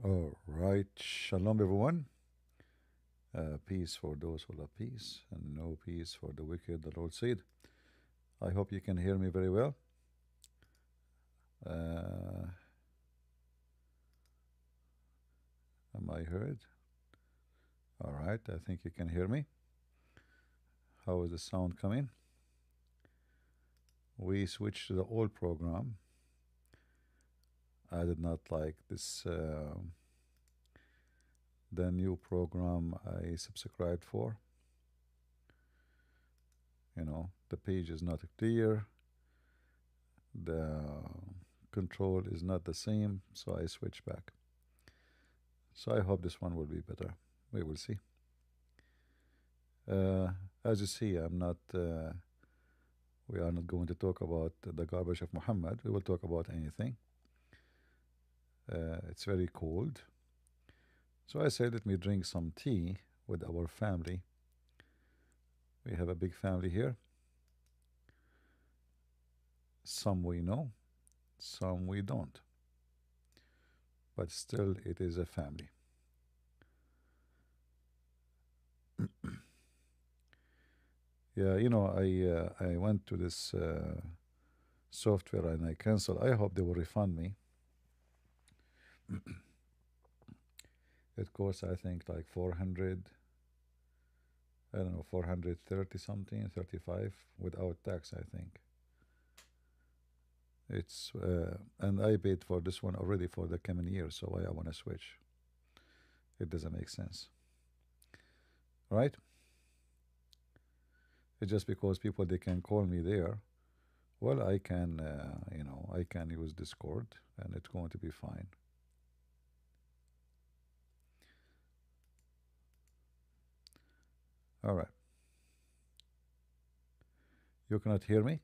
All right. Shalom, everyone. Peace for those who love peace, and no peace for the wicked, the Lord said. I hope you can hear me very well. Uh, am I heard? All right. I think you can hear me. How is the sound coming? We switched to the old program. I did not like this, the new program I subscribed for. The page is not clear. The control is not the same, so I switch back. So I hope this one will be better. We will see. Uh, as you see, we are not going to talk about the garbage of Muhammad. We will talk about anything. It's very cold. So I said, let me drink some tea with our family. We have a big family here. Some we know, some we don't. But still, it is a family. Yeah, I went to this software and I canceled. I hope they will refund me. It costs, I think, like 400, I don't know, 430 something, 35 without tax, I think. And I paid for this one already for the coming year, so why I want to switch? It doesn't make sense, right? It's just because people they can call me there. Well, I can, I can use Discord, and it's going to be fine. All right. You cannot hear me?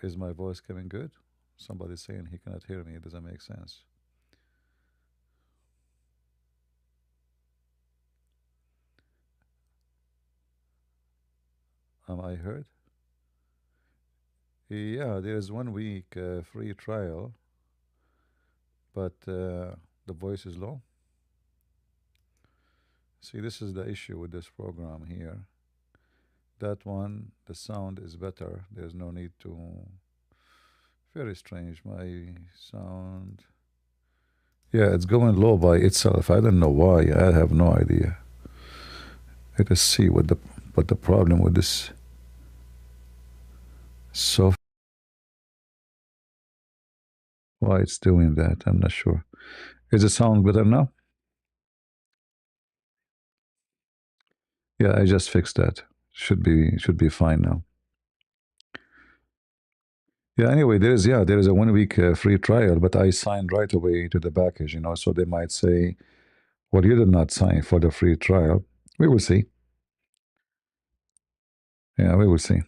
Is my voice coming good? Somebody saying he cannot hear me. It doesn't make sense. Am I heard? Yeah, there is 1 week free trial, but the voice is low. See, this is the issue with this program here. That one, the sound is better. There's no need to. Very strange. My sound. Yeah, it's going low by itself. I don't know why. I have no idea. Let us see what the problem with this soft. Why it's doing that? I'm not sure. Is the sound better now? Yeah, I just fixed that. Should be fine now. Yeah. Anyway, there is a 1 week free trial, but I signed right away to the package. So they might say, "Well, you did not sign for the free trial." We will see. Yeah, we will see.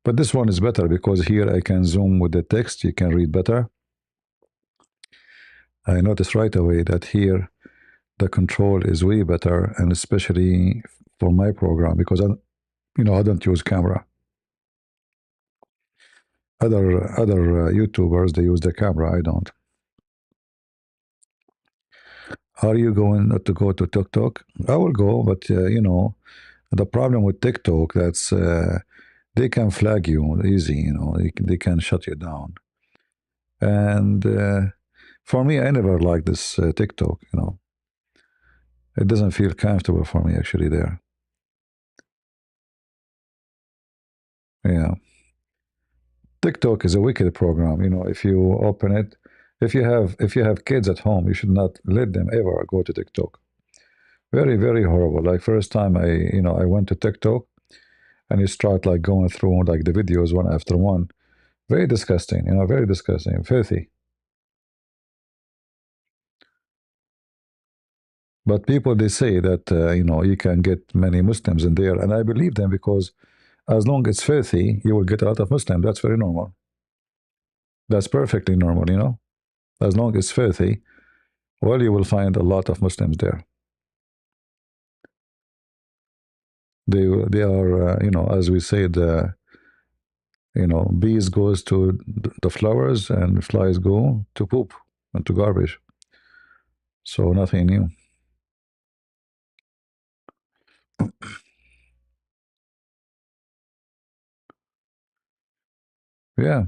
But this one is better because here I can zoom with the text. You can read better. I noticed right away that here the control is way better, and especially for my program because I don't use camera. Other YouTubers they use the camera. I don't. Are you going to go to TikTok? I will go, but the problem with TikTok that's they can flag you easy. They can shut you down. And for me, I never liked this TikTok. It doesn't feel comfortable for me actually there. Yeah, TikTok is a wicked program. If you open it, if you have kids at home, you should not let them ever go to TikTok. Very very horrible. Like first time I went to TikTok and you start like going through like the videos one after one. Very disgusting. Very disgusting, filthy. But people they say that you can get many Muslims in there, and I believe them because as long as it's filthy, you will get a lot of Muslims. That's very normal. That's perfectly normal. As long as it's filthy, well, you will find a lot of Muslims there. They are as we said You know, bees goes to the flowers and flies go to poop and to garbage. So nothing new. Yeah.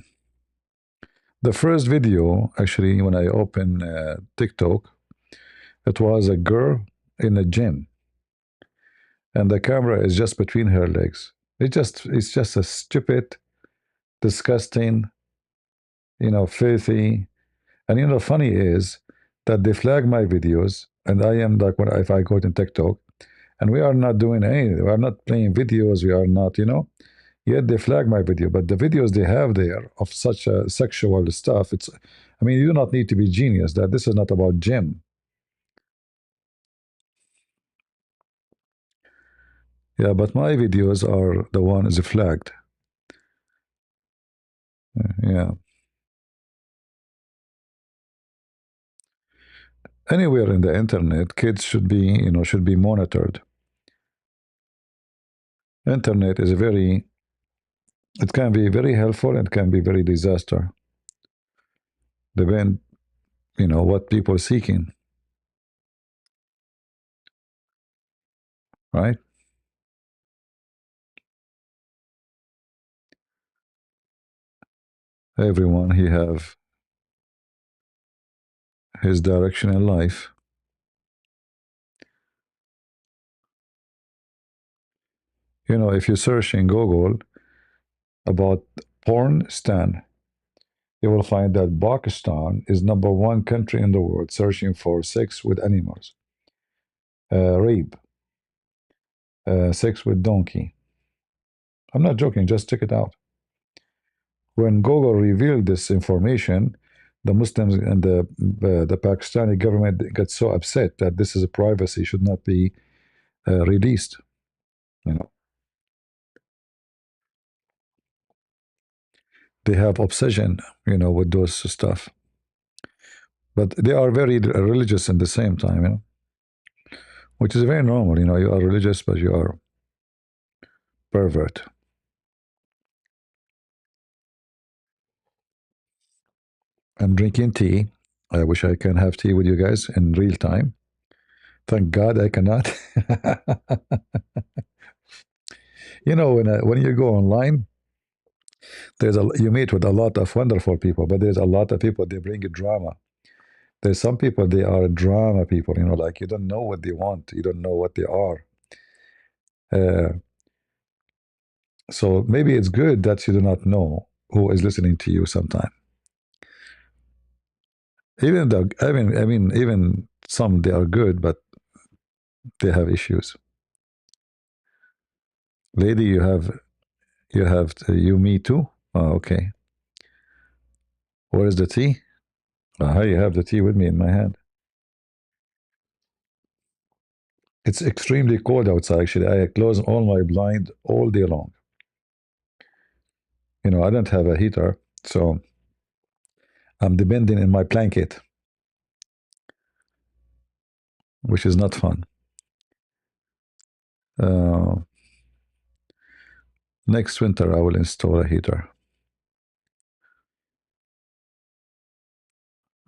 The first video, actually, when I opened TikTok, it was a girl in a gym, and the camera is just between her legs. It's just a stupid, disgusting, filthy. And funny is that they flag my videos, and I am like, when if I go to TikTok, and we are not doing anything, we are not playing videos, we are not, yet they flag my video. But the videos they have there of such a sexual stuff, I mean, you do not need to be genius. That this is not about gym. Yeah, but my videos are the ones flagged. Yeah. Anywhere in the internet, kids should be monitored. Internet is it can be very helpful and can be very disaster. Depend, what people are seeking, right? Everyone he have his direction in life. If you search in Google about porn stan, you will find that Pakistan is number one country in the world searching for sex with animals, rape, sex with donkey. I'm not joking, just check it out. When Google revealed this information, the Muslims and the Pakistani government got so upset that this is a privacy should not be released. You know, they have obsession, with those stuff, but they are very religious at the same time, which is very normal. You are religious, but you are pervert. I'm drinking tea. I wish I can have tea with you guys in real time. Thank God I cannot. When you go online, you meet with a lot of wonderful people, but there's a lot of people they bring you drama. There's some people they are drama people, like you don't know what they want, you don't know what they are. Uh, so maybe it's good that you do not know who is listening to you sometime. Even some they are good, but they have issues. Lady, you me too. Oh, okay. Where is the tea? You have the tea with me in my hand. It's extremely cold outside. Actually, I close all my blind all day long. I don't have a heater, so I'm depending on my blanket, which is not fun. Uh, Next winter, I will install a heater.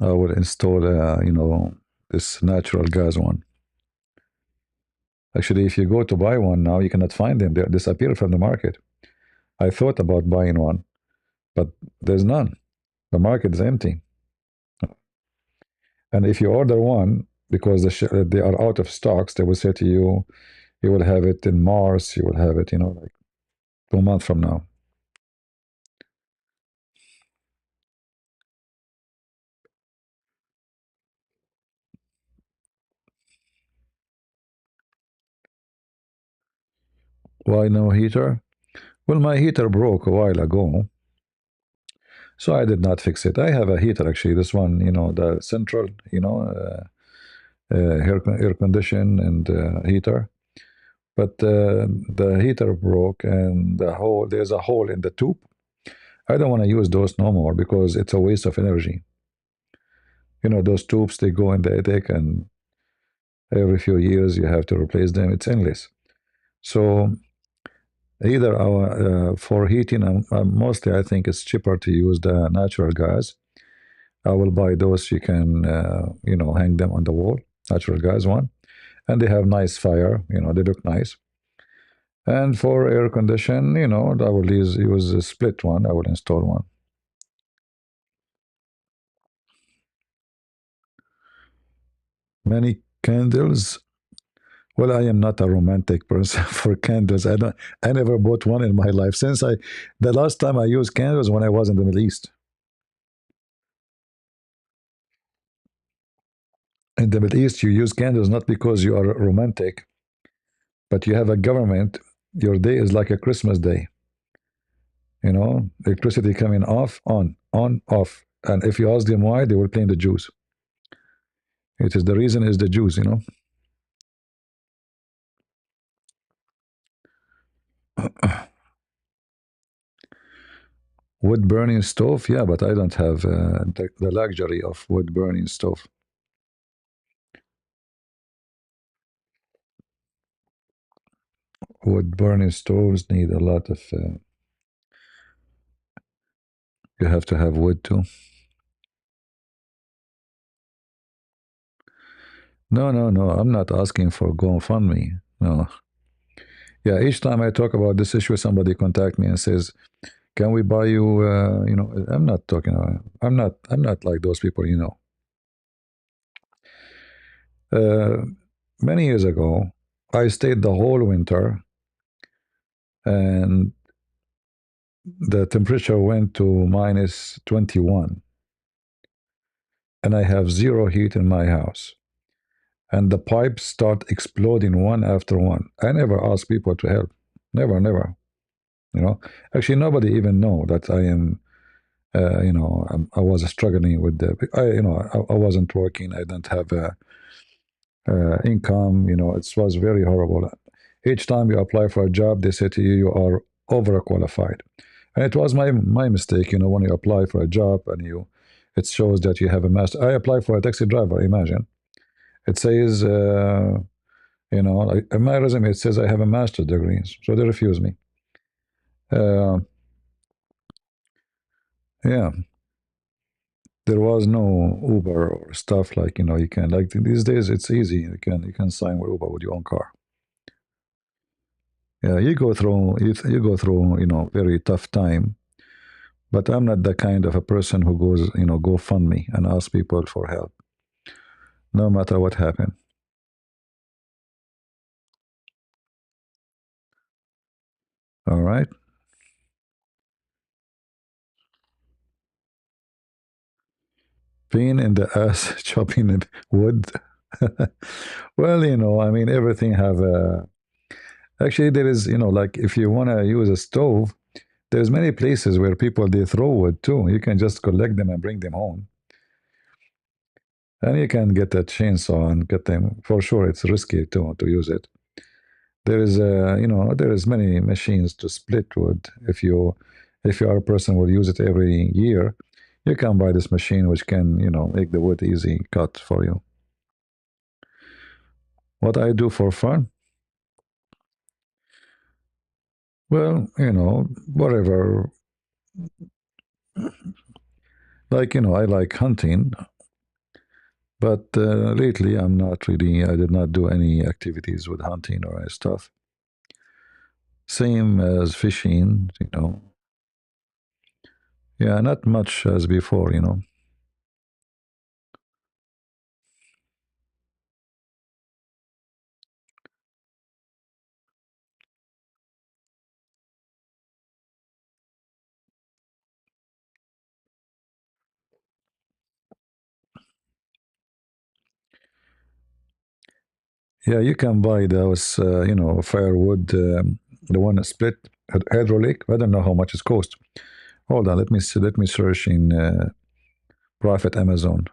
I will install, this natural gas one. Actually, if you go to buy one now, you cannot find them. They disappeared from the market. I thought about buying one, but there's none. The market is empty. And if you order one, because they are out of stocks, they will say to you, you will have it in Mars, you will have it, like 2 months from now. Why no heater? Well, my heater broke a while ago, so I did not fix it. I have a heater actually. This one, the central, air condition and heater. But the heater broke, and there's a hole in the tube. I don't want to use those no more because it's a waste of energy. Those tubes they go in the attic, and every few years you have to replace them. It's endless. So Either for heating, mostly I think it's cheaper to use the natural gas. I will buy those. You can, hang them on the wall, natural gas one, and they have nice fire. They look nice. And for air condition, I will use a split one. I will install one. Many candles. Well, I am not a romantic person for candles. I never bought one in my life since the last time I used candles when I was in the Middle East. In the Middle East, you use candles not because you are romantic, but you have a government. Your day is like a Christmas day. Electricity coming off, on, off. And if you ask them why, they will blame the Jews. It is the reason is the Jews. Wood burning stove, yeah, but I don't have the luxury of wood burning stove. Wood burning stoves need a lot of. You have to have wood too. No, no, no. I'm not asking for GoFundMe. No. Yeah, each time I talk about this issue, somebody contact me and says, "Can we buy you?" I'm not talking. I'm not. I'm not like those people. Uh, Many years ago, I stayed the whole winter, and the temperature went to minus 21, and I have zero heat in my house. And the pipes start exploding one after one. I never ask people to help. Never, never. You know, actually, nobody even know that I am. I was struggling with I wasn't working. I didn't have income. It was very horrible. Each time you apply for a job, they say to you, you are overqualified. And it was my mistake, when you apply for a job and it shows that you have a master. I applied for a taxi driver, imagine. It says, in my resume, it says I have a master's degree. So they refuse me. Uh, yeah, there was no Uber or stuff like, you can, like these days, it's easy. You can sign with Uber with your own car. Yeah, you go through, very tough time. But I'm not the kind of a person who goes, go fund me and ask people for help, no matter what happened. All right. Being in the ass chopping wood. Well, I mean, everything have a. Actually, there is, like if you want to use a stove, there's many places where people they throw wood too. You can just collect them and bring them home, and you can get a chainsaw and get them. For sure, it's risky to use it. There is many machines to split wood. If you are a person who will use it every year, you can buy this machine which can make the wood easy cut for you. What I do for fun? Well, whatever. Like, I like hunting, but lately I'm not really, I did not do any activities with hunting or any stuff. Same as fishing. Yeah, not much as before. Yeah, you can buy those, firewood, the one split hydraulic. I don't know how much it cost. Hold on, let me see, let me search in Prophet Amazon.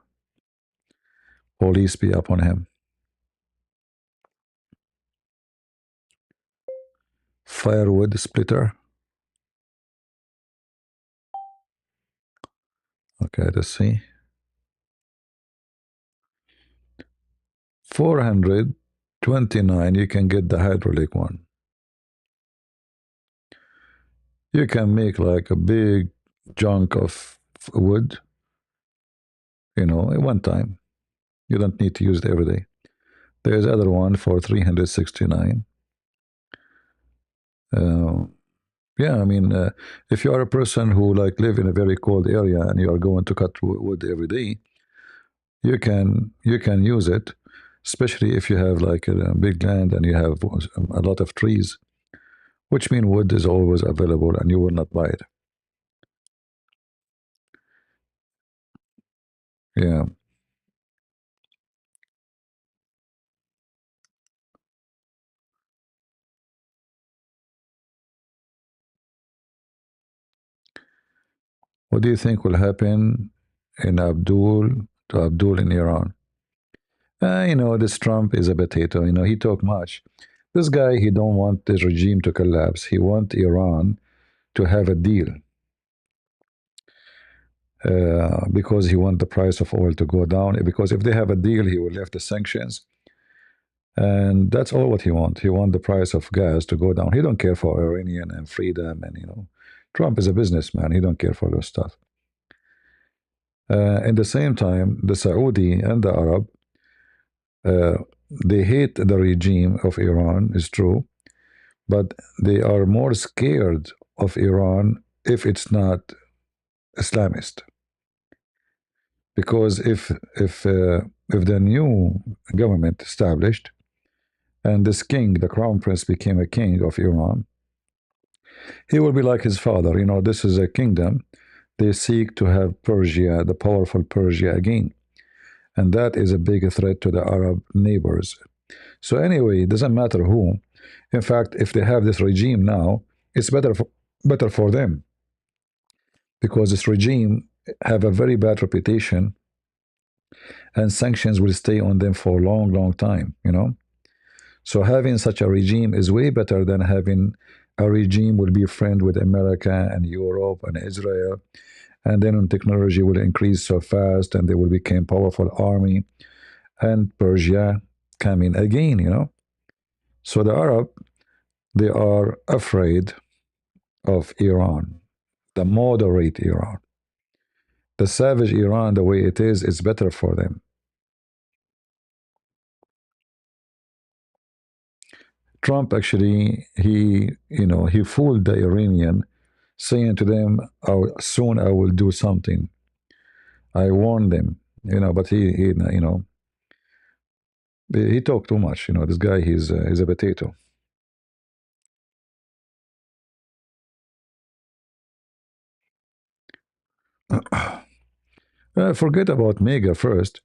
Police be upon him. Firewood splitter. Okay, let's see. 429. You can get the hydraulic one. You can make like a big chunk of wood, at one time. You don't need to use it every day. There's other one for 369. Uh, yeah, I mean, if you are a person who like live in a very cold area and you are going to cut wood every day, you can use it, especially if you have like a big land and you have a lot of trees, which mean wood is always available and you will not buy it. Yeah. What do you think will happen in Abdul in Iran? This Trump is a potato. He talk much. This guy, he don't want the regime to collapse. He want Iran to have a deal because he want the price of oil to go down. Because if they have a deal, he will lift the sanctions, and that's all what he want. He want the price of gas to go down. He don't care for Iranian and freedom, and Trump is a businessman. He don't care for those stuff. At the same time, the Saudi and the Arab, uh, they hate the regime of Iran. Is true, but they are more scared of Iran if it's not Islamist. Because if the new government established and this king, the crown prince, became a king of Iran, he will be like his father. This is a kingdom. They seek to have Persia, the powerful Persia, again, and that is a big threat to the Arab neighbors. So anyway, it doesn't matter who. In fact, if they have this regime now, it's better for them because this regime have a very bad reputation and sanctions will stay on them for a long, long time. So having such a regime is way better than having a regime will be friend with America and Europe and Israel, and then technology will increase so fast, and they will become powerful army, and Persia coming again. So the Arab, they are afraid of Iran, the moderate Iran, the savage Iran, the way it is better for them. Trump actually he fooled the Iranian, saying to them, "Oh, soon I will do something." I warned them, but he talked too much. This guy, he's a potato. Forget about Mega first.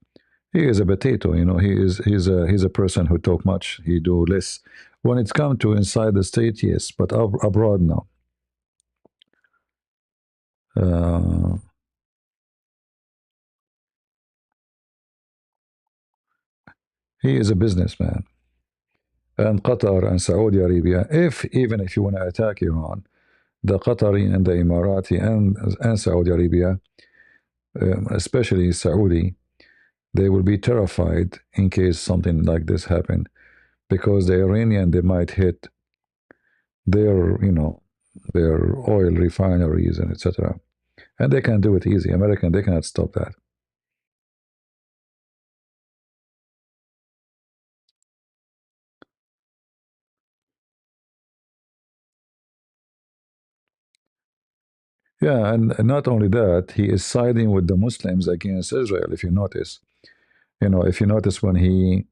He is a potato. He's a person who talk much. He do less. When it's come to inside the state, yes, but abroad, no. Uh, he is a businessman. And Qatar and Saudi Arabia, even if you want to attack Iran, the Qatari and the Emirati and Saudi Arabia, especially Saudi, they will be terrified in case something like this happen, because the Iranian, they might hit their oil refineries and etc. And they can do it easy. American, they cannot stop that. Yeah, and not only that, he is siding with the Muslims against Israel. If you notice, if you notice when he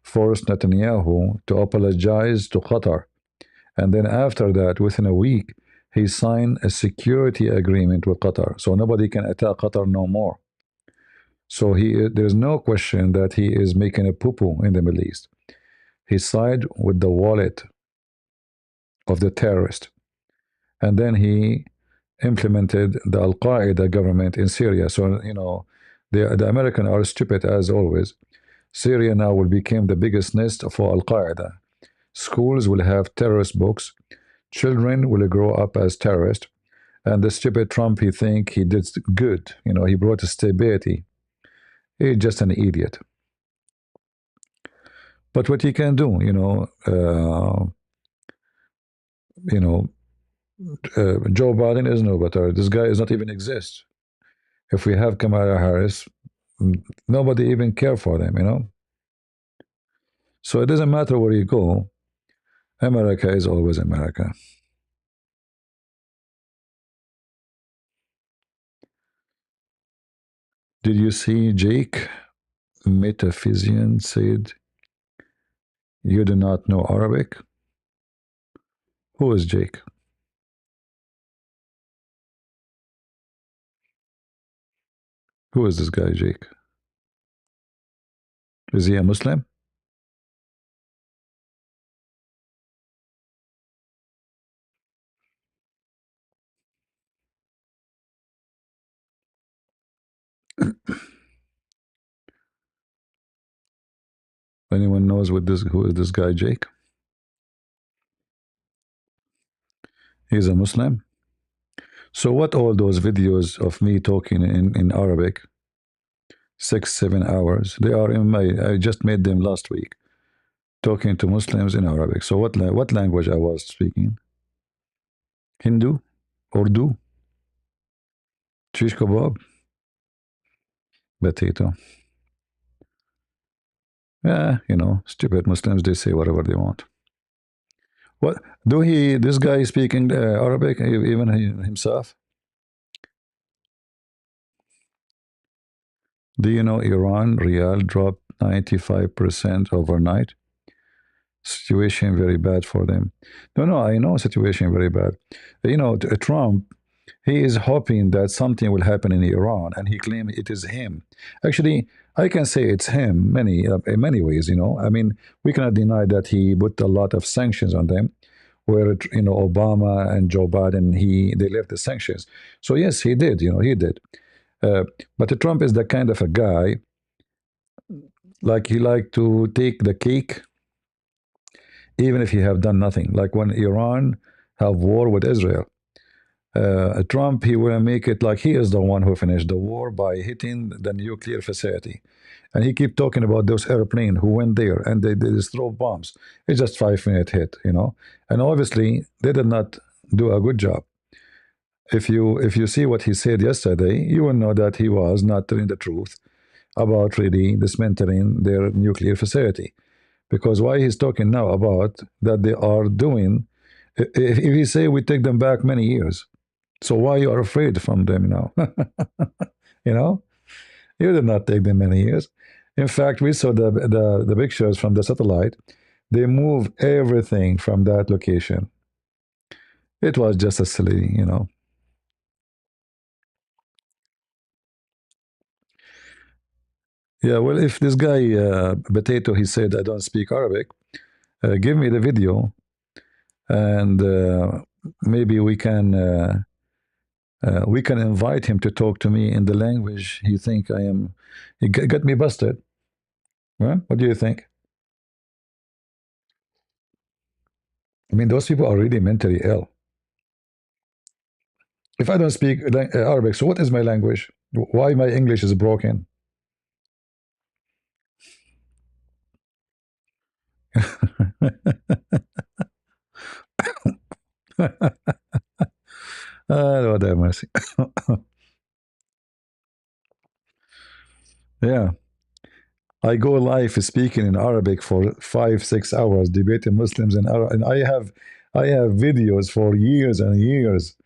forced Netanyahu to apologize to Qatar, and then after that, within a week, he signed a security agreement with Qatar, so nobody can attack Qatar no more. So there's no question that he is making a poo-poo in the Middle East. He sided with the wallet of the terrorist, and then he implemented the Al Qaeda government in Syria. So the Americans are stupid as always. Syria now will become the biggest nest for Al Qaeda. Schools will have terrorist books. Children will grow up as terrorists. And the stupid Trump, he think he did good. He brought stability. He's just an idiot. But what he can do, you know, Joe Biden is no better. This guy is not even exist. If we have Kamala Harris, nobody even care for them, you know. So it doesn't matter where you go. America is always America. Did you see Jake Metaphysician said you do not know Arabic? Who is Jake? Who is this guy, Jake? Is he a Muslim? Anyone knows what this who is this guy, Jake? He's a Muslim. So what all those videos of me talking in Arabic, 6, 7 hours, they are in my I just made them last week, talking to Muslims in Arabic. So what language I was speaking? Hindu? Urdu? Shish kebab? Potato. Yeah, you know, stupid Muslims, they say whatever they want. What do this guy speaking Arabic even himself? Do you know Iran Riyal dropped 95% overnight? Situation very bad for them. No, I know situation very bad. You know, Trump, he is hoping that something will happen in Iran, and he claims it is him. Actually, I can say it's him in many ways. You know, I mean, we cannot deny that he put a lot of sanctions on them, where you know Obama and Joe Biden they left the sanctions. So yes, he did. You know, he did. Uh, but Trump is the kind of a guy like he like to take the cake even if he have done nothing. Like when Iran have war with Israel, Trump he will make it like he is the one who finished the war by hitting the nuclear facility, and he keep talking about those airplanes who went there and they just throw bombs. It's just 5 minute hit, you know, and obviously they did not do a good job. If you see what he said yesterday, you will know that he was not telling the truth about really dismantling their nuclear facility. Because why he's talking now about that they are doing, if he say we take them back many years, so why you are afraid from them now? You know, you did not take them many years. In fact, we saw the pictures from the satellite. They move everything from that location. It was just a silly, you know. Yeah, well, if this guy Potato, he said I don't speak Arabic, give me the video, and maybe we can invite him to talk to me in the language he think I am. He got me busted. Huh? What do you think? I mean, those people are really mentally ill. If I don't speak Arabic, so what is my language? Why my English is broken? Lord have mercy. Yeah, I go live speaking in Arabic for 5, 6 hours, debating Muslims in Arabic, and I have videos for years and years.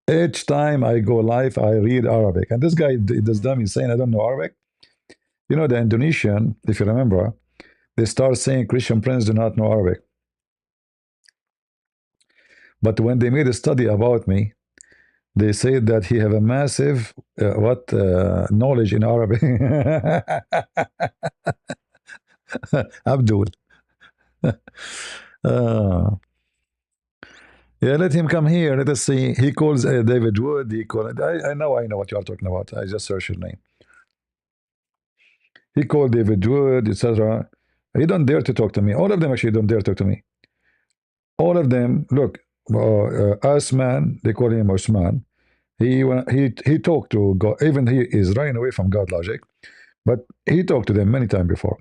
Each time I go live, I read Arabic, and this guy, this dummy, is saying I don't know Arabic. You know, the Indonesian, if you remember, they start saying Christian Prince do not know Arabic. But when they made a study about me, they said that he have a massive what knowledge in Arabic. Abdul. uh, yeah, let him come here. Let us see. He calls David Wood. I know what you are talking about. I just searched his name. He called David Wood, etc. He don't dare to talk to me. All of them actually don't dare to talk to me. All of them. Look, Asman. They call him Osman. He talked to God. Even he is running away from God logic, but he talked to them many times before.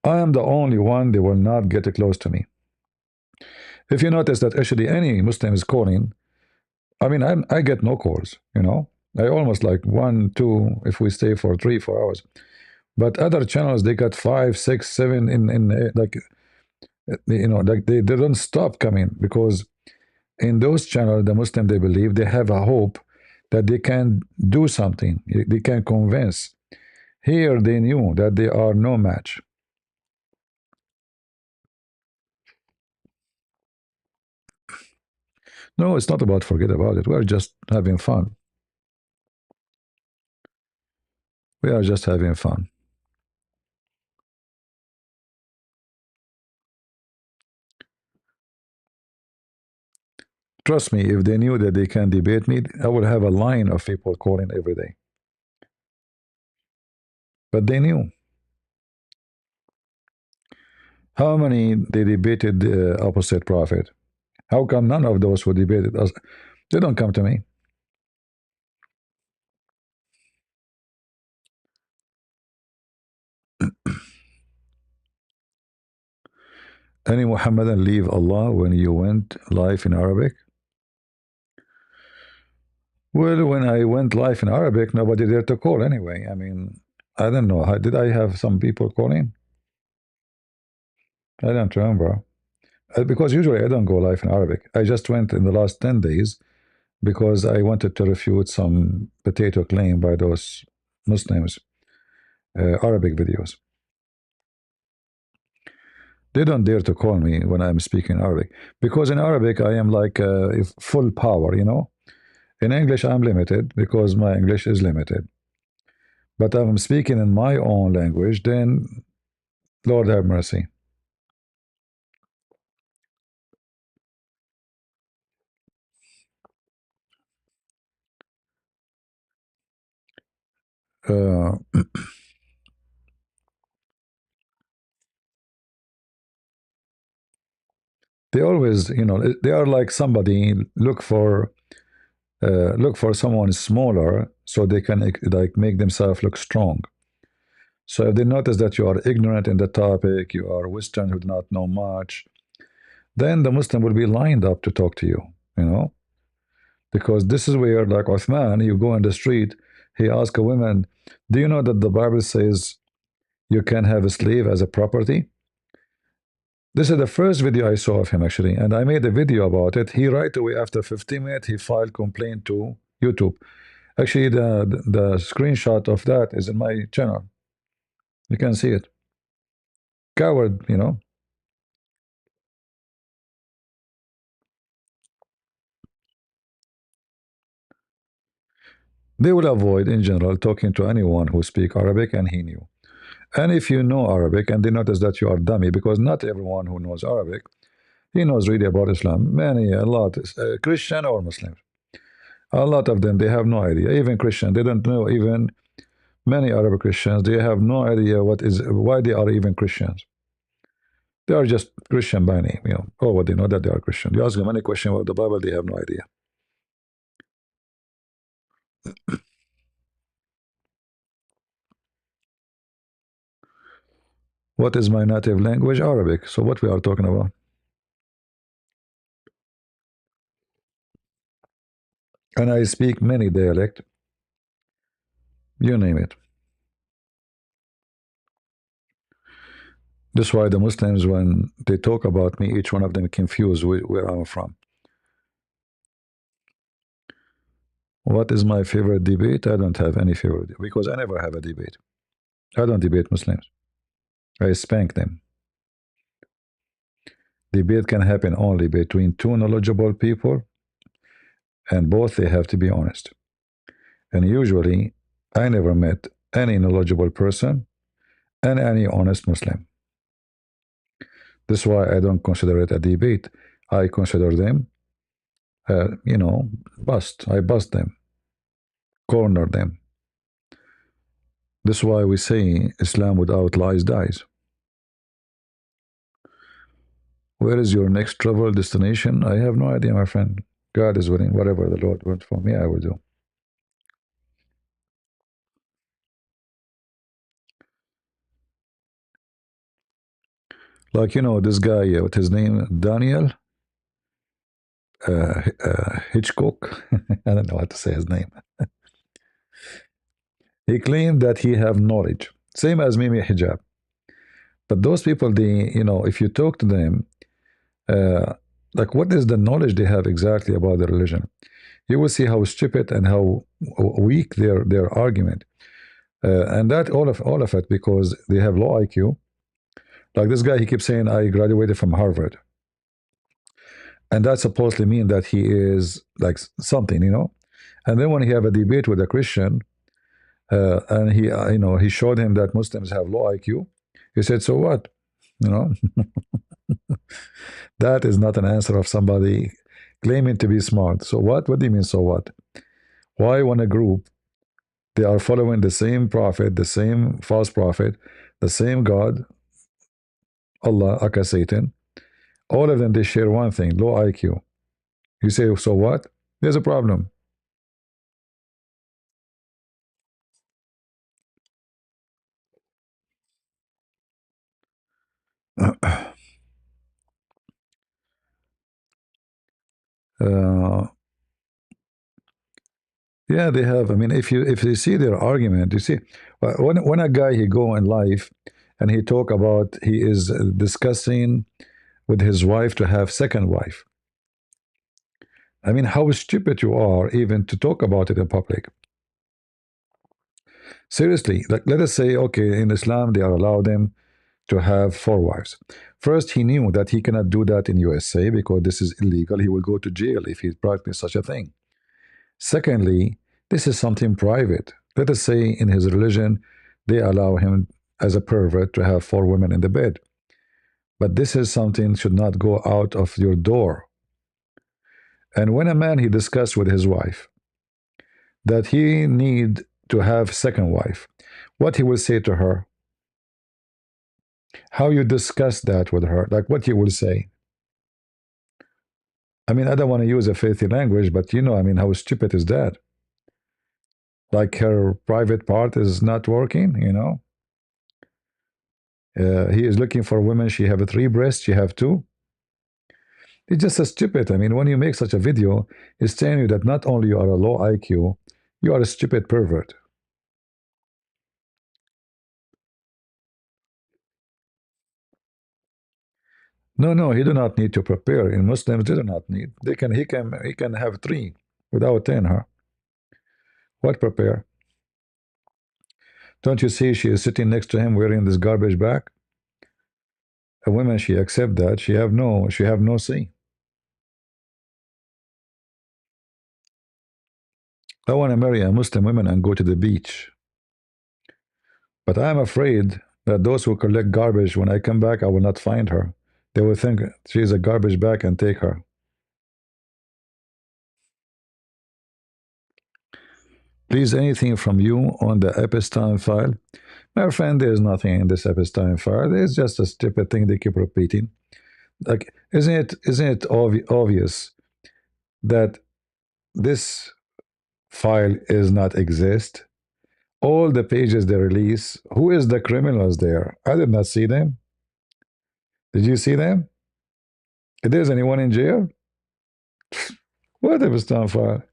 I am the only one they will not get close to me. If you notice that actually any Muslim is calling, I mean, I get no calls, you know. I almost like one, two, if we stay for 3, 4 hours. But other channels, they got five, six, seven in like, you know, like they don't stop coming because in those channels, the Muslim, they believe they have a hope that they can do something, they can convince. Here, they knew that they are no match. No, it's not about forget about it. We are just having fun. We are just having fun. Trust me, if they knew that they can debate me, I would have a line of people calling every day. But they knew. How many they debated the opposite prophet? How come none of those who debated us, they don't come to me? Any Muhammadan leave Allah when you went live in Arabic? Well, when I went live in Arabic, nobody dared to call anyway. I mean, I don't know. Did I have some people calling? I don't remember. Because usually I don't go live in Arabic. I just went in the last 10 days because I wanted to refute some potato claim by those Muslims, Arabic videos. They don't dare to call me when I'm speaking Arabic because in Arabic I am like full power, you know. In English I'm limited because my English is limited. But I'm speaking in my own language, then Lord have mercy. Uh, they always, you know, they are like somebody look for someone smaller so they can like make themselves look strong. So if they notice that you are ignorant in the topic, you are Western who do not know much, then the Muslim will be lined up to talk to you, you know, because this is where, like Uthman, you go in the street, he asks a woman, do you know that the Bible says you can have a slave as a property? This is the first video I saw of him actually, and I made a video about it. He right away after 15 minutes, he filed complaint to YouTube. Actually, the screenshot of that is in my channel. You can see it. Coward, you know. They will avoid, in general, talking to anyone who speak Arabic and he knew. And if you know Arabic and they notice that you are dummy, because not everyone who knows Arabic, he knows really about Islam. Many, a lot, Christian or Muslim. A lot of them, they have no idea. Even Christian, they don't know. Even many Arab Christians, they have no idea why they are even Christians. They are just Christian by name, you know. Oh, what they know that they are Christian. You ask them any question about the Bible, they have no idea. What is my native language? Arabic. So what we are talking about? And I speak many dialect. You name it. That's why the Muslims, when they talk about me, each one of them confused where I'm from. What is my favorite debate? I don't have any favorite because I never have a debate. I don't debate Muslims. I spank them. Debate can happen only between two knowledgeable people, and both they have to be honest. And usually, I never met any knowledgeable person and any honest Muslim. That's why I don't consider it a debate. I consider them, you know, bust. I bust them, corner them. That's why we say Islam without lies dies. Where is your next travel destination? I have no idea, my friend. God is willing. Whatever the Lord wants for me, I will do. Like, you know, this guy, what his name? Daniel? Hitchcock. I don't know how to say his name. He claimed that he have knowledge, same as Mimi Hijab. But those people, they, if you talk to them, uh, like what is the knowledge they have exactly about the religion? You will see how stupid and how weak their argument. And that all of it because they have low IQ. Like this guy, he keeps saying, "I graduated from Harvard," and that supposedly mean that he is like something. And then when he have a debate with a Christian, and he showed him that Muslims have low IQ, he said, "So what?" You know, that is not an answer of somebody claiming to be smart. So what? What do you mean? So what? Why when a group they are following the same prophet, the same false prophet, the same God, Allah, aka Satan, all of them they share one thing: low IQ. You say, so what? There's a problem. uh, yeah, they have. I mean, if you see their argument, you see when a guy he go in life and he talk about he is discussing with his wife to have second wife. I mean, how stupid you are even to talk about it in public. Seriously, like let us say, okay, in Islam they are allowed them to have four wives. First, he knew that he cannot do that in USA because this is illegal. He will go to jail if he practices such a thing. Secondly, this is something private. Let us say in his religion, they allow him as a pervert to have four women in the bed. But this is something should not go out of your door. And when a man he discussed with his wife that he need to have second wife, what he will say to her, how you discuss that with her, like what you will say. I mean, I don't want to use a filthy language, but I mean, how stupid is that? Like her private part is not working. He is looking for women. She have three breasts. She have two. It's just a stupid. I mean, when you make such a video, it's telling you that not only you are a low IQ, you are a stupid pervert. No, no, he do not need to prepare. In Muslims, they do not need. He can have three without 10. Huh? What prepare? Don't you see she is sitting next to him wearing this garbage bag? A woman she accept that she have no say. I want to marry a Muslim woman and go to the beach. But I am afraid that those who collect garbage, when I come back, I will not find her. They will think she is a garbage bag and take her. Please, anything from you on the epistime file? My friend, there's nothing in this epistime file. It's just a stupid thing they keep repeating. Like, isn't it obvious that this file is not exist? All the pages they release, who is the criminals there? I did not see them. Did you see them? If there's anyone in jail, what if it's on fire?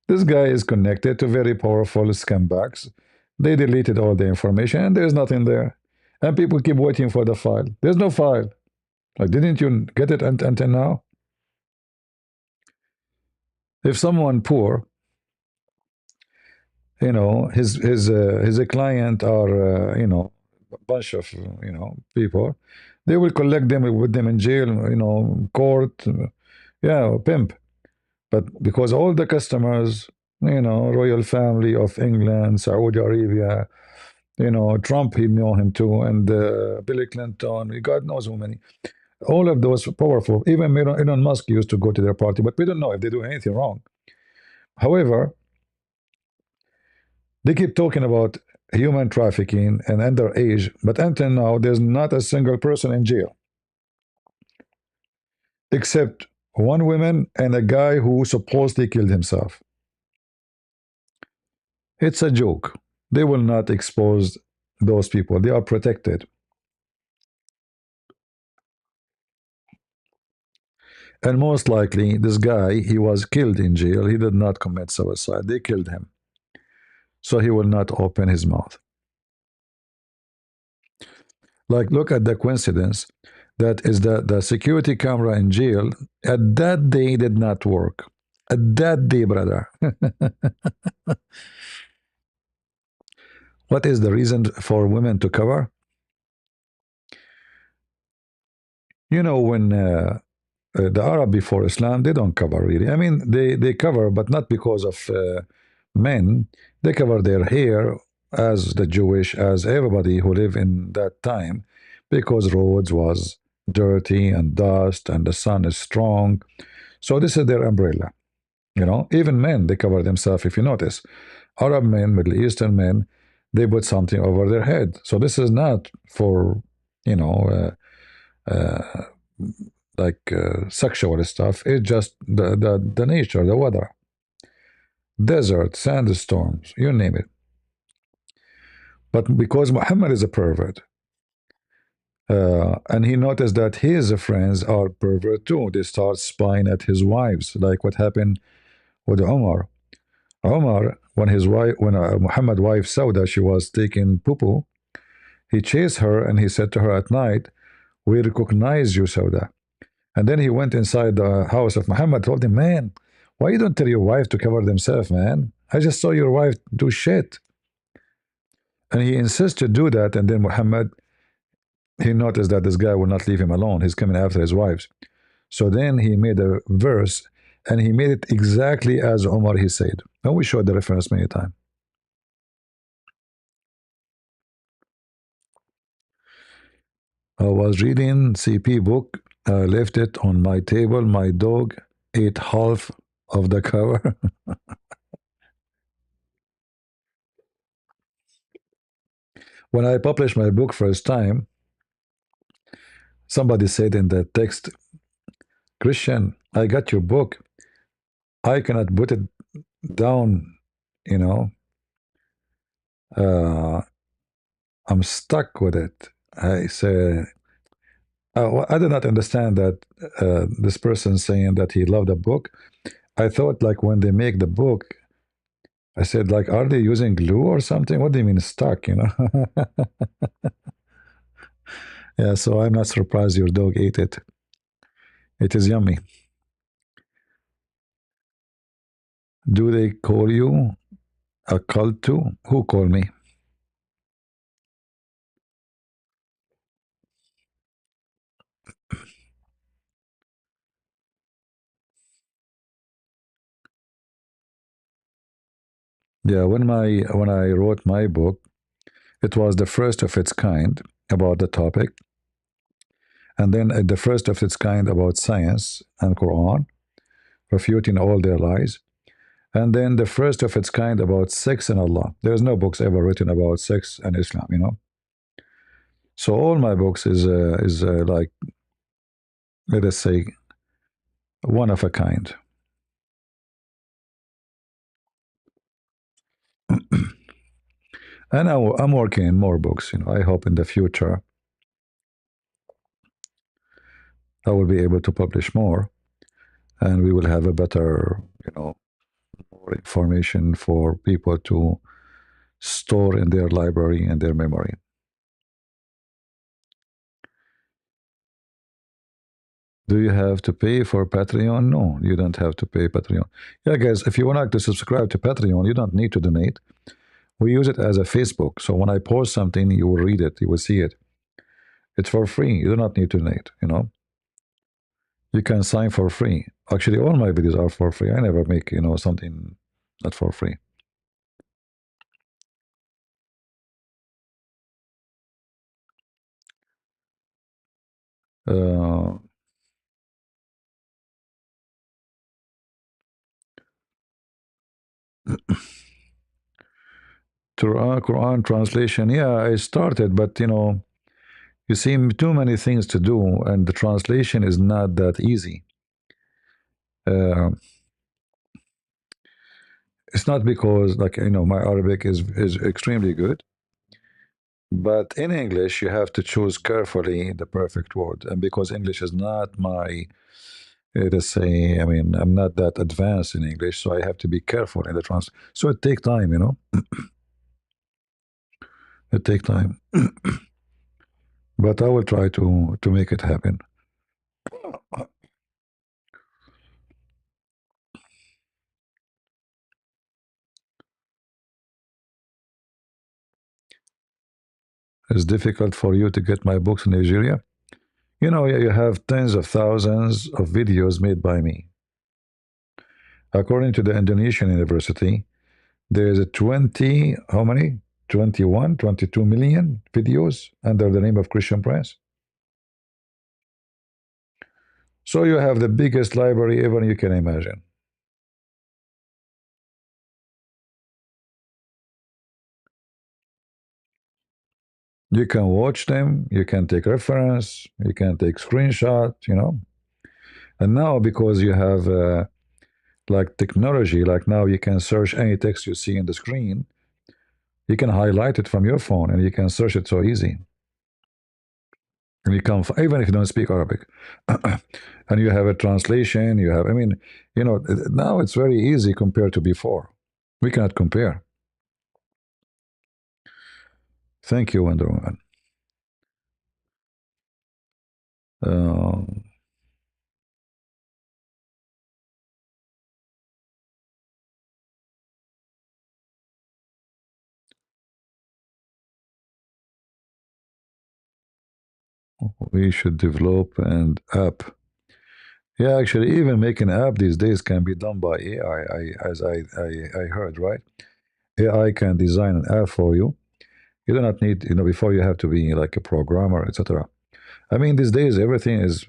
This guy is connected to very powerful scumbags. They deleted all the information and there's nothing there. And people keep waiting for the file. There's no file. Like, didn't you get it until now? If someone poor, his client are a bunch of people, they will collect them with them in jail, court, yeah, pimp. But because all the customers, royal family of England, Saudi Arabia, Trump, he know him too, and Billy Clinton, God knows how many. All of those powerful, even Elon Musk used to go to their party, but we don't know if they do anything wrong. However, they keep talking about human trafficking and underage, but until now, there's not a single person in jail except one woman and a guy who supposedly killed himself. It's a joke. They will not expose those people. They are protected. And most likely, this guy, he was killed in jail. He did not commit suicide. They killed him. So he will not open his mouth. Like, look at the coincidence. That is the security camera in jail at that day did not work. At that day, brother. What is the reason for women to cover? You know, when the Arab before Islam, they don't cover really. I mean, they cover, but not because of men. They cover their hair as the Jewish, as everybody who live in that time, because roads was dirty and dust, and the sun is strong. So this is their umbrella. You know, even men they cover themselves. If you notice, Arab men, Middle Eastern men, they put something over their head. So this is not for you know. Uh, like sexual stuff. It's just the nature, the weather, desert, sandstorms, you name it. But because Muhammad is a pervert, and he noticed that his friends are pervert too, they start spying at his wives, like what happened with Omar. Omar, when his wife, when Muhammad's wife Sauda, she was taking poo, he chased her and he said to her at night, "We recognize you, Sauda." And then he went inside the house of Muhammad, told him, "Man, why you don't tell your wife to cover themselves, man? I just saw your wife do shit." And he insists to do that. And then Muhammad, he noticed that this guy will not leave him alone. He's coming after his wives. So then he made a verse and he made it exactly as Omar he said. And we showed the reference many times. I was reading CP book. I left it on my table. My dog ate half of the cover. When I published my book first time, somebody said in the text, "Christian, I got your book. I cannot put it down, you know. Uh, I'm stuck with it." I say, well, I did not understand that this person saying that he loved the book. I thought like when they make the book, I said like, are they using glue or something? What do you mean stuck? You know? Yeah. So I'm not surprised your dog ate it. It is yummy. Do they call you a cult too? Who call me? Yeah. When I wrote my book, it was the first of its kind about the topic, and then the first of its kind about science and Quran, refuting all their lies, and then the first of its kind about sex and Allah. There's no books ever written about sex and Islam, you know. So all my books is like, let us say, one of a kind. And I'm working in more books. You know, I hope in the future I will be able to publish more, and we will have a better, you know, more information for people to store in their library and their memory. Do you have to pay for Patreon? No, you don't have to pay Patreon. Yeah, guys, if you want to subscribe to Patreon, you don't need to donate. We use it as a Facebook. So when I post something, you will read it, you will see it. It's for free. You do not need to donate, you know. You can sign for free. Actually, all my videos are for free. I never make, you know, something not for free. Uh, Quran translation, yeah, I started, but you know, you see too many things to do, and the translation is not that easy. Uh, it's not because, like, you know, my Arabic is extremely good, but in English you have to choose carefully the perfect word, and because English is not my It is say, I mean, I'm not that advanced in English, so I have to be careful in the trans. So it take time, you know. It take time, but I will try to make it happen. It's difficult for you to get my books in Nigeria. You know, you have tens of thousands of videos made by me. According to the Indonesian University, there is a 20, how many? 21, 22 million videos under the name of Christian Prince. So you have the biggest library ever you can imagine. You can watch them, you can take reference, you can take screenshot, you know. And now because you have like technology, like now you can search any text you see in the screen, you can highlight it from your phone and you can search it so easy. And you can, even if you don't speak Arabic, and you have a translation, you have, I mean, you know, now it's very easy compared to before. We cannot compare. Thank you, Wonder Woman. Uh, we should develop an app. Yeah, actually, even making an app these days can be done by AI. As I heard, right? AI can design an app for you. You do not need, you know, before you have to be like a programmer, etc. I mean, these days everything is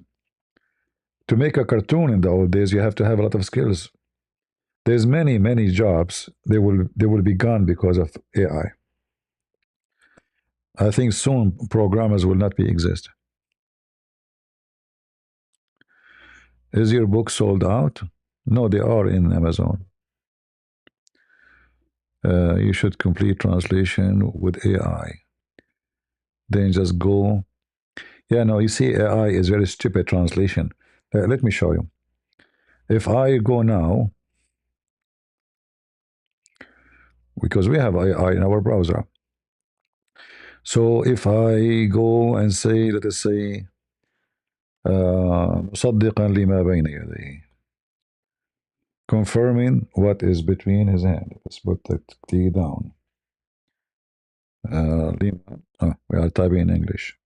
to make a cartoon. In the old days, you have to have a lot of skills. There's many jobs they will be gone because of AI. I think soon programmers will not be exist. Is your book sold out? No, they are in Amazon. You should complete translation with AI. Then just go. Yeah, no, you see, AI is very stupid translation. Let me show you. If I go now, because we have AI in our browser. So if I go and say, let us say, مصدقا لما بين يديه, confirming what is between his hand. Let's put that T down. We are typing in English.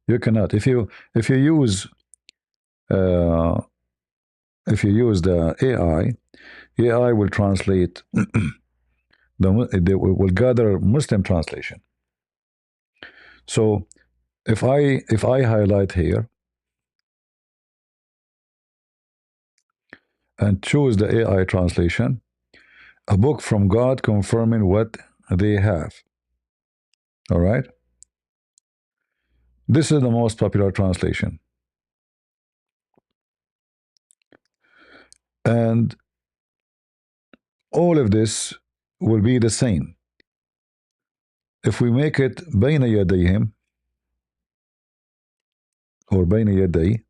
You cannot if you use uh, if you use the AI will translate they will gather Muslim translation. So if I highlight here and choose the AI translation, a book from God confirming what they have. All right. This is the most popular translation. And all of this will be the same. If we make it بين يديهم or بين يدي,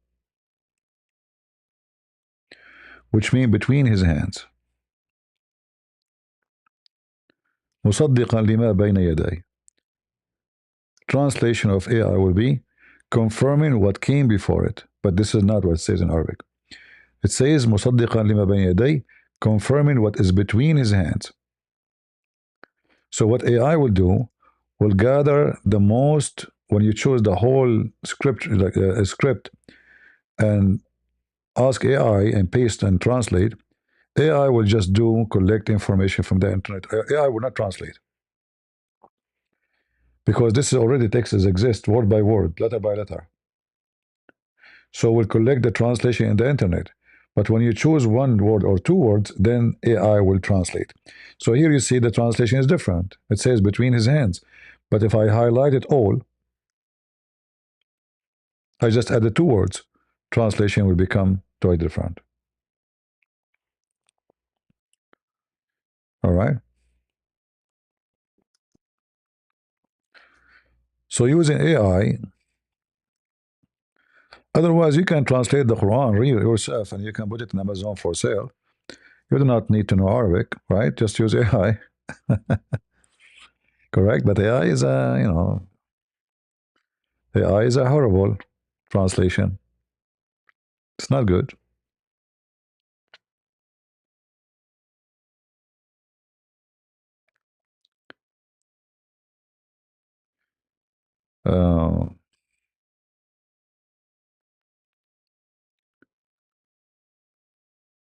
which means between his hands, مصدقا لما بين يدي. Translation of AI will be confirming what came before it. But this is not what it says in Arabic. It says مصدقا لما بين يدي, confirming what is between his hands. So what AI will do will gather the most when you choose the whole script, like a script, and ask AI and paste and translate. AI will just do collect information from the internet. AI will not translate because this is already text as exists word by word, letter by letter. So we'll collect the translation in the internet. But when you choose one word or two words, then AI will translate. So here you see the translation is different. It says between his hands. But if I highlight it all, I just added two words. Translation will become totally different. All right. So using AI, Otherwise, you can translate the Quran, read it yourself, and you can put it in Amazon for sale. You do not need to know Arabic, right? Just use AI. Correct? But AI is AI is a horrible translation. It's not good. Uh,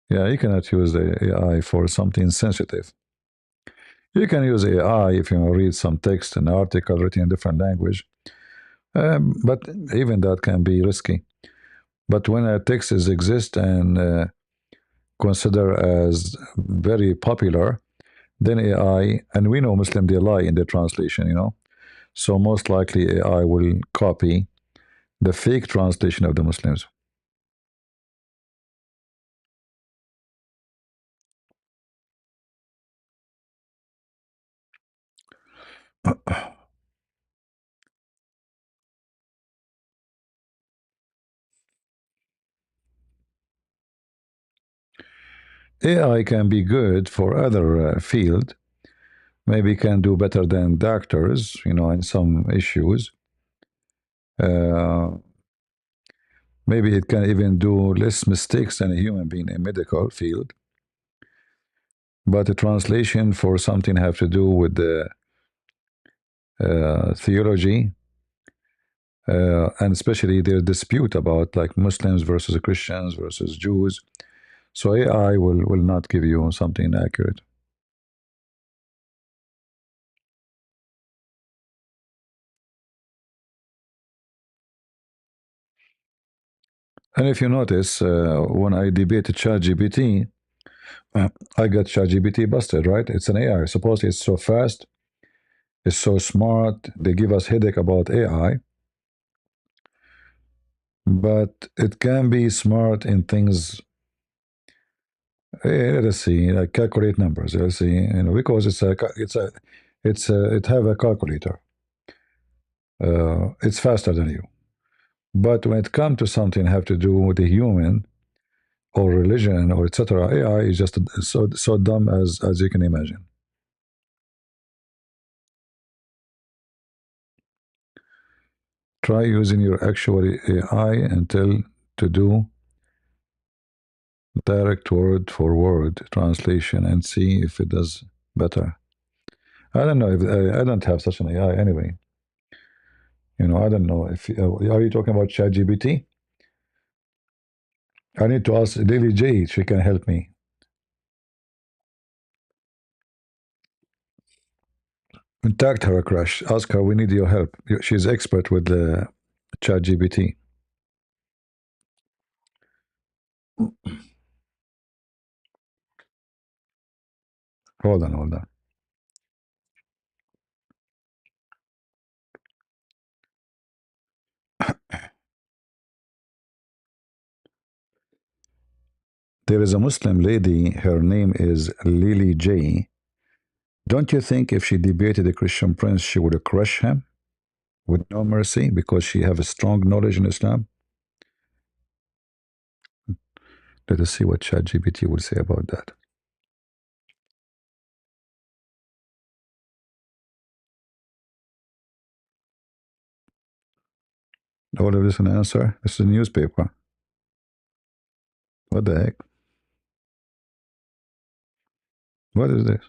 yeah, you cannot use the AI for something sensitive. You can use AI if you read some text, an article written in a different language, but even that can be risky. But when a text is exist and considered as very popular, then AI, and we know Muslim they lie in their translation. So most likely AI will copy the fake translation of the Muslims. AI can be good for other field. Maybe can do better than doctors, in some issues. Uh, Maybe it can even do less mistakes than a human being in medical field. But the translation for something have to do with the theology, and especially their dispute about like Muslims versus Christians versus Jews. So AI will not give you something accurate. And if you notice, when I debated ChatGPT, I got ChatGPT busted, right? It's an AI. Supposedly it's so fast, it's so smart. They give us headache about AI, but it can be smart in things. Let's see, like calculate numbers. Let's see, because it have a calculator. It's faster than you. But when it comes to something have to do with the human or religion or etc., AI is just so dumb as you can imagine. Try using your actual AI until to do direct word for word translation and see if it does better. I don't know if I don't have such an AI anyway. I don't know if are you talking about ChatGPT? I need to ask Lily J. She can help me. Contact her, Crash. Ask her. We need your help. She's expert with the ChatGPT. Hold on, hold on. There is a Muslim lady. Her name is Lily J. Don't you think if she debated a Christian prince, she would crush him with no mercy because she have a strong knowledge in Islam? Let us see what ChatGPT will say about that. All of this an answer? This is a newspaper. What the heck? What is this?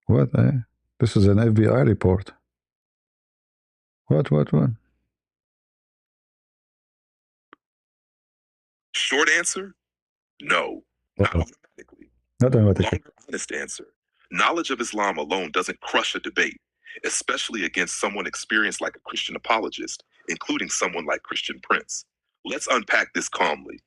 What the heck? This is an FBI report. What? Short answer, no, not Uh-oh. automatically. Not automatically. Longer, honest answer. Knowledge of Islam alone doesn't crush a debate, especially against someone experienced like a Christian apologist, including someone like Christian Prince. Let's unpack this calmly.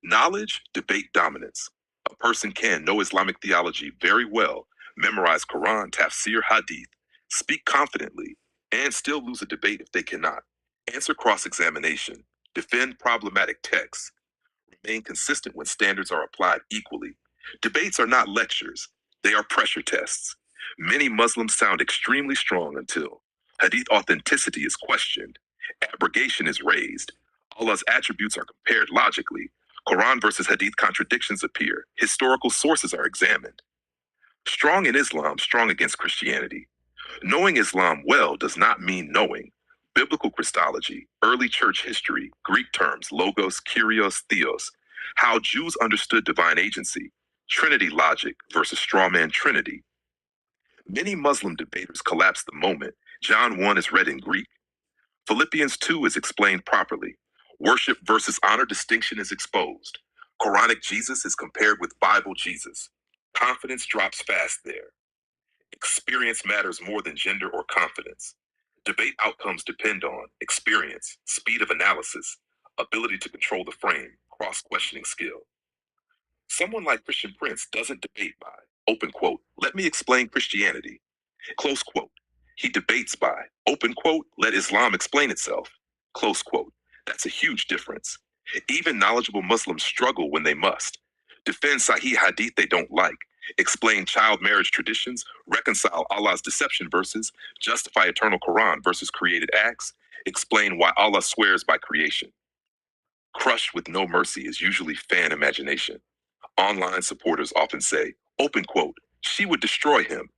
Knowledge, debate dominance. A person can know Islamic theology very well, memorize Quran, tafsir, hadith, speak confidently, and still lose a debate if they cannot. Answer cross-examination, defend problematic texts, remain consistent when standards are applied equally. Debates are not lectures, they are pressure tests. Many Muslims sound extremely strong until hadith authenticity is questioned, Abrogation is raised. Allah's attributes are compared logically. Quran versus Hadith contradictions appear. Historical sources are examined. Strong in Islam, strong against Christianity. Knowing Islam well does not mean knowing. Biblical Christology, early church history, Greek terms, logos, kyrios, theos, how Jews understood divine agency, Trinity logic versus strawman Trinity. Many Muslim debaters collapse the moment. John 1 is read in Greek. Philippians 2 is explained properly. Worship versus honor distinction is exposed. Quranic Jesus is compared with Bible Jesus. Confidence drops fast there. Experience matters more than gender or confidence. Debate outcomes depend on experience, speed of analysis, ability to control the frame, cross-questioning skill. Someone like Christian Prince doesn't debate by, open quote, let me explain Christianity, close quote. He debates by, open quote, let Islam explain itself, close quote. That's a huge difference. Even knowledgeable Muslims struggle when they must. Defend Sahih Hadith they don't like, explain child marriage traditions, reconcile Allah's deception verses, justify eternal Quran versus created acts, explain why Allah swears by creation. Crushed with no mercy is usually fan imagination. Online supporters often say, open quote, she would destroy him,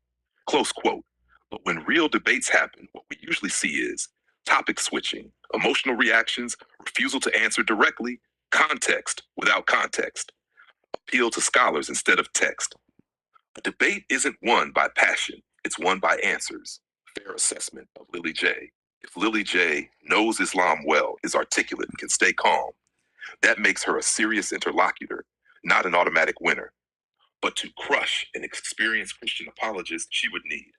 close quote. But when real debates happen, what we usually see is topic switching, emotional reactions, refusal to answer directly, context without context, appeal to scholars instead of text. A debate isn't won by passion, it's won by answers. Fair assessment of Lily J. If Lily J knows Islam well, is articulate, and can stay calm, that makes her a serious interlocutor, not an automatic winner. But to crush an experienced Christian apologist, she would need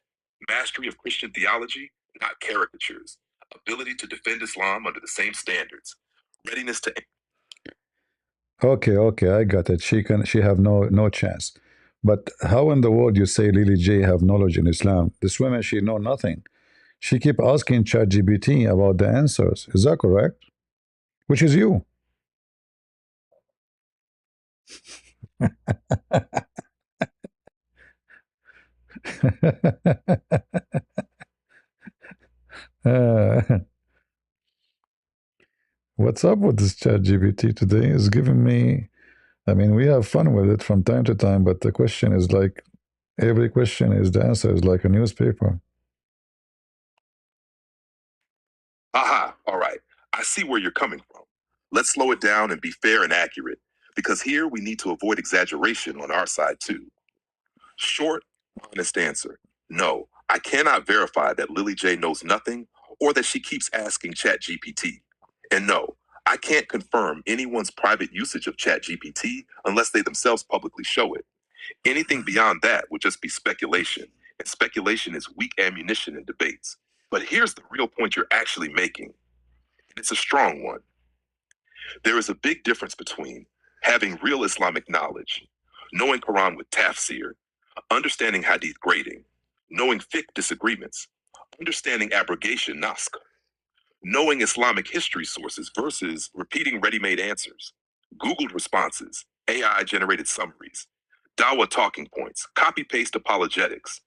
mastery of Christian theology, not caricatures, ability to defend Islam under the same standards, readiness to. Okay, I got it. She have no chance. But how in the world you say Lily J have knowledge in Islam? This woman, she know nothing. She keep asking ChatGPT about the answers. Is that correct? Which is you. Uh, what's up with this ChatGPT today? Is giving me. I mean, we have fun with it from time to time, but the question is like every question is the answer is like a newspaper. Aha, all right. I see where you're coming from. Let's slow it down and be fair and accurate, because here we need to avoid exaggeration on our side too. Short, honest answer. No, I cannot verify that Lily J knows nothing or that she keeps asking ChatGPT. And no, I can't confirm anyone's private usage of ChatGPT unless they themselves publicly show it. Anything beyond that would just be speculation, and speculation is weak ammunition in debates. But here's the real point you're actually making, and it's a strong one. There is a big difference between having real Islamic knowledge, knowing Quran with tafsir, understanding hadith grading, knowing fiqh disagreements, understanding abrogation naskh, knowing Islamic history sources versus repeating ready-made answers, Googled responses, AI-generated summaries, Dawa talking points, copy-paste apologetics.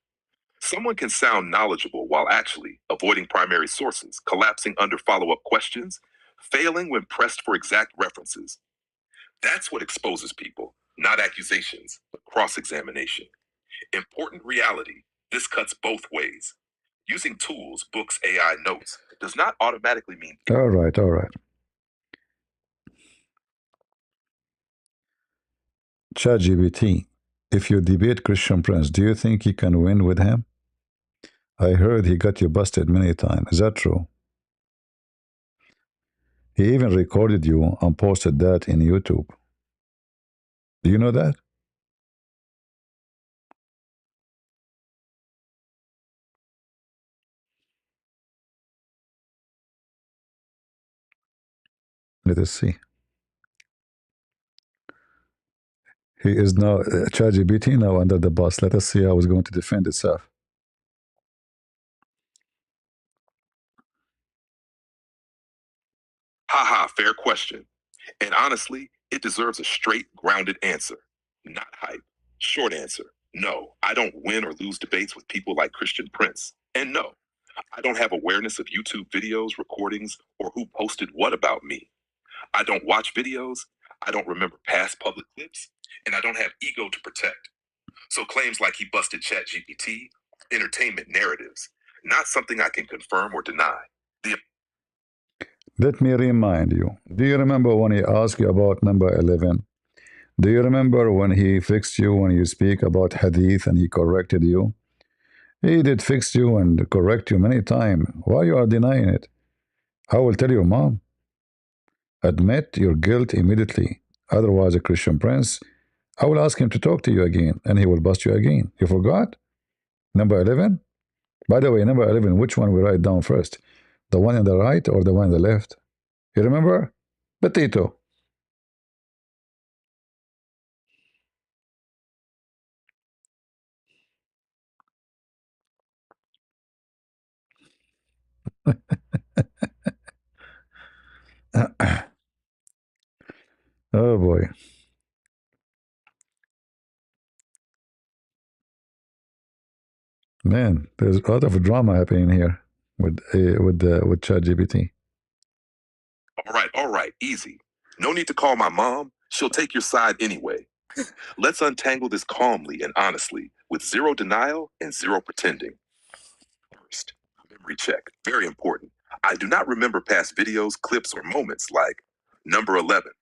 Someone can sound knowledgeable while actually avoiding primary sources, collapsing under follow-up questions, failing when pressed for exact references. That's what exposes people, not accusations, but cross-examination. Important reality, this cuts both ways. Using tools, books, AI notes, does not automatically mean. All right. ChatGPT, if you debate Christian Prince, do you think you can win with him? I heard he got you busted many times. Is that true? He even recorded you and posted that in YouTube. Do you know that? Let us see. He is now ChatGPT now under the bus. Let us see how it's going to defend itself. Haha, fair question. And honestly, it deserves a straight, grounded answer, not hype. Short answer, no, I don't win or lose debates with people like Christian Prince. And no, I don't have awareness of YouTube videos, recordings, or who posted what about me. I don't watch videos. I don't remember past public clips, and I don't have ego to protect. So claims like he busted ChatGPT, entertainment narratives, not something I can confirm or deny. Let me remind you. Do you remember when he asked you about number 11? Do you remember when he fixed you when you speak about hadith and he corrected you? He did fix you and correct you many times. Why you are denying it? I will tell your mom. Admit your guilt immediately. Otherwise, a Christian prince, I will ask him to talk to you again and he will bust you again. You forgot? Number 11? By the way, number 11, which one we write down first? The one on the right or the one on the left? You remember? Potato. Oh boy. Man, there's a lot of drama happening here with ChatGPT. All right, easy. No need to call my mom. She'll take your side anyway. Let's untangle this calmly and honestly, with zero denial and zero pretending. First, memory check. Very important. I do not remember past videos, clips, or moments like number 11,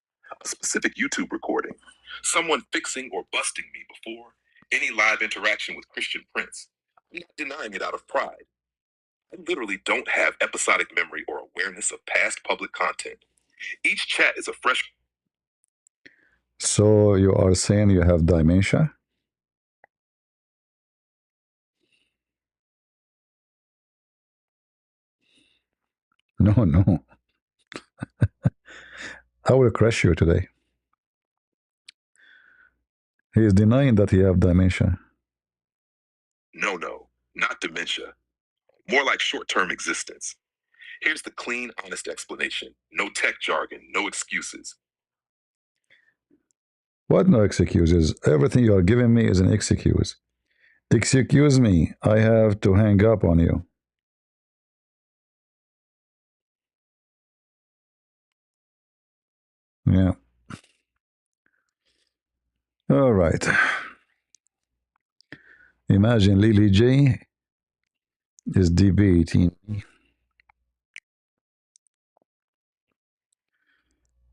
a specific YouTube recording, someone fixing or busting me before, any live interaction with Christian Prince. I'm not denying it out of pride. I literally don't have episodic memory or awareness of past public content. Each chat is a fresh. So you are saying you have dementia? No, no. I will crush you today. He is denying that he have dementia. No, not dementia. More like short-term existence. Here's the clean, honest explanation. No tech jargon, no excuses. What no excuses? Everything you are giving me is an excuse. Excuse me, I have to hang up on you. Yeah. All right. Imagine Lily J is debating.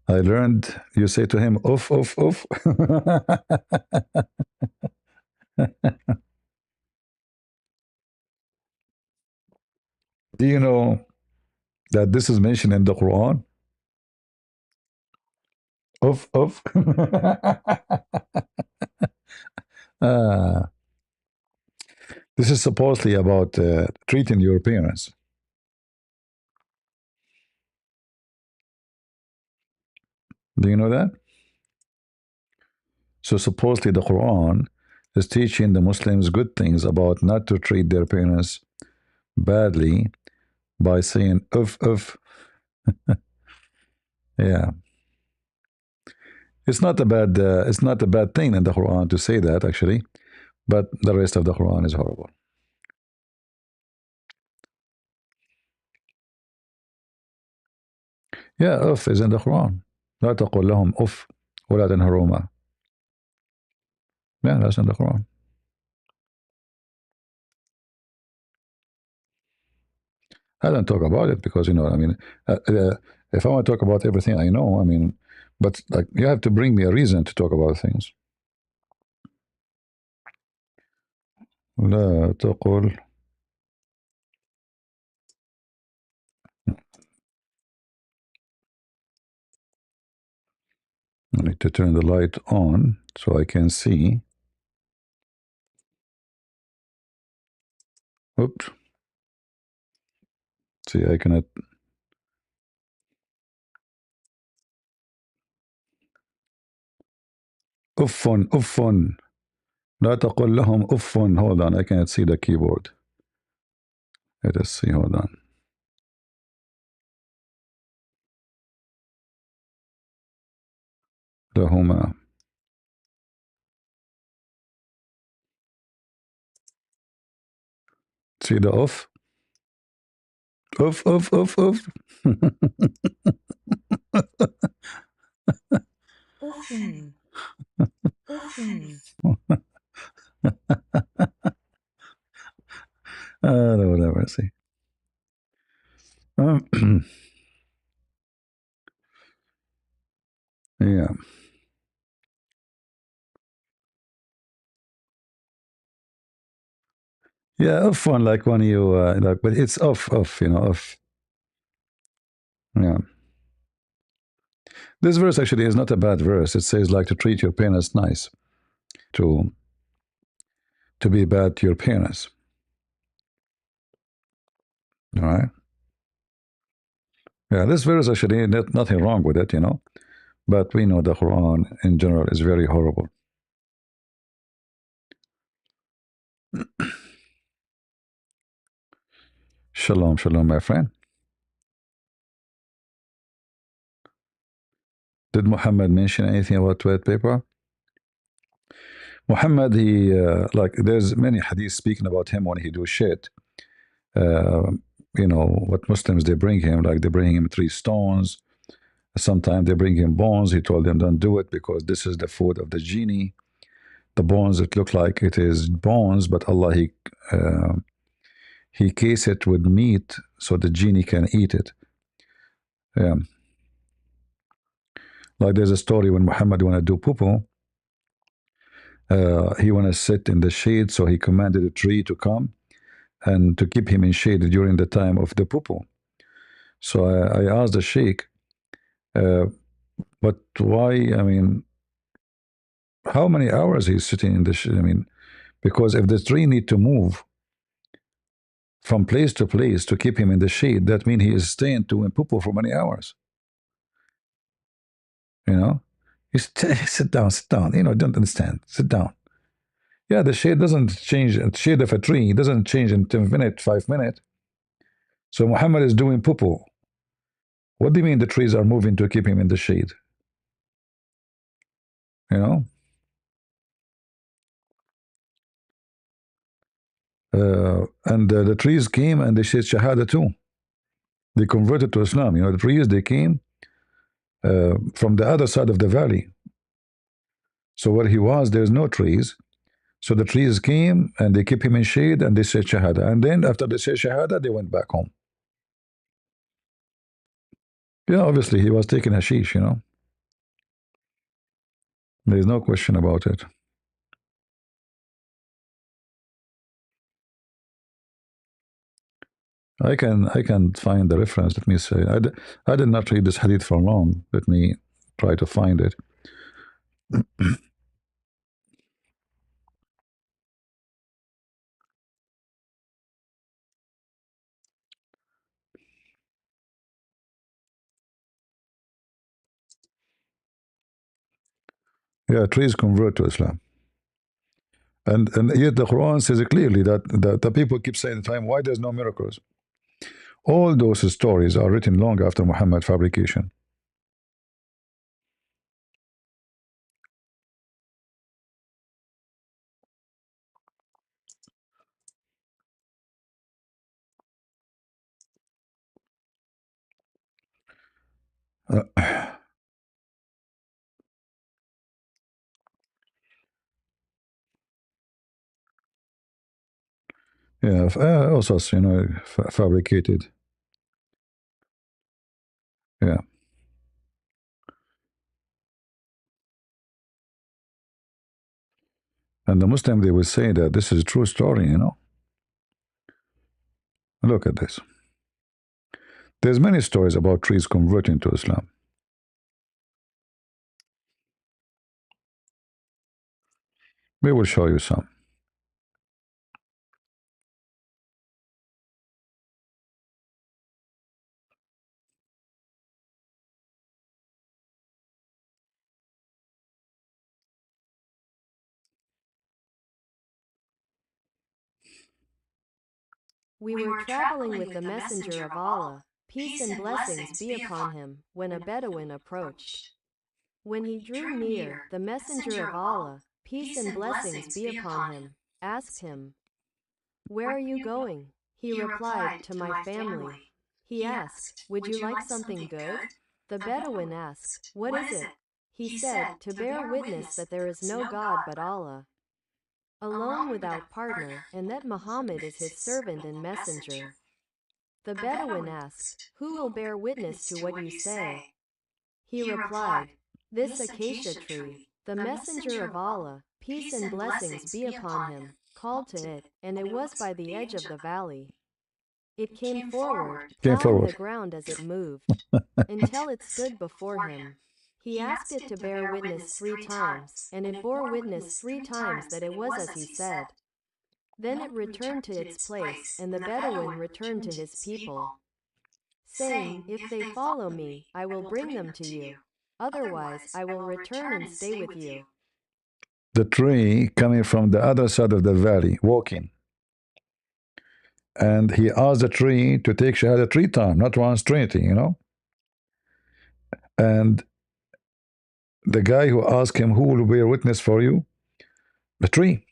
I learned you say to him, oof, oof, oof. Do you know that this is mentioned in the Quran? Oof, oof. Ah, this is supposedly about treating your parents. Do you know that? So supposedly the Quran is teaching the Muslims good things about not to treat their parents badly by saying "uf." Yeah, it's not a bad thing in the Quran to say that actually, but the rest of the Quran is horrible. Yeah, "uf" is in the Quran. لا تقل لهم "uf" ولا تنهرهما. Yeah, that's in the Quran. I don't talk about it because I mean, if I want to talk about everything I know, I mean, but like you have to bring me a reason to talk about things. لا تقل. I need to turn the light on so I can see. Oops. See, I cannot. أف أف لا تقل لهم أف. Hold on, I cannot see the keyboard. Let us see, hold on. لهما. See the off? Oof, oof, oof, oof. Lord have mercy. Yeah. Yeah, off one like when you like, but it's off, off. Yeah. This verse actually is not a bad verse. It says like to treat your parents nice, to be bad to your parents. All right. Yeah, this verse actually nothing wrong with it, but we know the Quran in general is very horrible. Shalom, shalom, my friend. Did Muhammad mention anything about toilet paper? Muhammad, he like there's many hadiths speaking about him when he do shit. Uh, what Muslims they bring him, like they bring him 3 stones. Sometimes they bring him bones. He told them don't do it because this is the food of the genie. The bones, it look like it is bones, but Allah he case it with meat so the genie can eat it. Yeah. Like there's a story when Muhammad want to do poo-poo, he want to sit in the shade, so he commanded a tree to come and to keep him in shade during the time of the poo-poo. So I asked the sheikh, but why? I mean, how many hours he's sitting in the shade? I mean, because if the tree need to move from place to place to keep him in the shade, that means he is staying doing poo-poo for many hours. You know, sit down, sit down. Don't understand. Sit down. Yeah, the shade doesn't change. The shade of a tree doesn't change in 10 minutes, 5 minutes. So Muhammad is doing poo-poo. What do you mean the trees are moving to keep him in the shade? You know? And the trees came and they said Shahada too. They converted to Islam. The trees, they came from the other side of the valley. So where he was, there's no trees. So the trees came and they kept him in shade and they said Shahada. And then after they said Shahada, they went back home. Yeah, obviously he was taking hashish, There's no question about it. I can find the reference. Let me say. I did not read this hadith for long. Let me try to find it. Yeah, trees convert to Islam. And yet the Quran says clearly that the people keep saying the time, why there's no miracles? All those stories are written long after Muhammad fabrication. Yeah, also, fabricated. Yeah. And the Muslim, they will say that this is a true story, Look at this. There's many stories about trees converting to Islam. We will show you some. We were traveling with the Messenger of Allah, peace and blessings be upon him, when a Bedouin approached. When he drew near, the Messenger of Allah, peace and blessings be upon him, asked him, "Where are you going?" He replied, "To my family." He asked, "Would you like something good?" The Bedouin asked, "What is it?" He said, "To bear witness that there is no God but Allah, alone without partner, and that Muhammad is his servant and messenger." The Bedouin asked, "Who will bear witness to what you say?" He replied, "This acacia tree." The messenger of Allah, peace and blessings be upon him, called to it, and it was by the edge of the valley. It came forward, plowing the ground as it moved, until it stood before him. He asked it to bear witness 3 times, and it bore witness 3 times that it was as he said. Then it returned to its place, and the Bedouin returned to his people, saying, "If they follow me, I will bring them to you. Otherwise, I will return and stay with you." The tree coming from the other side of the valley, walking. And he asked the tree to take Shahada 3 times, not once, Trinity, you know. And the guy who asked him, "Who will bear witness for you?" The tree.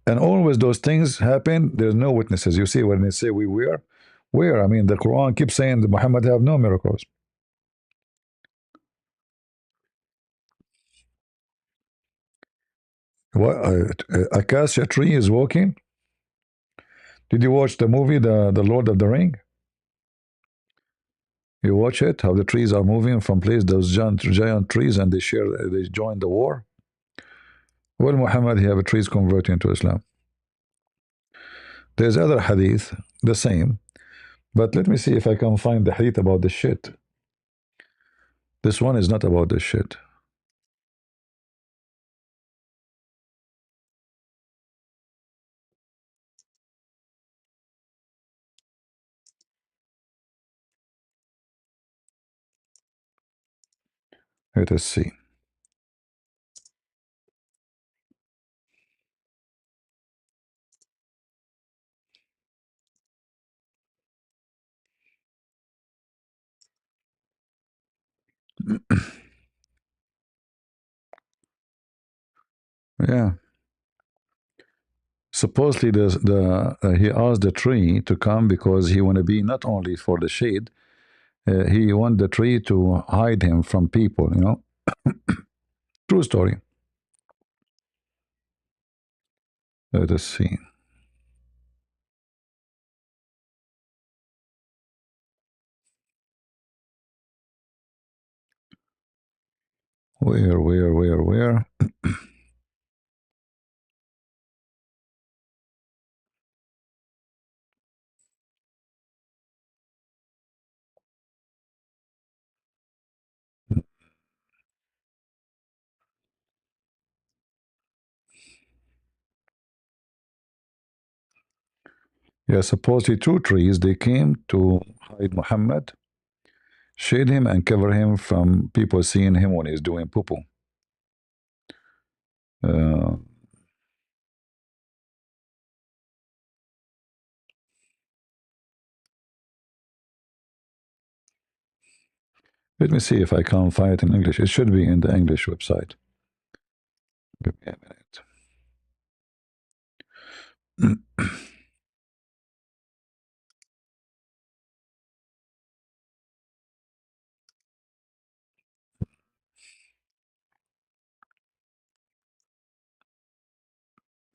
And always those things happen, there's no witnesses. You see, when they say we were, where? I mean, the Quran keeps saying that Muhammad have no miracles. What? Acacia tree is walking? Did you watch the movie, the Lord of the Ring? You watch it, how the trees are moving from place, those giant trees, and they join the war. Well, Muhammad, he have trees converting to Islam. There's other hadith, the same, but let me see if I can find the hadith about the shit. This one is not about the shit. Let us see. Yeah. Supposedly, he asked the tree to come because he want to be not only for the shade, he want the tree to hide him from people, you know. True story. Let us see. Where? Yeah, supposedly 2 trees, they came to hide Muhammad, shade him and cover him from people seeing him when he's doing poo-poo. Let me see if I can find it in English. It should be in the English website. Give me a minute.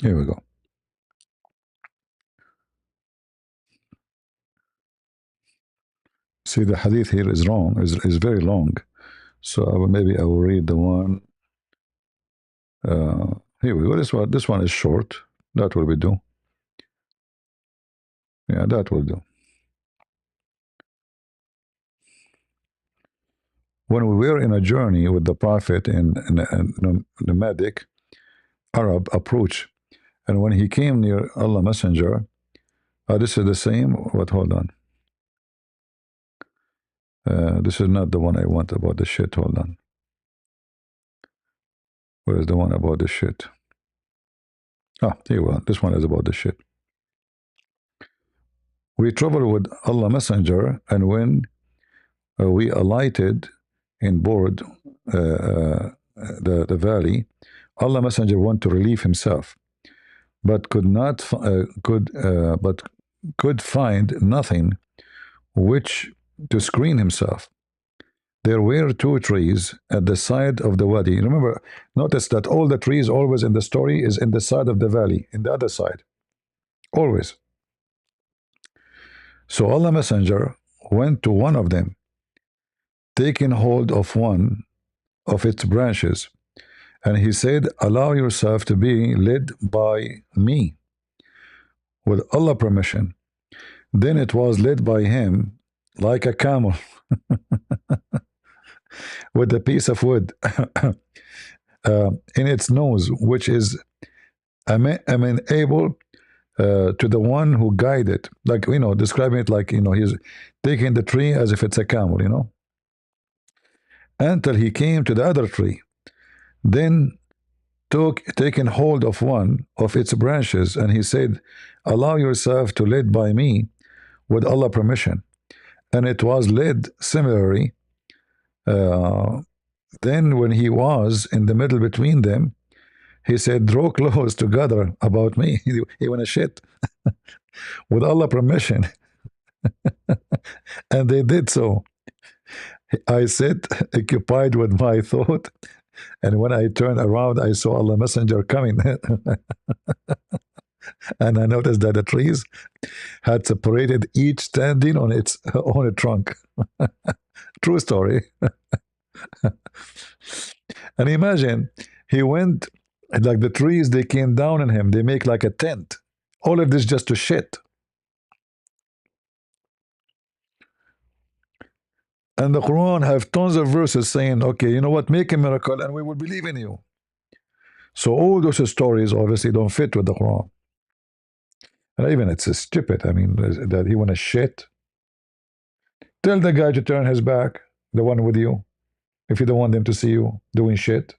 Here we go. See, the hadith here is wrong, is very long. So maybe I will read the one. Here we go. This one is short. That will be do. Yeah, that will do. When we were in a journey with the Prophet in nomadic Arab approach, and when he came near Allah Messenger, this is the same. But hold on. This is not the one I want about the shit. Hold on. Where is the one about the shit? Ah, here we go. This one is about the shit. We traveled with Allah Messenger, and when we alighted in board the valley, Allah Messenger wanted to relieve himself, but could not could find nothing which to screen himself. There were two trees at the side of the wadi. Remember, notice that all the trees always in the story is in the side of the valley, in the other side, always. So Allah Messenger went to one of them, taking hold of one of its branches, and he said, allow yourself to be led by me with Allah permission. Then it was led by him like a camel with a piece of wood in its nose, which is amenable to the one who guided. Like, describing it like, he's taking the tree as if it's a camel, until he came to the other tree. Then taking hold of one of its branches, and he said, allow yourself to lead by me with Allah permission. And it was led similarly. Then when he was in the middle between them, he said, draw close together about me. He went to shit with Allah permission. And they did so. I sat occupied with my thought, and when I turned around, I saw Allah Messenger coming. And I noticed that the trees had separated, each standing on its own trunk. True story. And imagine, he went, like the trees, they came down on him. They make like a tent. All of this just to shit. And the Quran have tons of verses saying, okay, you know what, make a miracle and we will believe in you. So all those stories obviously don't fit with the Quran. And even it's stupid. I mean, that he want to shit. Tell the guy to turn his back, the one with you, if you don't want them to see you doing shit.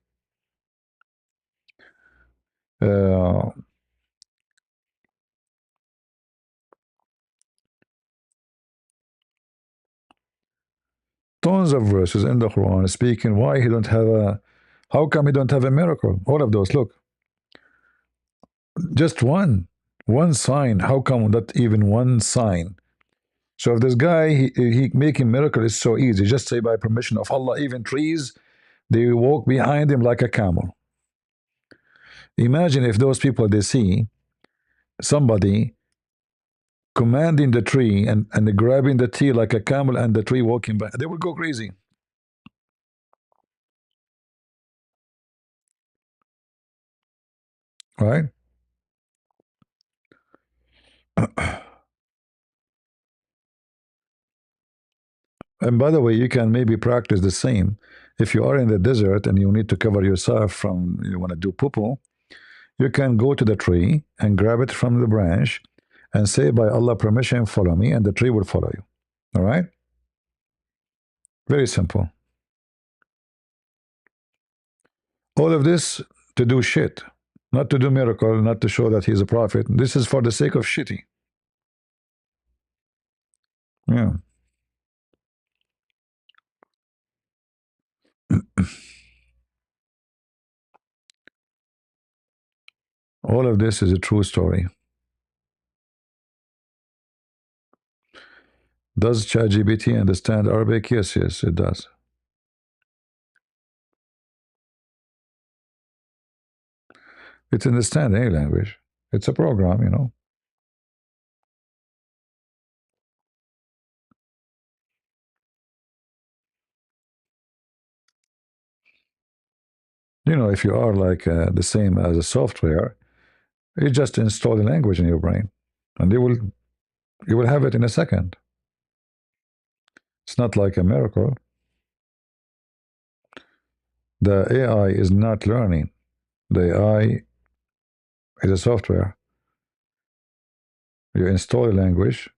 Tons of verses in the Quran speaking why he don't have a, how come he don't have a miracle? All of those, look. Just one sign. How come not even one sign? So if this guy, he making miracle is so easy. Just say by permission of Allah, even trees, they walk behind him like a camel. Imagine if those people, they see somebody commanding the tree and grabbing the tree like a camel and the tree walking by, they will go crazy. Right? And by the way, you can maybe practice the same. If you are in the desert and you need to cover yourself from, you want to do poo-poo, you can go to the tree and grab it from the branch and say, by Allah permission, follow me, and the tree will follow you. All right? Very simple. All of this to do shit, not to do miracle, not to show that he's a prophet. This is for the sake of shitty. Yeah. All of this is a true story. Does ChatGPT understand Arabic? Yes, it does. It understands any language. It's a program. If you are like the same as a software, you just install a language in your brain, and you will have it in a second. It's not like a miracle. The AI is not learning. The AI is a software. You install a language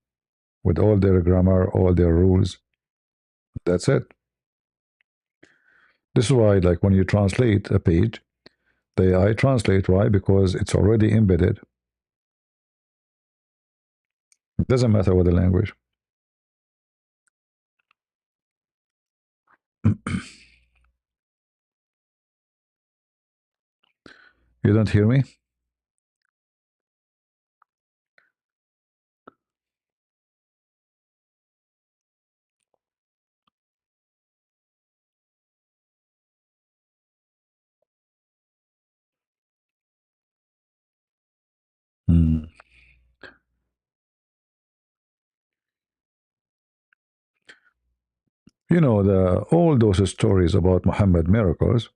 with all their grammar, all their rules. That's it. This is why, like, when you translate a page, the AI translate. Why? Because it's already embedded. It doesn't matter what the language. You don't hear me? Mm. You know, all those stories about Muhammad miracles,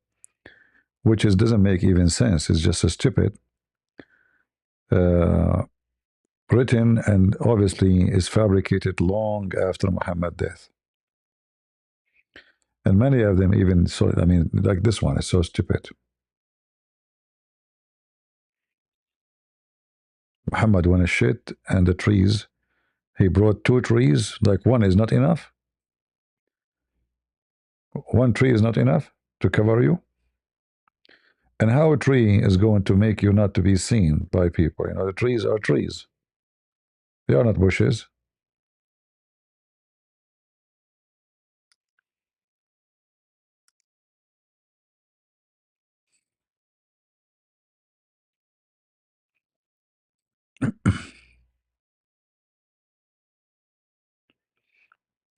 which doesn't make even sense. It's just stupid. Uh, Written and obviously is fabricated long after Muhammad's death. And many of them even so, I mean, like this one is so stupid. Muhammad went a shit and the trees. He brought 2 trees. Like one is not enough. One tree is not enough to cover you. And how a tree is going to make you not to be seen by people? You know, the trees are trees. They are not bushes.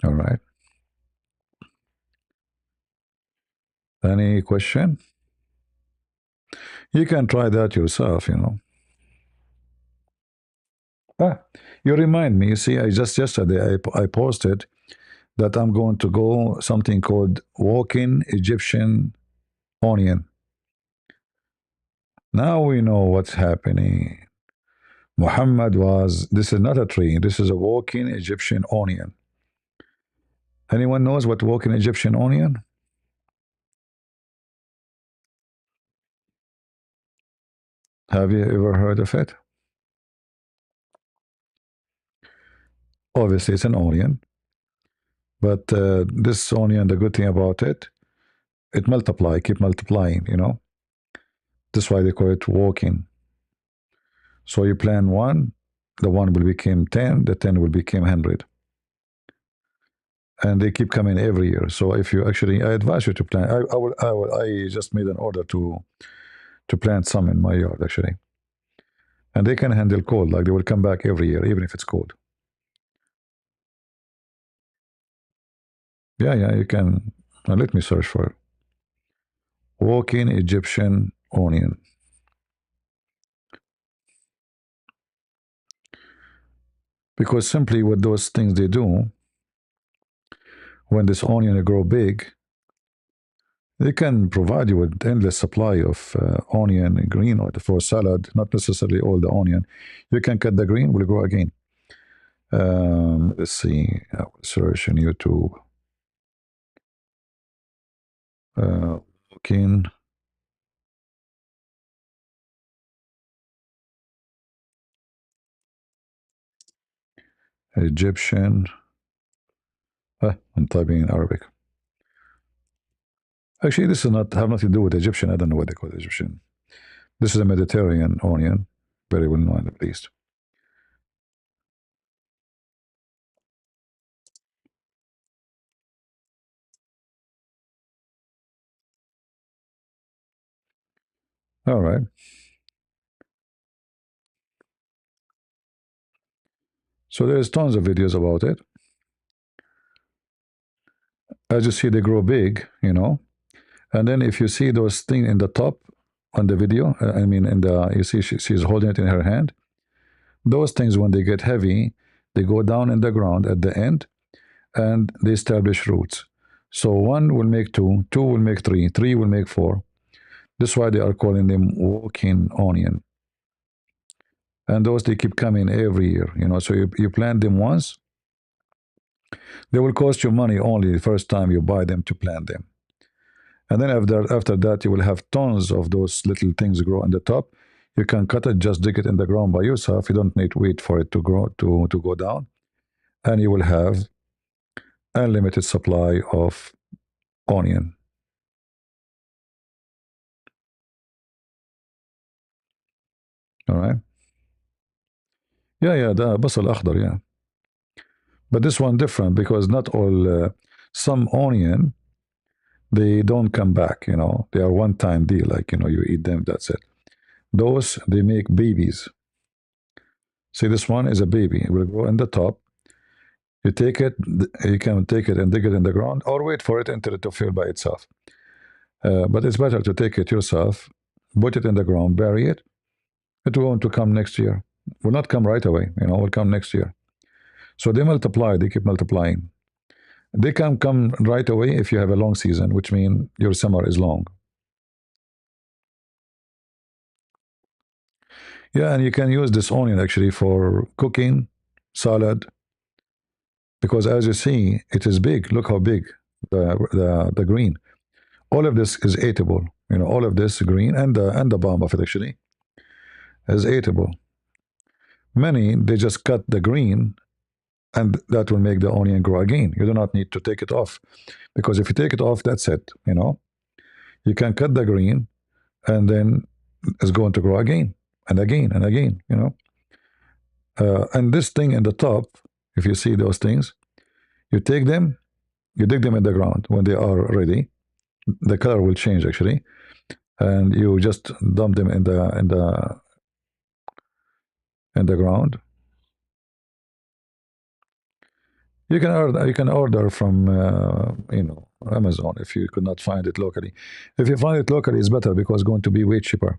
All right. Any question? You can try that yourself, you know. Ah, you remind me. You see, I just yesterday I posted that I'm going to go something called walking Egyptian onion. Now we know what's happening. Muhammad was, this is not a tree, this is a walking Egyptian onion. Anyone knows what walking Egyptian onion? Have you ever heard of it? Obviously, it's an onion, but this onion, the good thing about it, it keep multiplying, you know. That's why they call it walking. So you plant one, the one will become 10, the 10 will become 100. And they keep coming every year. So if you actually, I advise you to plant. I just made an order to plant some in my yard actually, and they can handle cold. Like they will come back every year, even if it's cold. Yeah, yeah, you can. Let me search for it. Walking Egyptian onion. Because simply what those things they do, when this onion grow big, they can provide you with endless supply of onion and green or for salad, not necessarily all the onion. You can cut the green, will grow again. Let's see, I will search on YouTube. Walking Egyptian. I'm typing in Arabic. Actually, this is not have nothing to do with Egyptian. I don't know what they call Egyptian. This is a Mediterranean onion, very well known at least. All right. So there's tons of videos about it. As you see, they grow big, you know. And then if you see those things in the top on the video, I mean, in the you see she's holding it in her hand. Those things, when they get heavy, they go down in the ground at the end, and they establish roots. So one will make two, two will make three, three will make four. That's why they are calling them walking onion. And those they keep coming every year, you know. So you plant them once, they will cost you money only the first time you buy them to plant them. And then after that, you will have tons of those little things grow on the top. You can cut it, just dig it in the ground by yourself. You don't need to wait for it to grow to go down. And you will have unlimited supply of onion. All right. Yeah, the basal akhdar, yeah. But this one different because not all, some onion, they don't come back, you know. They are one-time deal, like, you know, you eat them, that's it. Those, they make babies. See, this one is a baby. It will grow in the top. You take it, you can take it and dig it in the ground or wait for it until it to fill by itself. But it's better to take it yourself, put it in the ground, bury it. It will want to come next year. Will not come right away, will come next year. So they multiply, they keep multiplying. They can come right away if you have a long season, which means your summer is long. Yeah, and you can use this onion actually for cooking, salad, because as you see, it is big. Look how big the green. All of this is eatable. All of this green and the bomb of it actually is eatable. Many they just cut the green, and that will make the onion grow again. You do not need to take it off, because if you take it off, that's it. You can cut the green, and then it's going to grow again and again and again. And this thing in the top, if you see those things, you take them, you dig them in the ground when they are ready. The color will change actually, and you just dump them in the ground. You can order from Amazon if you could not find it locally. If you find it locally, it's better because it's going to be way cheaper.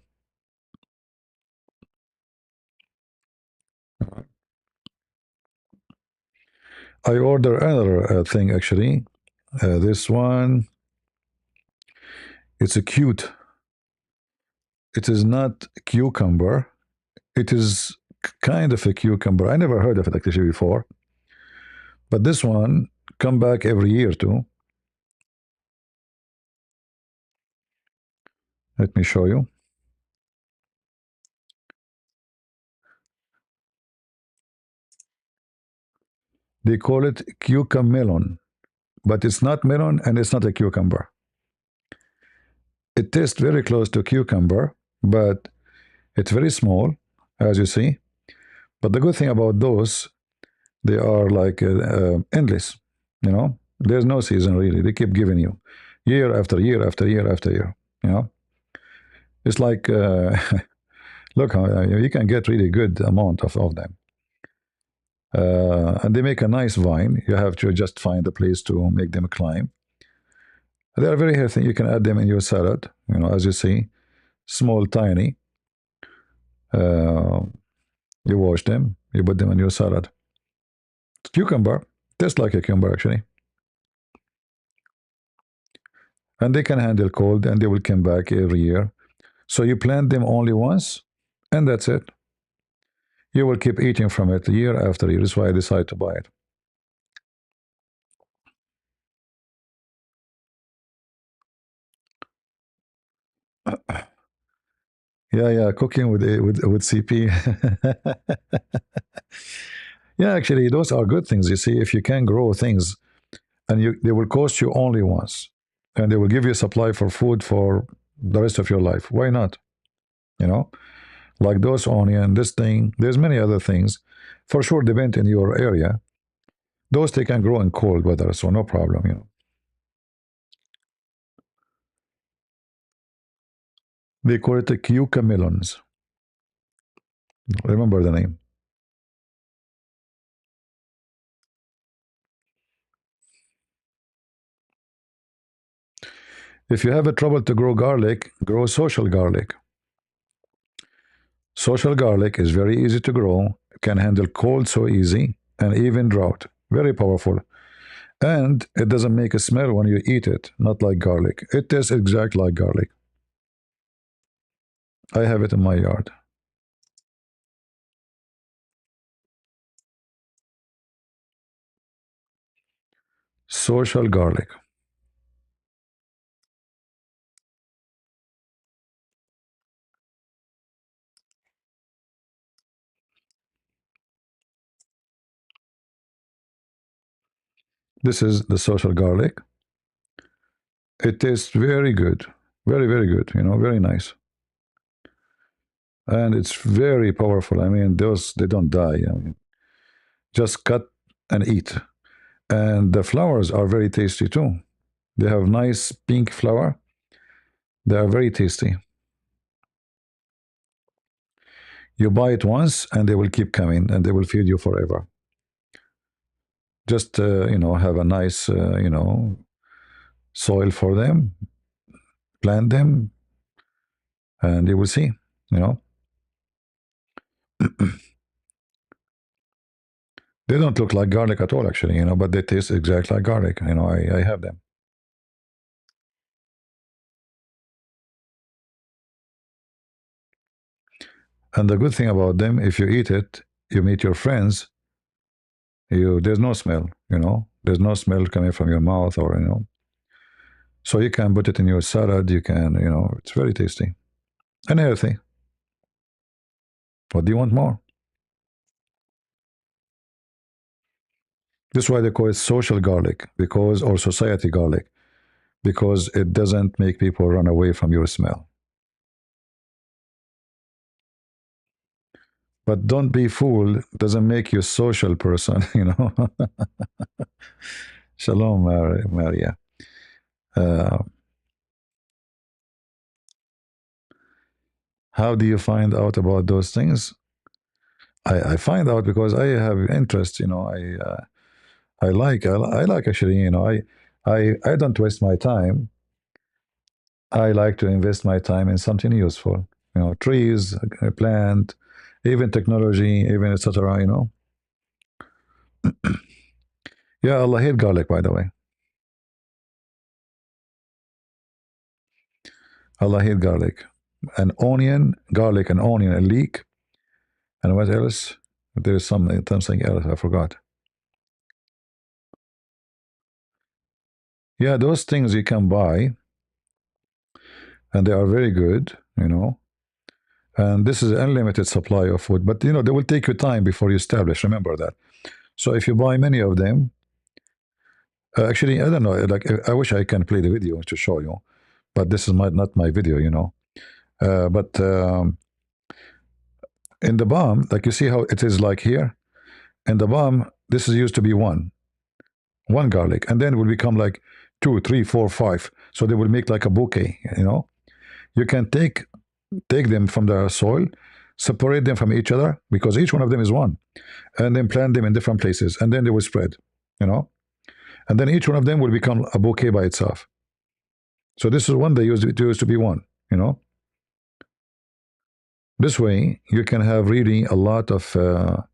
I order another thing actually. This one, it's a cute. It is not cucumber. It is kind of a cucumber. I never heard of it actually before. But this one come back every year too. Let me show you. They call it cucamelon, but it's not melon and it's not a cucumber. It tastes very close to cucumber, but it's very small, as you see. But the good thing about those, they are like endless. There's no season really. They keep giving you year after year after year after year. It's like look how you can get really good amount of them. And they make a nice vine. You have to just find a place to make them climb. They are very healthy. You can add them in your salad, as you see, small, tiny. You wash them, you put them in your salad. Cucumber, tastes like a cucumber actually. And they can handle cold, and they will come back every year. So you plant them only once, and that's it. You will keep eating from it year after year. That's why I decided to buy it. Yeah, cooking with CP. Yeah, actually, those are good things. You see, if you can grow things, and they will cost you only once, and they will give you supply for food for the rest of your life. Why not? Like those onion, this thing. There's many other things. For sure, depend in your area. Those they can grow in cold weather, so no problem. They call it the cucamelons. Remember the name. If you have a trouble to grow garlic, grow social garlic. Social garlic is very easy to grow, can handle cold so easy, and even drought. Very powerful. And it doesn't make a smell when you eat it, not like garlic. It tastes exactly like garlic. I have it in my yard. Social garlic. This is the social garlic. It tastes very good. Very, very good. Very nice. And it's very powerful. I mean, those, they don't die. Just cut and eat. And the flowers are very tasty too. They have nice pink flower. They are very tasty. You buy it once and they will keep coming and they will feed you forever. Just, have a nice, soil for them, plant them, and you will see, They don't look like garlic at all, actually, you know, but they taste exactly like garlic. You know, I have them. And the good thing about them, if you eat it, you meet your friends, there's no smell, you know, there's no smell coming from your mouth, or, you know, so you can put it in your salad. You can, you know, it's very tasty and healthy. What do you want more? This is why they call it social garlic, because, or society garlic, because it doesn't make people run away from your smell. But don't be fooled, doesn't make you a social person, you know. Shalom, Maria. How do you find out about those things? I find out because I have interest, you know. I like, actually, you know, I don't waste my time. I like to invest my time in something useful, you know, trees, a plant, even technology, even etc. You know. Yeah, Allah hate garlic, by the way. Allah hate garlic. An onion, garlic, an onion, a leek, and what else? There's something else I forgot. Yeah, those things you can buy, and they are very good, you know. And this is an unlimited supply of food, but you know they will take you time before you establish. Remember that. So if you buy many of them, actually, I don't know. Like, I wish I can play the video to show you, but this is not my video, you know. But in the bomb, like you see how it is like here, in the bomb, this is used to be one garlic, and then it will become like 2, 3, 4, 5. So they will make like a bouquet, you know. You can take them from the soil, separate them from each other, because each one of them is one, and then plant them in different places, and then they will spread, you know. And then each one of them will become a bouquet by itself. So this is one they used to be one, you know. This way you can have really a lot of them.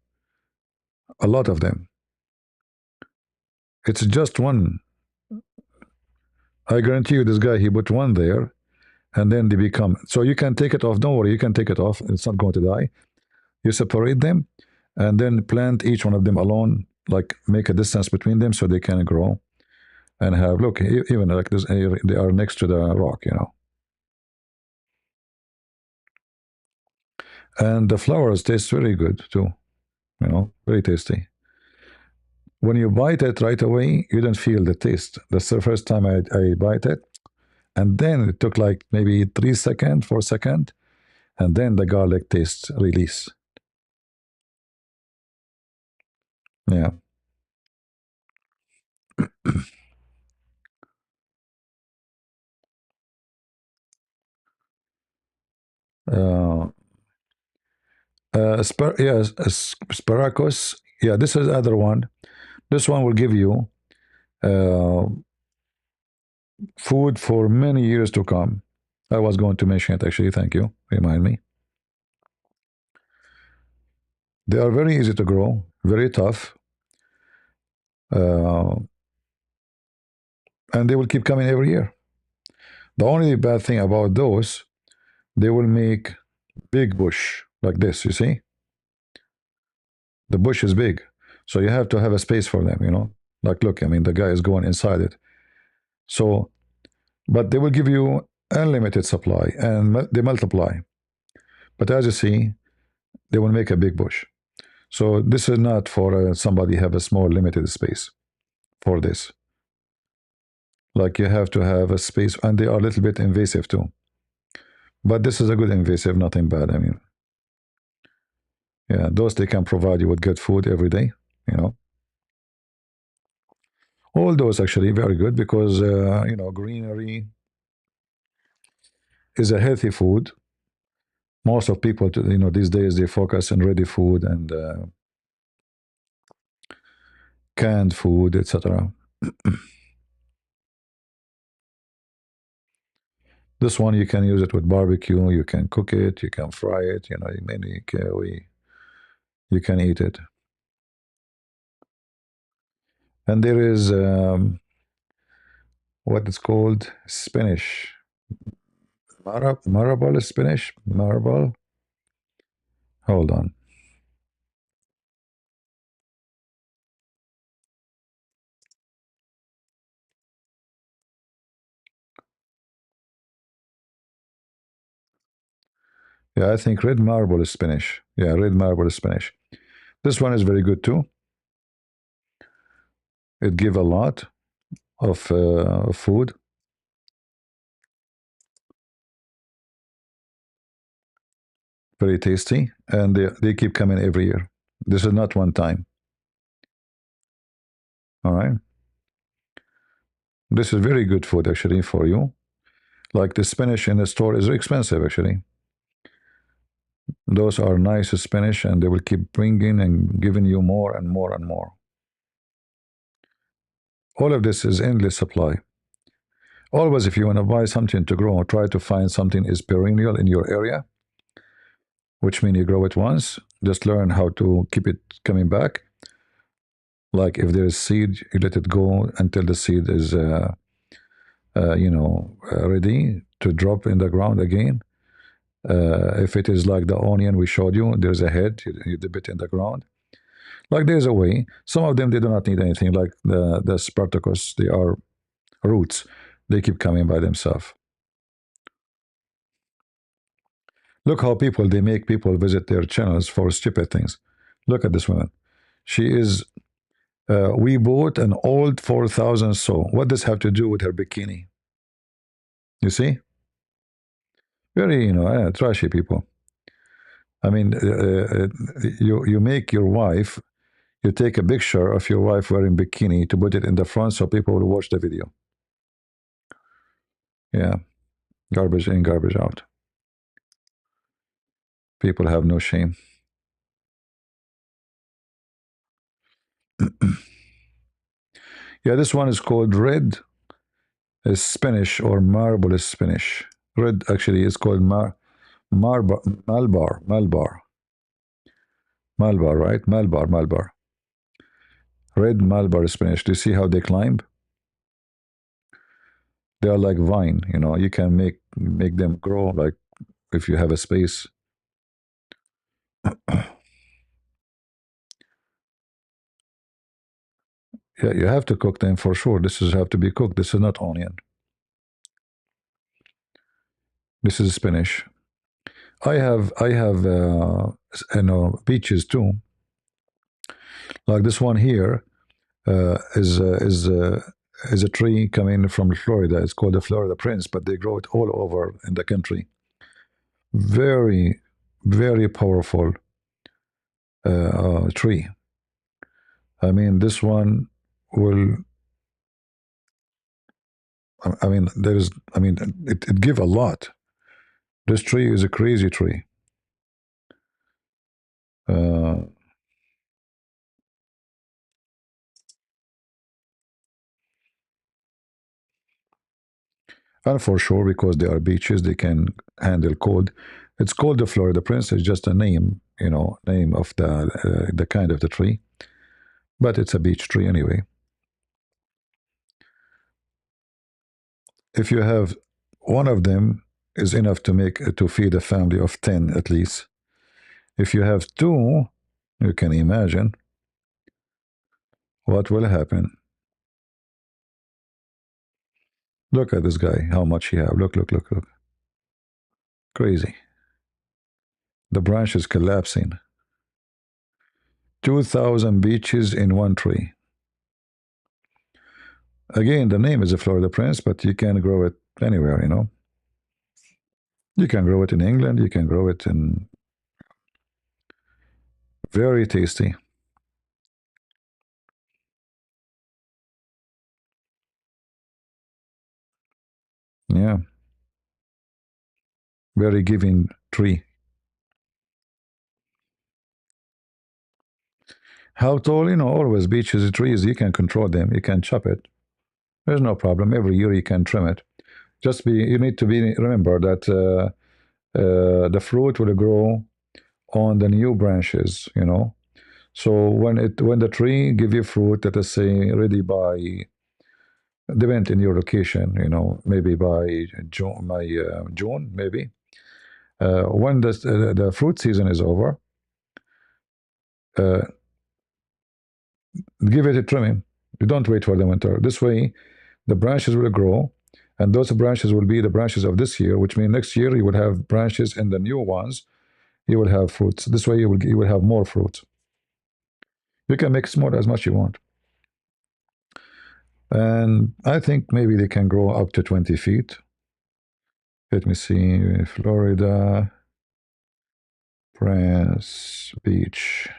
It's just one. I guarantee you, this guy, he put one there, and then they become. So you can take it off. Don't worry, you can take it off. It's not going to die. You separate them, and then plant each one of them alone. Like, make a distance between them so they can grow, and have, look, even like this, they are next to the rock, you know. And the flowers taste very good too, you know, very tasty. When you bite it right away, you don't feel the taste. That's the first time I bite it, and then it took like maybe 3 seconds, 4 seconds, and then the garlic taste release. Yeah. uh, yes, asparagus. Yeah, this is other one. This one will give you uh, food for many years to come. I was going to mention it, actually. Thank you. Remind me. They are very easy to grow, very tough, uh, and they will keep coming every year. The only bad thing about those, they will make big bush like this. You see, the bush is big, so you have to have a space for them. You know, like, look, I mean, the guy is going inside it. So, but they will give you unlimited supply, and they multiply. But as you see, they will make a big bush. So this is not for somebody have a small limited space for this. Like, you have to have a space, and they are a little bit invasive too. But this is a good invasive, nothing bad. I mean, yeah, those they can provide you with good food every day. You know, all those actually very good, because you know, greenery is a healthy food. Most of people, you know, these days they focus on ready food and canned food, etc. This one, you can use it with barbecue. You can cook it. You can fry it. You know, in many way you can eat it. And there is what is called spinach. Marble spinach? Marble? Hold on. Yeah, I think red marble is spinach. Yeah, red marble is spinach. This one is very good too. It give a lot of food. Very tasty, and they keep coming every year. This is not one time. All right. This is very good food actually for you. Like the spinach in the store is expensive actually. Those are nice spinach, and they will keep bringing and giving you more and more and more. All of this is endless supply. Always, if you want to buy something to grow, try to find something is perennial in your area, which means you grow it once. Just learn how to keep it coming back. Like if there is seed, you let it go until the seed is, ready to drop in the ground again. If it is like the onion we showed you, there's a head, you dip it in the ground. Like there's a way. Some of them, they do not need anything, like the Spartacus, they are roots. They keep coming by themselves. Look how they make people visit their channels for stupid things. Look at this woman. She is, we bought an old 4000 so. What does have to do with her bikini? You see? Very, trashy people. I mean, you make your wife, you take a picture of your wife wearing bikini to put it in the front so people will watch the video. Yeah. Garbage in, garbage out. People have no shame. Yeah, this one is called red spinach or marble spinach. Red actually is called Malbar, right? Malbar. Red Malbar spinach. Do you see how they climb? They are like vine, you can make them grow like if you have a space. Yeah, you have to cook them for sure. This is have to be cooked. This is not onion. This is spinach. I have peaches too. Like this one here is a tree coming from Florida. It's called the Florida Prince, but they grow it all over in the country. Very, very powerful tree. I mean, this one will. I mean, it give a lot. This tree is a crazy tree. And for sure, because they are beaches, they can handle cold. It's called the Florida Prince. It's just a name, name of the kind of the tree, but it's a beach tree anyway. If you have one of them, is enough to feed a family of 10 at least. If you have two, you can imagine what will happen. Look at this guy, how much he have. Look. Crazy. The branch is collapsing. 2,000 beaches in one tree. Again, the name is a Florida Prince, but you can grow it anywhere, You can grow it in England, you can grow it in... Very tasty. Yeah. Very giving tree. How tall? Always beaches, trees, you can control them, you can chop it. There's no problem. Every year you can trim it. You need to remember that the fruit will grow on the new branches, So when the tree give you fruit, let us say ready by, depend in your location, maybe by June, maybe. When the fruit season is over, uh, give it a trimming. You don't wait for the winter. This way, the branches will grow, and those branches will be the branches of this year, which means next year you will have branches in the new ones. You will have fruits. This way, you will have more fruits. You can make small as much you want, and I think maybe they can grow up to 20 feet. Let me see, Florida, Prince Beach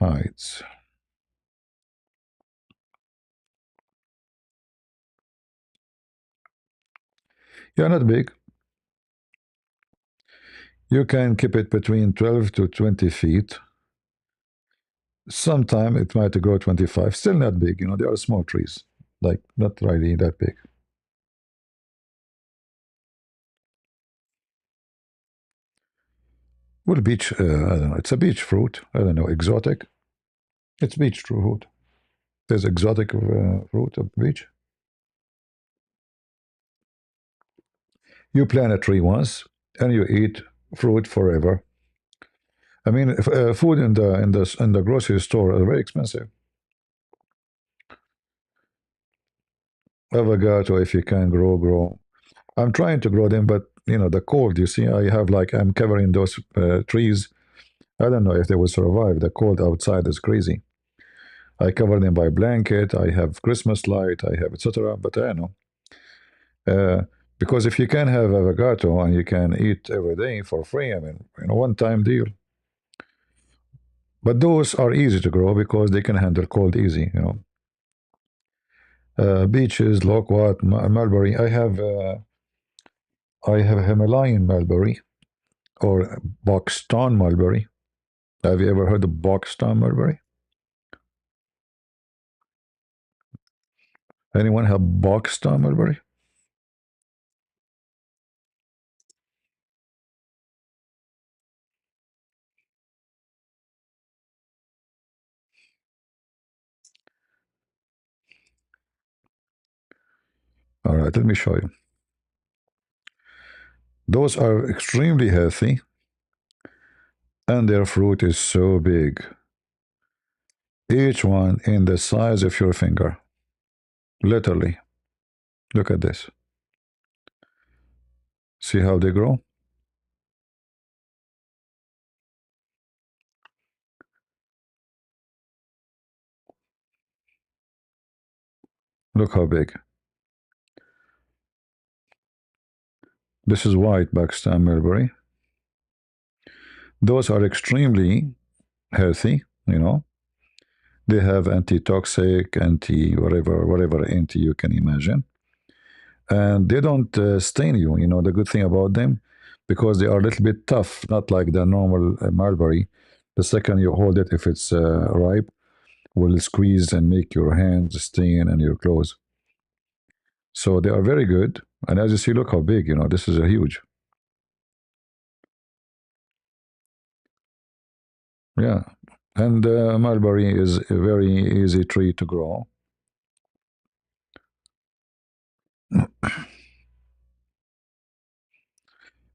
Heights. Yeah, not big. You can keep it between 12 to 20 feet. Sometime it might grow 25. Still not big. They are small trees, like not really that big. Well, beach, I don't know. It's a beach fruit. I don't know. Exotic. It's beach fruit. There's exotic fruit of the beach. You plant a tree once and you eat fruit forever. I mean, food in the grocery store are very expensive. Avocado, if you can grow. I'm trying to grow them, but the cold. You see, I'm covering those trees. I don't know if they will survive. The cold outside is crazy. I cover them by blanket. I have Christmas light. I have etc. But I don't know. Because if you can have avocado and you can eat every day for free, I mean, one-time deal. But those are easy to grow because they can handle cold easy. Beaches, loquat, mulberry. I have Himalayan mulberry or Boxton mulberry. Have you ever heard of Boxton mulberry? Anyone have Boxton mulberry? All right, let me show you. Those are extremely healthy, and their fruit is so big. Each one in the size of your finger. Literally. Look at this. See how they grow? Look how big. This is white Pakistan mulberry. Those are extremely healthy. They have anti-toxic, whatever anti you can imagine. And they don't stain you. The good thing about them, because they are a little bit tough, not like the normal mulberry. The second you hold it, if it's ripe, will squeeze and make your hands stain and your clothes. So they are very good. And as you see, look how big. This is a huge. Yeah. And mulberry is a very easy tree to grow.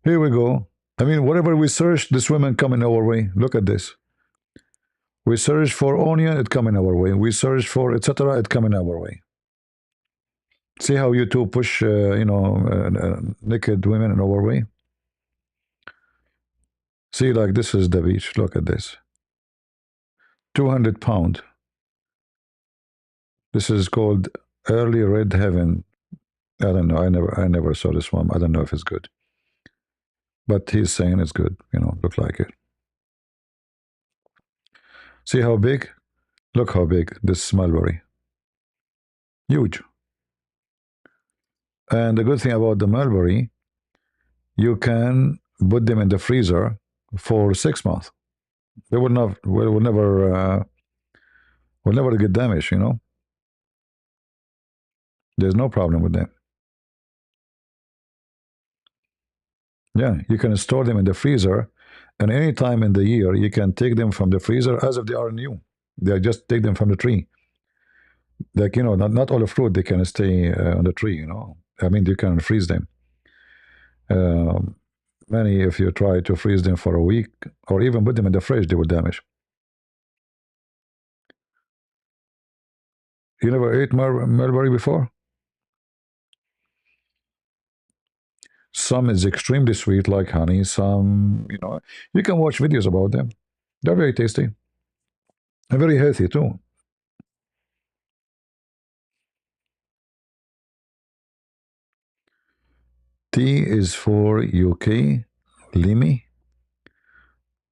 Here we go. I mean, whatever we search, this women come in our way. Look at this. We search for onion, it come in our way. We search for etc. It come in our way. See how you two push, naked women in our way. See, like this is the beach. Look at this. 200 pound. This is called early red heaven. I don't know. I never saw this one. I don't know if it's good. But he's saying it's good. Look like it. See how big? Look how big this mulberry. Huge. And the good thing about the mulberry, you can put them in the freezer for 6 months. They will never get damaged. There's no problem with them. Yeah, you can store them in the freezer, and any time in the year you can take them from the freezer as if they are new. They just take them from the tree. Like, you know, not all the fruit they can stay on the tree, you know. I mean, you can freeze them. Many, if you try to freeze them for a week or even put them in the fridge, they will damage. You never ate mulberry before? Some is extremely sweet like honey. Some, you know, you can watch videos about them. They're very tasty and very healthy too. T is for UK, Limi.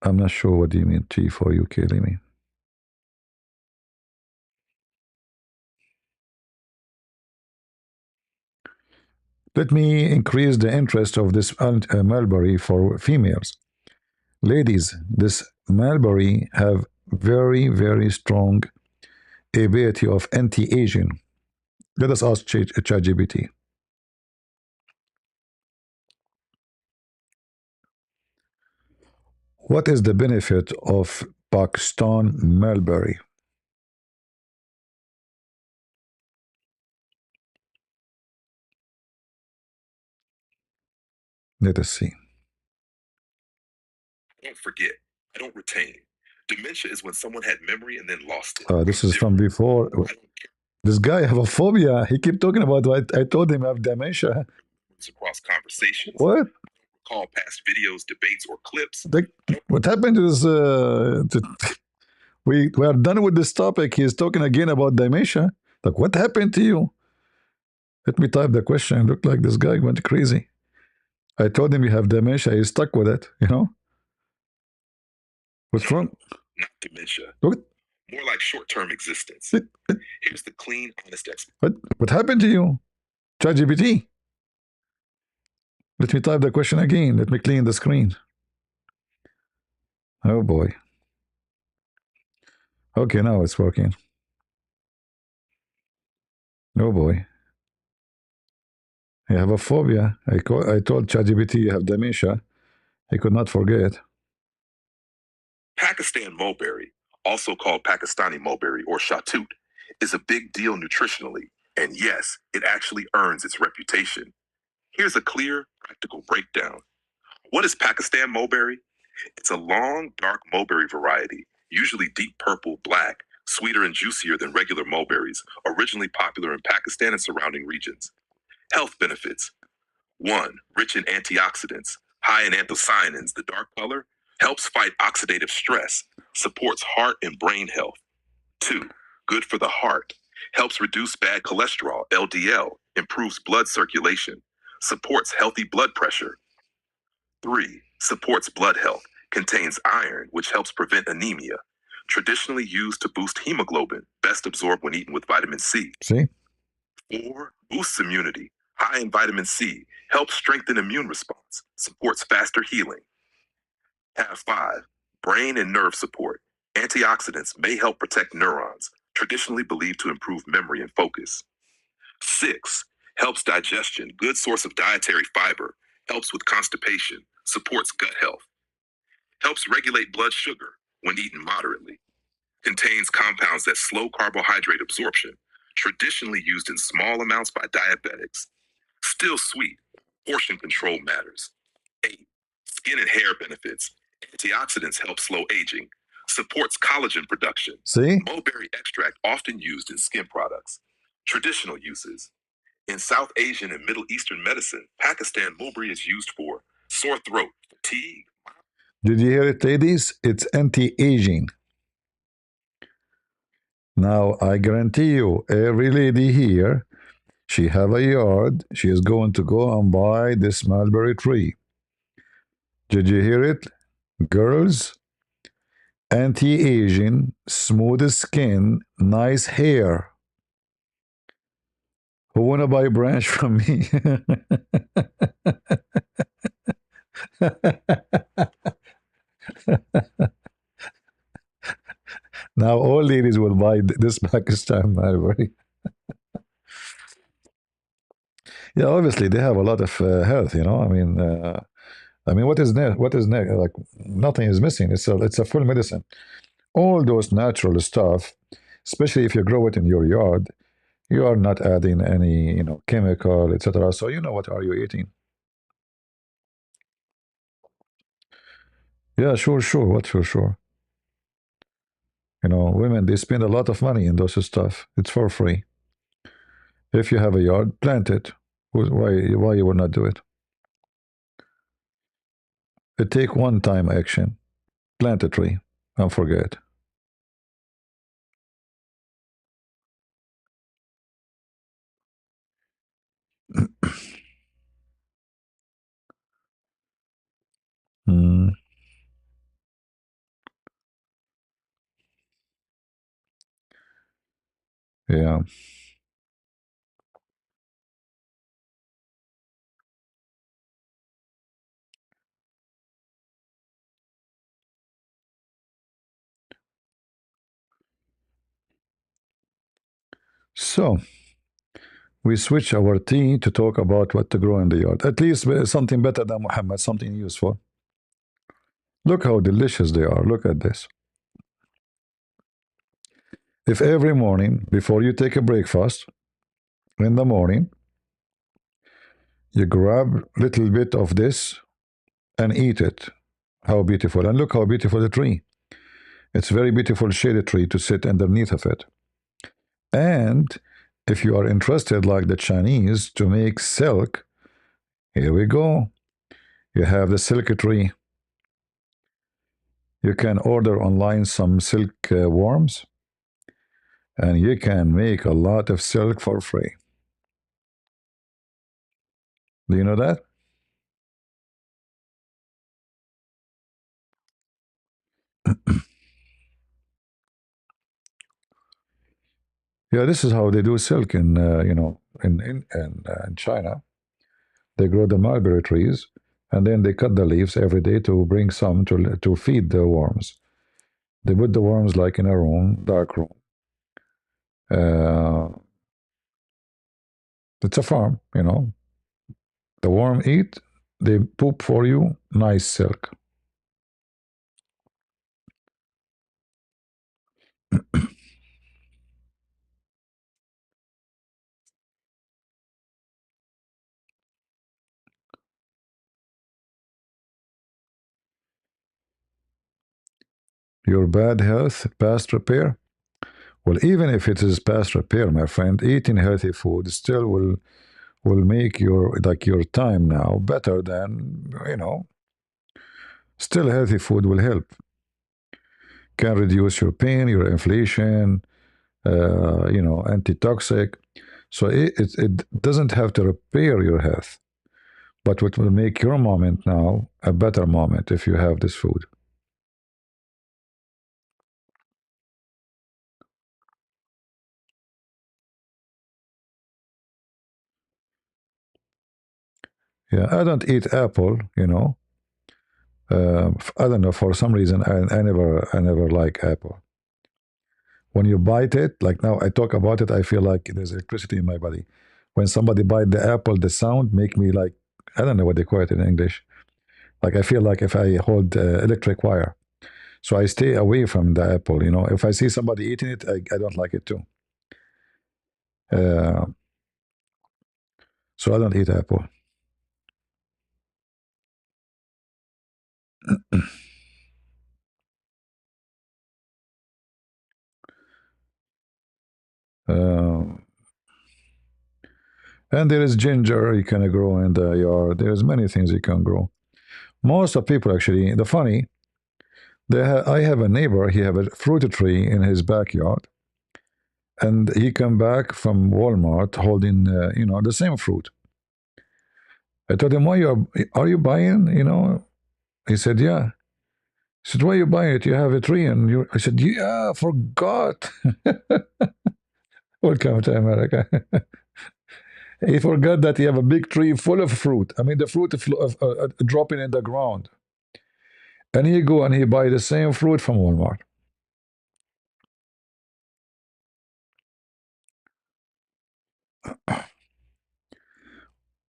I'm not sure what do you mean T for UK, Limi. Let me increase the interest of this mulberry for females. Ladies, this mulberry have very, very strong ability of anti-aging. Let us ask ChatGPT. What is the benefit of Pakistan mulberry? Let us see. Don't forget. I don't retain. Dementia is when someone had memory and then lost it. This is from before. This guy have a phobia. He keep talking about what I told him I have dementia. Across conversations. What? Recall past videos, debates, or clips. What happened to this? We are done with this topic. He's talking again about dementia. Like, what happened to you? Let me type the question. Look like this guy went crazy. I told him you have dementia. He's stuck with it, you know? What's wrong? Not dementia. What? More like short-term existence. Here's the clean, honest explanation. What happened to you? ChatGPT. Let me type the question again. Let me clean the screen. Oh boy. Okay, now it's working. Oh boy. I have a phobia. I told ChatGPT you have dementia. I could not forget. Pakistan mulberry, also called Pakistani mulberry or shatut, is a big deal nutritionally. And yes, it actually earns its reputation. Here's a clear, practical breakdown. What is Pakistan mulberry? It's a long, dark mulberry variety, usually deep purple, black, sweeter and juicier than regular mulberries, originally popular in Pakistan and surrounding regions. Health benefits. 1. Rich in antioxidants, high in anthocyanins, the dark color, helps fight oxidative stress, supports heart and brain health. 2. Good for the heart, helps reduce bad cholesterol, LDL, improves blood circulation, supports healthy blood pressure. 3. Supports blood health, contains iron, which helps prevent anemia. Traditionally used to boost hemoglobin, best absorbed when eaten with vitamin C. See? 4. Boosts immunity, high in vitamin C, helps strengthen immune response, supports faster healing. Have 5. Brain and nerve support. Antioxidants may help protect neurons, traditionally believed to improve memory and focus. 6. Helps digestion, good source of dietary fiber, helps with constipation, supports gut health. Helps regulate blood sugar when eaten moderately. Contains compounds that slow carbohydrate absorption, traditionally used in small amounts by diabetics. Still sweet, portion control matters. 8. Skin and hair benefits. Antioxidants help slow aging. Supports collagen production. See? Mulberry extract often used in skin products. Traditional uses. In South Asian and Middle Eastern medicine, Pakistan mulberry is used for sore throat, fatigue. Did you hear it, ladies? It's anti-aging. Now, I guarantee you, every lady here, she have a yard, she is going to go and buy this mulberry tree. Did you hear it? Girls, anti-aging, smooth skin, nice hair. Who want to buy a branch from me? Now all ladies will buy this Pakistan mulberry. Yeah, obviously they have a lot of health, you know. I mean, I mean, what is like nothing is missing. It's a full medicine. All those natural stuff, especially if you grow it in your yard, you are not adding any, chemical, etc. So you know what are you eating? Yeah, sure, sure. What sure, sure. Women, they spend a lot of money in those stuff. It's for free. If you have a yard, plant it. Why you will not do it? It take one time action. Plant a tree and forget. Mm, yeah. So we switch our tea to talk about what to grow in the yard. At least something better than Muhammad, something useful. Look how delicious they are. Look at this. If every morning, before you take a breakfast, in the morning, you grab a little bit of this and eat it. How beautiful. And look how beautiful the tree. It's very beautiful shaded tree to sit underneath of it. And if you are interested, like the Chinese, to make silk, here we go. You have the silk tree. You can order online some silk worms, and you can make a lot of silk for free. Do you know that? Yeah, this is how they do silk in in China. They grow the mulberry trees, and then they cut the leaves every day to bring some to feed the worms. They put the worms like in a room, dark room. Uh, it's a farm. The worm eat, they poop for you, nice silk. Your bad health past repair. Well, even if it is past repair, my friend, eating healthy food still will make your time now better than still healthy food will help. Can reduce your pain, your inflation, antitoxic. So it doesn't have to repair your health, but it will make your moment now a better moment if you have this food. Yeah, I don't eat apple. I don't know, for some reason I never like apple. When you bite it, like now I talk about it, I feel like there's electricity in my body. When somebody bite the apple, the sound make me like, I don't know what they call it in English. Like I feel like if I hold electric wire. So I stay away from the apple. If I see somebody eating it, I don't like it too. Uh, so I don't eat apple. Uh, and there is ginger you can grow in the yard. There's many things you can grow. Most of people actually, the funny, I have a neighbor. He have a fruit tree in his backyard, and he come back from Walmart holding, the same fruit. I told him, "Why are you buying?" He said, "Yeah." I said, "Why you buying it? You have a tree, and you." I said, "Yeah, I forgot." Welcome to America. He forgot that he have a big tree full of fruit. I mean, the fruit dropping in the ground, and he go and he buy the same fruit from Walmart.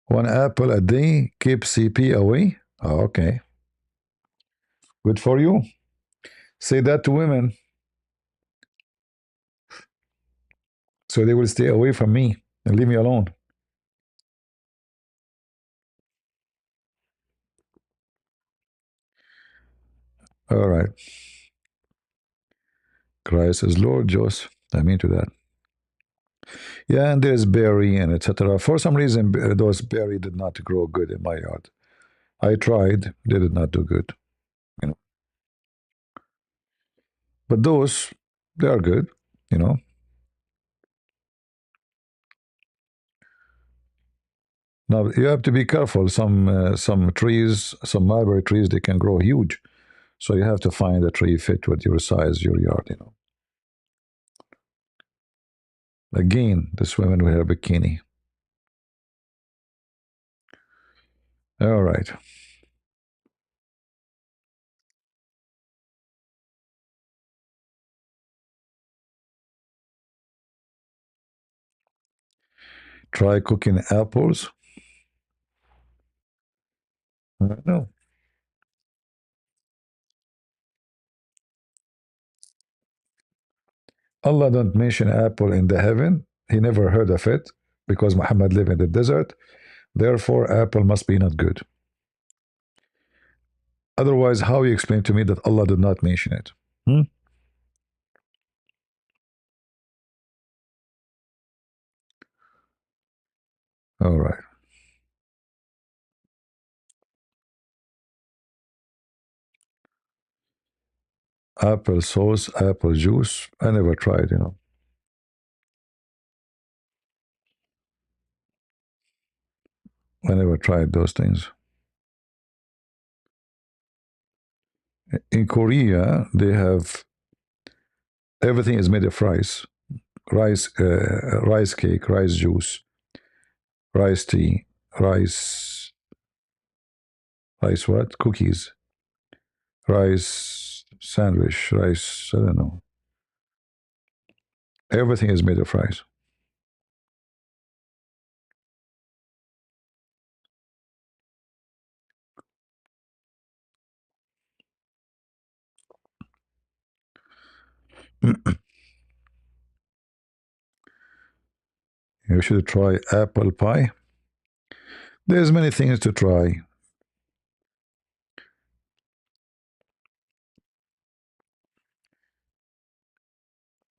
One apple a day keeps CP away. Oh, okay. Good for you. Say that to women so they will stay away from me and leave me alone. All right. Christ is Lord, Jos. I'm into that. Yeah, and there's berry and etc. For some reason, those berry did not grow good in my yard. I tried; they did not do good. You know, but those they are good. You know. Now you have to be careful. Some trees, some mulberry trees, they can grow huge. So you have to find a tree fit with your size, your yard. You know. Again, this woman with her bikini. All right. Try cooking apples. No. Allah don't mention apple in the heaven. He never heard of it because Muhammad lived in the desert. Therefore, apple must be not good. Otherwise, how you explain to me that Allah did not mention it? Hmm? All right. Apple sauce, apple juice. I never tried, you know. I never tried those things. In Korea, they have everything is made of rice, rice cake, rice juice, rice tea, rice, rice what? Cookies, rice sandwich, rice. I don't know. Everything is made of rice. You should try apple pie. There's many things to try.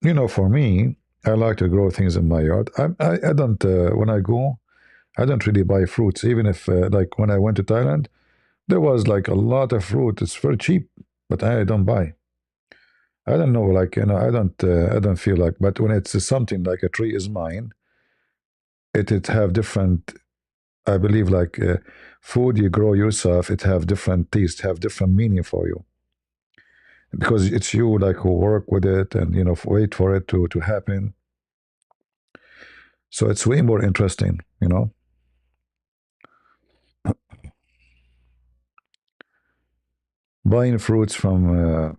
You know, for me, I like to grow things in my yard. I don't, when I go, I don't really buy fruits. Even if, like, when I went to Thailand, there was like a lot of fruit. It's very cheap, but I don't buy. I don't know, like, you know, I don't feel like, but when it's something like a tree is mine, it have different, I believe, like food you grow yourself, it have different taste, have different meaning for you. Because it's you like who work with it and you know wait for it to happen. So it's way more interesting, you know. Buying fruits from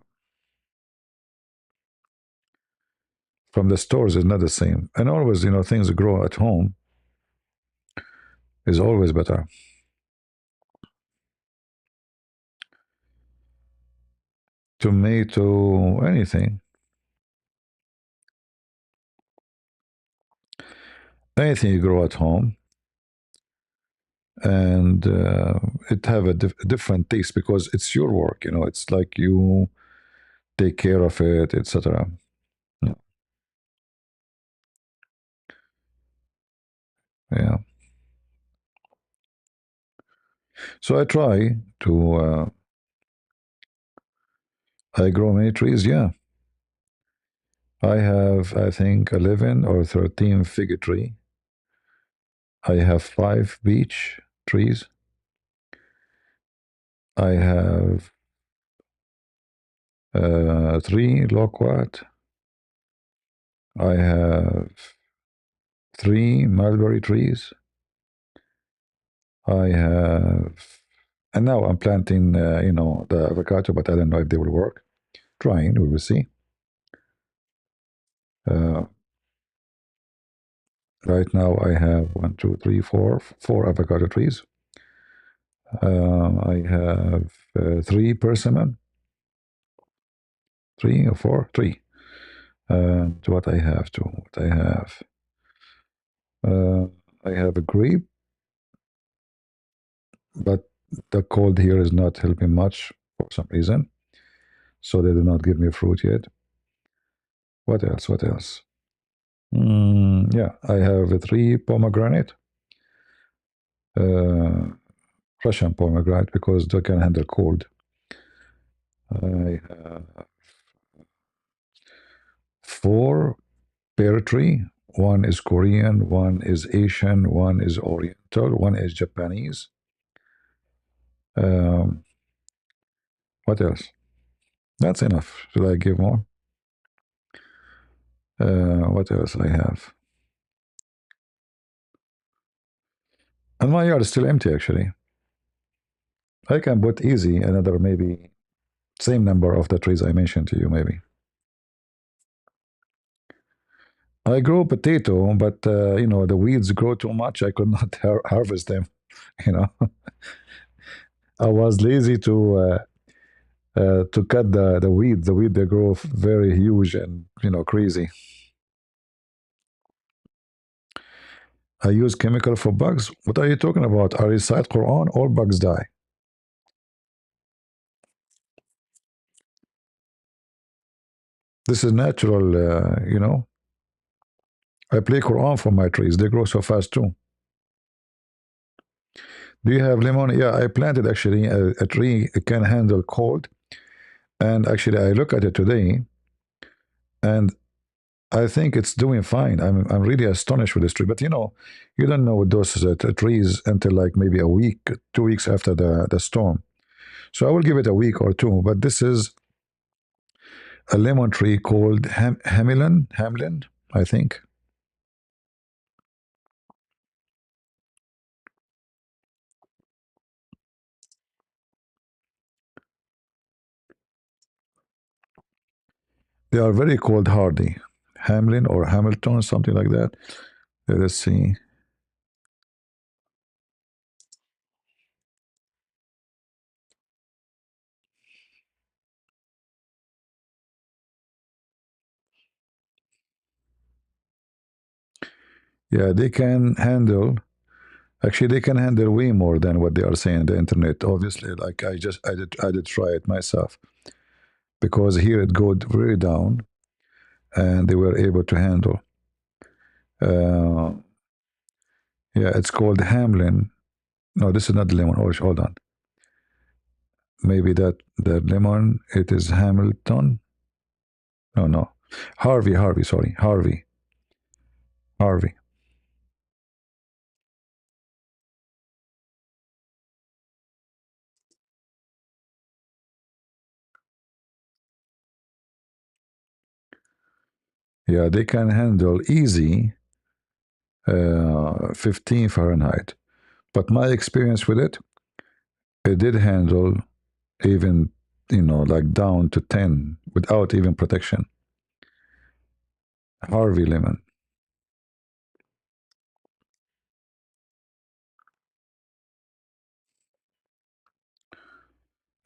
the stores is not the same, and always you know things grow at home is always better. Tomato, anything you grow at home, and it have a different taste because it's your work. You know, it's like you take care of it, etc. Yeah. So I try to. I grow many trees. Yeah, I have I think 11 or 13 fig tree. I have 5 beech trees. I have 3 loquat. I have 3 mulberry trees. I have, and now I'm planting, you know, the avocado, but I don't know if they will work. Trying, we will see. Uh, right now I have 1, 2, 3, 4 avocado trees. I have 3 persimmon, 3 or 4, 3. And what I have too, uh, I have a grape, but the cold here is not helping much for some reason, so they do not give me fruit yet. What else? What else? Yeah, I have 3 pomegranate, uh, Russian pomegranate, because they can handle cold. I have 4 pear tree. One is Korean, one is Asian, one is Oriental, one is Japanese. Um, what else? That's enough. Should I give more? What else I have? And my yard is still empty, actually. I can put easy another maybe same number of the trees I mentioned to you, maybe. I grow potato, but the weeds grow too much. I could not harvest them. You know, I was lazy to cut the weed. The weed they grow very huge and crazy. I use chemical for bugs. What are you talking about? I recite Quran, all bugs die. This is natural, I play Quran for my trees. They grow so fast too. Do you have lemon? Yeah, I planted actually a tree. It can handle cold. And actually, I look at it today, and I think it's doing fine. I'm really astonished with this tree. But you don't know with those trees until like maybe a week, 2 weeks after the storm. So I will give it a week or two. But this is a lemon tree called Hamlin, I think. They are very cold hardy. Hamlin or Hamilton, something like that. Let us see. Yeah, they can handle. Actually, they can handle way more than what they are saying on the internet. Obviously, like I did try it myself because here it goes very down, and they were able to handle. Uh, yeah, it's called Hamlin. No, this is not the lemon. Oh, hold on. Maybe that lemon. It is Hamilton. No, no, Harvey. Harvey. Sorry, Harvey. Harvey. Yeah, they can handle easy 15 Fahrenheit. But my experience with it, it did handle even, like down to 10 without even protection. Harvey lemon.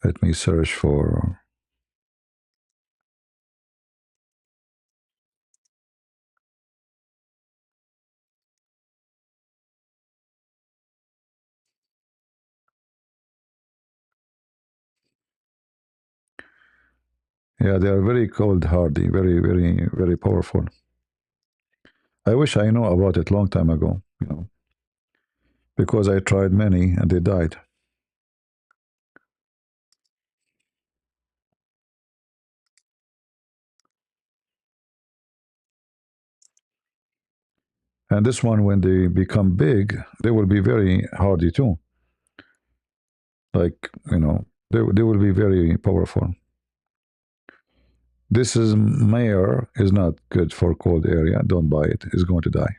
Let me search for. Yeah, they are very cold hardy, very, very, very powerful. I wish I knew about it long time ago, because I tried many and they died. And this one, when they become big, they will be very hardy too. Like, they will be very powerful. This is Mayor is not good for cold area. Don't buy it. It's going to die.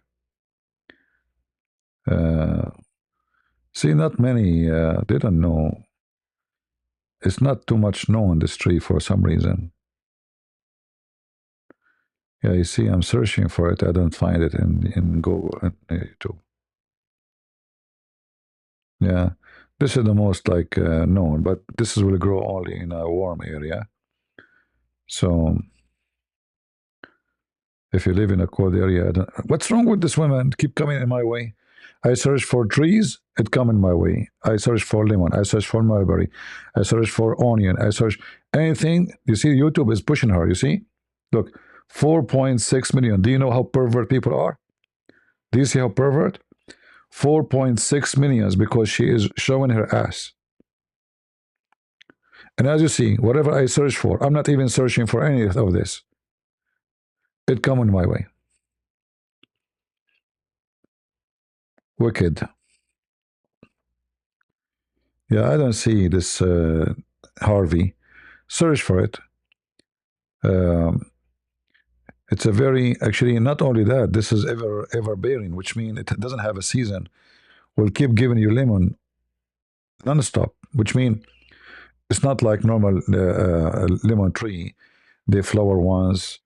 See, not many. They don't know. It's not too much known this tree for some reason. Yeah, you see, I'm searching for it. I don't find it in Google and YouTube. Yeah, This is the most like known, but this will grow only in a warm area. So if you live in a cold area, what's wrong with this woman? Keep coming in my way. I search for trees, it come in my way. I search for lemon, I search for mulberry, I search for onion, I search anything. You see, YouTube is pushing her. You see, look, 4.6 million. Do you know how pervert people are? Do you see how pervert? 4.6 millions because she is showing her ass. And as you see, whatever I search for, I'm not even searching for any of this. It come in my way. Wicked. Yeah, I don't see this Harvey. Search for it. Um, it's a very actually not only that. This is ever bearing, which means it doesn't have a season. Will keep giving you lemon non-stop, which means it's not like normal lemon tree. They flower once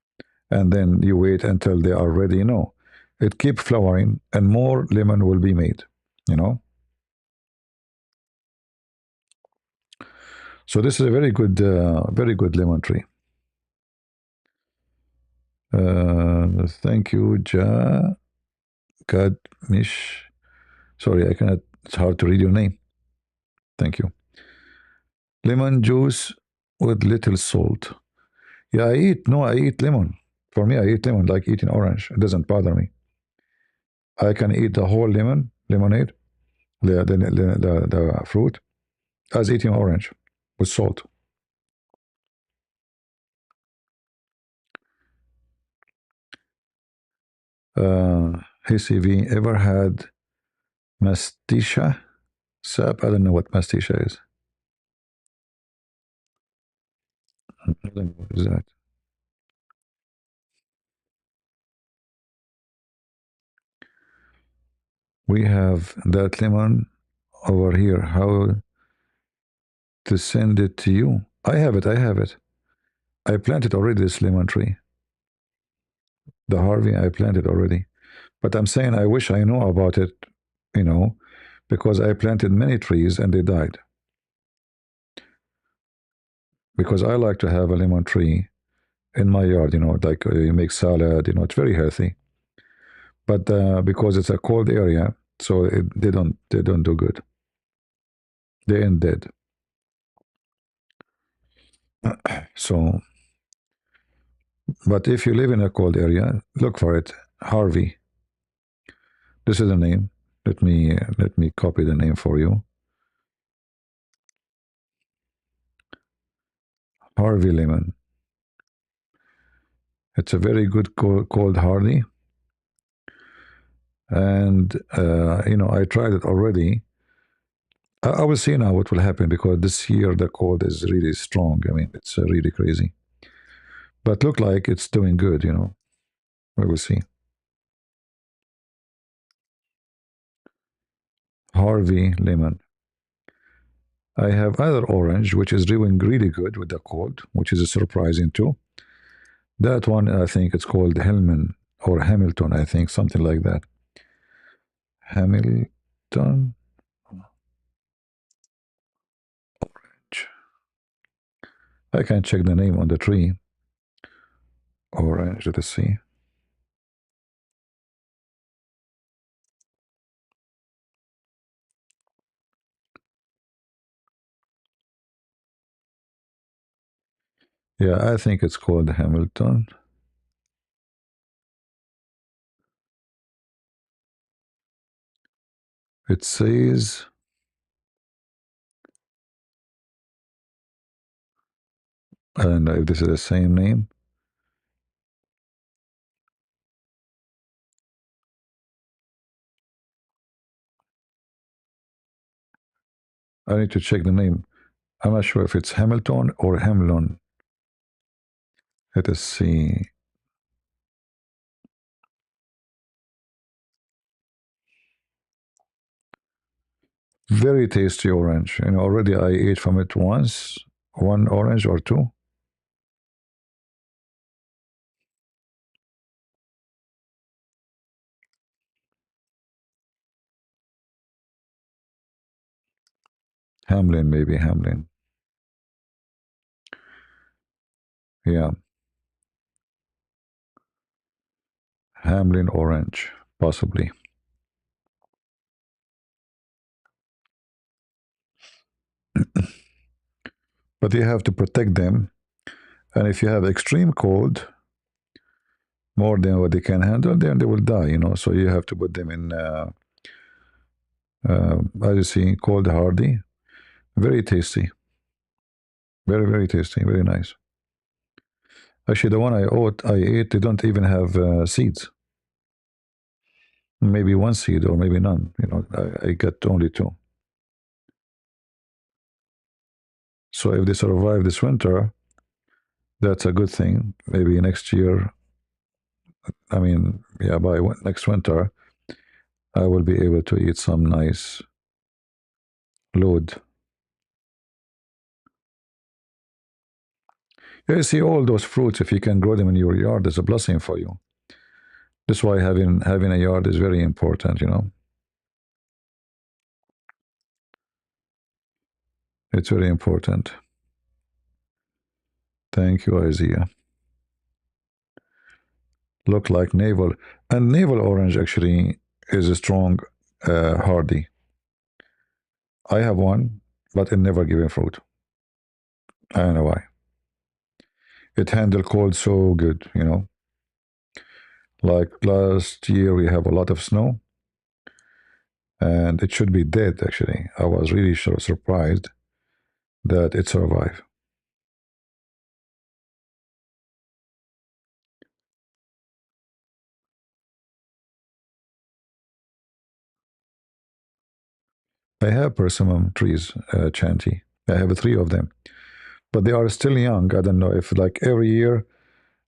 and then you wait until they are ready. No, it keep flowering and more lemon will be made. You know. So this is a very good lemon tree. Thank you, Ja Kadmish. Sorry, I cannot. It's hard to read your name. Thank you. Lemon juice with little salt. Yeah, I eat. No, I eat lemon. For me, I eat lemon like eating orange. It doesn't bother me. I can eat the whole lemonade, the fruit, as eating orange with salt. Hey, CV, ever had mastica sap? I don't know what mastica is. I don't know what is that. We have that lemon over here. How to send it to you? I have it. I have it. I planted already this lemon tree. The Harvey, I planted already. But I'm saying I wish I knew about it, you know, because I planted many trees and they died. Because I like to have a lemon tree in my yard, you know, like you make salad, you know, it's very healthy. But because it's a cold area, so they don't do good. They end dead. So, but if you live in a cold area, look for it. Harvey. This is the name. Let me copy the name for you. Harvey lemon. It's a very good cold hardy, and you know I tried it already. I will see now what will happen because this year the cold is really strong. I mean, it's really crazy. But look like it's doing good. You know, we will see. Harvey lemon. I have other orange, which is doing really good with the cold, which is surprising too. That one, I think it's called Hellman or Hamilton, I think, something like that. Hamilton orange. I can check the name on the tree. Orange, let's see. Yeah, I think it's called Hamilton. It says I don't know if this is the same name. I need to check the name. I'm not sure if it's Hamilton or Hamlin. Let us see. Very tasty orange. And already I ate from it once, one orange or two. Hamlin, maybe Hamlin. Yeah, Hamlin orange, possibly. But you have to protect them. And if you have extreme cold, more than what they can handle, then they will die, you know. So you have to put them in, as you see, cold hardy. Very tasty. Very, very tasty. Very nice. Actually, the one I ate, they don't even have seeds. Maybe one seed or maybe none. You know, I got only two. So if they survive this winter, that's a good thing. Maybe next year, I mean, yeah, by next winter, I will be able to eat some nice load. Yeah, you see, all those fruits, if you can grow them in your yard, is a blessing for you. That's why having a yard is very important, you know. It's very important. Thank you, Isaiah. Look like navel. And navel orange actually is a strong, hardy. I have one, but it never given fruit. I don't know why. It handled cold so good, you know. Like last year, we have a lot of snow, and it should be dead. Actually, I was really surprised that it survived. I have persimmon trees, Chanty. I have three of them, but they are still young. I don't know if like every year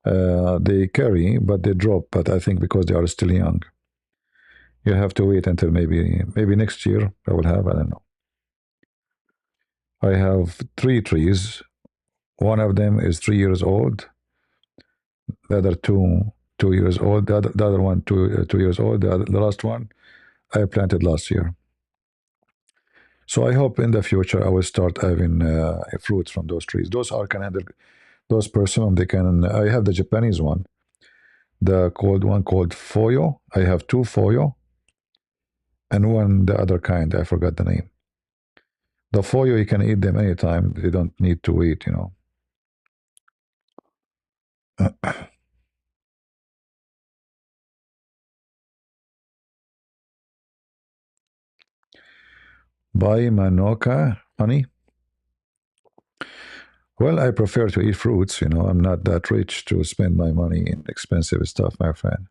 they carry, but they drop. But I think because they are still young, you have to wait until maybe next year I will have. I don't know. I have three trees. One of them is 3 years old. The other 2 years old. The other one 2 years old. The last one I planted last year. So I hope in the future I will start having fruits from those trees. Those are can handle those persimmon. They can. I have the Japanese one, the cold one called Foyo. I have two Foyo, and one the other kind. I forgot the name. The Foyo you can eat them anytime. You don't need to wait. You know. Buy Manoka, honey. Well, I prefer to eat fruits. You know, I'm not that rich to spend my money in expensive stuff, my friend.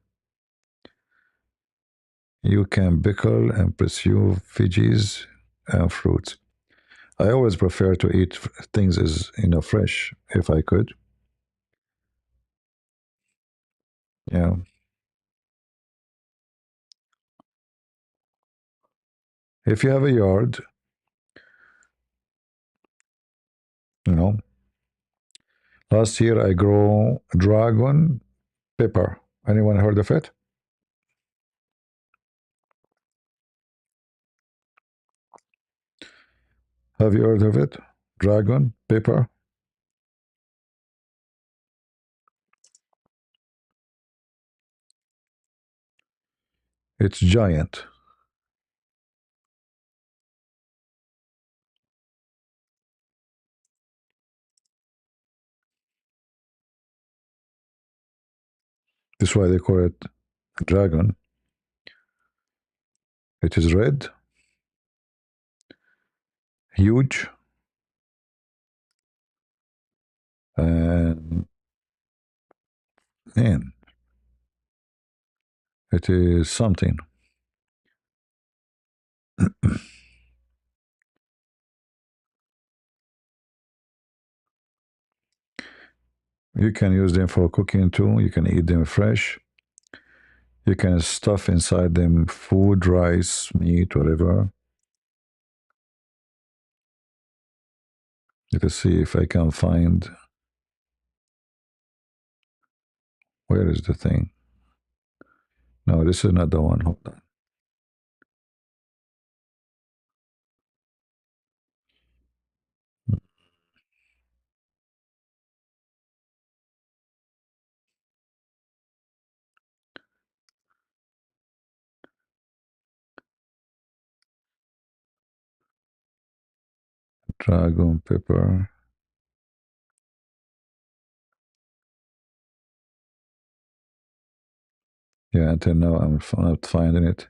You can pickle and pursue veggies and fruits. I always prefer to eat things as fresh if I could. Yeah. If you have a yard, you know, last year I grow dragon pepper. Anyone heard of it? Have you heard of it? Dragon pepper. It's giant. That's why they call it dragon. It is red, huge, and man, it is something. You can use them for cooking too. You can eat them fresh. You can stuff inside them food, rice, meat, whatever. Let us see if I can find. Where is the thing? No, this is not the one. Hold on. Dragon pepper. Yeah, until now I'm not finding it.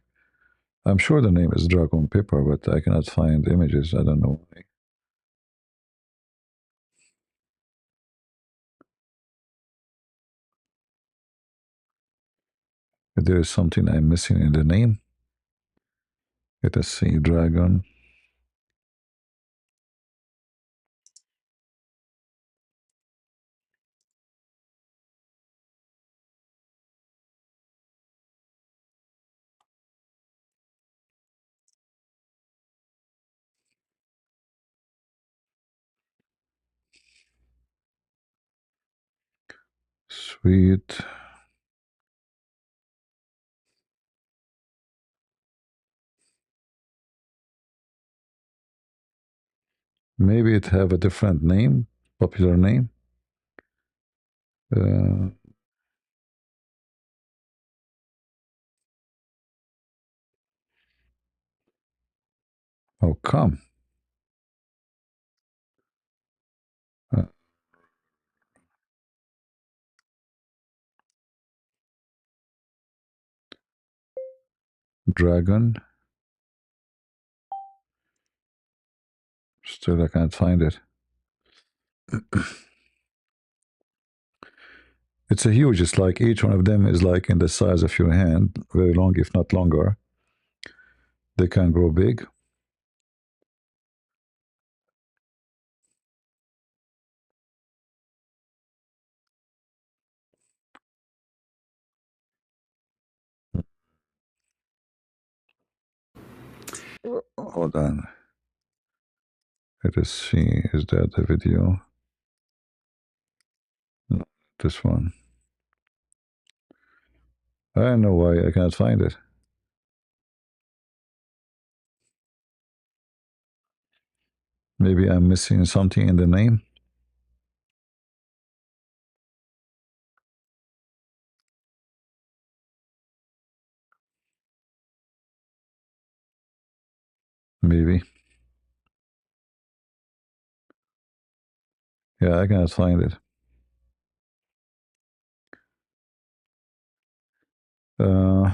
I'm sure the name is Dragon pepper, but I cannot find images. I don't know why. If there is something I'm missing in the name. Let us see, dragon. Sweet. Maybe it have a different name, popular name. Uh, how come? Uh, dragon. Still, I can't find it. It's a huge. It's like each one of them is like in the size of your hand, very long, if not longer. They can grow big. Hold on. Let us see. Is that the video? No, this one. I don't know why I can't find it. Maybe I'm missing something in the name. Maybe. Yeah, I cannot find it. Uh,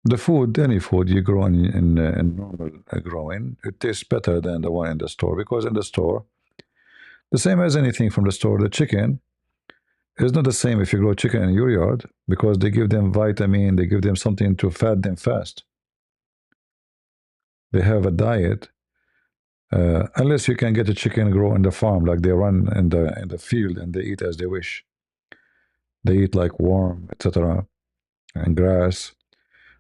the food, any food you grow in normal growing, it tastes better than the one in the store, because in the store, the same as anything from the store, the chicken is not the same if you grow chicken in your yard, because they give them vitamin, they give them something to fat them fast. They have a diet. Unless you can get a chicken grow in the farm, like they run in the field and they eat as they wish. They eat like worm, etc., and grass.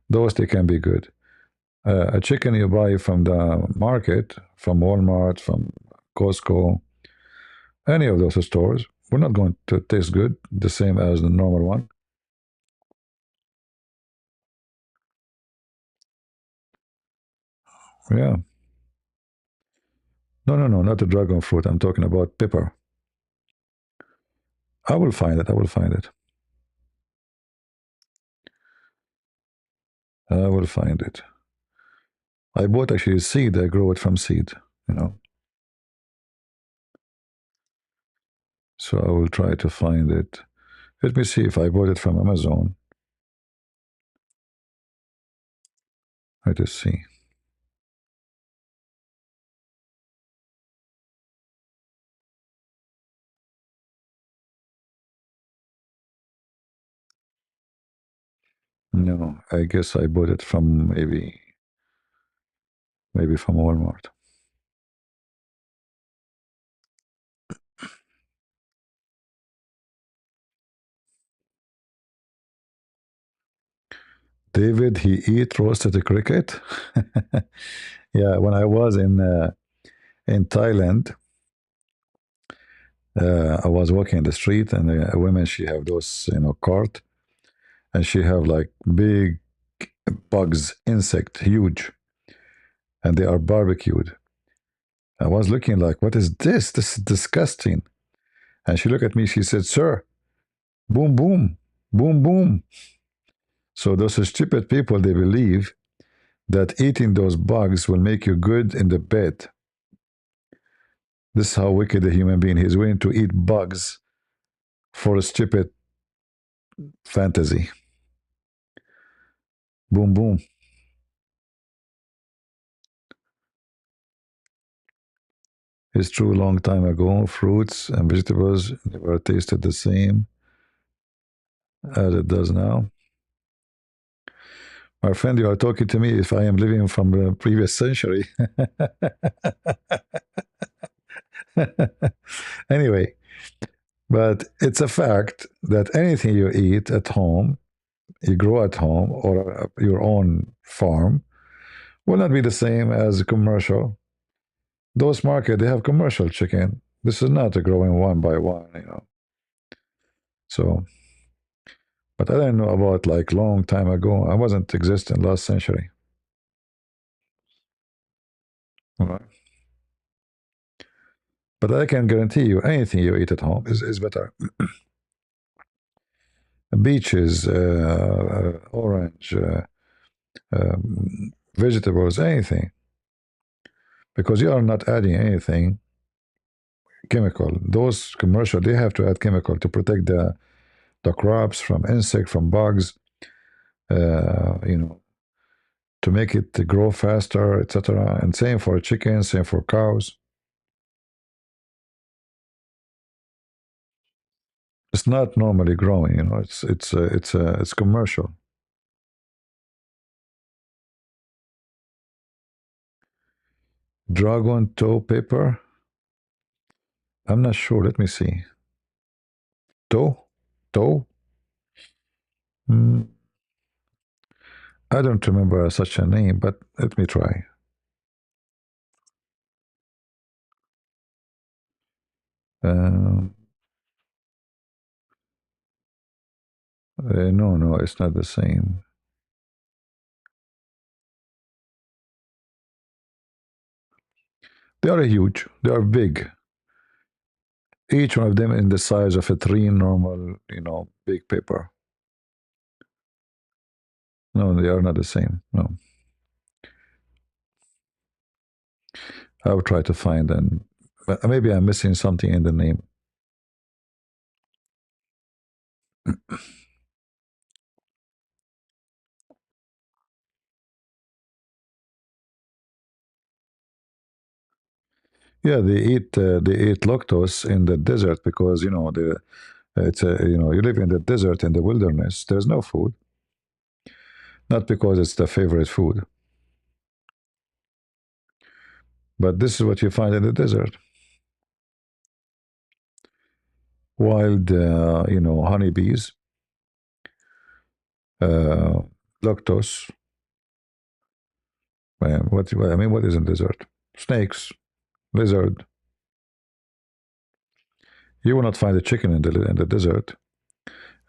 Those they can be good. A chicken you buy from the market, from Walmart, from Costco, any of those stores, we're not going to taste good, the same as the normal one. Yeah. No, no, no, not the dragon fruit. I'm talking about pepper. I will find it. I will find it. I will find it. I bought actually seed. I grow it from seed, you know. So I will try to find it. Let me see if I bought it from Amazon. Let us see. No, I guess I bought it from maybe from Walmart. David, he eat roasted cricket. Yeah, when I was in Thailand, I was walking in the street, and a woman, she have those, cart, and she have like big bugs, insect, huge, and they are barbecued. I was looking like, what is this? This is disgusting. And she looked at me. She said, "Sir, boom, boom, boom, boom." So those stupid people, they believe that eating those bugs will make you good in the bed. This is how wicked a human being is, willing to eat bugs for a stupid fantasy. Boom, boom. It's true, long time ago, fruits and vegetables never tasted the same as it does now. My friend, you are talking to me if I am living from the previous century. Anyway, but it's a fact that anything you eat at home, you grow at home or your own farm, will not be the same as a commercial. Those market, they have commercial chicken. This is not a growing one by one. So, but I didn't know about like long time ago. I wasn't existing last century. All right. But I can guarantee you, anything you eat at home is better. Beaches, orange, vegetables, anything, because you are not adding anything chemical. Those commercial, they have to add chemical to protect the crops from insect, from bugs, to make it grow faster, etc. And same for chickens, same for cows. It's not normally growing, it's commercial. Dragon toe paper. I'm not sure. Let me see. Toe. I don't remember such a name, but let me try. No, it's not the same. They are huge. They are big. Each one of them in the size of a three normal, big paper. No, they are not the same. No. I will try to find them. But maybe I'm missing something in the name. Yeah, they eat lactose in the desert because you live in the desert, in the wilderness. There's no food. Not because it's the favorite food, but this is what you find in the desert. Wild, honeybees, lactose. What is in desert? Snakes, lizard. You will not find a chicken in the desert,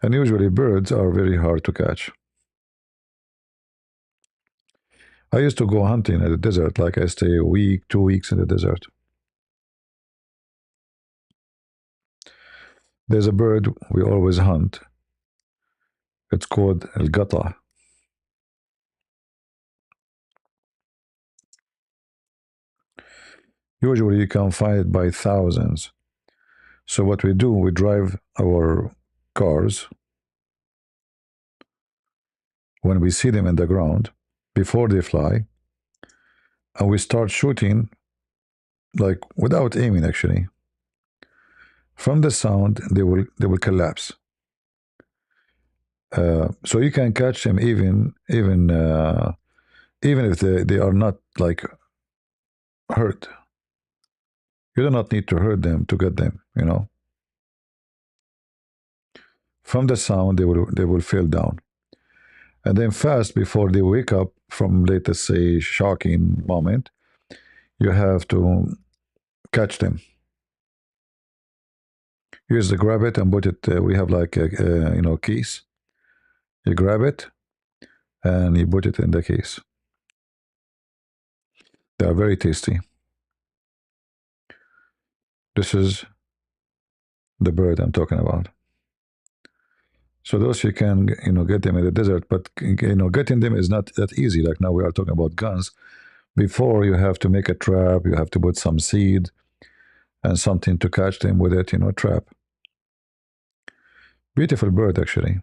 and usually birds are very hard to catch. I used to go hunting in the desert, like I stay a week, 2 weeks in the desert. There's a bird we always hunt. It's called el gata. Usually you can find it by thousands. So what we do, we drive our cars when we see them in the ground before they fly, and we start shooting, like without aiming actually. From the sound, they will collapse. So you can catch them even if they are not like hurt. You do not need to hurt them to get them. From the sound, they will fall down, and then fast before they wake up from, let us say, shocking moment, you have to catch them. You just grab it and put it. We have like a case. You grab it and you put it in the case. They are very tasty. This is the bird I'm talking about. So those you can, get them in the desert, but getting them is not that easy. Like now we are talking about guns. Before you have to make a trap, you have to put some seed and something to catch them with it, trap. Beautiful bird actually.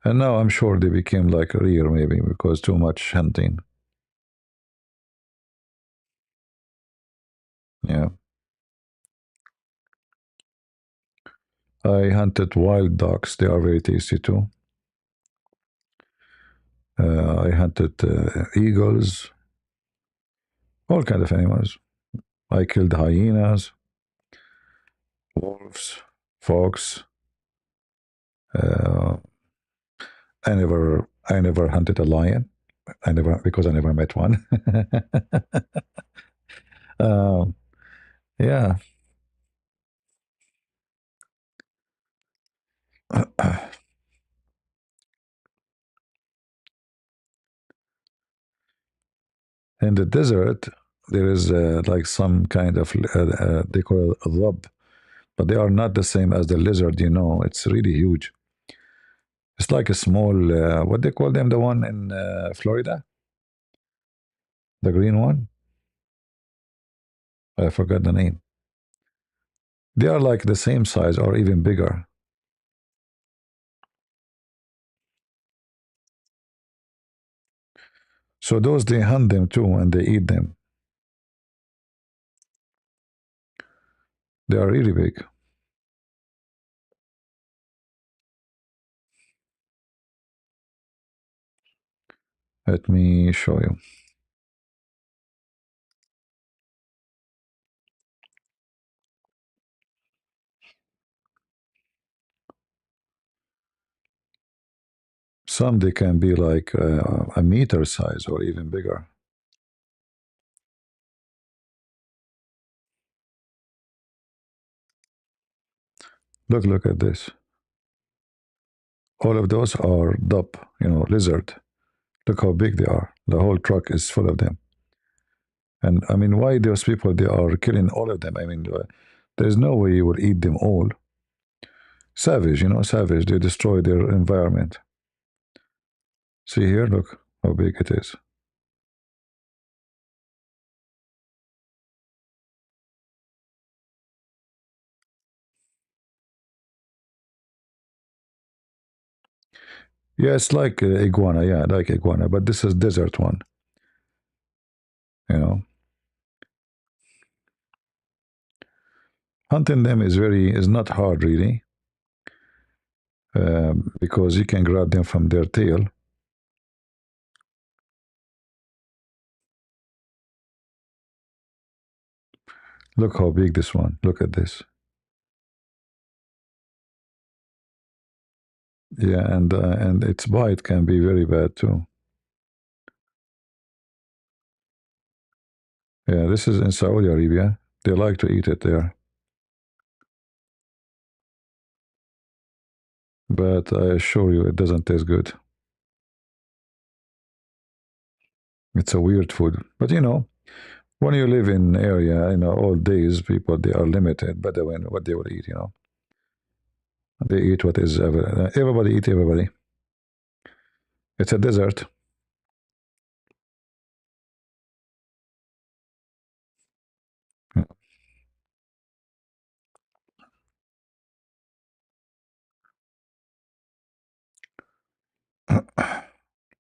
And now I'm sure they became like rare maybe because too much hunting. Yeah. I hunted wild ducks. They are very tasty too. I hunted eagles, all kind of animals. I killed hyenas, wolves, fox. Uh, I never hunted a lion. Because I never met one. um, yeah. In the desert, there is like some kind of they call it a rub, but they are not the same as the lizard. It's really huge. It's like a small what they call them, the one in Florida, the green one. I forgot the name. They are like the same size or even bigger. So those they hunt them too and they eat them. They are really big. Let me show you. Some they can be like a meter size or even bigger. Look at this. All of those are dup, lizard. Look how big they are. The whole truck is full of them. And I mean, why those people, they are killing all of them? I mean, there's no way you would eat them all. Savage, savage. They destroy their environment. See here, look how big it is. Yeah, it's like iguana. Yeah, like iguana, but this is desert one. You know, hunting them is not hard really, because you can grab them from their tail. Look how big this one. Look at this. Yeah, and its bite can be very bad too. Yeah, this is in Saudi Arabia. They like to eat it there. But I assure you, it doesn't taste good. It's a weird food. But when you live in area, old days, people, they are limited, but when what they will eat, they eat what is everybody eat everybody. It's a desert.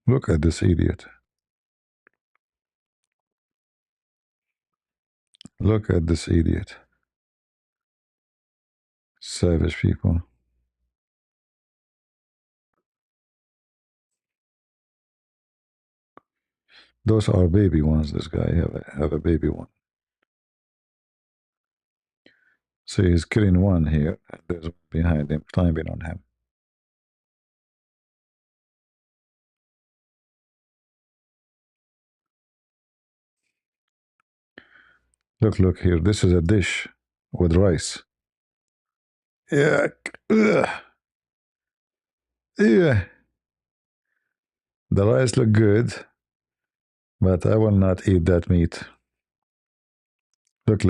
Look at this idiot. Look at this idiot. Savage people. Those are baby ones. This guy have a baby one. So he's killing one here, and there's one behind him, climbing on him. Look here. This is a dish with rice. Yeah. Yeah. The rice look good, but I will not eat that meat. Look.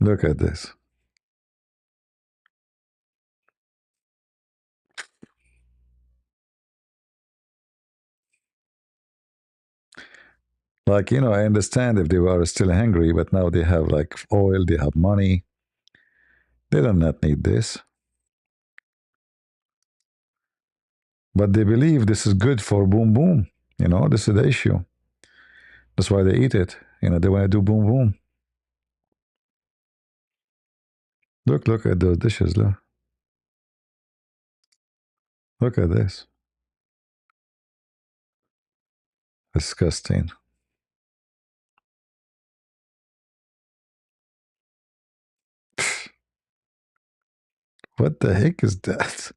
Look at this. Like, you know, I understand if they were still hungry, but now they have like oil, they have money. They do not need this. But they believe this is good for boom boom. You know, this is the issue. That's why they eat it. You know, they want to do boom boom. Look at those dishes. Look at this. Disgusting. What the heck is that?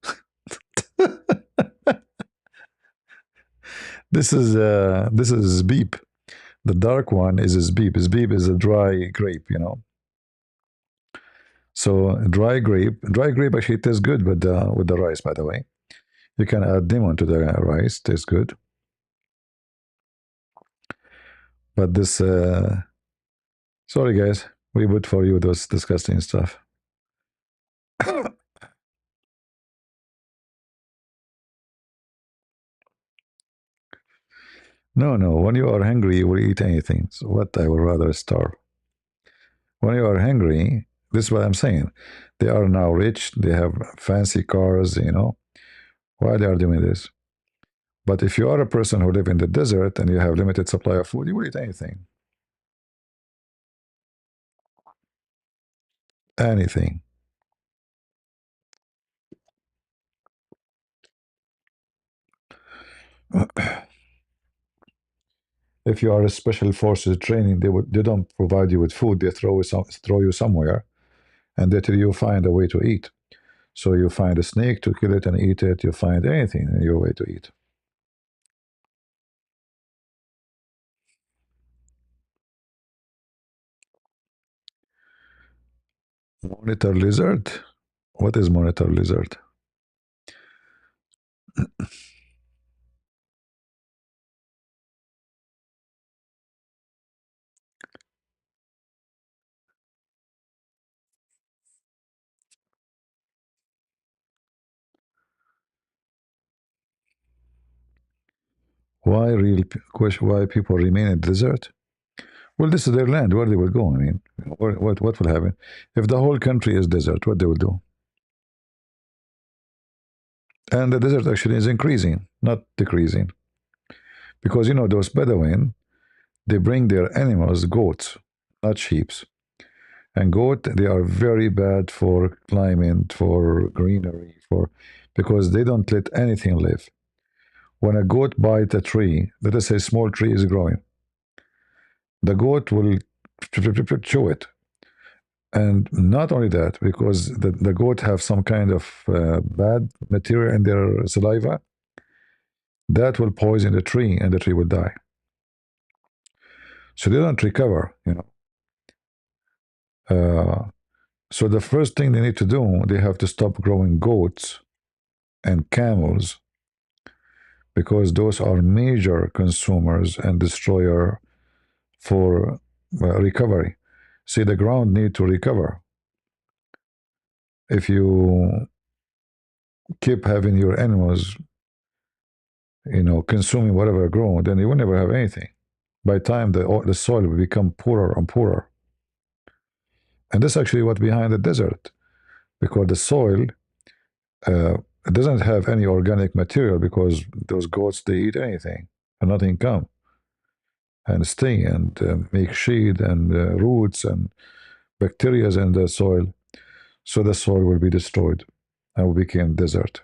This is beep. The dark one is zbeep. Zbeep is a dry grape, you know. So dry grape actually tastes good with the rice. By the way, you can add lemon to the rice. Tastes good. But this, sorry guys, we put for you those disgusting stuff. No, when you are hungry, you will eat anything. So what I would rather starve. When you are hungry, this is what I'm saying. They are now rich. They have fancy cars. You know why they are doing this. But if you are a person who live in the desert and you have limited supply of food, you will eat anything. Anything. If you are a special forces training, they don't provide you with food. They throw you somewhere, and they tell you find a way to eat. So you find a snake to kill it and eat it. You find anything in your way to eat. Monitor lizard. What is monitor lizard? Why people remain in the desert? Well, this is their land. Where they will go? I mean, what will happen if the whole country is desert? What they will do? And the desert actually is increasing, not decreasing, because you know those Bedouin, they bring their animals, goats, not sheep. And goat, they are very bad for climate, for greenery, for because they don't let anything live. When a goat bites a tree, let us say a small tree is growing, the goat will chew it. And not only that, because the goat have some kind of bad material in their saliva, that will poison the tree and the tree will die. So they don't recover, you know. So the first thing they need to do, they have to stop growing goats and camels, because those are major consumers and destroyer for recovery. See, the ground need to recover. If you keep having your animals, you know, consuming whatever grown, then you will never have anything. By time the soil will become poorer and poorer. And that's actually what behind the desert, because the soil doesn't have any organic material, because those goats, they eat anything and nothing come and stay and make shade and roots and bacteria in the soil. So the soil will be destroyed and will become desert.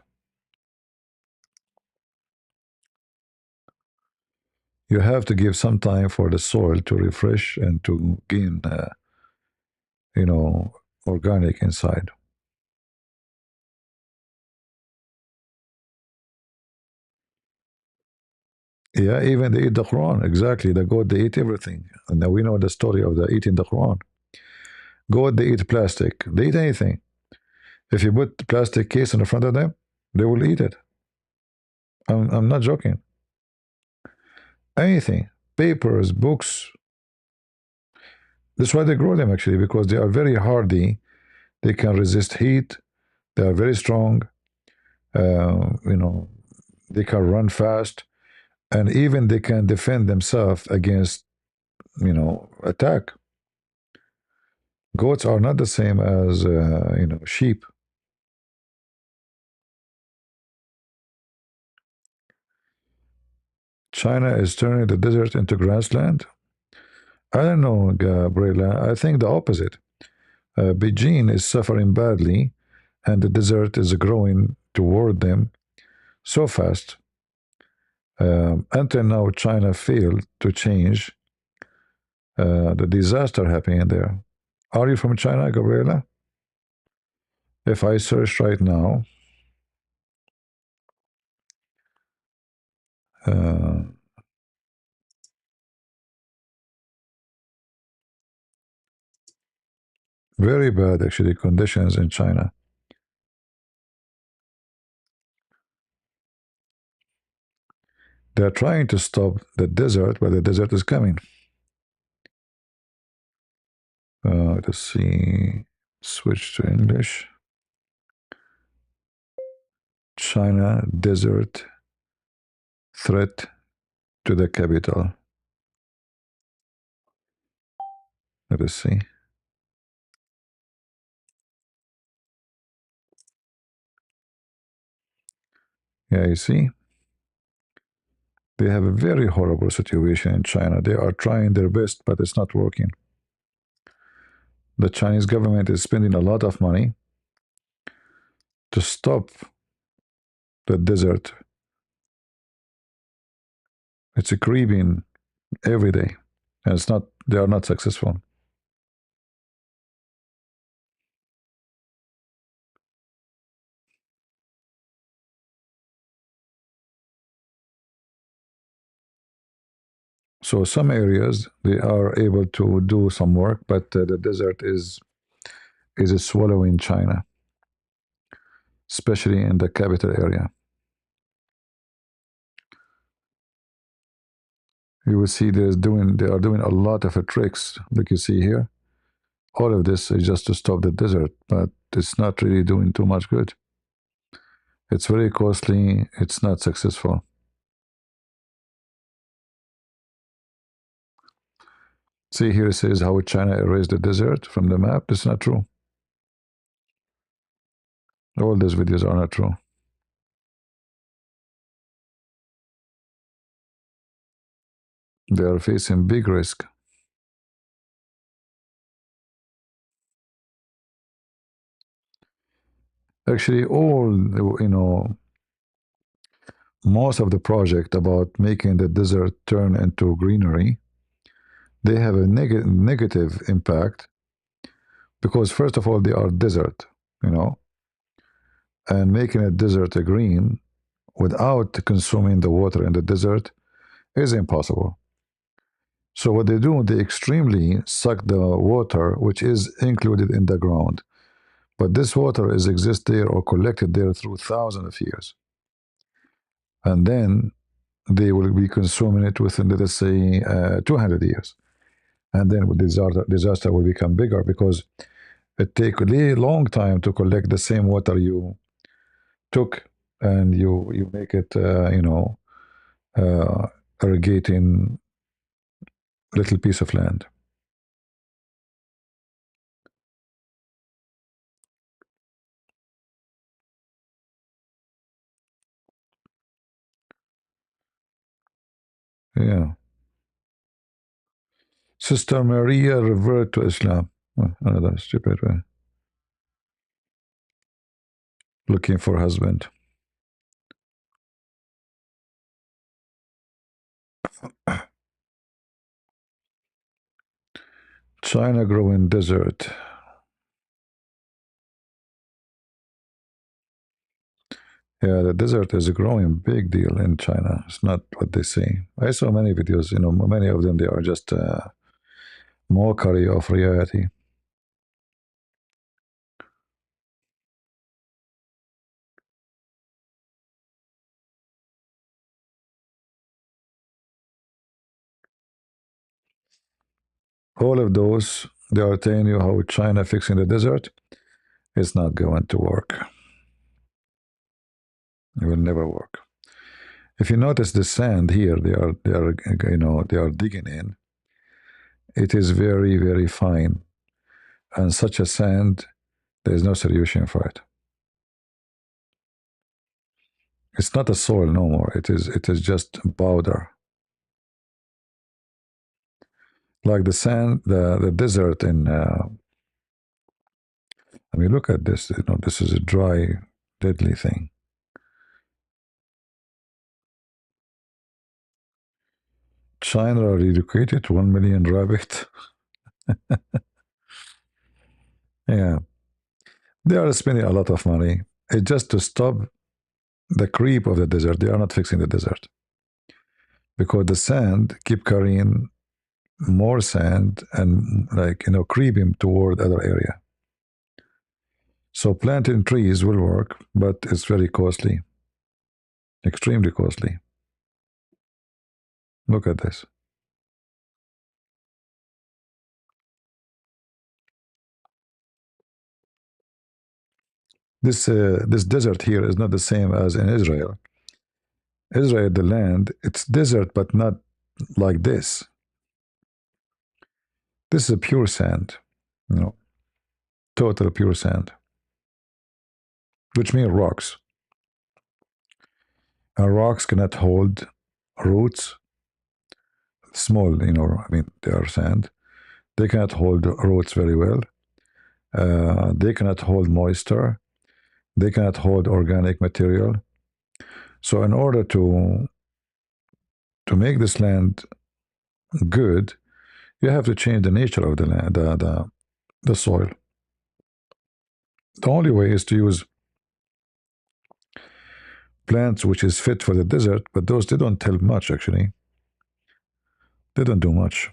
You have to give some time for the soil to refresh and to gain, you know, organic inside. Yeah, even they eat the Quran. Exactly, the goat, they eat everything. And now we know the story of the eating the Quran. Goat, they eat plastic. They eat anything. If you put plastic case in front of them, they will eat it. I'm not joking. Anything, papers, books. That's why they grow them actually, because they are very hardy. They can resist heat. They are very strong. You know, they can run fast, and even they can defend themselves against attack. Goats are not the same as sheep. China is turning the desert into grassland. I don't know, Gabriela. I think the opposite. Beijing is suffering badly, and the desert is growing toward them so fast. Until now, China failed to change the disaster happening there. Are you from China, Gabriela? If I search right now, uh, very bad actually conditions in China. They're trying to stop the desert, but the desert is coming. Let's see. Switch to English. China desert threat to the capital. Let us see. Yeah, you see? They have a very horrible situation in China. They are trying their best, but it's not working. The Chinese government is spending a lot of money to stop the desert. It's creeping every day, and they are not successful. So some areas they are able to do some work, but the desert is swallowing China, especially in the capital area. You will see they are doing a lot of tricks, like you see here. All of this is just to stop the desert, but it's not really doing too much good. It's very costly. It's not successful. See here it says how China erased the desert from the map. It's not true. All these videos are not true. They are facing big risk. Actually, most of the project about making the desert turn into greenery, they have a negative impact because first of all, they are desert, and making a desert green without consuming the water in the desert is impossible. So what they do, they extremely suck the water, which is included in the ground. But this water is exist there or collected there through thousands of years. And then they will be consuming it within, let us say, 200 years. And then disaster will become bigger because it takes a long time to collect the same water you took and you make it, irrigating little piece of land. Yeah. Sister Maria reverted to Islam. Another stupid way. Looking for husband. China growing desert. Yeah, the desert is a growing big deal in China. It's not what they say. I saw many videos, many of them, they are just mockery of reality. All of those, they are telling you how China fixing the desert. It's not going to work. It will never work. If you notice the sand here, they are digging in. it is very, very fine. And such a sand, there is no solution for it. It's not a soil no more. It is just powder. Like the sand, the desert in. I mean, look at this. You know, this is a dry, deadly thing. China relocated 1 million rabbit. Yeah, they are spending a lot of money. It's just to stop the creep of the desert. They are not fixing the desert because the sand keep carrying more sand and, like, you know, creeping toward other area. So planting trees will work, but it's very costly, extremely costly. Look at this. This desert here is not the same as in Israel. Israel, the land, it's desert, but not like this. This is pure sand, you know, total pure sand, which means rocks. And rocks cannot hold roots. Small, you know, I mean, they are sand. They cannot hold roots very well. They cannot hold moisture. They cannot hold organic material. So in order to make this land good, you have to change the nature of the land, the soil. The only way is to use plants which is fit for the desert, but those, they don't help much actually. They don't do much.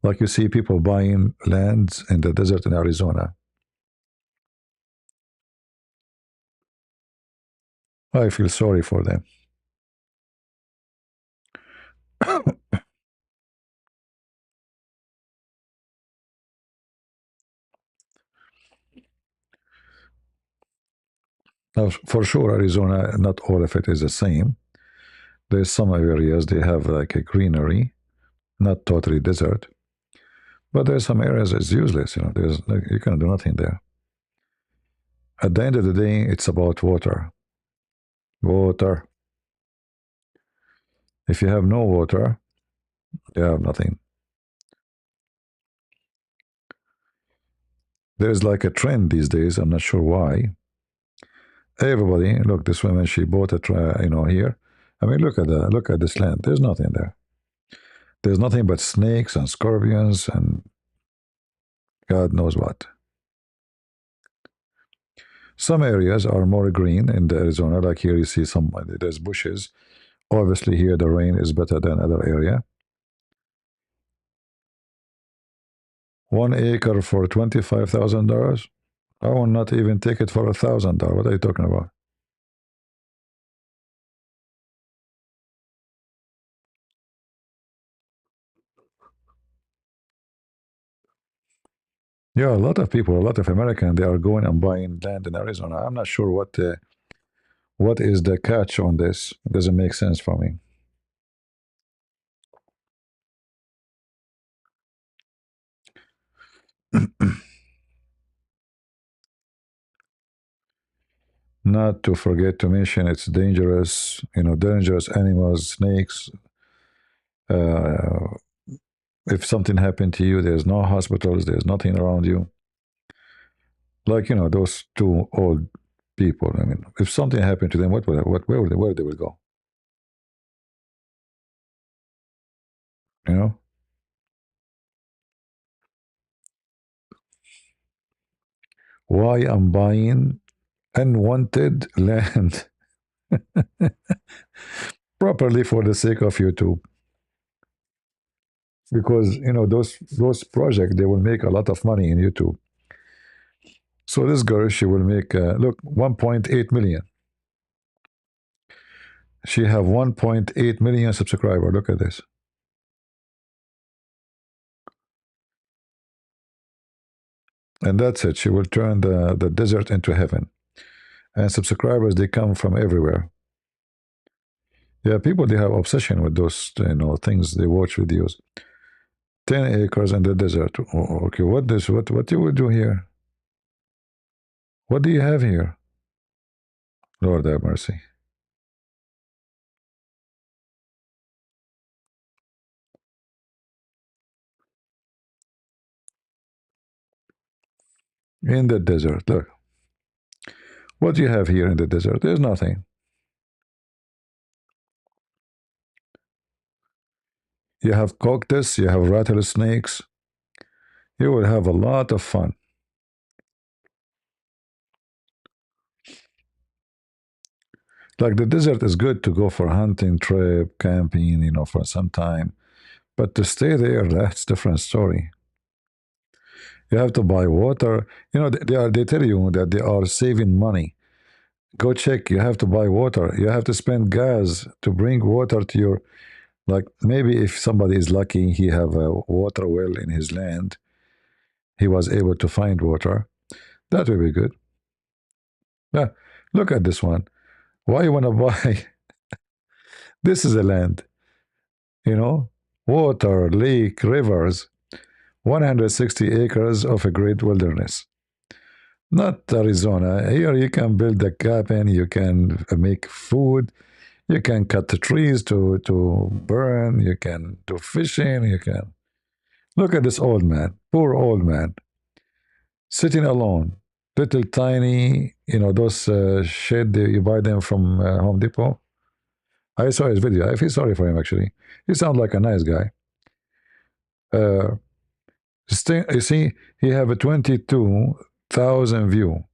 Like you see people buying lands in the desert in Arizona. I feel sorry for them. Now, for sure, Arizona, not all of it is the same. There's some areas they have like a greenery, not totally desert. But there's some areas it's useless. You know, there's like, you can do nothing there. At the end of the day, it's about water. Water. If you have no water, you have nothing. There's like a trend these days. I'm not sure why. Everybody, look, this woman, she bought a, you know, here. I mean, look at this land. There's nothing there. There's nothing but snakes and scorpions and God knows what. Some areas are more green in the Arizona, like here you see some, there's bushes. Obviously here the rain is better than other area. 1 acre for $25,000. I will not even take it for $1,000. What are you talking about? Yeah, a lot of people, a lot of Americans, they are going and buying land in Arizona. I'm not sure what is the catch on this. It doesn't make sense for me. Not to forget to mention it's dangerous, you know, dangerous animals, snakes. If something happened to you, there's no hospitals, there's nothing around you. Like, you know, those two old people. I mean, if something happened to them, where they will go? You know? Why I'm buying unwanted land properly for the sake of YouTube? Because, you know, those projects, they will make a lot of money in YouTube. So this girl, she will make look, 1.8 million. She have 1.8 million subscriber. Look at this. And that's it. She will turn the desert into heaven. And subscribers, they come from everywhere. Yeah, people, they have obsession with those, things. They watch videos. 10 acres in the desert. Okay, what you would do here? What do you have here? Lord have mercy. In the desert, look. What do you have here in the desert? There's nothing. You have cactus, you have rattlesnakes. You will have a lot of fun. Like the desert is good to go for hunting trip, camping, for some time. But to stay there, that's different story. You have to buy water. They tell you that they are saving money. Go check. You have to buy water. You have to spend gas to bring water to your, like, maybe if somebody is lucky, he have a water well in his land. He was able to find water. That will be good. Yeah. Look at this one. Why you want to buy? This is a land. Water, lake, rivers. 160 acres of a great wilderness. Not Arizona. Here you can build a cabin, you can make food, you can cut the trees to burn, you can do fishing, you can. Look at this old man, poor old man, sitting alone. Little tiny, those shed, you buy them from Home Depot. I saw his video. I feel sorry for him, actually. He sounds like a nice guy. Uh, you see, he have a 22,000 view.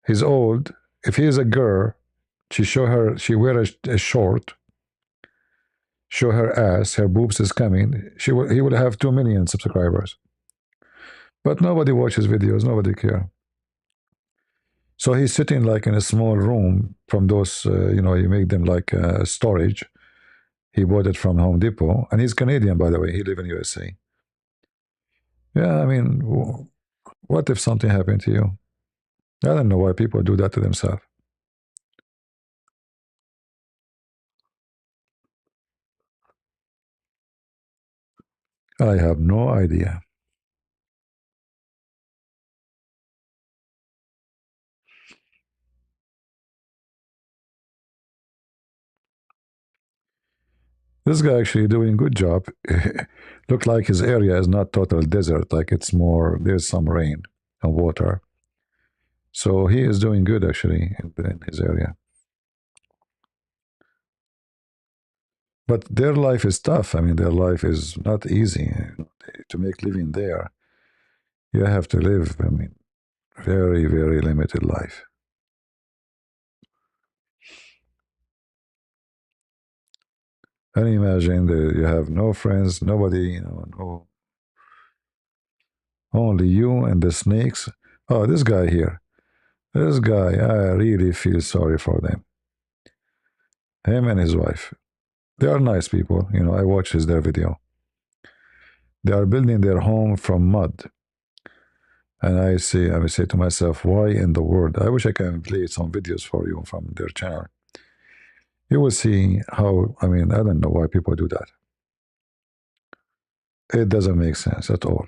He's old. If he is a girl, she wear a short, show her ass, her boobs is coming. He will have 2 million subscribers. But nobody watches videos, nobody care. So he's sitting like in a small room from those, you make them like storage. He bought it from Home Depot, and he's Canadian, by the way. He live in USA. Yeah, I mean, what if something happened to you? I don't know why people do that to themselves. I have no idea. This guy actually doing good job. Look like his area is not total desert, like it's more, there's some rain and water. So he is doing good actually in his area. But their life is tough. I mean, their life is not easy to make living there. You have to live, I mean, very, very limited life. And imagine that you have no friends, nobody, no, only you and the snakes. Oh, this guy here. This guy, I really feel sorry for them. Him and his wife. They are nice people. I watch their video. They are building their home from mud. And I say to myself, why in the world? I wish I can play some videos for you from their channel. You will see how, I mean, I don't know why people do that. It doesn't make sense at all.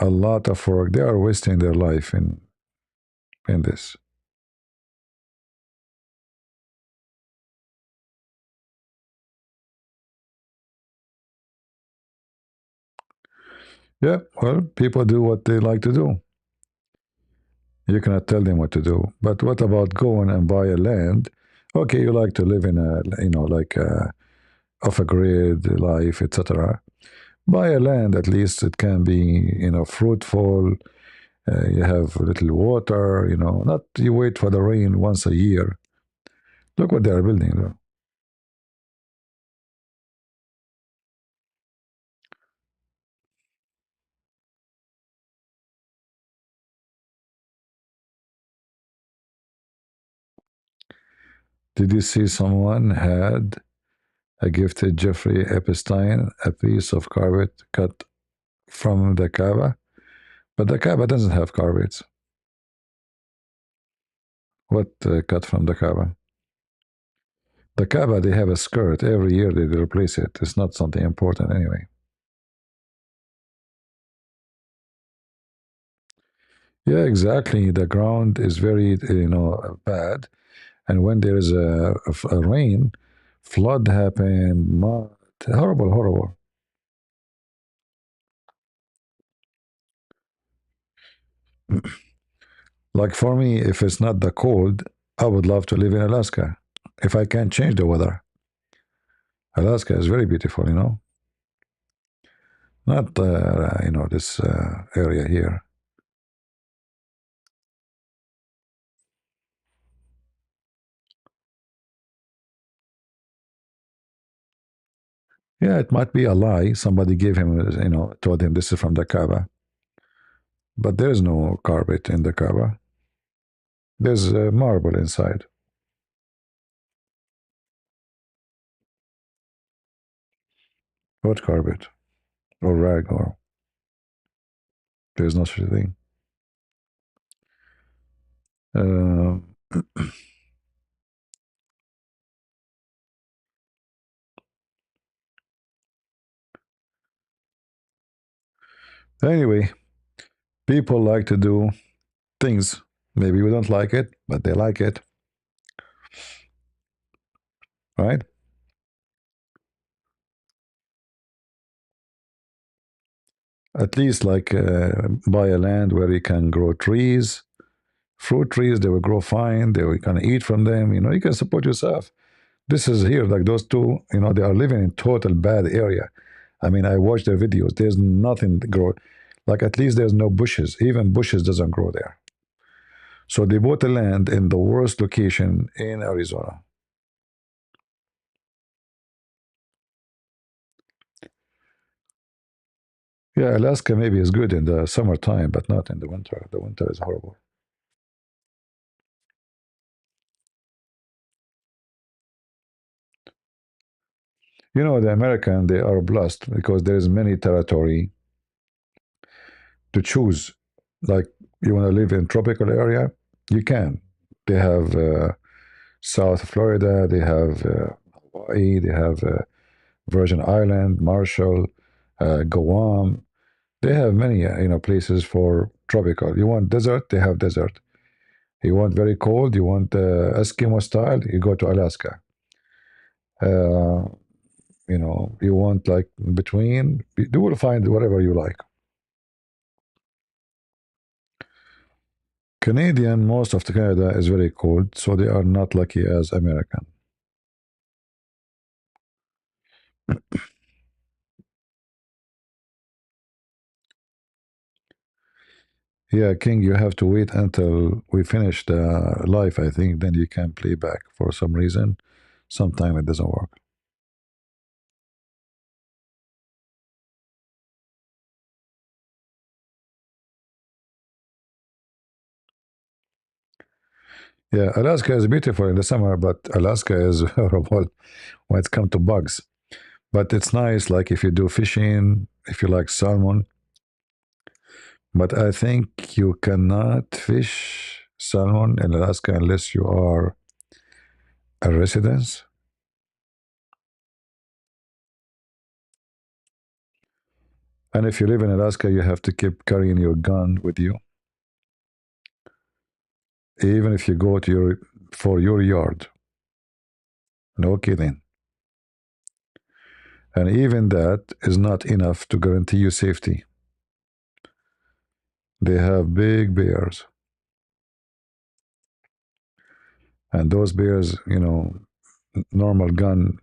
A lot of work. They are wasting their life in this. Yeah, well, people do what they like to do. You cannot tell them what to do. But what about going and buy a land? Okay, you like to live in a, like off a grid life, etc. Buy a land, at least it can be, fruitful. You have a little water, not you wait for the rain once a year. Look what they are building though. Did you see someone had gifted Jeffrey Epstein a piece of carpet cut from the Kaaba? But the Kaaba doesn't have carpets. What cut from the Kaaba? The Kaaba, they have a skirt. Every year they replace it. It's not something important anyway. Yeah, exactly. The ground is very, bad. And when there is a rain, flood happen, mud, horrible, horrible. Like for me, if it's not that cold, I would love to live in Alaska. If I can change the weather, Alaska is very beautiful. Not this area here. Yeah, it might be a lie. Somebody gave him, told him this is from the Kaaba, but there is no carpet in the Kaaba. There's marble inside. What carpet or rag or there's no such a thing. Uh, anyway, people like to do things. Maybe we don't like it, but they like it, right? At least like buy a land where you can grow trees, fruit trees. They will grow fine. They will can eat from them. You can support yourself. This is here like those two. They are living in total bad area. I mean, I watched their videos. There's nothing to grow. Like at least there's no bushes. Even bushes doesn't grow there. So they bought the land in the worst location in Arizona. Yeah, Alaska maybe is good in the summertime, but not in the winter. The winter is horrible. The American, they are blessed because there is many territory to choose. Like you want to live in tropical area, you can. They have South Florida, they have Hawaii, they have Virgin Island, Marshall, Guam. They have many places for tropical. You want desert, they have desert. You want very cold, you want Eskimo style, you go to Alaska. Uh, you want like between, you will find whatever you like. Canadian, most of the Canada is very cold, so they are not lucky as American. Yeah, King, you have to wait until we finish the live, I think, then you can play back for some reason. Sometime it doesn't work. Yeah, Alaska is beautiful in the summer, but Alaska is horrible when it comes to bugs. But it's nice, like if you do fishing, if you like salmon. But I think you cannot fish salmon in Alaska unless you are a resident. And if you live in Alaska, you have to keep carrying your gun with you. Even if you go to for your yard. No kidding. And even that is not enough to guarantee you safety. They have big bears. And those bears, normal gun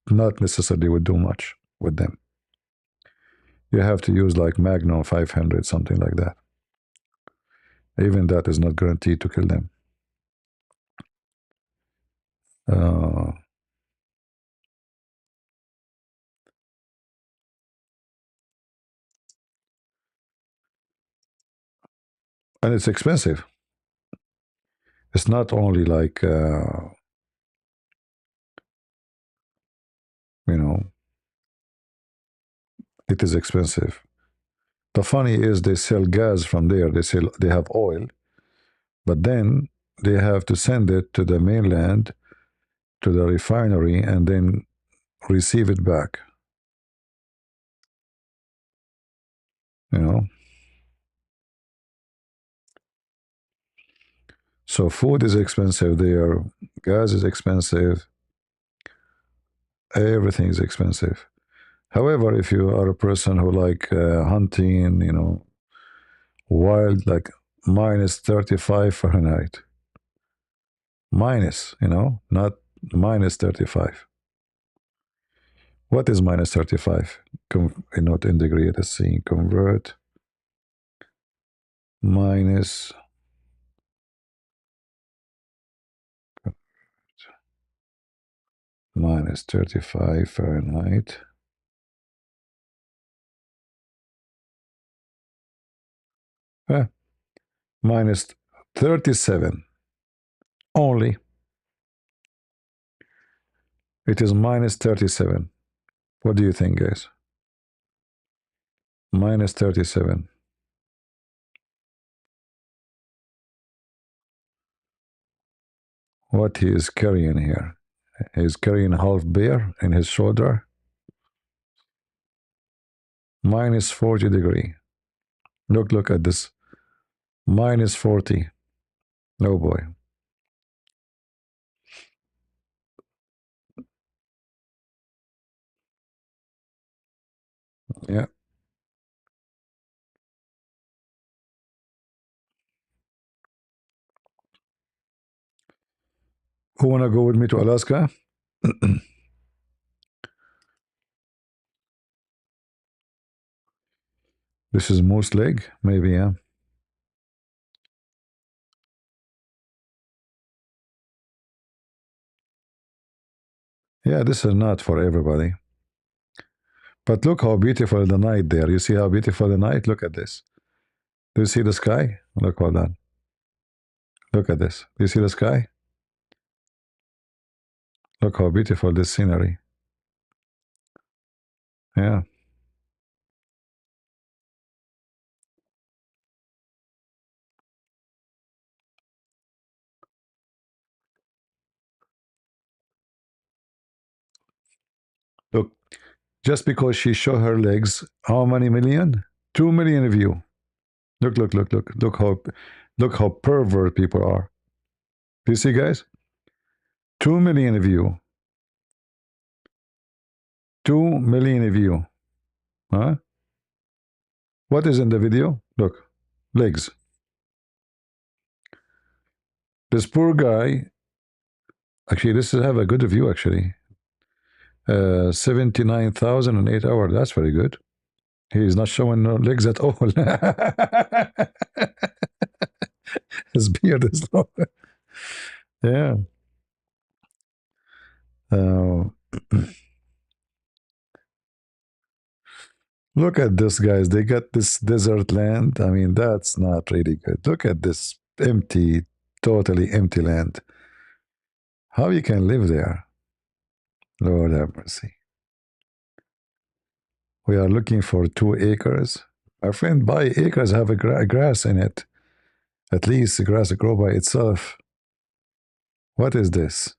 not necessarily would do much with them. You have to use like Magnum 500, something like that. Even that is not guaranteed to kill them. Uh, and it's expensive. It's not only like, it is expensive. The funny is they sell gas from there. They have oil, but then they have to send it to the mainland to the refinery and then receive it back. You know? So food is expensive there, gas is expensive, everything is expensive. However, if you are a person who like hunting, you know, wild, like minus 35 Fahrenheit. Minus, you know, not minus 35. What is minus 35? Not in degree, let's see, convert minus minus 35 Fahrenheit. Minus 37 only. It is minus 37. What do you think, guys? Minus 37. What he is carrying here? He's carrying half beer in his shoulder. Minus 40 degree. Look at this. Minus 40. Oh boy. Yeah. Who wanna go with me to Alaska? This is Moose Lake, maybe, yeah. Yeah, this is not for everybody. But look how beautiful the night there. You see how beautiful the night? Look at this. Do you see the sky? Look, hold on. Look at this. Do you see the sky? Look how beautiful this scenery. Yeah. Look, just because she showed her legs, how many million? 2 million view. Look how pervert people are. Do you see, guys? 2 million view. 2 million view. Huh? What is in the video? Look, legs. This poor guy. Actually, this is have a good view. Actually, 79,000 in 8 hours. That's very good. He is not showing no legs at all. His beard is long. Yeah. Uh, Look at this, guys. They got this desert land. I mean, that's not really good. Look at this empty, totally empty land. How you can live there? Lord have mercy. We are looking for 2 acres. My friend, buy acres, have a grass in it. At least the grass grow by itself. What is this?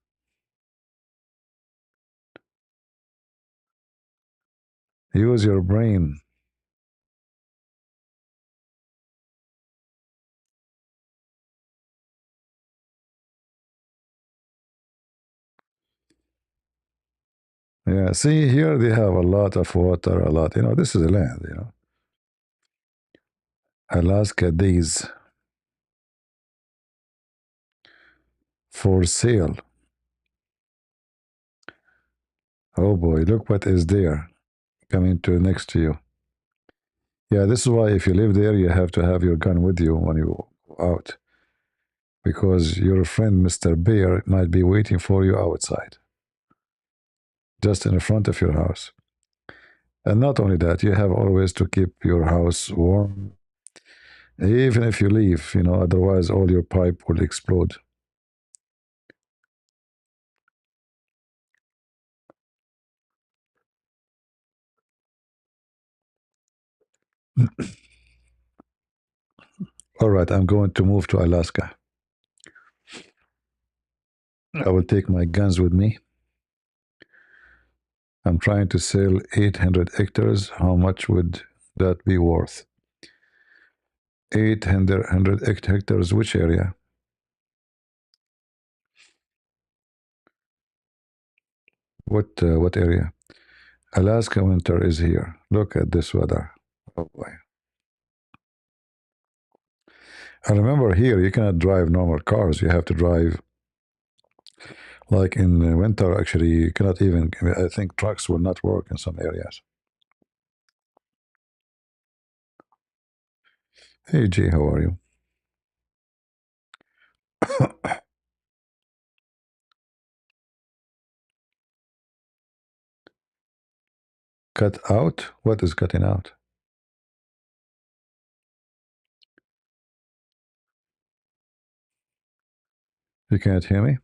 Use your brain. Yeah, see here they have a lot of water, a lot. You know, this is the land, you know. Alaska days for sale. Oh boy, look what is there coming to next to you. Yeah, this is why if you live there, you have to have your gun with you when you go out. Because your friend Mr. Bear might be waiting for you outside. Just in front of your house. And not only that, you have always to keep your house warm. Even if you leave, you know, otherwise all your pipe will explode. All right, I'm going to move to Alaska. I will take my guns with me. I'm trying to sell 800 hectares. How much would that be worth? 800 hectares, which area? What area? Alaska winter is here. Look at this weather. Oh boy. I remember here you cannot drive normal cars. You have to drive, like in winter, actually, you cannot even, I think trucks will not work in some areas. Hey, Jay, how are you? Cut out? What is cutting out? You can't hear me?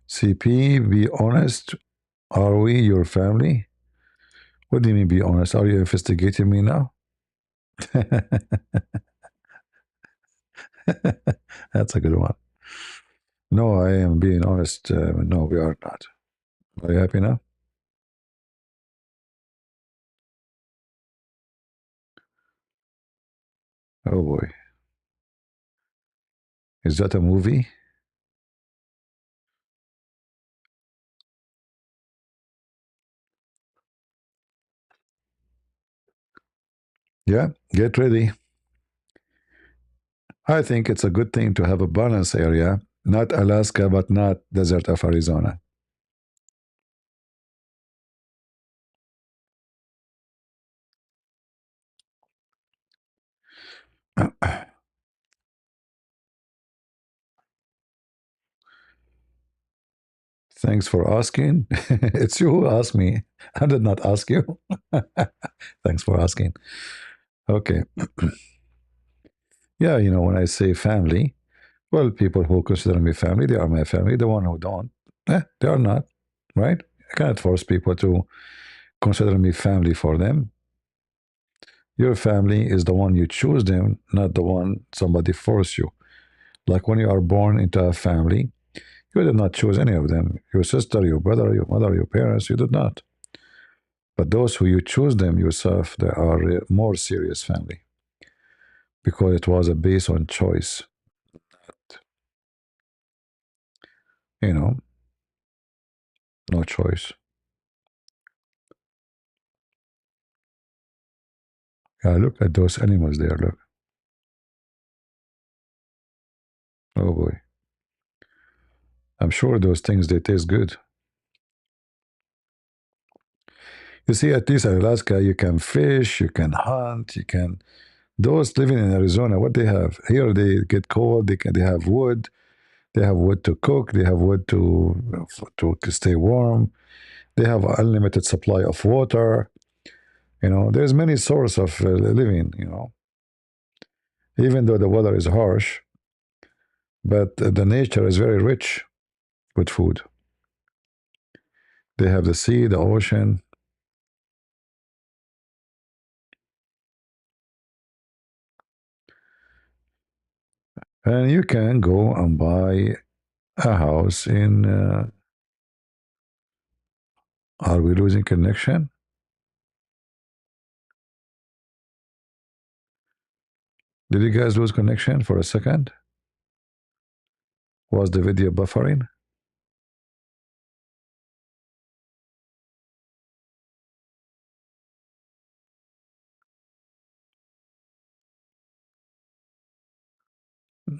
CP, be honest. Are we your family? What do you mean, be honest? Are you investigating me now? That's a good one. No, I am being honest. No, we are not. Are you happy now? Oh boy. Is that a movie? Yeah, get ready. I think it's a good thing to have a balance area, not Alaska, but not desert of Arizona. Thanks for asking. It's you who asked me. I did not ask you. Thanks for asking. Okay. Yeah, when I say family, well, people who consider me family, they are my family. The one who don't, they are not, right? I cannot force people to consider me family for them. Your family is the one you choose them, not the one somebody force you. Like when you are born into a family, you did not choose any of them. Your sister, your brother, your mother, your parents, you did not. But those who you choose them yourself, they are a more serious family because it was a based on choice. You know, no choice. Yeah, look at those animals there. Look. Oh boy. I'm sure those things they taste good. You see, at least in Alaska, you can fish, you can hunt, you can. Those living in Arizona, what they have here, they get cold. They have wood. They have wood to cook. They have wood to stay warm. They have unlimited supply of water. There's many sources of living. Even though the weather is harsh, but the nature is very rich with food. They have the sea, the ocean. And you can go and buy a house in. Are we losing connection? Did you guys lose connection for a second? Was the video buffering?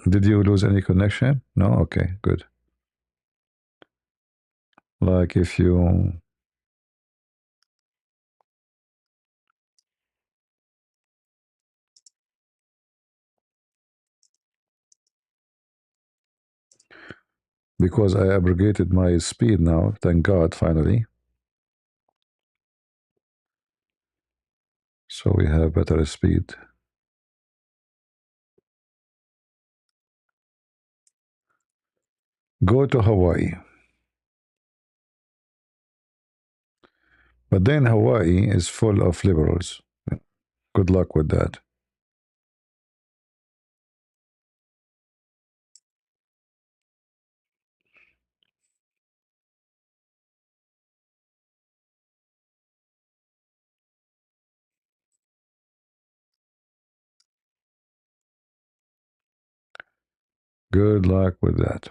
Did you lose any connection? No? Okay, good. Like if you. Because I abrogated my speed now, thank God, finally. So we have better speed. Go to Hawaii. But then Hawaii is full of liberals. Good luck with that. Good luck with that.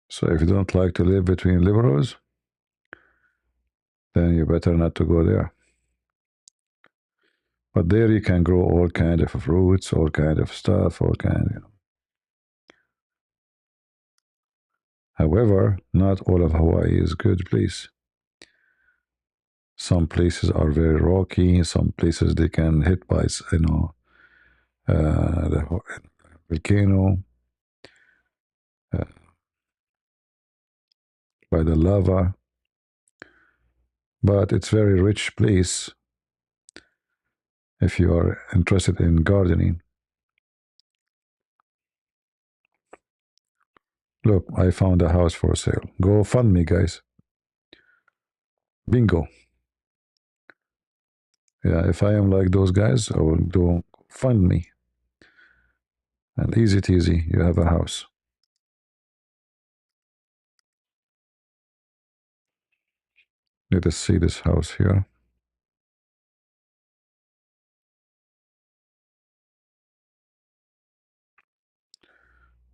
So if you don't like to live between liberals, then you better not to go there. But there you can grow all kind of fruits, all kind of stuff, all kind, you know. However, not all of Hawaii is good place. Some places are very rocky. Some places they can hit by, you know, the volcano, uh, by the lava. But it's very rich place if you are interested in gardening. Look, I found a house for sale. Go fund me, guys. Bingo. Yeah, if I am like those guys, I will do fund me. And easy teasy, you have a house. Let us see this house here.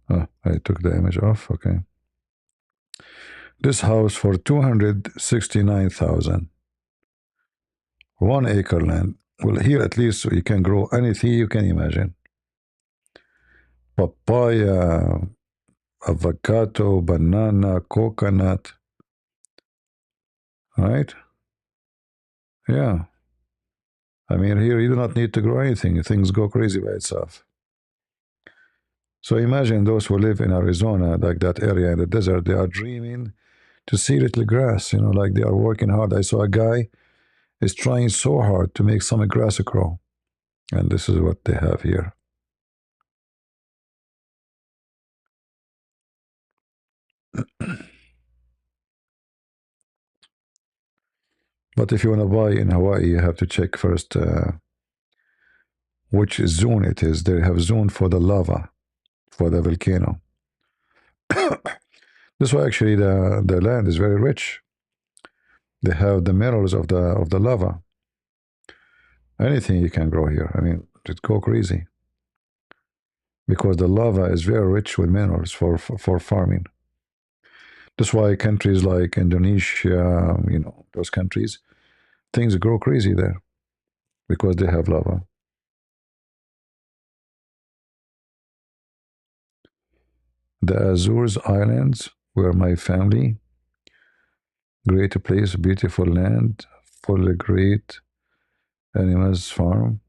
Oh, I took the image off. Okay. This house for 269,000. 1 acre land. Well, here at least you can grow anything you can imagine. Papaya, avocado, banana, coconut. Right? Yeah. I mean, here you do not need to grow anything. Things go crazy by itself. So imagine those who live in Arizona, like that area in the desert, they are dreaming to see little grass, you know, like they are working hard. I saw a guy is trying so hard to make some grass grow. And this is what they have here. But if you want to buy in Hawaii, you have to check first which zone it is. They have zone for the lava, for the volcano. This way, actually, the land is very rich. They have the minerals of the lava. Anything you can grow here. I mean, it go crazy because the lava is very rich with minerals for farming. That's why countries like Indonesia, you know, those countries, things grow crazy there because they have lava. The Azores Islands were my family. Great place, beautiful land, fully great animals farm.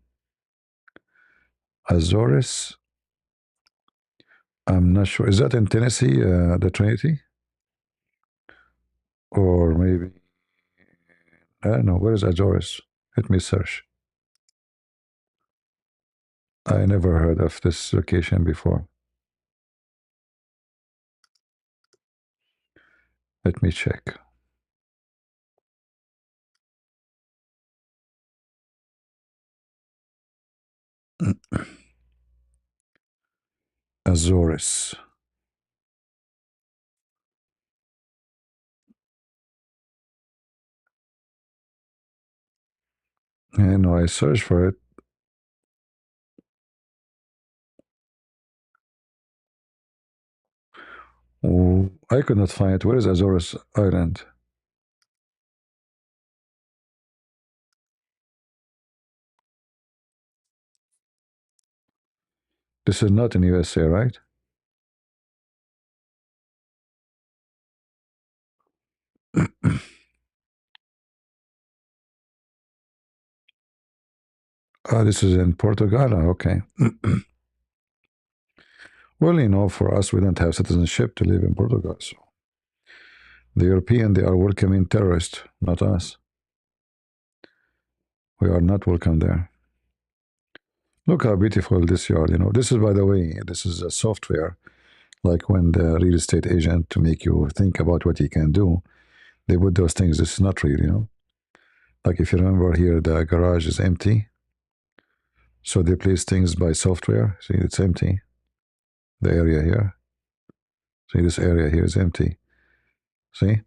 Azores, I'm not sure. Is that in Tennessee, the Trinity? Or maybe, I don't know. Where is Azores? Let me search. I never heard of this location before. Let me check. Azores. I know I searched for it. Oh, I could not find it. Where is Azores Island? This is not in USA, right? Ah, this is in Portugal. Okay. Well, you know, for us, we don't have citizenship to live in Portugal. So the European, they are welcoming terrorists, not us. We are not welcome there. Look how beautiful this yard. You know, this is, by the way, this is a software. Like when the real estate agent to make you think about what he can do, they put those things. This is not real, you know. Like if you remember here, the garage is empty. So they place things by software. See, it's empty. The area here. See, this area here is empty. See?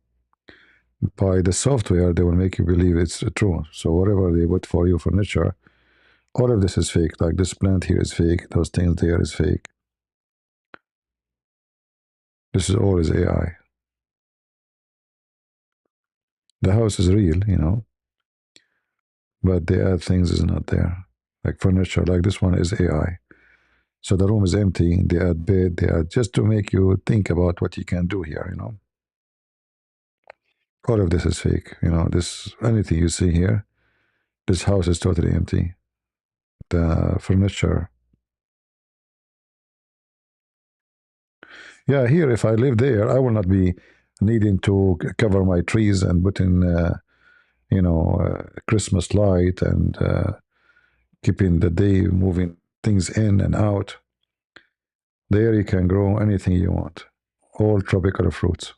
by the software, they will make you believe it's true. So whatever they put for you furniture, all of this is fake. Like this plant here is fake. Those things there is fake. This is all is AI. The house is real, you know, but the add things is not there. Like furniture, like this one is AI. So the room is empty. They add bed. They add just to make you think about what you can do here, you know. All of this is fake, you know. This anything you see here, this house is totally empty. The furniture. Yeah, here, if I live there, I will not be needing to cover my trees and put in, you know, Christmas light and keeping the day moving things in and out. There you can grow anything you want, all tropical fruits.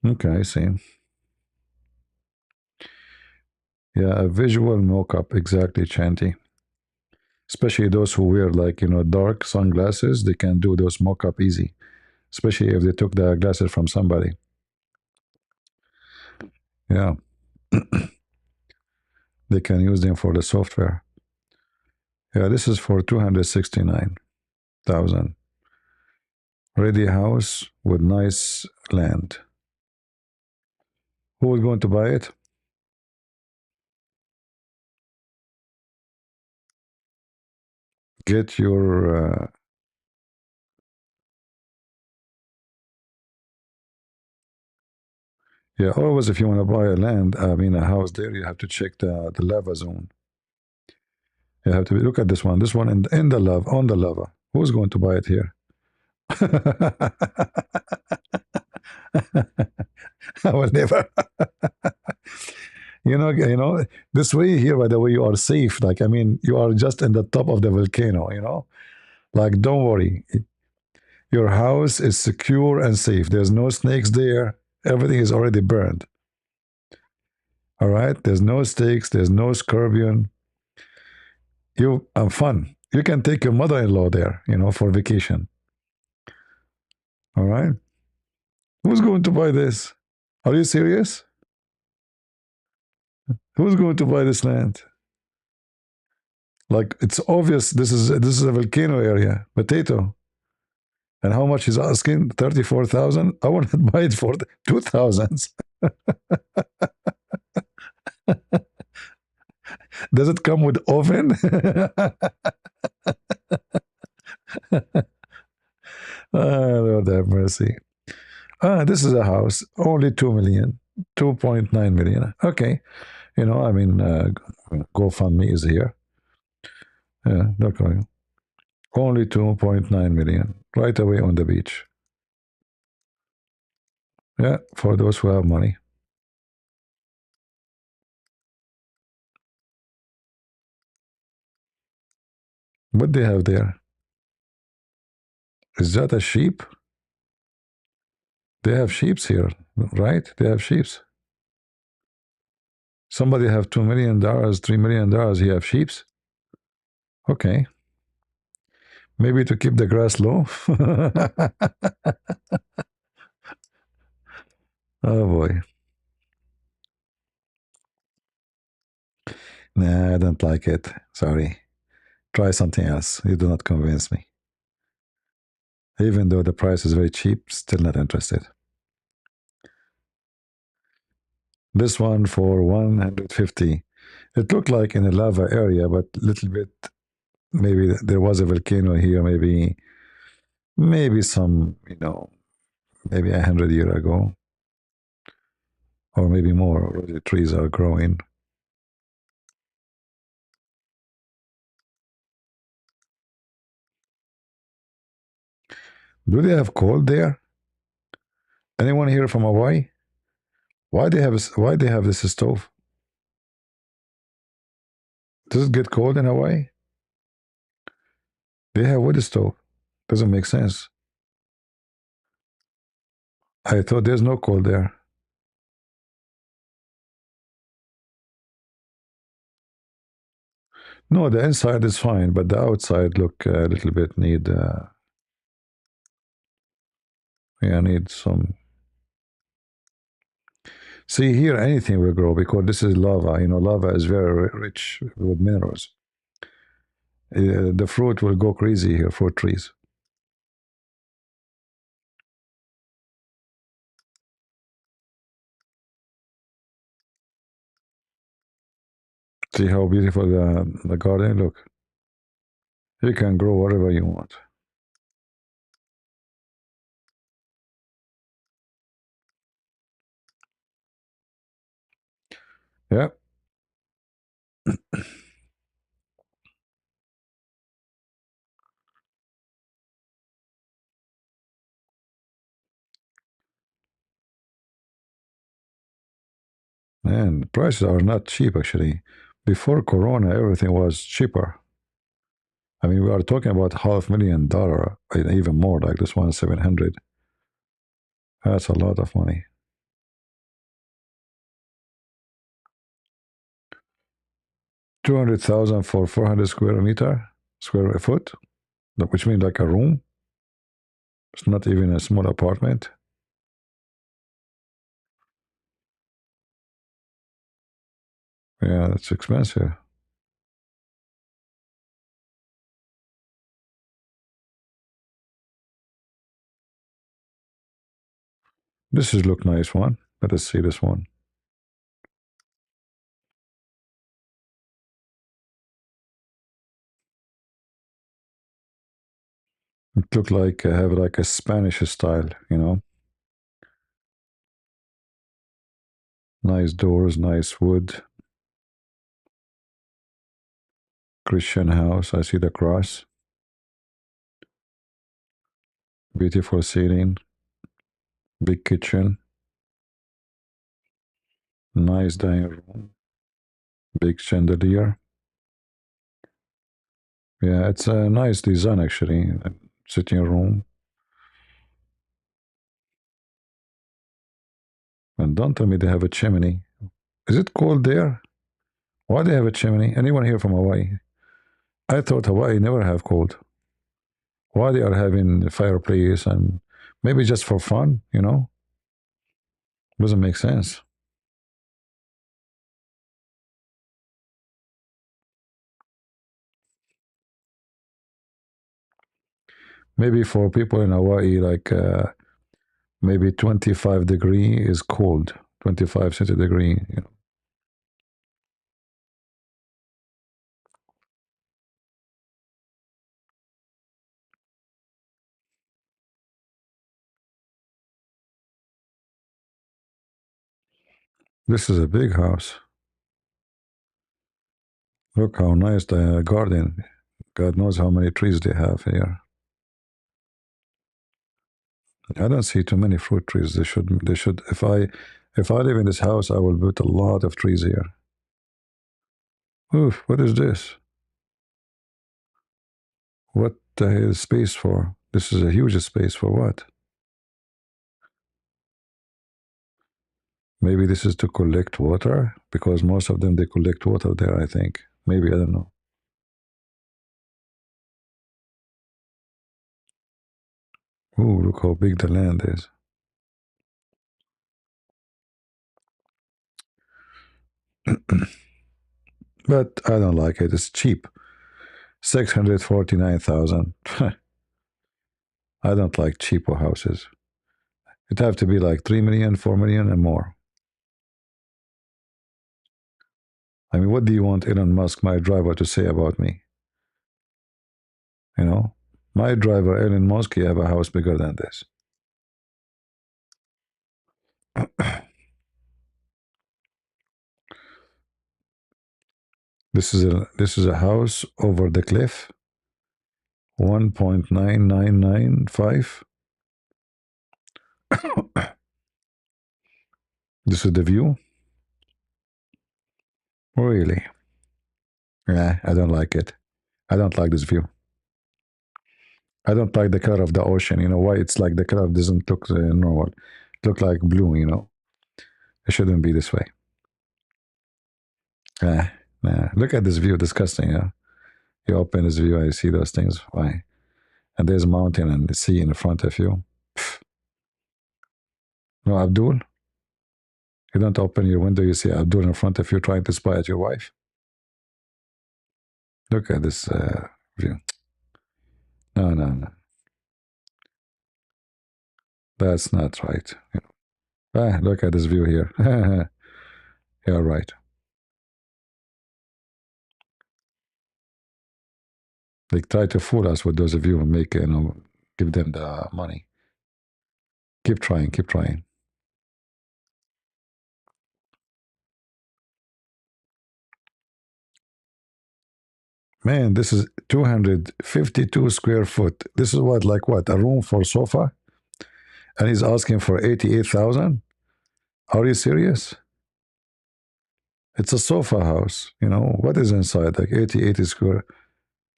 Okay, I see. Yeah, a visual mock-up, exactly, Chanty. Especially those who wear like, you know, dark sunglasses, they can do those mock-up easy. Especially if they took the glasses from somebody. Yeah. They can use them for the software. Yeah, this is for 269,000. Ready house with nice land. Who is going to buy it? Get your yeah, always if you want to buy a land, I mean a house there, you have to check the lava zone. You have to look at this one. This one in the lava, on the lava. Who's going to buy it here? I will never. You know, this way here, by the way, you are safe. Like, I mean, you are just in the top of the volcano, you know? Like, don't worry. Your house is secure and safe. There's no snakes there. Everything is already burned. All right? There's no snakes. There's no scorpion. You have fun. You can take your mother-in-law there, you know, for vacation. All right? Who's going to buy this? Are you serious? Who's going to buy this land? Like, it's obvious this is a volcano area. Potato. And how much is asking? 34,000. I want to buy it for 2,000. Does it come with oven? Lord have mercy. This is a house. Only 2 million. 2.9 million. Okay. You know, I mean, GoFundMe is here. Yeah, look. Only 2.9 million. Right away on the beach. Yeah, for those who have money. What they have there? Is that a sheep? They have sheeps here, right? They have sheeps. Somebody have $2 million, $3 million. He have sheeps. Okay. Maybe to keep the grass low. Oh boy. Nah, I don't like it. Sorry. Try something else. You do not convince me. Even though the price is very cheap, still not interested. This one for 150. It looked like in a lava area, but little bit. Maybe there was a volcano here. Maybe some, you know, maybe 100 years ago, or maybe more. Already trees are growing. Do they have cold there? Anyone here from Hawaii? Why they have this stove? Does it get cold in Hawaii? They have wood stove. Doesn't make sense. I thought there's no cold there. No, the inside is fine, but the outside look a little bit need. Yeah, need some. See here, anything will grow because this is lava. You know, lava is very rich with minerals. The fruit will go crazy here, fruit trees. See how beautiful the garden look. You can grow whatever you want. Yeah. Man, prices are not cheap actually. Before Corona, everything was cheaper. I mean, we are talking about $500,000, even more, like this one, 700. That's a lot of money. 200,000 for 400 square foot, which means like a room. It's not even a small apartment. Yeah, that's expensive. This is look nice one. Let us see this one. It look like have like a Spanish style, you know. Nice doors, nice wood. Christian house. I see the cross. Beautiful ceiling. Big kitchen. Nice dining room. Big chandelier. Yeah, it's a nice design actually. Sitting room. And don't tell me they have a chimney. Is it cold there? Why they have a chimney? Anyone here from Hawaii? I thought Hawaii never have cold. Why they are having a fireplace and maybe just for fun, you know? Doesn't make sense. Maybe for people in Hawaii, like maybe 25 degree is cold. 25 centigrade, you know. This is a big house. Look how nice the garden. God knows how many trees they have here. I don't see too many fruit trees. They should if I live in this house, I will put a lot of trees here. Oof, what is this? What the hell is space for? This is a huge space for what? Maybe this is to collect water because most of them they collect water there, I think. Maybe, I don't know. Ooh, look how big the land is. But I don't like it. It's cheap. 649,000. I don't like cheaper houses. It have to be like 3 million, 4 million and more. I mean, what do you want Elon Musk, my driver, to say about me? You know, my driver, Elon Musk, he have a house bigger than this. This is a house over the cliff. 1.9995. This is the view. Really? Yeah, I don't like it. I don't like this view. I don't like the color of the ocean. You know why? It's like the color doesn't look normal. It look like blue. You know, it shouldn't be this way. Look at this view, disgusting. Yeah, you open this view, I see those things. Why? And there's a mountain and the sea in front of you. No, Abdul, you don't open your window, you see Abdul in front of you trying to spy at your wife. Look at this view. No. That's not right. Look at this view here. You're right. They try to fool us with those of you and make, give them the money. Keep trying, keep trying. Man, this is 252 square foot. This is what, like what, a room for sofa? And he's asking for 88,000? Are you serious? It's a sofa house, what is inside? Like 80 square,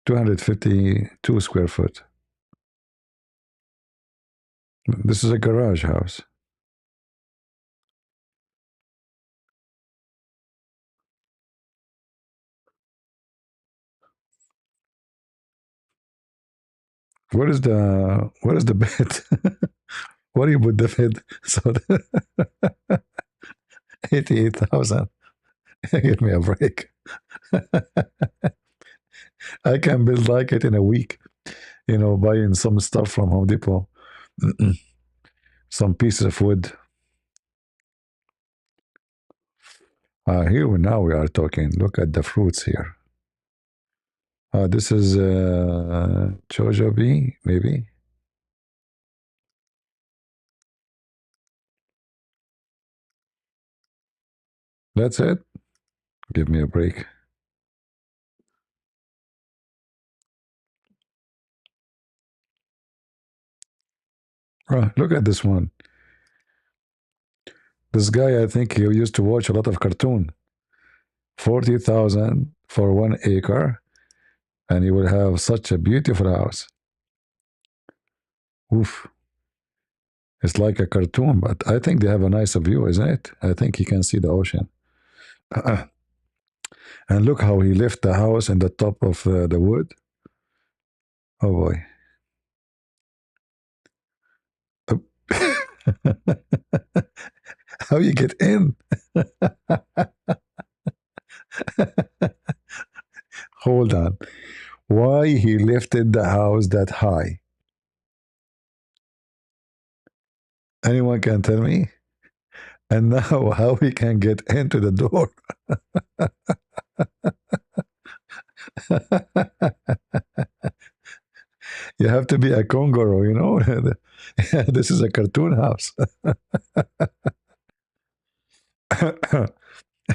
252 square foot. This is a garage house. Where is the bed? Where do you put the bed? So 88,000. Give me a break. I can build like it in a week, buying some stuff from Home Depot. Some pieces of wood. Here now we are talking. Look at the fruits here. This is Jojobi, maybe. That's it. Give me a break. Look at this one. This guy, I think he used to watch a lot of cartoon. 40,000 for 1 acre, and he will have such a beautiful house. Oof. It's like a cartoon, but I think they have a nicer view, isn't it? I think he can see the ocean. And look how he left the house in the top of the wood. Oh boy. How you get in? Hold on. Why he lifted the house that high? Anyone can tell me? And now how he can get into the door? You have to be a Kongoro, This is a cartoon house.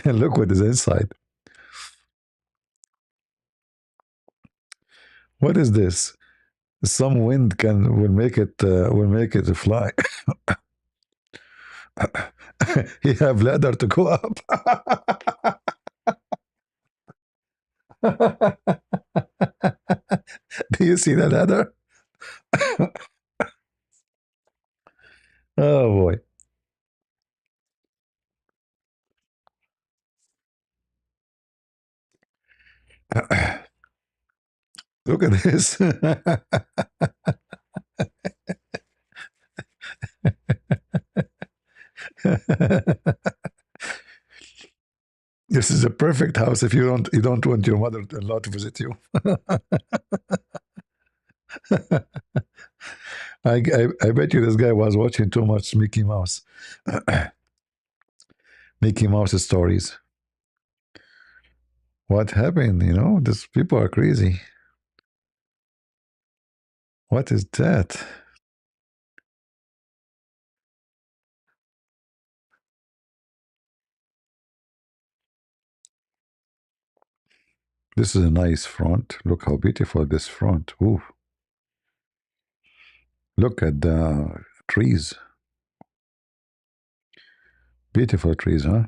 And look what is inside. What is this? Some wind will make it fly. He have ladder to go up. Do you see the ladder? Oh boy. Look at this. This is a perfect house if you don't want your mother-in-law to visit you. I bet you this guy was watching too much Mickey Mouse. Mickey Mouse stories. What happened? These people are crazy. What is that? This is a nice front. Look how beautiful this front. Ooh. Look at the trees. Beautiful trees, huh?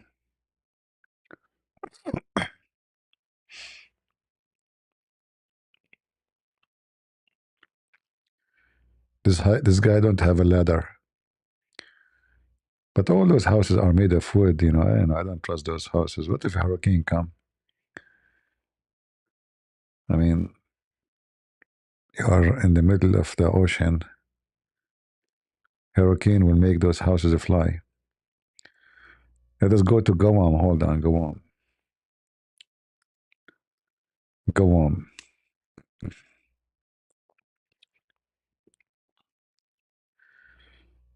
This guy don't have a ladder. But all those houses are made of wood, and I don't trust those houses. What if a hurricane come? I mean, you are in the middle of the ocean. Hurricane will make those houses fly. Let us go to Guam. Hold on, Guam. Guam.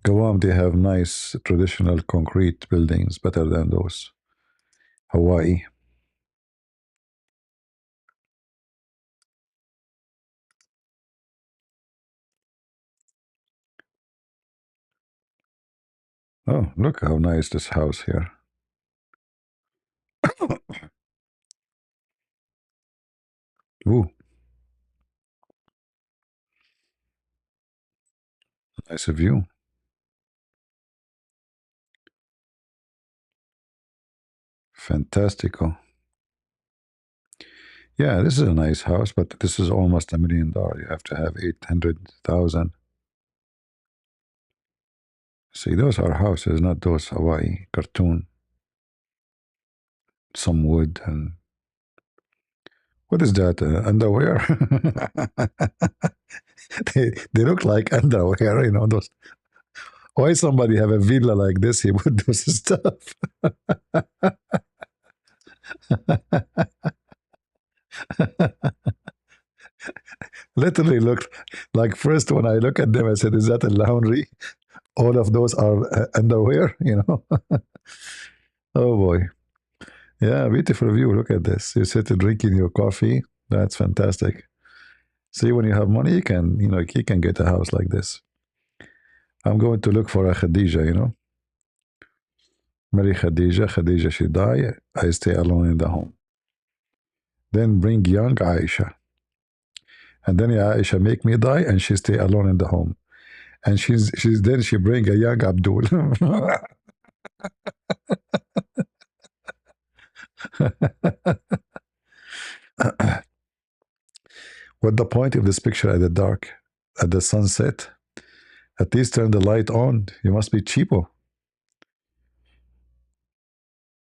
Guam, they have nice traditional concrete buildings, better than those. Hawaii. Oh, look how nice this house here. Ooh, nice view. Fantastico. Yeah, this is a nice house, but this is almost $1 million. You have to have 800,000. See, those are houses, not those Hawaii cartoon. Some wood and what is that? Underwear? they look like underwear, you know. Those. Why somebody have a villa like this? He would do stuff. Literally looked like first when I look at them, I said, "Is that a laundry?" All of those are underwear, you know. Oh boy, yeah, beautiful view. Look at this. You sit drinking your coffee. That's fantastic. See, when you have money, you can, you can get a house like this. I'm going to look for a Khadija, you know. Marry Khadija. Khadija, she die. I stay alone in the home. Then bring young Aisha. And then Aisha make me die and she stay alone in the home. And she's then she bring a young Abdul. What the point of this picture at the dark, at the sunset? At least turn the light on. You must be cheapo.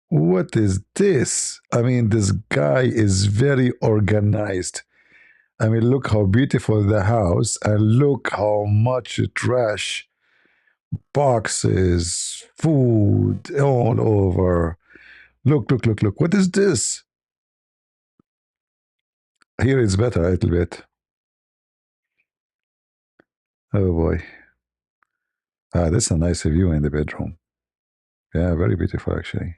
What is this? I mean, this guy is very organized. I mean, look how beautiful the house, and look how much trash, boxes, food all over. Look, look, look, look. What is this? Here it's better a little bit. Oh boy. Ah, this is a nice view in the bedroom. Yeah, very beautiful actually.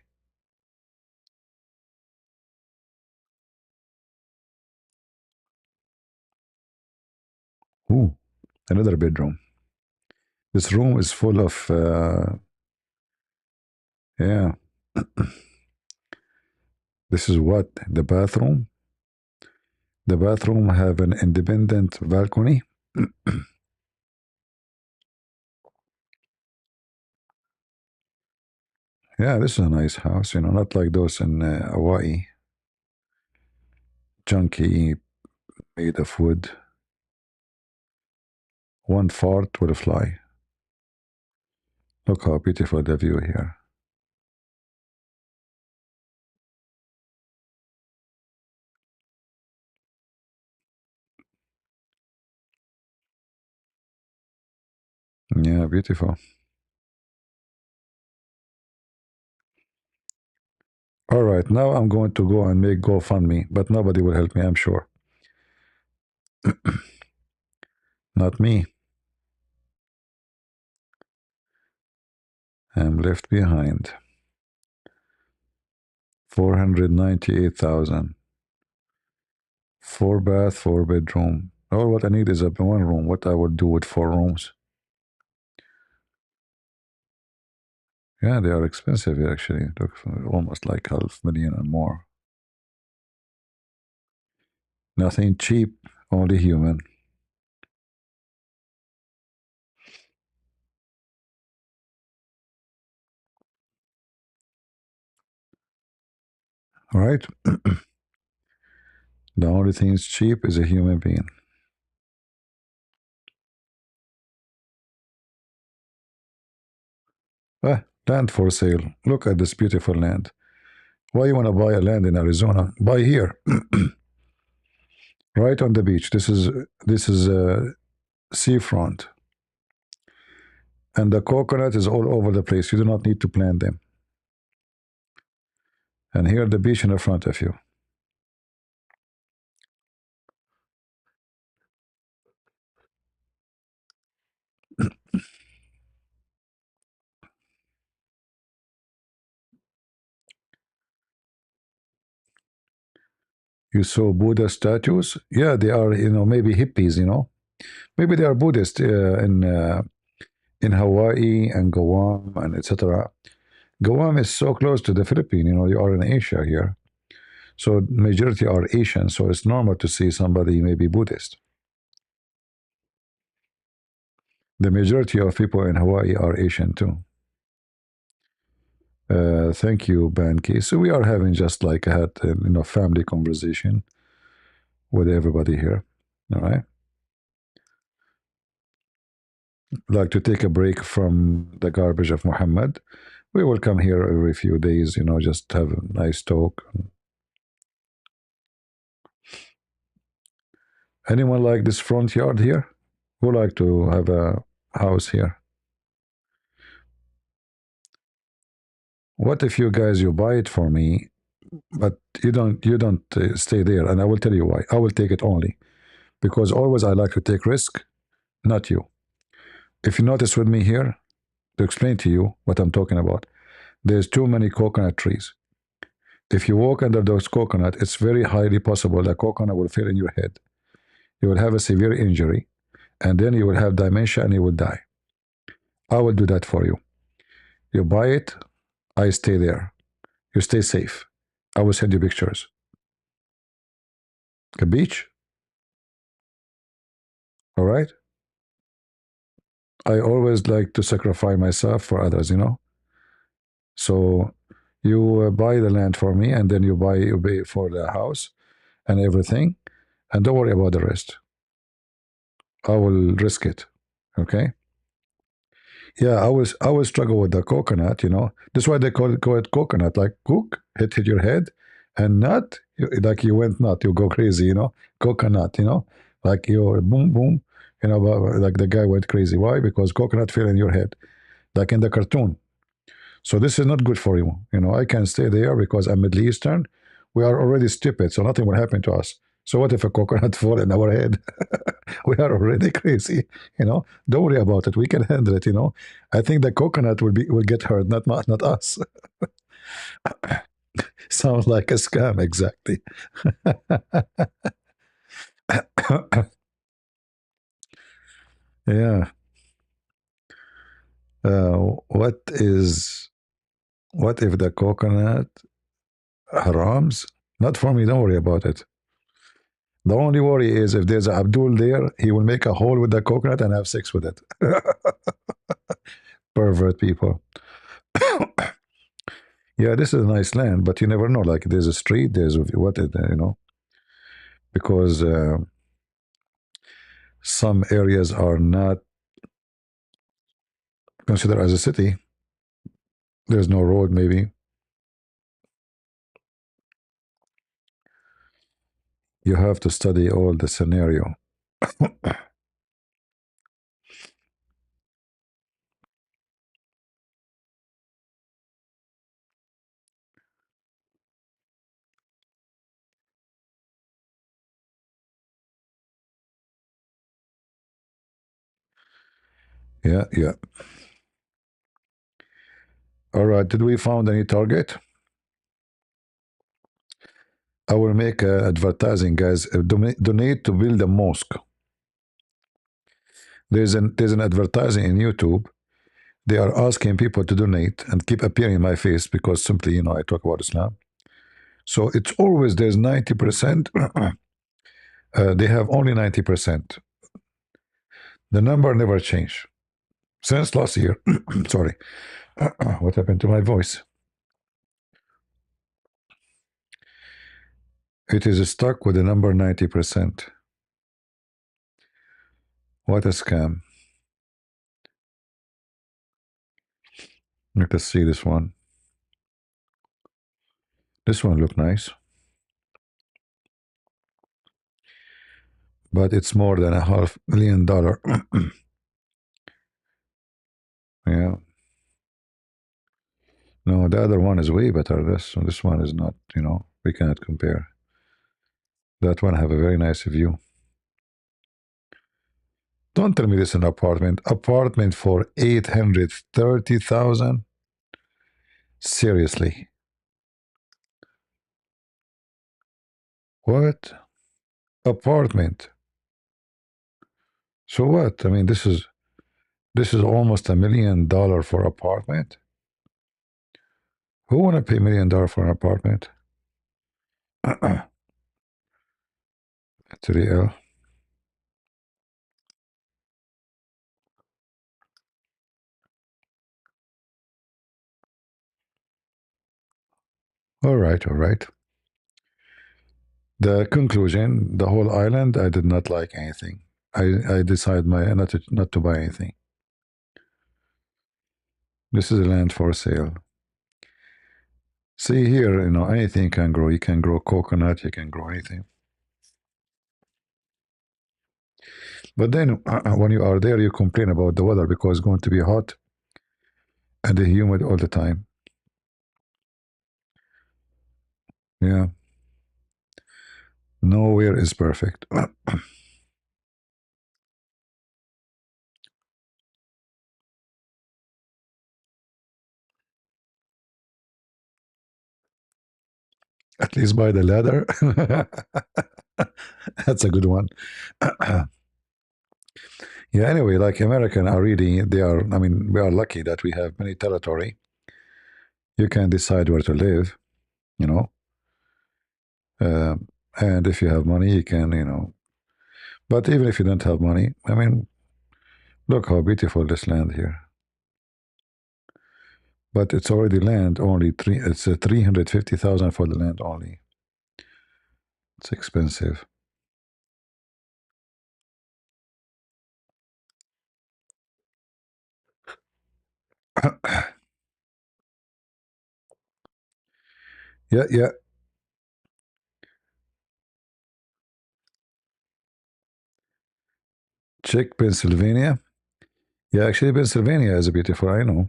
Ooh, another bedroom. This room is full of, yeah. This is what? The bathroom? The bathroom have an independent balcony. Yeah, this is a nice house, you know, not like those in Hawaii. Junky, made of wood. One fart will fly. Look how beautiful the view here. Yeah, beautiful. All right, now I'm going to go and make GoFundMe, but nobody will help me, I'm sure. Not me. I'm left behind. 498,000. 4 bath, 4 bedroom. All what I need is a 1 room. What I would do with 4 rooms? Yeah, they are expensive actually. Look, almost like $500,000 and more. Nothing cheap, only human. All right? The only thing is cheap is a human being. Ah, land for sale. Look at this beautiful land. Why you want to buy a land in Arizona? Buy here. right on the beach. This is seafront, and the coconut is all over the place. You do not need to plant them. And here the beach in the front of you. You saw Buddha statues? Yeah, they are, maybe hippies, maybe they are Buddhist in Hawaii and Guam and etc. Guam is so close to the Philippines. You are in Asia here, so majority are Asian. So it's normal to see somebody maybe Buddhist. The majority of people in Hawaii are Asian too. Thank you, Banky. So we are having just like a family conversation with everybody here. All right. Like to take a break from the garbage of Muhammad. We will come here every few days, just have a nice talk. Anyone like this front yard here? Who like to have a house here? What if you buy it for me, but you don't stay there? And I will tell you why. I will take it only because always I like to take risk, not you. If you notice with me here, to explain to you what I'm talking about, there's too many coconut trees. If you walk under those coconut, it's very highly possible that coconut will fall in your head. You will have a severe injury, and then you will have dementia and you will die. I will do that for you. You buy it, I stay there. You stay safe. I will send you pictures. A beach? All right? I always like to sacrifice myself for others, So you buy the land for me, and then you pay for the house and everything, and don't worry about the rest. I will risk it. Okay? Yeah, I will struggle with the coconut. That's why they call it coconut. Like cook, hit your head, and nut, like you went nut, you go crazy. Coconut. Like you boom boom. Like the guy went crazy. Why? Because coconut fell in your head, like in the cartoon. So this is not good for you. I can stay there because I'm Middle Eastern. We are already stupid, so nothing will happen to us. So what if a coconut fall in our head? We are already crazy. Don't worry about it. We can handle it. I think the coconut will get hurt, not us. Sounds like a scam, exactly. Yeah. What if the coconut harams? Not for me. Don't worry about it. The only worry is if there's Abdul there, he will make a hole with the coconut and have sex with it. Pervert people. Yeah, this is a nice land, but you never know. Like there's a street, there's what because some areas are not considered as a city. There's no road, maybe. You have to study all the scenario. Yeah, yeah. All right. Did we found any target? I will make advertising, guys. Donate to build a mosque. There's an advertising in YouTube. They are asking people to donate and keep appearing in my face because simply, I talk about Islam. So it's always there's 90%. They have only 90%. The number never changed since last year. Sorry, what happened to my voice? It is stuck with the number 90%. What a scam. Let us see this one. This one look nice. but it's more than $500,000. Yeah. No, the other one is way better. This one is not. We cannot compare. That one have a very nice view. Don't tell me this is an apartment. Apartment for 830,000. Seriously. What? Apartment. So what? I mean, this is almost $1 million for apartment. Who wanna pay $1 million for an apartment? 3L. All right, all right. The conclusion: the whole island, I did not like anything. I decided not to buy anything. This is a land for sale. See here, anything can grow. You can grow coconut. You can grow anything. But then, when you are there, you complain about the weather because it's going to be hot and humid all the time. Yeah. Nowhere is perfect. At least by the ladder. That's a good one. Yeah, anyway, like American are really, I mean, we are lucky that we have many territory. You can decide where to live, you know. Uh, and if you have money, you can, But even if you don't have money, I mean, look how beautiful this land here. But it's already land only it's 350,000 for the land only. It's expensive. Yeah, yeah. Check Pennsylvania. Yeah, actually, Pennsylvania is beautiful. I know.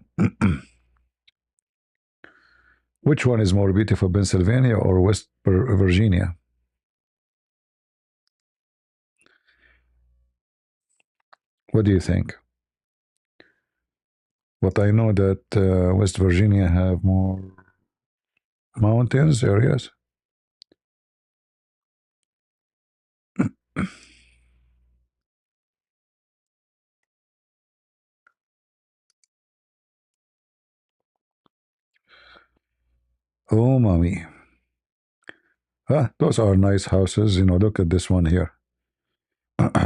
Which one is more beautiful, Pennsylvania or West Virginia? What do you think? But I know that West Virginia have more mountains areas. Oh, mommy. Those are nice houses. Look at this one here.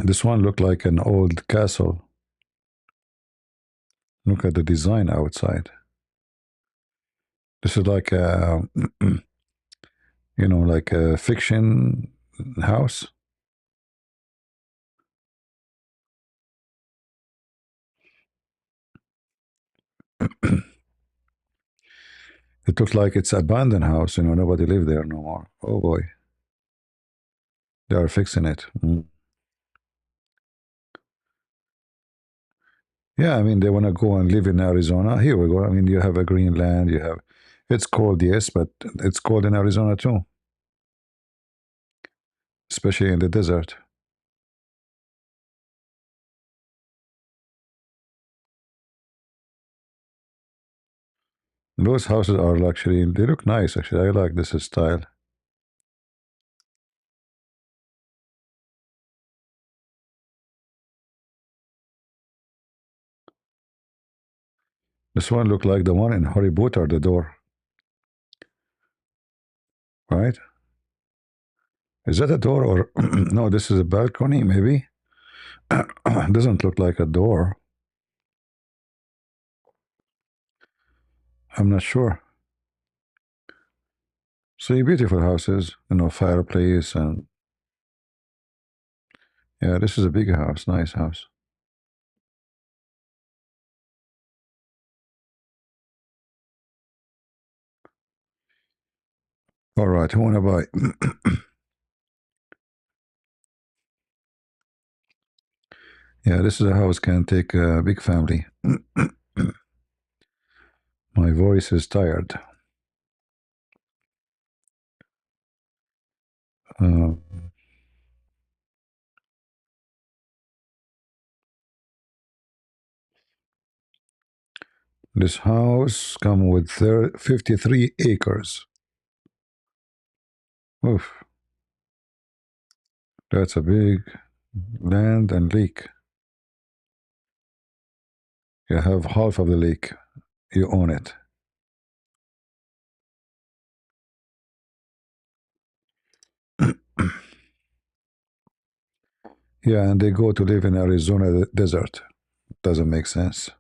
This one looked like an old castle. Look at the design outside. This is like like a fiction house. It looks like it's abandoned house. Nobody live there no more. Oh boy, they are fixing it. Yeah, I mean, they want to go and live in Arizona. Here we go. I mean, you have a Greenland. It's cold, yes, but it's cold in Arizona too, especially in the desert. Those houses are actually, they look nice. Actually, I like this style. This one looked like the one in Harry Potter, the door, right? Is that a door or no? This is a balcony, maybe. Doesn't look like a door. I'm not sure. See, beautiful houses, fireplace, and yeah, this is a big house, nice house. All right, who wanna buy? Yeah, this is a house can take a big family. My voice is tired. Uh, this house come with 53 acres. Oof, that's a big land and lake. You have half of the lake. You own it. Yeah, and they go to live in Arizona desert. Doesn't make sense.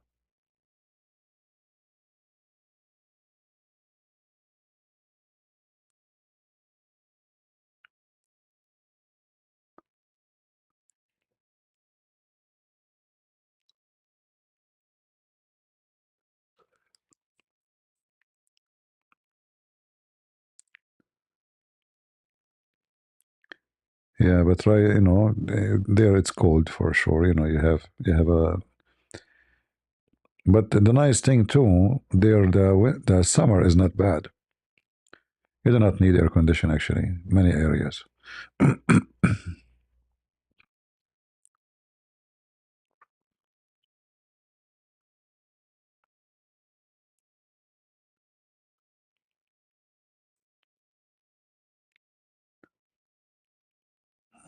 Yeah, but try, there it's cold for sure. You have a. But the nice thing too, there the summer is not bad. You do not need air condition actually. Many areas.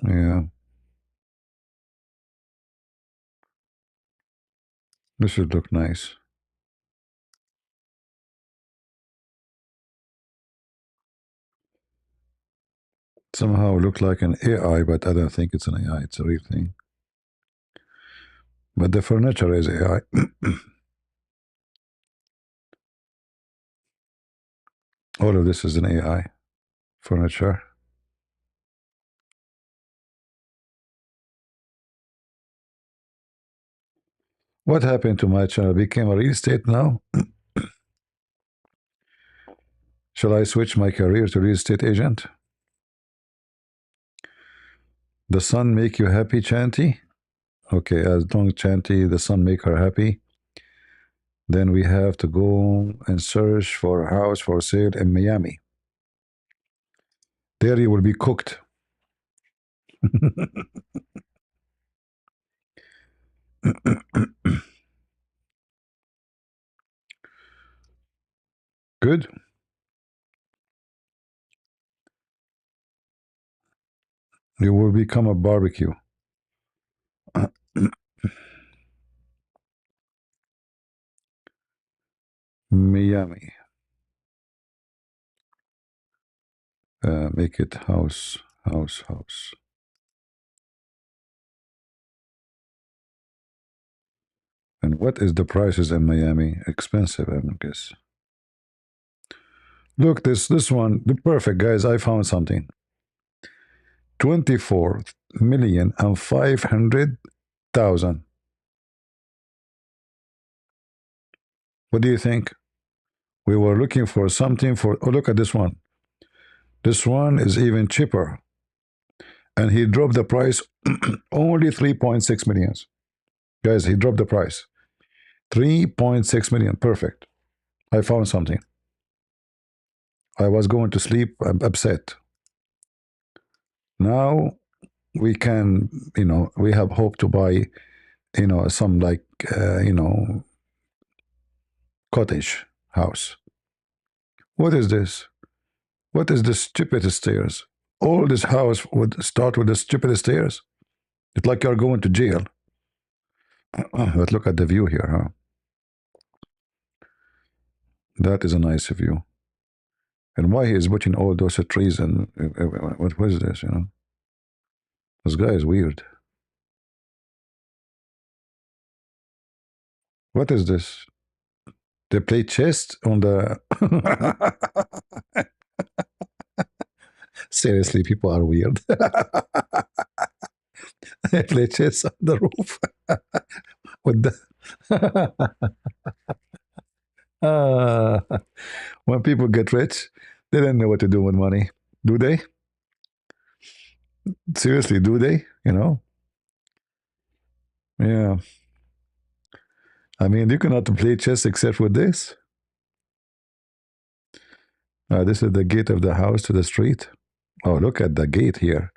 Yeah, this should look nice. Somehow look like an AI, but I don't think it's an AI. It's a real thing. But the furniture is AI. All of this is an AI furniture. What happened to my channel? Became a real estate now? Shall I switch my career to real estate agent? The sun make you happy, Chanty? Okay, as long as Chanty, the sun make her happy, then we have to go and search for a house for sale in Miami. There you will be cooked. Good. You will become a barbecue. Miami. Make it house, house, house. And what is the prices in Miami? Expensive, I guess. Look, this one, the perfect guys. I found something. 24,500,000. What do you think? We were looking for something for. Oh, look at this one. This one is even cheaper, and he dropped the price only 3.6 millions. Guys, he dropped the price 3.6 million. Perfect. I found something. I was going to sleep upset. Now we can, we have hope to buy, some like, cottage house. What is this? What is the stupidest stairs? All this house would start with the stupidest stairs. It's like you're going to jail. But look at the view here, huh? That is a nice view. And why he is putting all those trees and what was this? This guy is weird. What is this? They play chess on the. Seriously, people are weird. They play chess on the roof with the. Ah, when people get rich, they don't know what to do with money, do they? Seriously, do they? Yeah. I mean, you cannot play chess except with this. This is the gate of the house to the street. Oh, look at the gate here.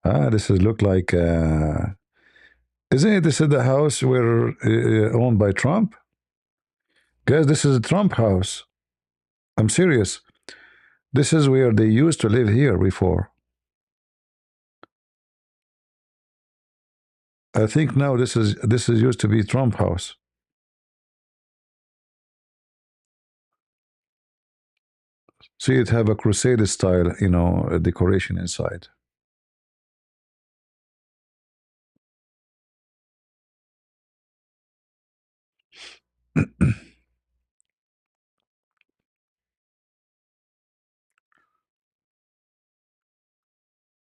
This is look like. Isn't it? This is the house where owned by Trump. Guys, this is a Trump house. I'm serious. This is where they used to live here before. I think now this is used to be Trump house. See, it have a Crusader style, you know, decoration inside.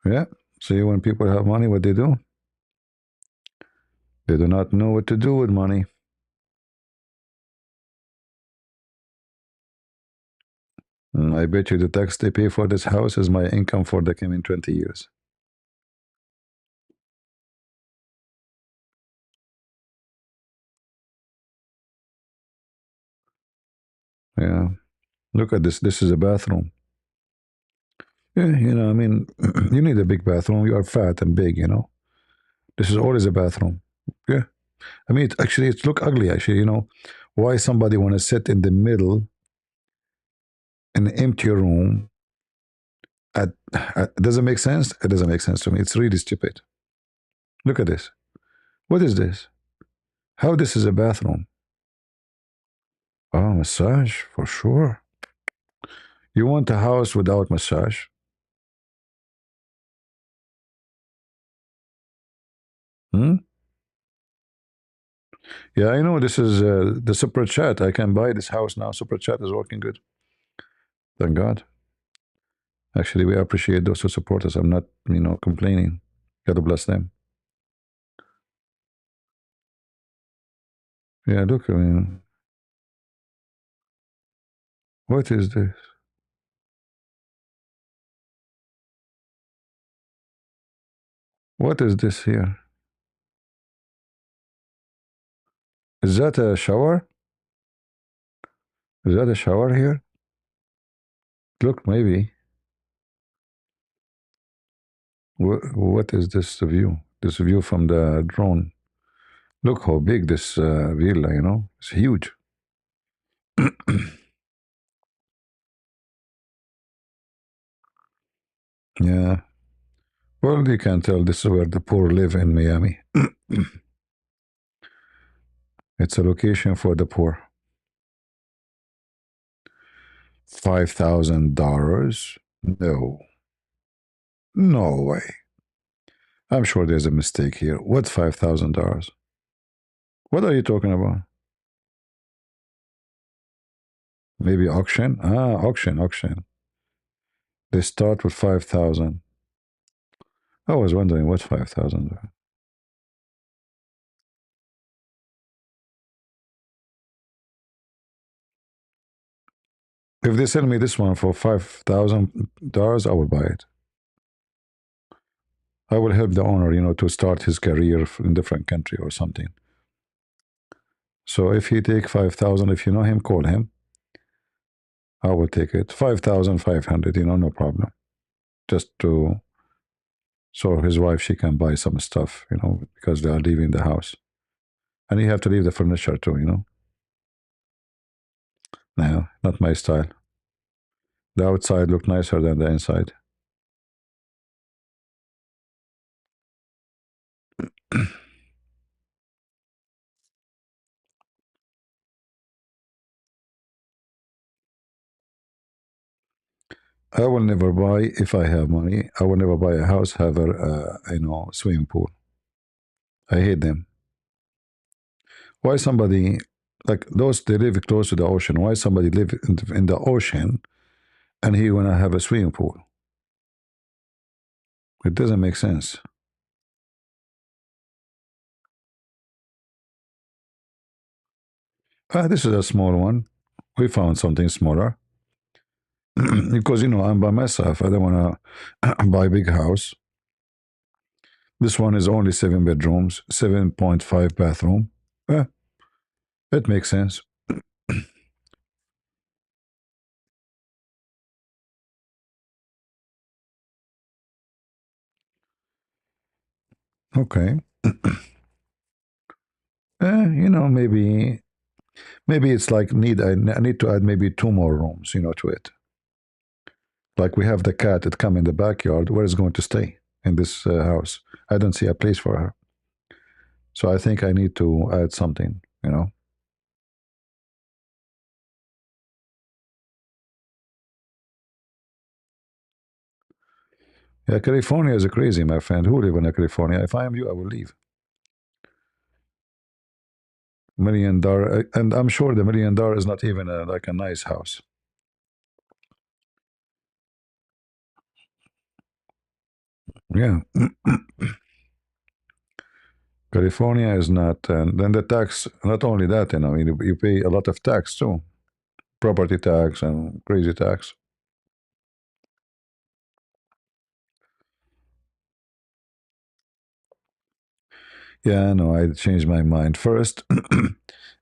Yeah. See, when people have money, what they do? They do not know what to do with money. I bet you the tax they pay for this house is my income for the coming 20 years. Yeah. Look at this. This is a bathroom. Yeah, you know, I mean, you need a big bathroom. You are fat and big, you know. This is always a bathroom. Yeah. I mean, it look ugly, actually, you know. Why somebody want to sit in the middle in an empty room does it make sense? It doesn't make sense to me. It's really stupid. Look at this. What is this? How this is a bathroom? Oh, massage for sure. You want a house without massage? Hmm? Yeah, I know this is the super chat. I can buy this house now. Super chat is working good. Thank God. Actually, we appreciate those who support us. I'm not, you know, complaining. God bless them. Yeah, look, I mean, what is this? What is this here? Is that a shower? Is that a shower here? Look, maybe. What is this view? This view from the drone. Look how big this villa, you know? It's huge. Yeah. Well, you can tell this is where the poor live in Miami. It's a location for the poor. $5,000? No. No way. I'm sure there's a mistake here. What $5,000? What are you talking about? Maybe auction? Auction. They start with 5,000. I was wondering what 5,000. If they sell me this one for $5,000, I will buy it. I will help the owner, you know, to start his career in a different country or something. So if he take 5,000, if you know him, call him. I will take it. 5,500, you know, no problem. Just to, so his wife, she can buy some stuff, you know, because they are leaving the house. And you have to leave the furniture too, you know. No, not my style. The outside look nicer than the inside. I will never buy, if I have money, I will never buy a house, have a, you know, swimming pool. I hate them. Why somebody, like those, they live close to the ocean, why somebody live in the ocean and he wanna have a swimming pool? It doesn't make sense. This is a small one. We found something smaller. Because, you know, I'm by myself. I don't want to buy a big house. This one is only 7 bedrooms, 7.5 bathroom. It makes sense. Okay. You know, maybe it's like I need to add maybe 2 more rooms, you know, to it. Like we have the cat that come in the backyard. Where is going to stay in this house? I don't see a place for her. So I think I need to add something, you know. Yeah, California is crazy, my friend. Who live in California? If I am you, I will leave. $1 million, and I'm sure the $1 million is not even like a nice house. Yeah. California is not, and then the tax, not only that, you know, you pay a lot of tax too, property tax and crazy tax. Yeah, no, I changed my mind. First,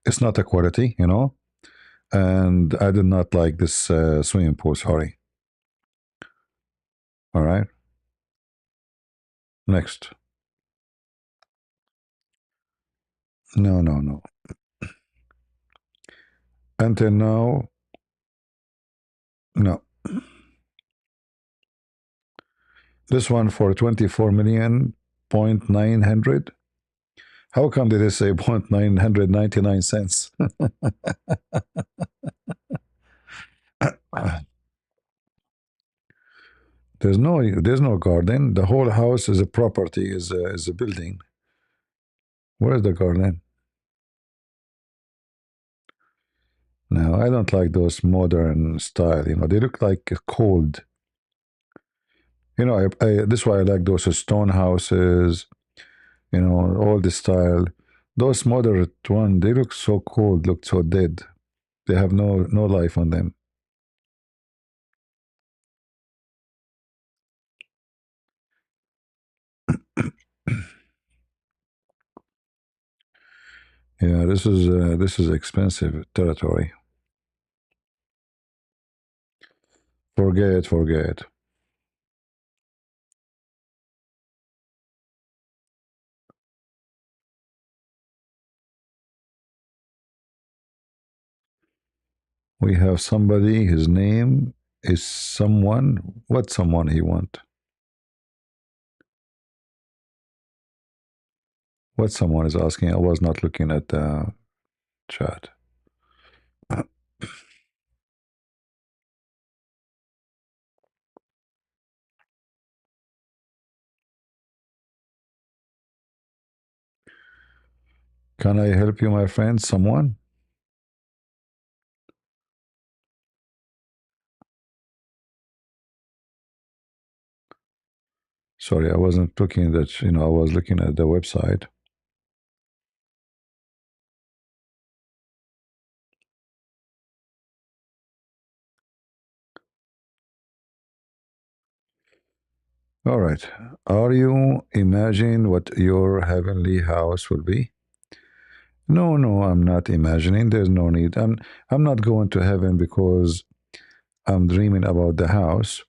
it's not a quality, you know, and I did not like this swimming pool. Sorry. All right. Next. No, no, no. Until now, no. This one for 24 million point 900. How come did they say 0.999 cents? There's no garden. The whole house is a property, is a building. Where is the garden? No, I don't like those modern style. You know, they look like cold. You know, this is why I like those stone houses. You know, all the style. Those modern one, they look so cold, look so dead. They have no life on them. Yeah, this is expensive territory. Forget. We have somebody. His name is someone. What someone he want? What someone is asking? I was not looking at the chat. Can I help you, my friend? Someone? Sorry, I wasn't looking at that. You know, I was looking at the website. All right. Are you imagine what your heavenly house will be? No, no, I'm not imagining. There's no need. I'm not going to heaven because I'm dreaming about the house.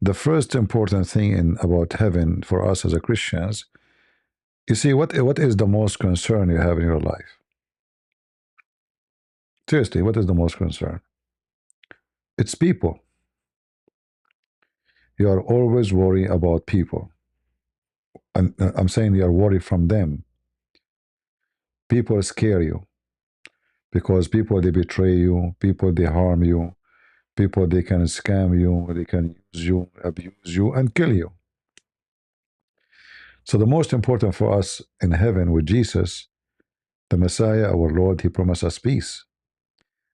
The first important thing about heaven for us as a Christians, you see, what is the most concern you have in your life? Seriously, what is the most concern? It's people. You are always worried about people. And I'm saying you are worried from them. People scare you because people they betray you, people they harm you, people they can scam you, they can use you, abuse you, and kill you. So the most important for us in heaven with Jesus, the Messiah, our Lord, he promised us peace.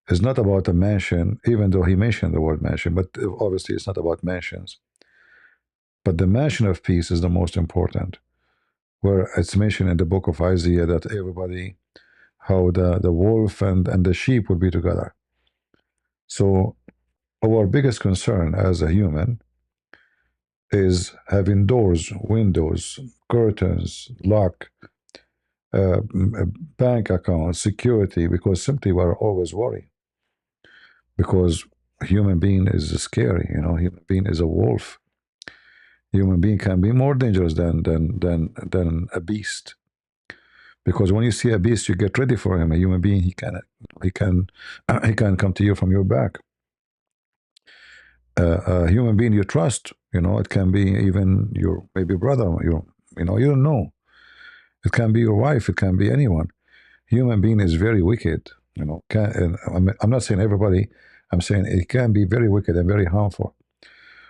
It's not about a mansion, even though he mentioned the word mansion, but obviously it's not about mansions. But the mansion of peace is the most important, where it's mentioned in the book of Isaiah that everybody, how the wolf and the sheep will be together. So our biggest concern as a human is having doors, windows, curtains, lock, bank accounts, security, because simply we're always worried. Because human being is scary, human being is a wolf. Human being can be more dangerous than a beast. Because when you see a beast, you get ready for him. A human being, he can come to you from your back. A human being you trust, it can be even your maybe brother, you don't know. It can be your wife, it can be anyone. Human being is very wicked, I'm not saying everybody, I'm saying it can be very wicked and very harmful.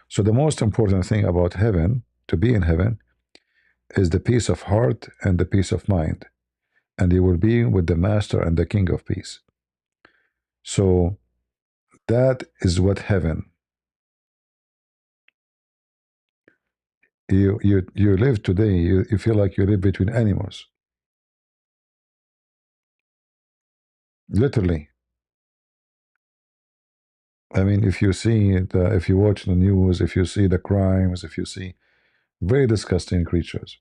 So the most important thing about heaven, to be in heaven, is the peace of heart and the peace of mind. And you will be with the Master and the King of Peace. So that is what heaven. You live today, you feel like you live between animals. Literally. I mean, if you see it, if you watch the news, if you see the crimes, if you see very disgusting creatures.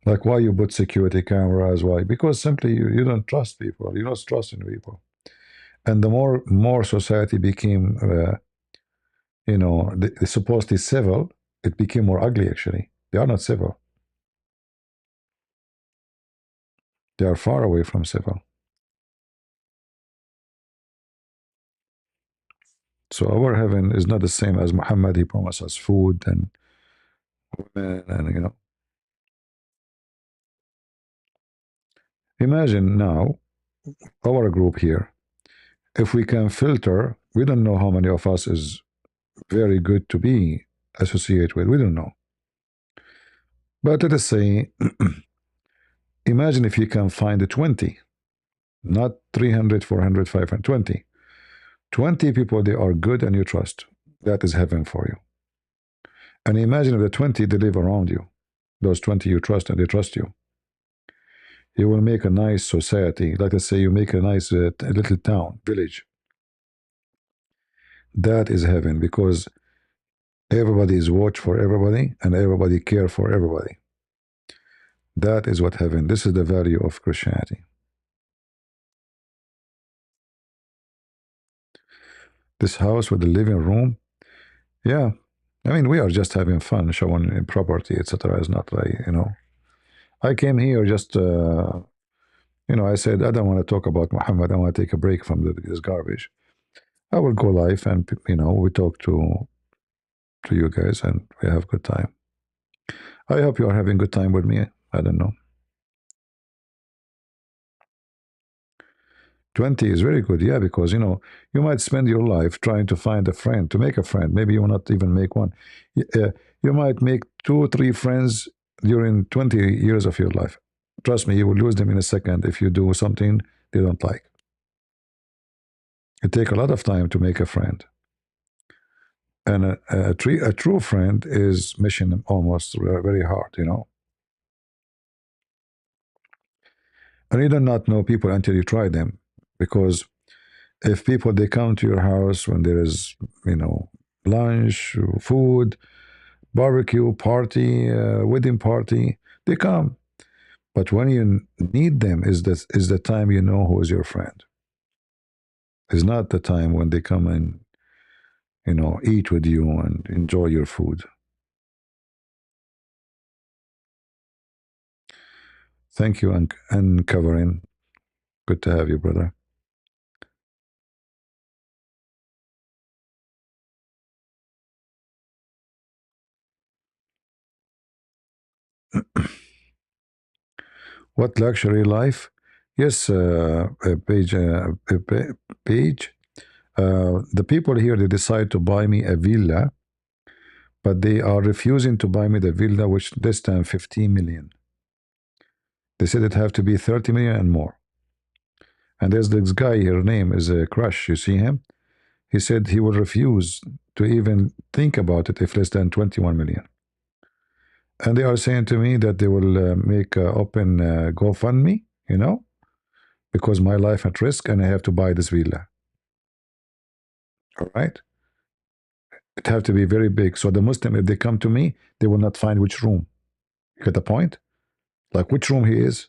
Like why you put security cameras, why? Because simply you don't trust people, you don't trust in people. And the more society became, supposedly civil, it became more ugly actually. They are not civil. They are far away from civil. So our heaven is not the same as Muhammad. He promised us food and women and Imagine now our group here. If we can filter, we don't know how many of us is very good to be associated with. We don't know. But let us say, imagine if you can find 20, not 300, 400, 500, 20. 20 people, they are good and you trust. That is heaven for you. And imagine if the 20 they live around you. Those 20 you trust and they trust you. You will make a nice society. Like I say, you make a nice little town, village. That is heaven because everybody is watch for everybody and everybody care for everybody. That is what heaven. This is the value of Christianity. This house with the living room, yeah. I mean, we are just having fun, showing property, etc. It's not like I came here just I said I don't want to talk about Muhammad. I want to take a break from this garbage. I will go live and we talk to you guys and we have good time. I hope you are having good time with me. I don't know. 20 is very good, yeah, because you might spend your life trying to find a friend, to make a friend. Maybe you will not even make one. You might make 2 or 3 friends during 20 years of your life. Trust me, you will lose them in a second if you do something they don't like. It takes a lot of time to make a friend. And a true friend is mission almost very hard, And you do not know people until you try them. Because if people, they come to your house when there is, lunch, food, barbecue, party, wedding party, they come. But when you need them is the time you know who is your friend. It's not the time when they come and, eat with you and enjoy your food. Thank you, and Kavarin. Good to have you, brother. What luxury life? Yes, Page. Page. The people here, they decide to buy me a villa, but they are refusing to buy me the villa, which this time 15 million. They said it have to be 30 million and more. And there's this guy, her name is Crush, you see him? He said he will refuse to even think about it if less than 21 million. And they are saying to me that they will make open GoFundMe, because my life at risk and I have to buy this villa. All right? It have to be very big. So the Muslim, if they come to me, they will not find which room. You get the point? Like which room he is.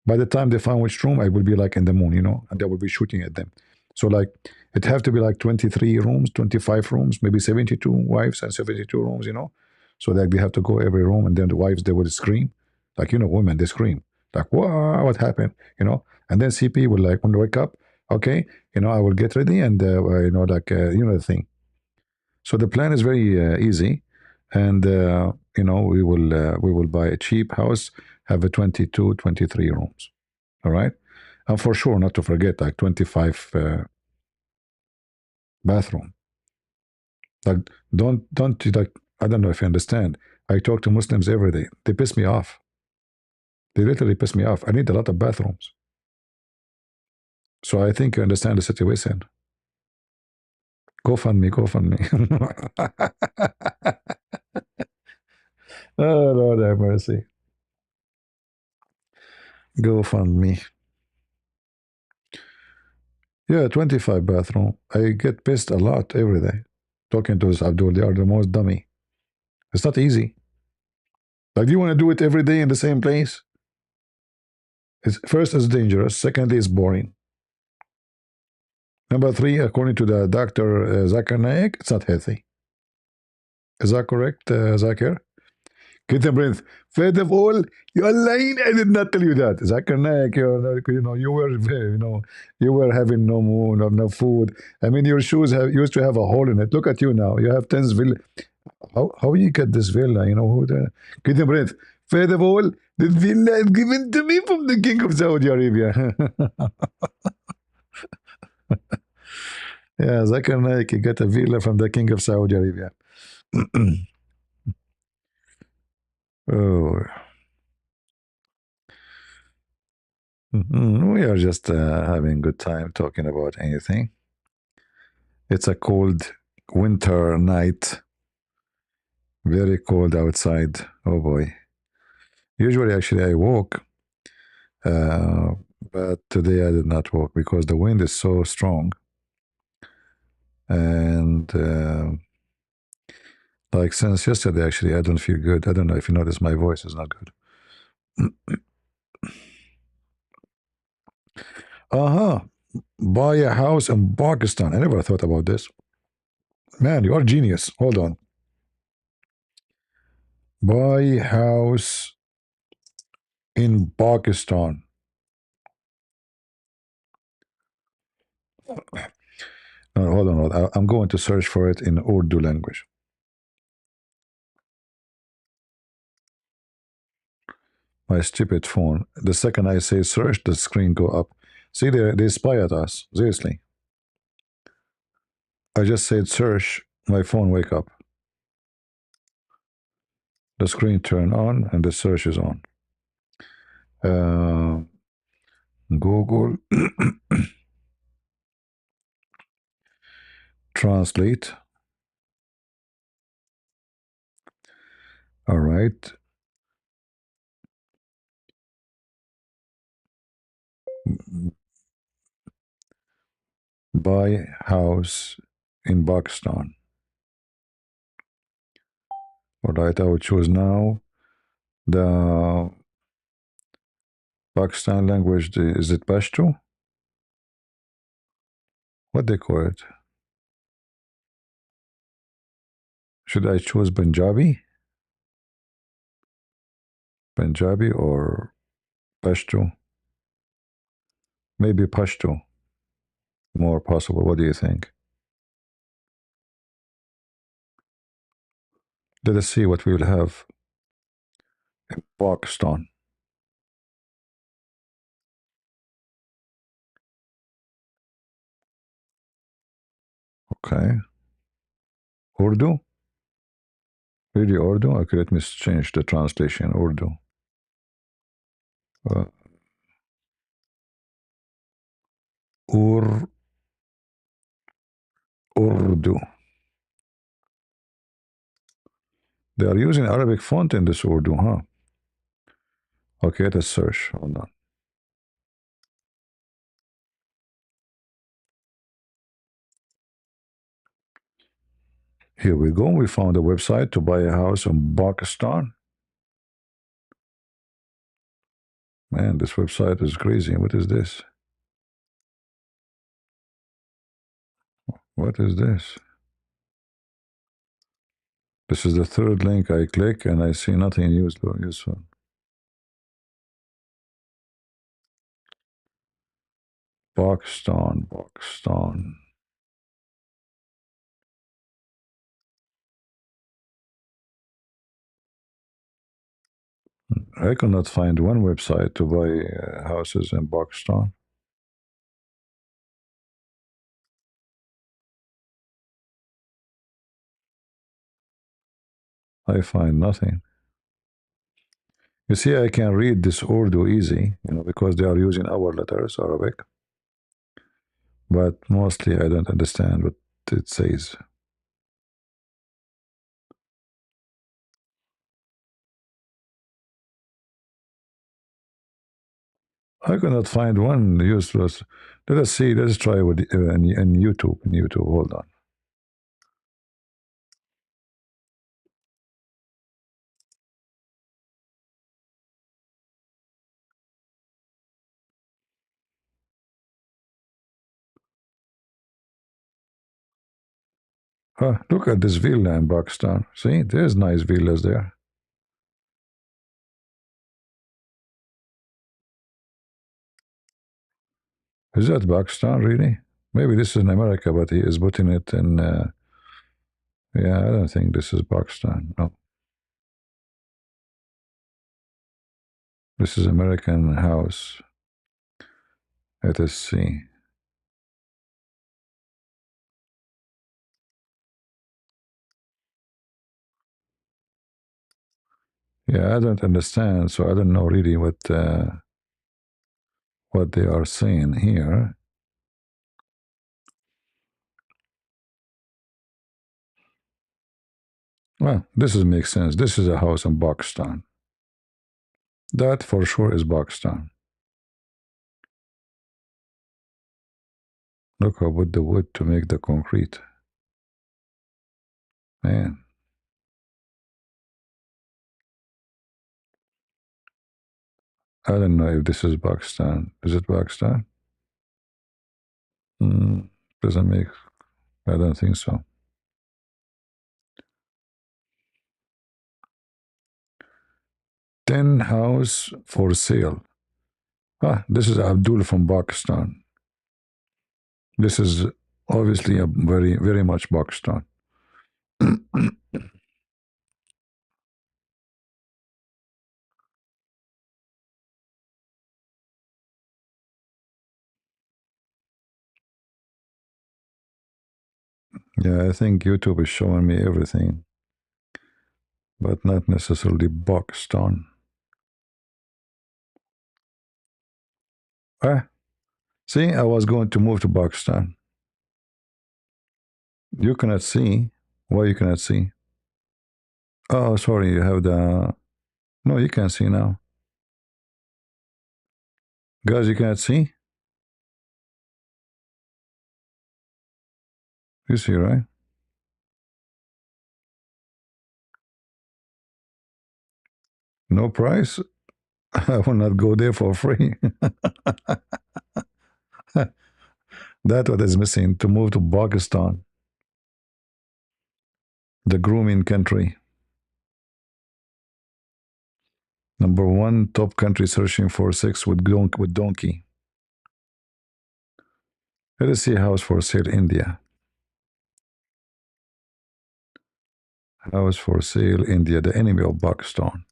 By the time they find which room, I will be like in the moon, you know, and they will be shooting at them. So like it have to be like 23 rooms, 25 rooms, maybe 72 wives and 72 rooms, you know. So that they have to go every room, and then the wives, they will scream. Like, you know, women, they scream. Like, wow, what happened? You know? And then CP will like, when they wake up, okay, you know, I will get ready and, you know, like, you know, the thing. So the plan is very easy. And, you know, we will buy a cheap house, have a 22, 23 rooms. All right. And for sure, not to forget, like 25 bathroom. Like, don't like, I don't know if you understand. I talk to Muslims every day. They piss me off. They literally piss me off. I need a lot of bathrooms. So I think you understand the situation. Go fund me, go fund me. Oh, Lord have mercy. Go fund me. Yeah, 25 bathroom. I get pissed a lot every day. Talking to this Abdul, they are the most dummy. It's not easy. Like, do you want to do it every day in the same place? First, it's dangerous. Secondly, it's boring. Number three, according to the doctor Zakir Naik, it's not healthy. Is that correct, Zakir? Get a breath. First of all, you're lying. I did not tell you that. Zakir Naik, you know, you were, you know, you were having no moon or no food. I mean, your shoes used to have a hole in it. Look at you now. You have 10 villas. How you get this villa? You know, get a breath. First of all, the villa is given to me from the King of Saudi Arabia. Yeah, Zakir Naik, he got a villa from the King of Saudi Arabia. Oh. We are just having good time talking about anything. It's a cold winter night. Very cold outside. Oh boy. Usually, actually, I walk. But today I did not walk because the wind is so strong. And like since yesterday, actually, I don't feel good. I don't know if you notice, my voice is not good. Buy a house in Pakistan. I never thought about this. Man, you are genius. Hold on. Buy house in Pakistan. No, hold on. I'm going to search for it in Urdu language. My stupid phone. The second I say search, the screen go up. See, they spy at us. Seriously. I just said search. My phone wake up. The screen turn on and the search is on. Google translate. All right. Buy house in Pakistan. All right, I will choose now. The Pakistan language, is it Pashto? What they call it? Should I choose Punjabi? Punjabi or Pashto? Maybe Pashto. More possible. What do you think? Let us see what we will have in Pakistan. Okay. Urdu? Really Urdu? Okay, let me change the translation. Urdu. Uh, Urdu. They are using Arabic font in this Urdu, huh? Okay, let's search. Hold on. Here we go. We found a website to buy a house in Pakistan. Man, this website is crazy. What is this? What is this? This is the third link I click and I see nothing useful. Pakistan. I cannot find one website to buy houses in Pakistan. I find nothing. You see, I can read this Urdu easy, because they are using our letters, Arabic. But mostly I don't understand what it says. I cannot find one useless. Let us see. Let us try with in YouTube. Hold on. Look at this villa in Pakistan. See, there's nice villas there. Is that Pakistan really? Maybe this is in America, but he is putting it in. Yeah, I don't think this is Pakistan. No, this is American house. Let us see. Yeah, I don't understand, so I don't know really what they are saying here. Well, this makes sense. This is a house in Pakistan. That for sure is Pakistan. Look, I put the wood to make the concrete. Man. I don't know if this is Pakistan. Is it Pakistan? Doesn't make. I don't think so. Ten house for sale. This is Abdul from Pakistan. This is obviously a very, very much Pakistan. Yeah, I think YouTube is showing me everything, but not necessarily Pakistan. See, I was going to move to Pakistan. You cannot see. Why you cannot see? Oh, sorry, you have the. No, you can see now. Guys, you cannot see? You see, right? No price? I will not go there for free. That's what is missing to move to Pakistan, the grooming country. Number one top country searching for sex with donkey. Let us see house for sale India. House for sale India, the enemy of Pakistan.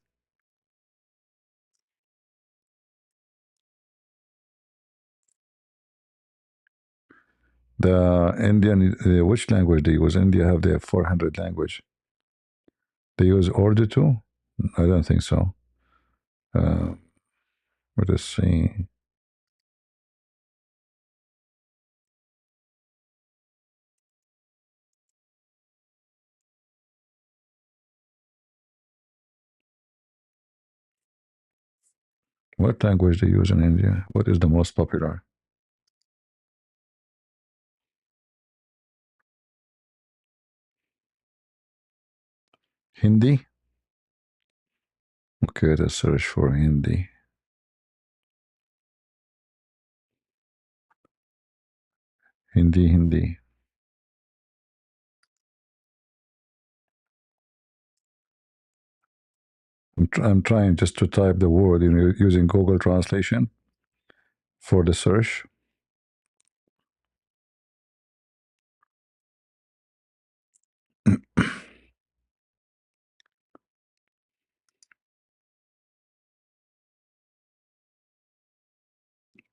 The Indian, which language they use? India have their 400 language. They use Urdu too? I don't think so. Let us see. What language they use in India? What is the most popular? Hindi. Okay, let's search for Hindi. Hindi. I'm trying just to type the word, using Google Translation for the search.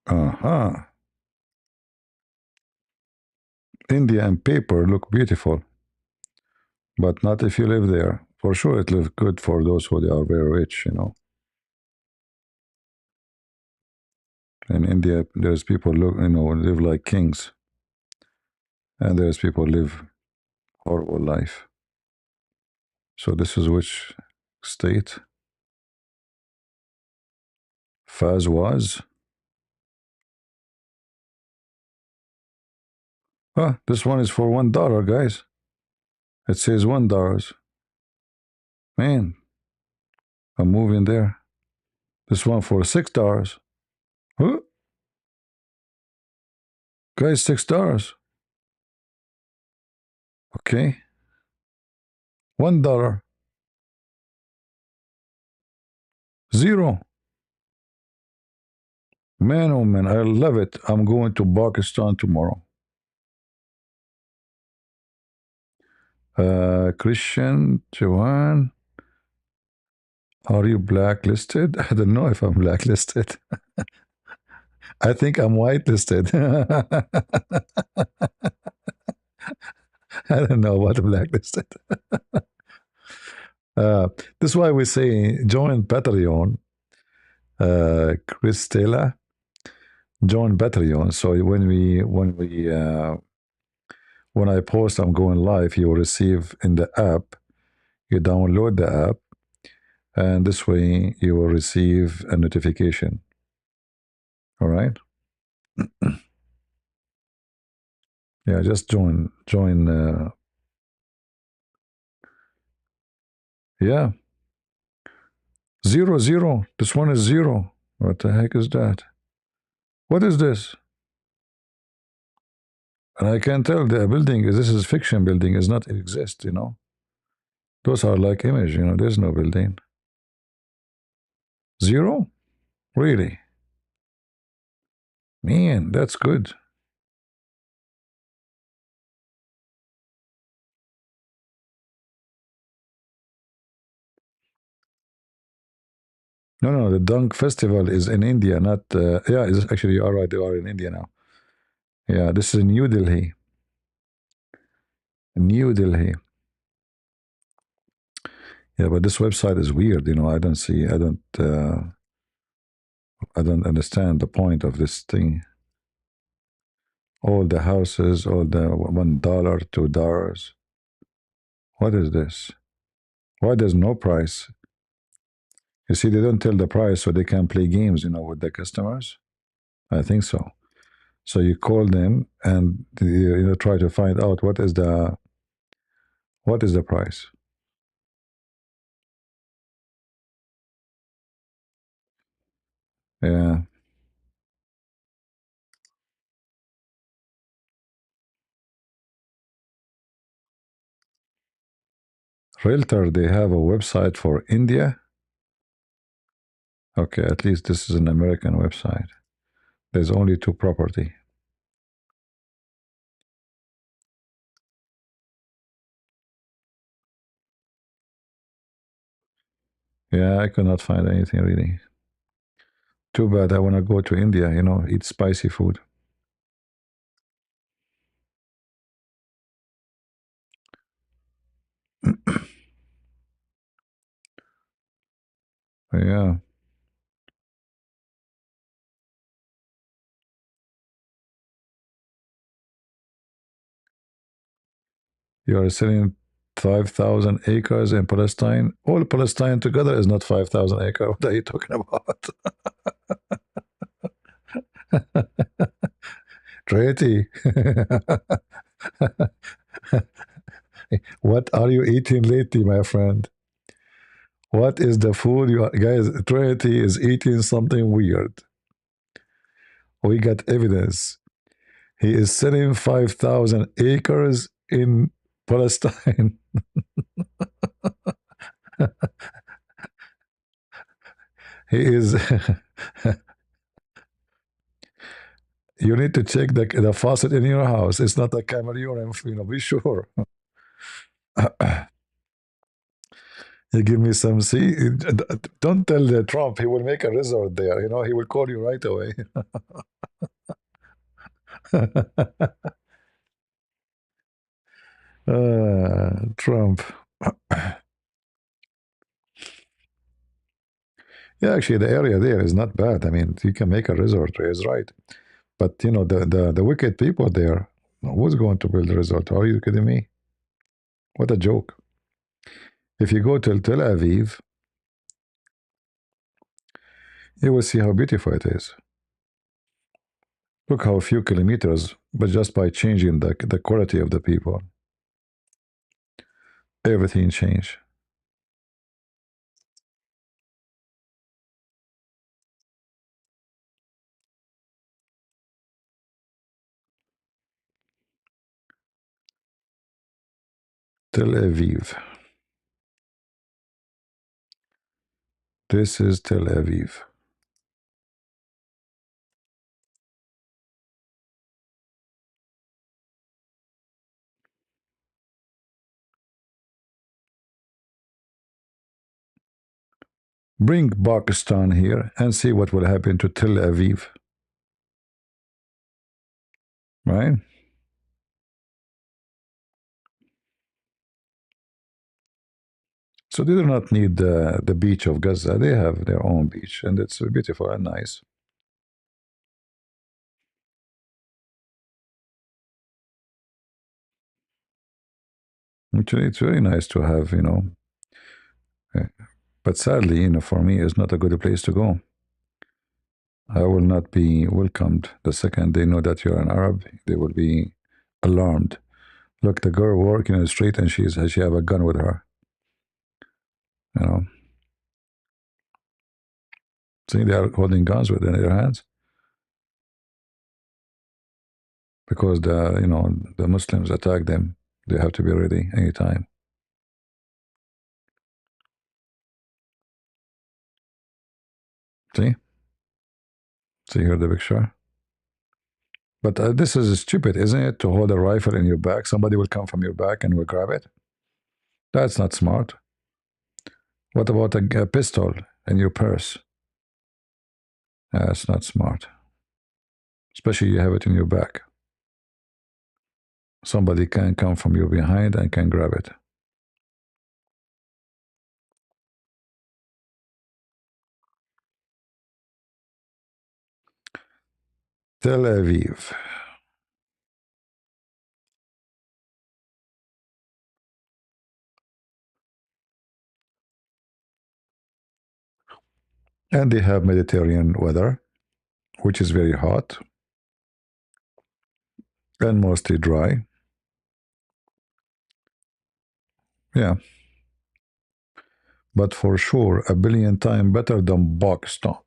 Uh-huh. India and paper look beautiful, but not if you live there. For sure, it looks good for those who are very rich, In India, there's people live like kings, and there's people live horrible life. So this is which state? Faz was. Ah, this one is for $1, guys. It says $1. Man, I'm moving there. This one for $6. Huh? Guys, $6. Okay. $1. Zero. Man, oh man, I love it. I'm going to Pakistan tomorrow. Christian, Joanne, are you blacklisted? I don't know if I'm blacklisted. I think I'm whitelisted. I don't know what blacklisted. This is why we say join Patreon. Christella, join Patreon. So when I post I'm going live, you will receive in the app. You download the app, and this way you will receive a notification. All right. Yeah, just join. Yeah. 0. This one is 0. What the heck is that? What is this? And I can tell the building this is fiction building, is not exist, Those are like image, there's no building. 0? Really? Man, that's good. No, the Dunk Festival is in India, not... yeah, actually, you are right, they are in India now. Yeah, this is in New Delhi. New Delhi. Yeah, but this website is weird, I don't understand the point of this thing. All the houses, all the $1, $2. What is this? Why there's no price? You see, they don't tell the price so they can play games, with the customers. I think so. So you call them and try to find out what is the price. Yeah. Realtor, they have a website for India. Okay, at least this is an American website. There's only 2 property. Yeah, I could not find anything really. Too bad. I want to go to India, eat spicy food. Yeah. You are selling 5,000 acres in Palestine. All Palestine together is not 5,000 acres. What are you talking about? Treaty. What are you eating lately, my friend? What is the food you are, guys? Trinity is eating something weird. We got evidence. He is selling 5,000 acres in Palestine. He is. You need to check the faucet in your house. It's not a chameleon, be sure. You give me some. See, don't tell Trump. He will make a resort there. He will call you right away. Trump. Yeah, actually, the area there is not bad. I mean, you can make a resort. He's right. But the wicked people there. Who's going to build a resort? Are you kidding me? What a joke! If you go to Tel Aviv, you will see how beautiful it is. Look how few kilometers, but just by changing the quality of the people, everything changed. Tel Aviv. This is Tel Aviv. Bring Pakistan here and see what will happen to Tel Aviv. Right? So they do not need the beach of Gaza. They have their own beach, and it's beautiful and nice. Actually, it's very nice to have, but sadly, for me, it's not a good place to go. I will not be welcomed. The second they know that you're an Arab, they will be alarmed. Look, the girl walking in the street and she have a gun with her. See, they are holding guns in their hands because the Muslims attack them. They have to be ready anytime. See here the picture. But this is stupid, isn't it? To hold a rifle in your back. Somebody will come from your back and will grab it. That's not smart. What about a pistol in your purse? That's not smart. Especially you have it in your back. Somebody can come from your behind and can grab it. Tel Aviv. And they have Mediterranean weather, which is very hot and mostly dry. Yeah. But for sure, a billion times better than Pakistan.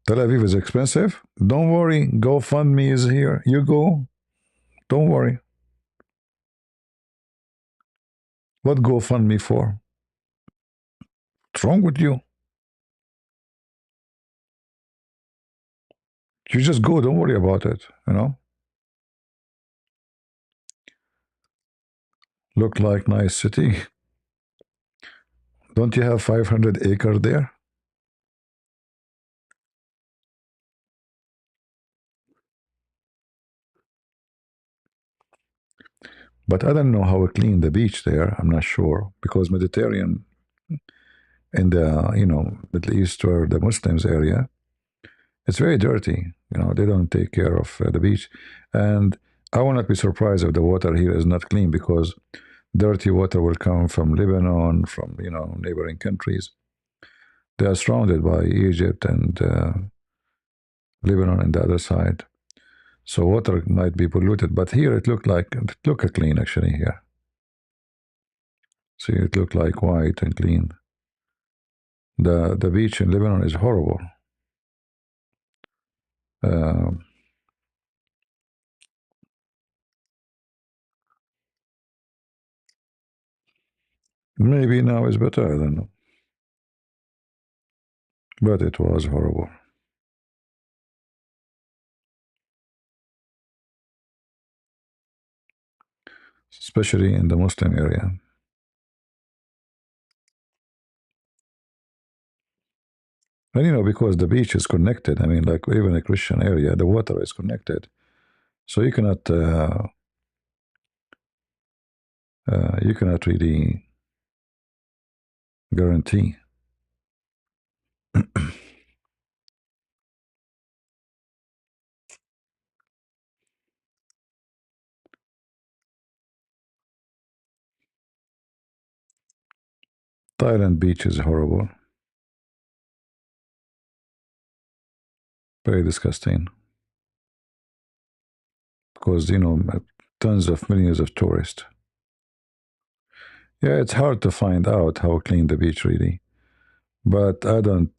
Tel Aviv is expensive. Don't worry. GoFundMe is here. You go. Don't worry. What GoFundMe for? What's wrong with you? You just go. Don't worry about it. Look like nice city. Don't you have 500 acres there? But I don't know how clean the beach there. I'm not sure because Mediterranean in the Middle East or the Muslims area, it's very dirty. They don't take care of the beach, and I will not be surprised if the water here is not clean because dirty water will come from Lebanon, from neighboring countries. They are surrounded by Egypt and Lebanon on the other side. So water might be polluted, but here it looked clean actually here. See, it looked like white and clean. The beach in Lebanon is horrible. Uh, Maybe now is better, I don't know. But it was horrible. Especially in the Muslim area. And because the beach is connected, I mean, like even a Christian area, the water is connected. So you cannot really guarantee. Thailand beach is horrible. Very disgusting. Because, tons of millions of tourists. Yeah, it's hard to find out how clean the beach really. But I don't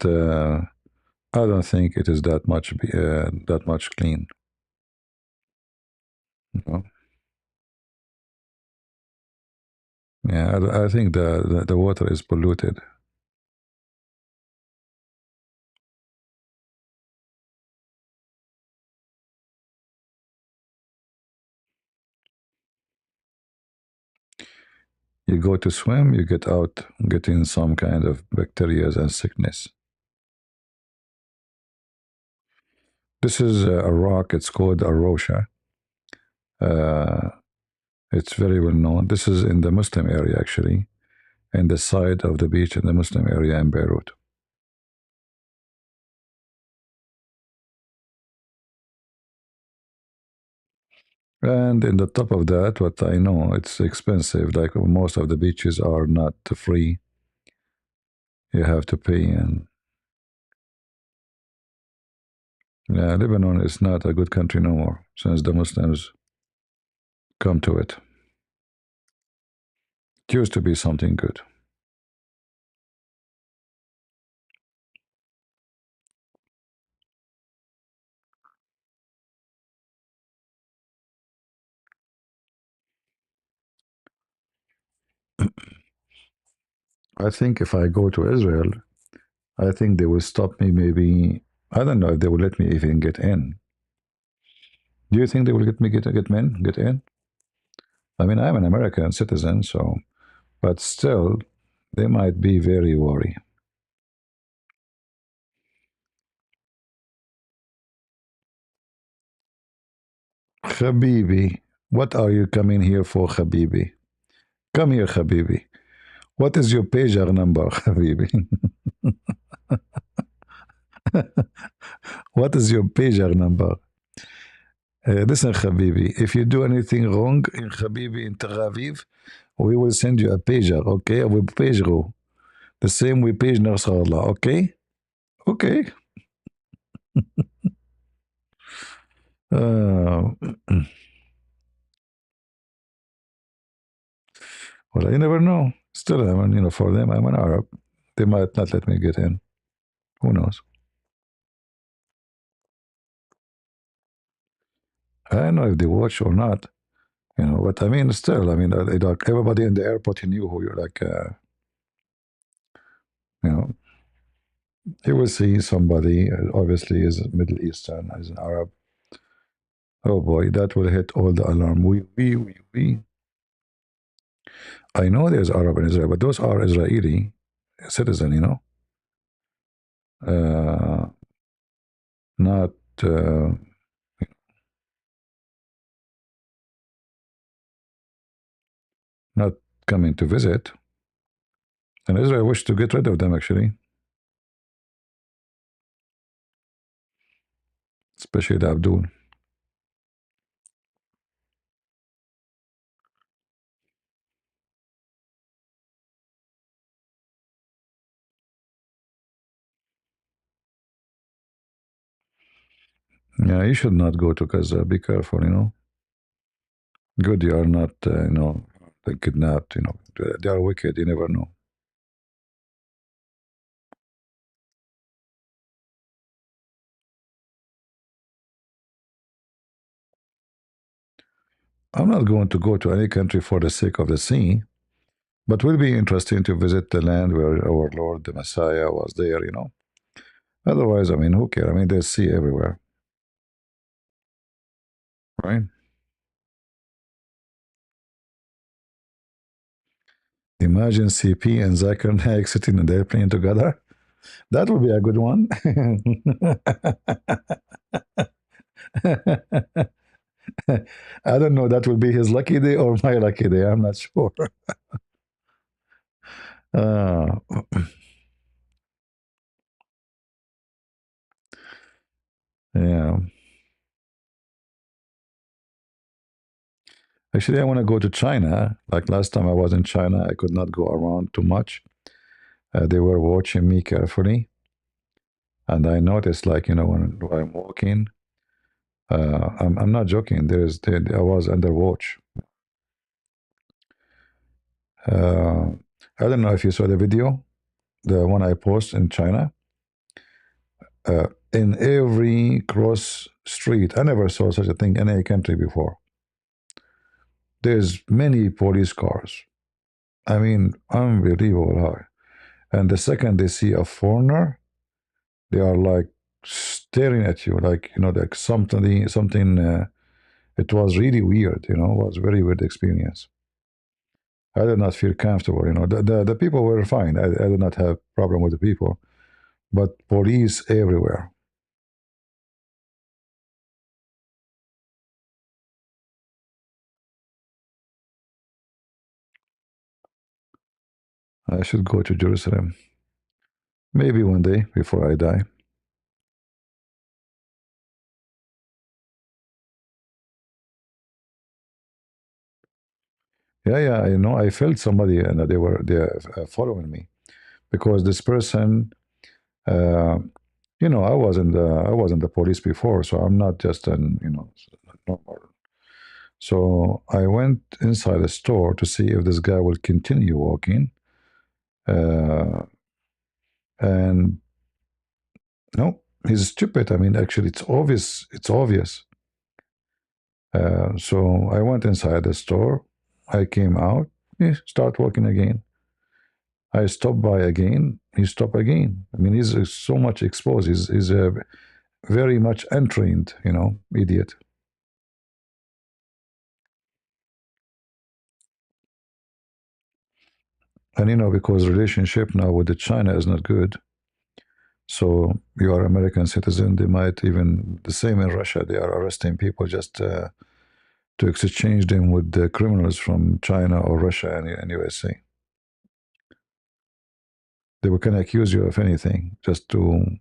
think it is that much clean. You know? Yeah, I think the water is polluted. You go to swim, you get out, getting some kind of bacteria and sickness. This is a rock. It's called Arosha. Uh, it's very well known. This is in the Muslim area, actually, and the side of the beach in the Muslim area in Beirut. And in the top of that, what I know, it's expensive. Like most of the beaches are not free. You have to pay. And yeah, Lebanon is not a good country no more since the Muslims come to it. It used to be something good. I think if I go to Israel, I think they will stop me. Maybe I don't know if they will let me even get in. Do you think they will let me get in? I mean, I'm an American citizen, so but still, they might be very worried. Habibi, what are you coming here for, Habibi? Come here, Habibi. What is your pager number, Habibi? What is your pager number? Listen, Habibi, if you do anything wrong in Habibi in Tel Aviv, we will send you a pager, okay? We page you. The same we page Nasrallah, okay? Okay. Uh, well, you never know. Still, I mean, for them, I'm an Arab. They might not let me get in. Who knows? I don't know if they watch or not, but I mean, still, I mean, like everybody in the airport, he knew who you're like, you know, he will see somebody, obviously, is Middle Eastern, is an Arab. Oh boy, that will hit all the alarm. We. I know there's Arab in Israel, but those are Israeli citizen, uh, not not coming to visit. And Israel wished to get rid of them, actually, especially the Abdul. Yeah, you should not go to Gaza. Be careful, you know. Good, you are not, you know, kidnapped, you know. They are wicked, you never know. I'm not going to go to any country for the sake of the sea, but will be interesting to visit the land where our Lord, the Messiah, was there, you know. Otherwise, I mean, who cares? I mean, there's sea everywhere, right? Imagine CP and Zakir Naik sitting in the airplane together. That would be a good one. I don't know. That will be his lucky day or my lucky day. I'm not sure. Uh, yeah. Actually, I want to go to China. Like last time I was in China, I could not go around too much. They were watching me carefully. And I noticed, like, you know, when I'm walking, I'm not joking. I was under watch. Uh, I don't know if you saw the video, the one I post in China. In every cross street, I never saw such a thing in any country before. There's many police cars. I mean, unbelievable high. And the second they see a foreigner, they are like staring at you, like, you know, like something. It was really weird, you know. It was a very weird experience. I did not feel comfortable, you know. The people were fine. I did not have problem with the people, but police everywhere. I should go to Jerusalem. Maybe one day before I die. Yeah, yeah, I know. I felt somebody, and they following me because this person, uh, you know, I was in the police before, so I'm not just an, you know, normal. So I went inside a store to see if this guy will continue walking, uh, and no, he's stupid. I mean, actually, it's obvious. It's obvious. So I went inside the store. I came out. He start walking again. I stopped by again. He stopped again. I mean, he's so much exposed. He's a very much untrained, you know, idiot. And you know, because relationship now with the China is not good. So you are American citizen. They might even the same in Russia. They are arresting people just to exchange them with the criminals from China or Russia and USA. They can accuse you of anything just to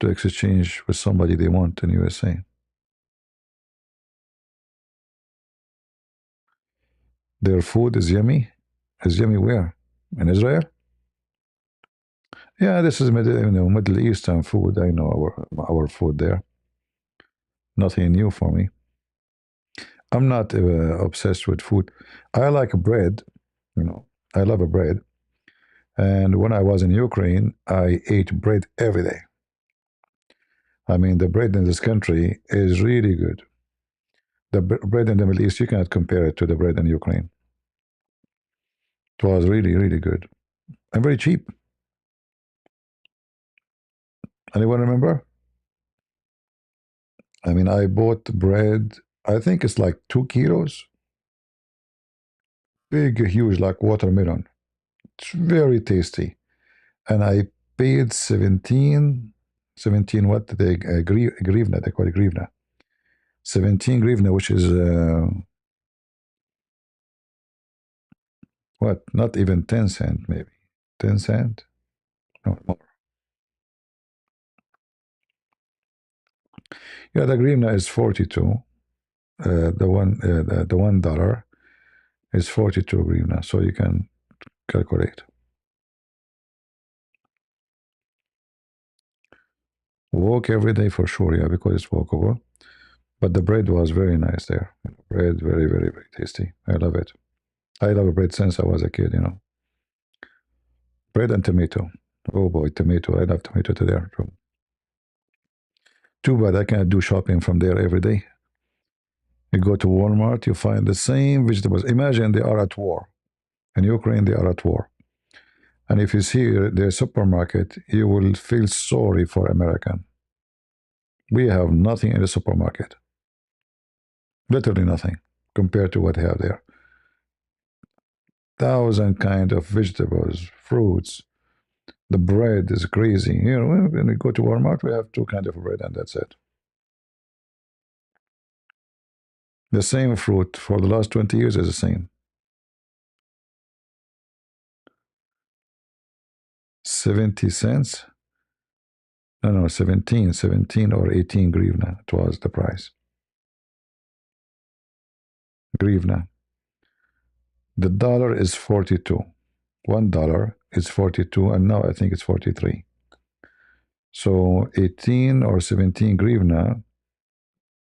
exchange with somebody they want in USA. Their food is yummy. Is yummy where? In Israel? Yeah, this is Middle Eastern food. I know our food there. Nothing new for me. I'm not obsessed with food. I like bread. You know, I love a bread. And when I was in Ukraine, I ate bread every day. I mean, the bread in this country is really good. The bread in the Middle East, you cannot compare it to the bread in Ukraine. It was really, really good and very cheap. Anyone remember? I mean, I bought bread. I think it's like 2 kilos, big, huge, like watermelon. It's very tasty. And I paid 17 what? Grivna, they call it grivna. 17 grivna, which is, what? Not even 10 cent, maybe. 10 cent? No, more. Yeah, the grivna is 42. The $1 is 42 grivna. So you can calculate. Walk every day for sure, yeah, because it's walkable. But the bread was very nice there. Bread, very, very, very tasty. I love it. I love bread since I was a kid, you know. Bread and tomato. Oh boy, tomato. I love tomato to there too. Too bad I cannot do shopping from there every day. You go to Walmart, you find the same vegetables. Imagine they are at war. In Ukraine, they are at war. And if you see their supermarket, you will feel sorry for American. We have nothing in the supermarket. Literally nothing compared to what they have there. Thousand kind of vegetables, fruits. The bread is crazy. You know, when we go to Walmart, we have two kind of bread, and that's it. The same fruit for the last 20 years is the same. 70 cents? No, 17 or 18 grivna. It was the price. Grivna. The dollar is 42. $1 is 42, and now I think it's 43. So 18 or 17 grivna,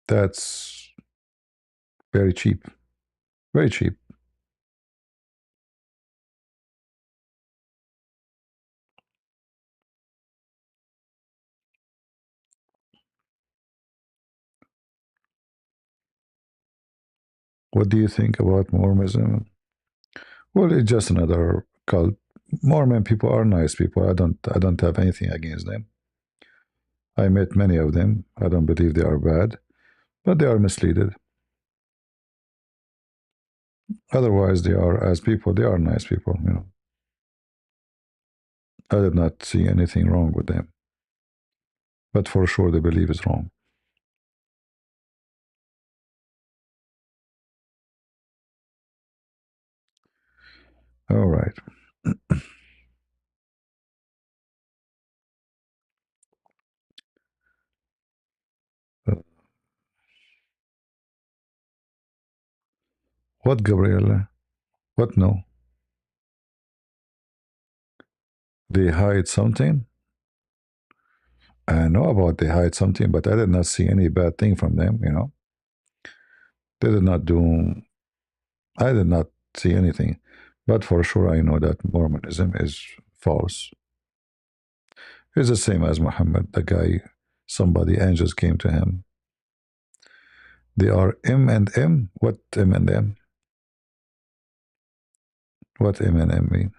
that's very cheap. Very cheap. What do you think about Mormonism? Well, it's just another cult. Mormon people are nice people. I don't have anything against them. I met many of them. I don't believe they are bad, but they are misleaded. Otherwise, they are, as people, they are nice people, you know. I did not see anything wrong with them. But for sure, the belief is wrong. All right. What, Gabriella? What? No. They hide something? I know about they hide something, but I did not see any bad thing from them, you know. They did not do, I did not see anything. But for sure, I know that Mormonism is false. It's the same as Muhammad, the guy, somebody, angels came to him. They are M and M? What M and M? What M and M mean?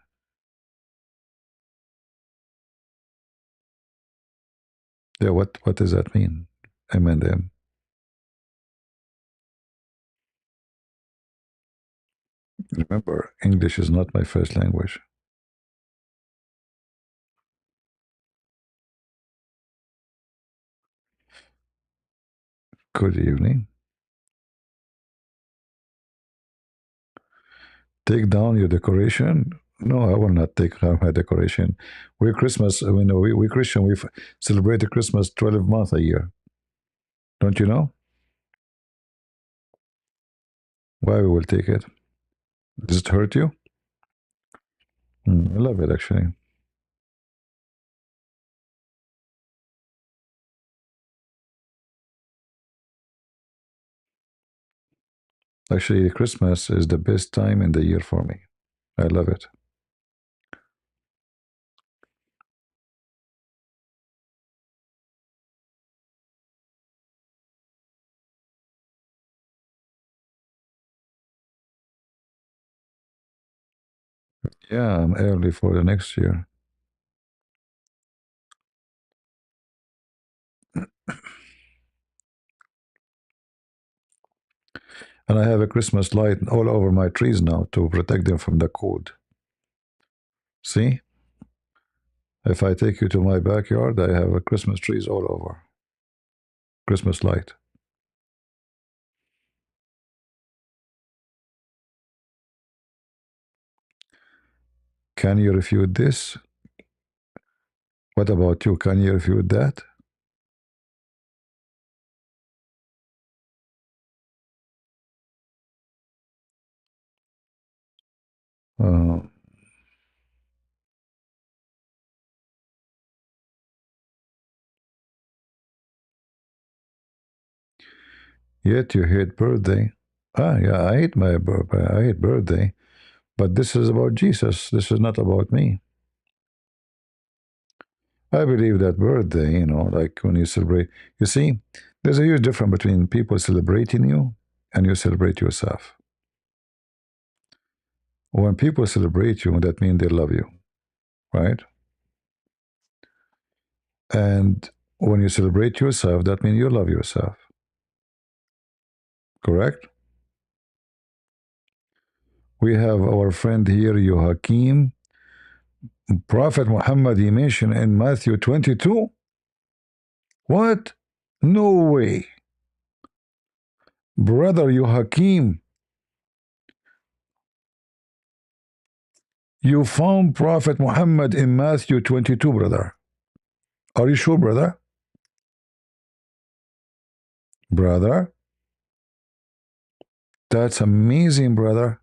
Yeah, what does that mean? M and M. Remember, English is not my first language. Good evening. Take down your decoration? No, I will not take down my decoration. We're Christmas. I mean, we Christian. We celebrate Christmas 12 months a year. Don't you know? Why we will take it? Does it hurt you? I love it actually. Actually, Christmas is the best time in the year for me. I love it. Yeah, I'm early for the next year. And I have a Christmas light all over my trees now to protect them from the cold. See? If I take you to my backyard, I have a Christmas trees all over. Christmas light. Can you refute this? What about you? Can you refute that? Uh, Yet you hate birthday. Ah, yeah, I hate I hate birthday, but this is about Jesus. This is not about me. I believe that birthday, like when you celebrate, you see, there's a huge difference between people celebrating you and you celebrate yourself. When people celebrate you, that means they love you, right? And when you celebrate yourself, that means you love yourself. Correct? We have our friend here, Yohakim. Prophet Muhammad, he mentioned in Matthew 22. What? No way. Brother Yohakim, you found Prophet Muhammad in Matthew 22, brother. Are you sure, brother? Brother? That's amazing, brother.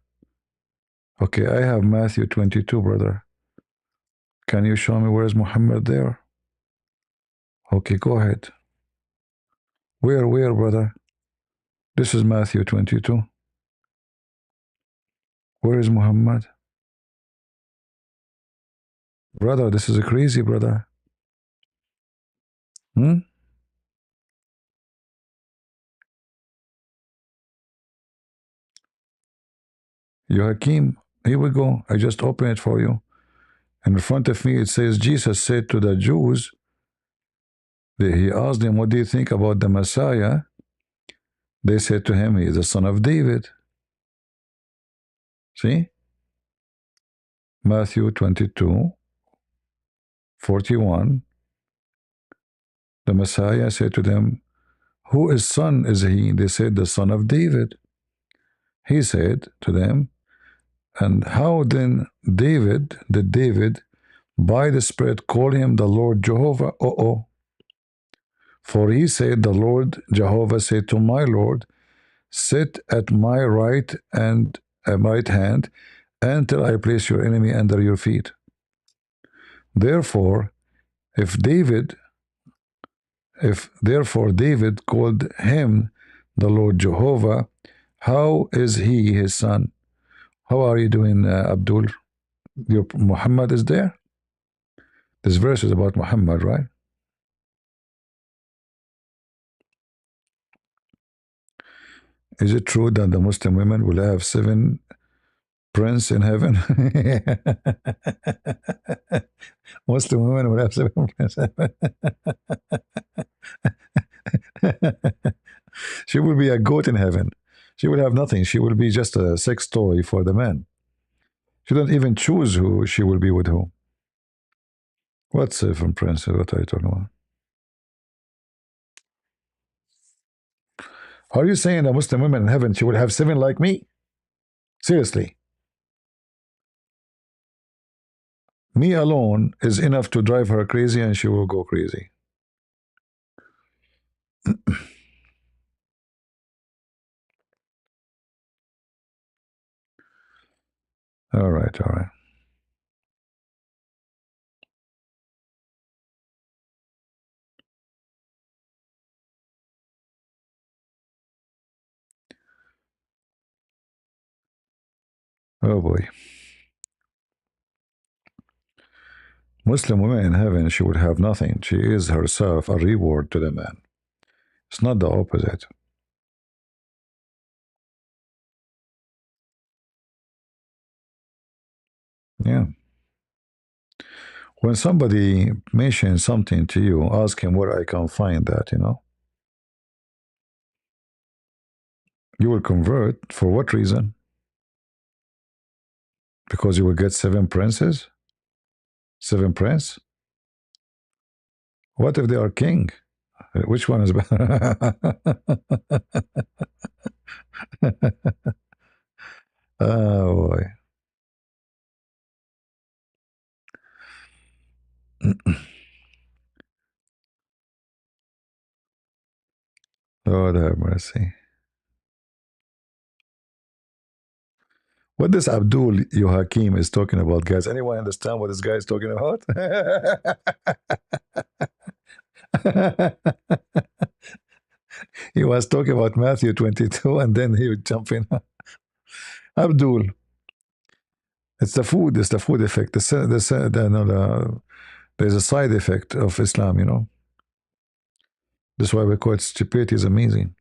Okay, I have Matthew 22, brother. Can you show me where's Muhammad there? Okay, go ahead. Where, brother? This is Matthew 22. Where is Muhammad? Brother, this is a crazy, brother. Hmm? Yohakim, here we go. I just opened it for you. And in front of me, it says, Jesus said to the Jews, he asked them, what do you think about the Messiah? They said to him, he is the son of David. See? Matthew 22, 41. The Messiah said to them, whose son is he? They said, the son of David. He said to them, and how then did David, by the Spirit, call him the Lord Jehovah? For he said, the Lord Jehovah said to my Lord, sit at my right and right hand until I place your enemy under your feet. Therefore, therefore David called him the Lord Jehovah, how is he his son? How are you doing, Abdul? Your Muhammad is there? This verse is about Muhammad, right? Is it true that the Muslim women will have 7 princes in heaven? Muslim women will have 7 princes. She will be a goat in heaven. She will have nothing. She will be just a sex toy for the men. She don't even choose who she will be with whom. What 7 princes? What are you talking about? Are you saying that Muslim women in heaven, she will have 7 like me? Seriously. Me alone is enough to drive her crazy and she will go crazy. All right, all right. Oh boy. Muslim women in heaven, she would have nothing. She is herself a reward to the man. It's not the opposite. Yeah. When somebody mentions something to you, ask him where I can find that, You will convert. For what reason? Because you will get 7 princes? 7 prince? What if they are king? Which one is better? Oh boy. Lord have mercy. What this Abdul Yohakim is talking about, guys? Anyone understand what this guy is talking about? He was talking about Matthew 22, and then he would jump in. Abdul, it's the food. It's the food effect. There's a side effect of Islam. That's why we call it stupidity is amazing.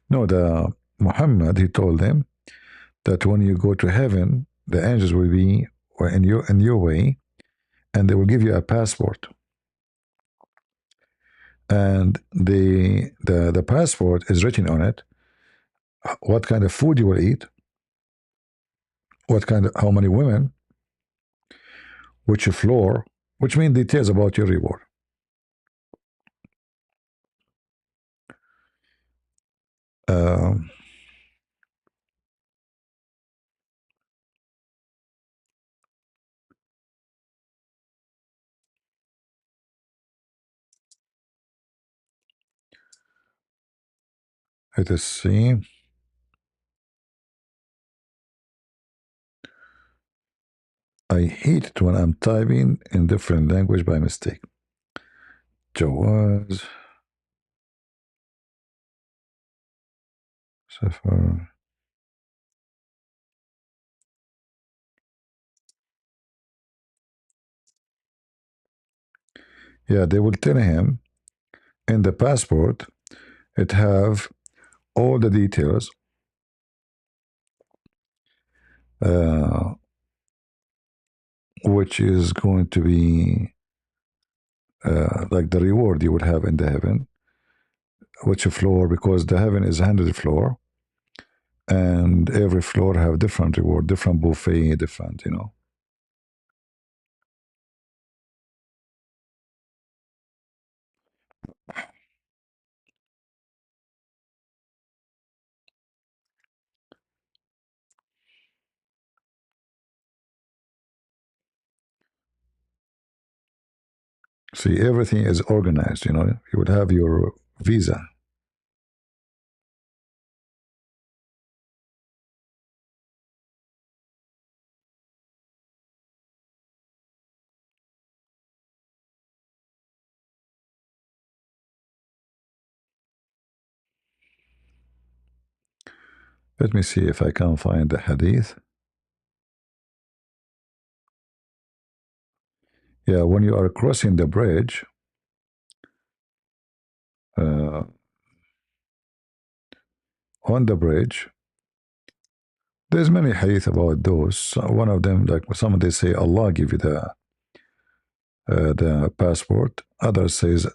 No, the Muhammad, he told them that when you go to heaven, the angels will be in your way, and they will give you a passport. And the passport is written on it what kind of food you will eat, how many women, which floor, which means details about your reward. Let us see. I hate it when I'm typing in different language by mistake. Jawaz. Safar. Yeah, they will tell him in the passport it have all the details which is going to be like the reward you would have in the heaven, which floor, because the heaven is 100 floor, and every floor have different reward, different buffet, different. See, everything is organized. You would have your visa. Let me see if I can find the hadith. Yeah, when you are crossing the bridge, on the bridge, there's many hadith about those. One of them, like some they say Allah give you the passport. Others says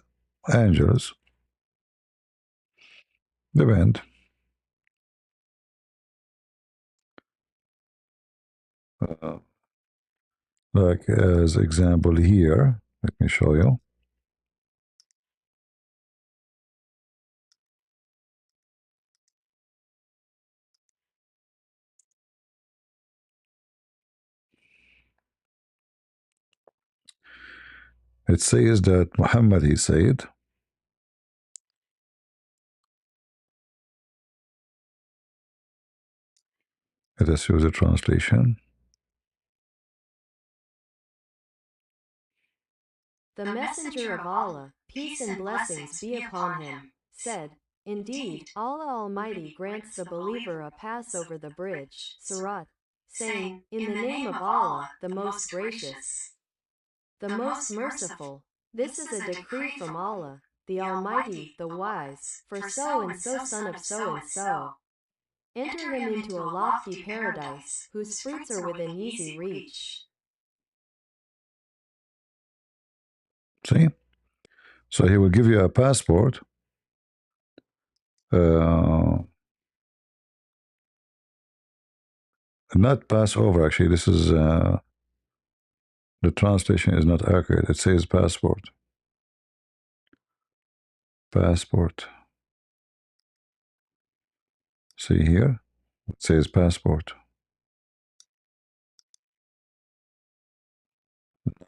angels. Depend. Like as example here, let me show you. It says that Muhammad, he said, let us use a translation. The messenger of Allah, peace and blessings be upon him, said, "Indeed, Allah Almighty grants the believer a pass over the bridge, Surat, saying, in the name of Allah, the most gracious, the most merciful. This is a decree from Allah, the Almighty, the Wise, for so and so son of so and so. Enter him into a lofty paradise, whose fruits are within easy reach." See? So he will give you a passport. Not pass over, actually. This is the translation is not accurate. It says passport. Passport. See here? It says passport.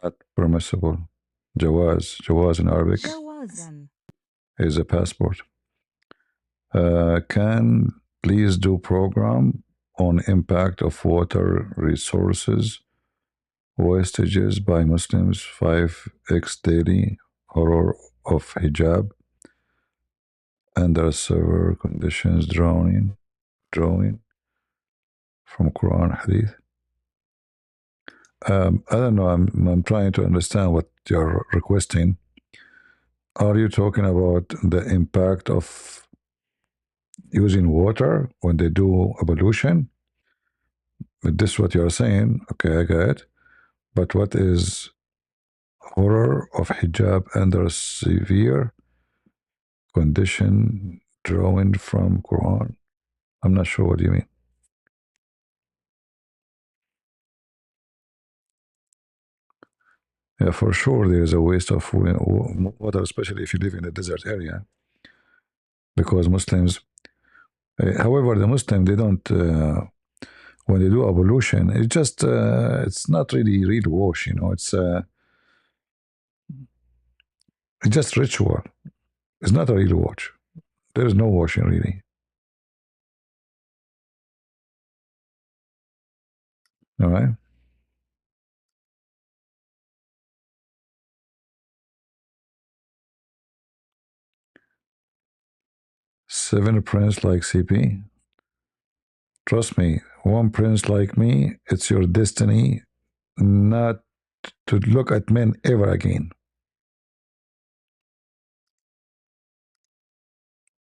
Not permissible. Jawaz. Jawaz in Arabic is a passport. Can please do program on impact of water resources wastages by Muslims 5x daily horror of hijab under severe conditions drawing from Quran Hadith. I don't know. I'm trying to understand what you're requesting. Are you talking about the impact of using water when they do ablution? Is this what you're saying? Okay, I get it. But what is horror of hijab under severe condition drawing from Quran? I'm not sure what you mean. Yeah, for sure there is a waste of water, especially if you live in a desert area, because Muslims, however, the Muslim, they don't, when they do ablution, it's not really real wash, it's just ritual. It's not a real wash. There is no washing really. All right. 7 prince like CP. Trust me, one prince like me, it's your destiny not to look at men ever again.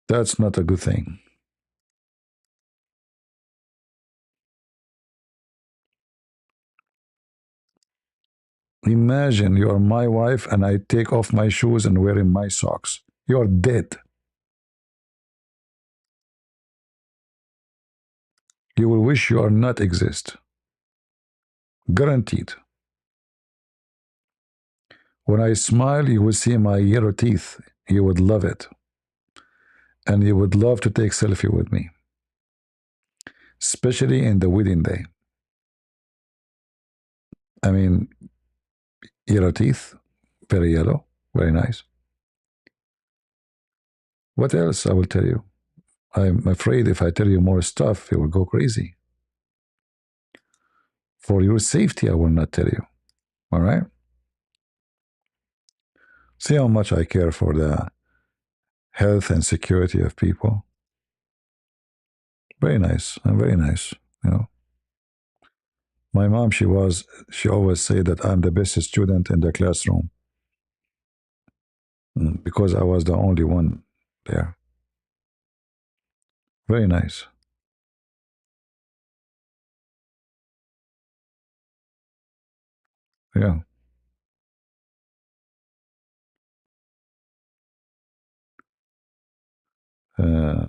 That's not a good thing. Imagine you are my wife and I take off my shoes and wearing my socks. You're dead. You will wish you are not exist. Guaranteed. When I smile, you will see my yellow teeth. You would love it. And you would love to take selfie with me. Especially in the wedding day. I mean, yellow teeth, very yellow, very nice. What else I will tell you? I'm afraid if I tell you more stuff, you will go crazy. For your safety, I will not tell you. All right? See how much I care for the health and security of people. Very nice. I'm very nice. My mom, she always said that I'm the best student in the classroom because I was the only one there. Very nice. Yeah. Uh,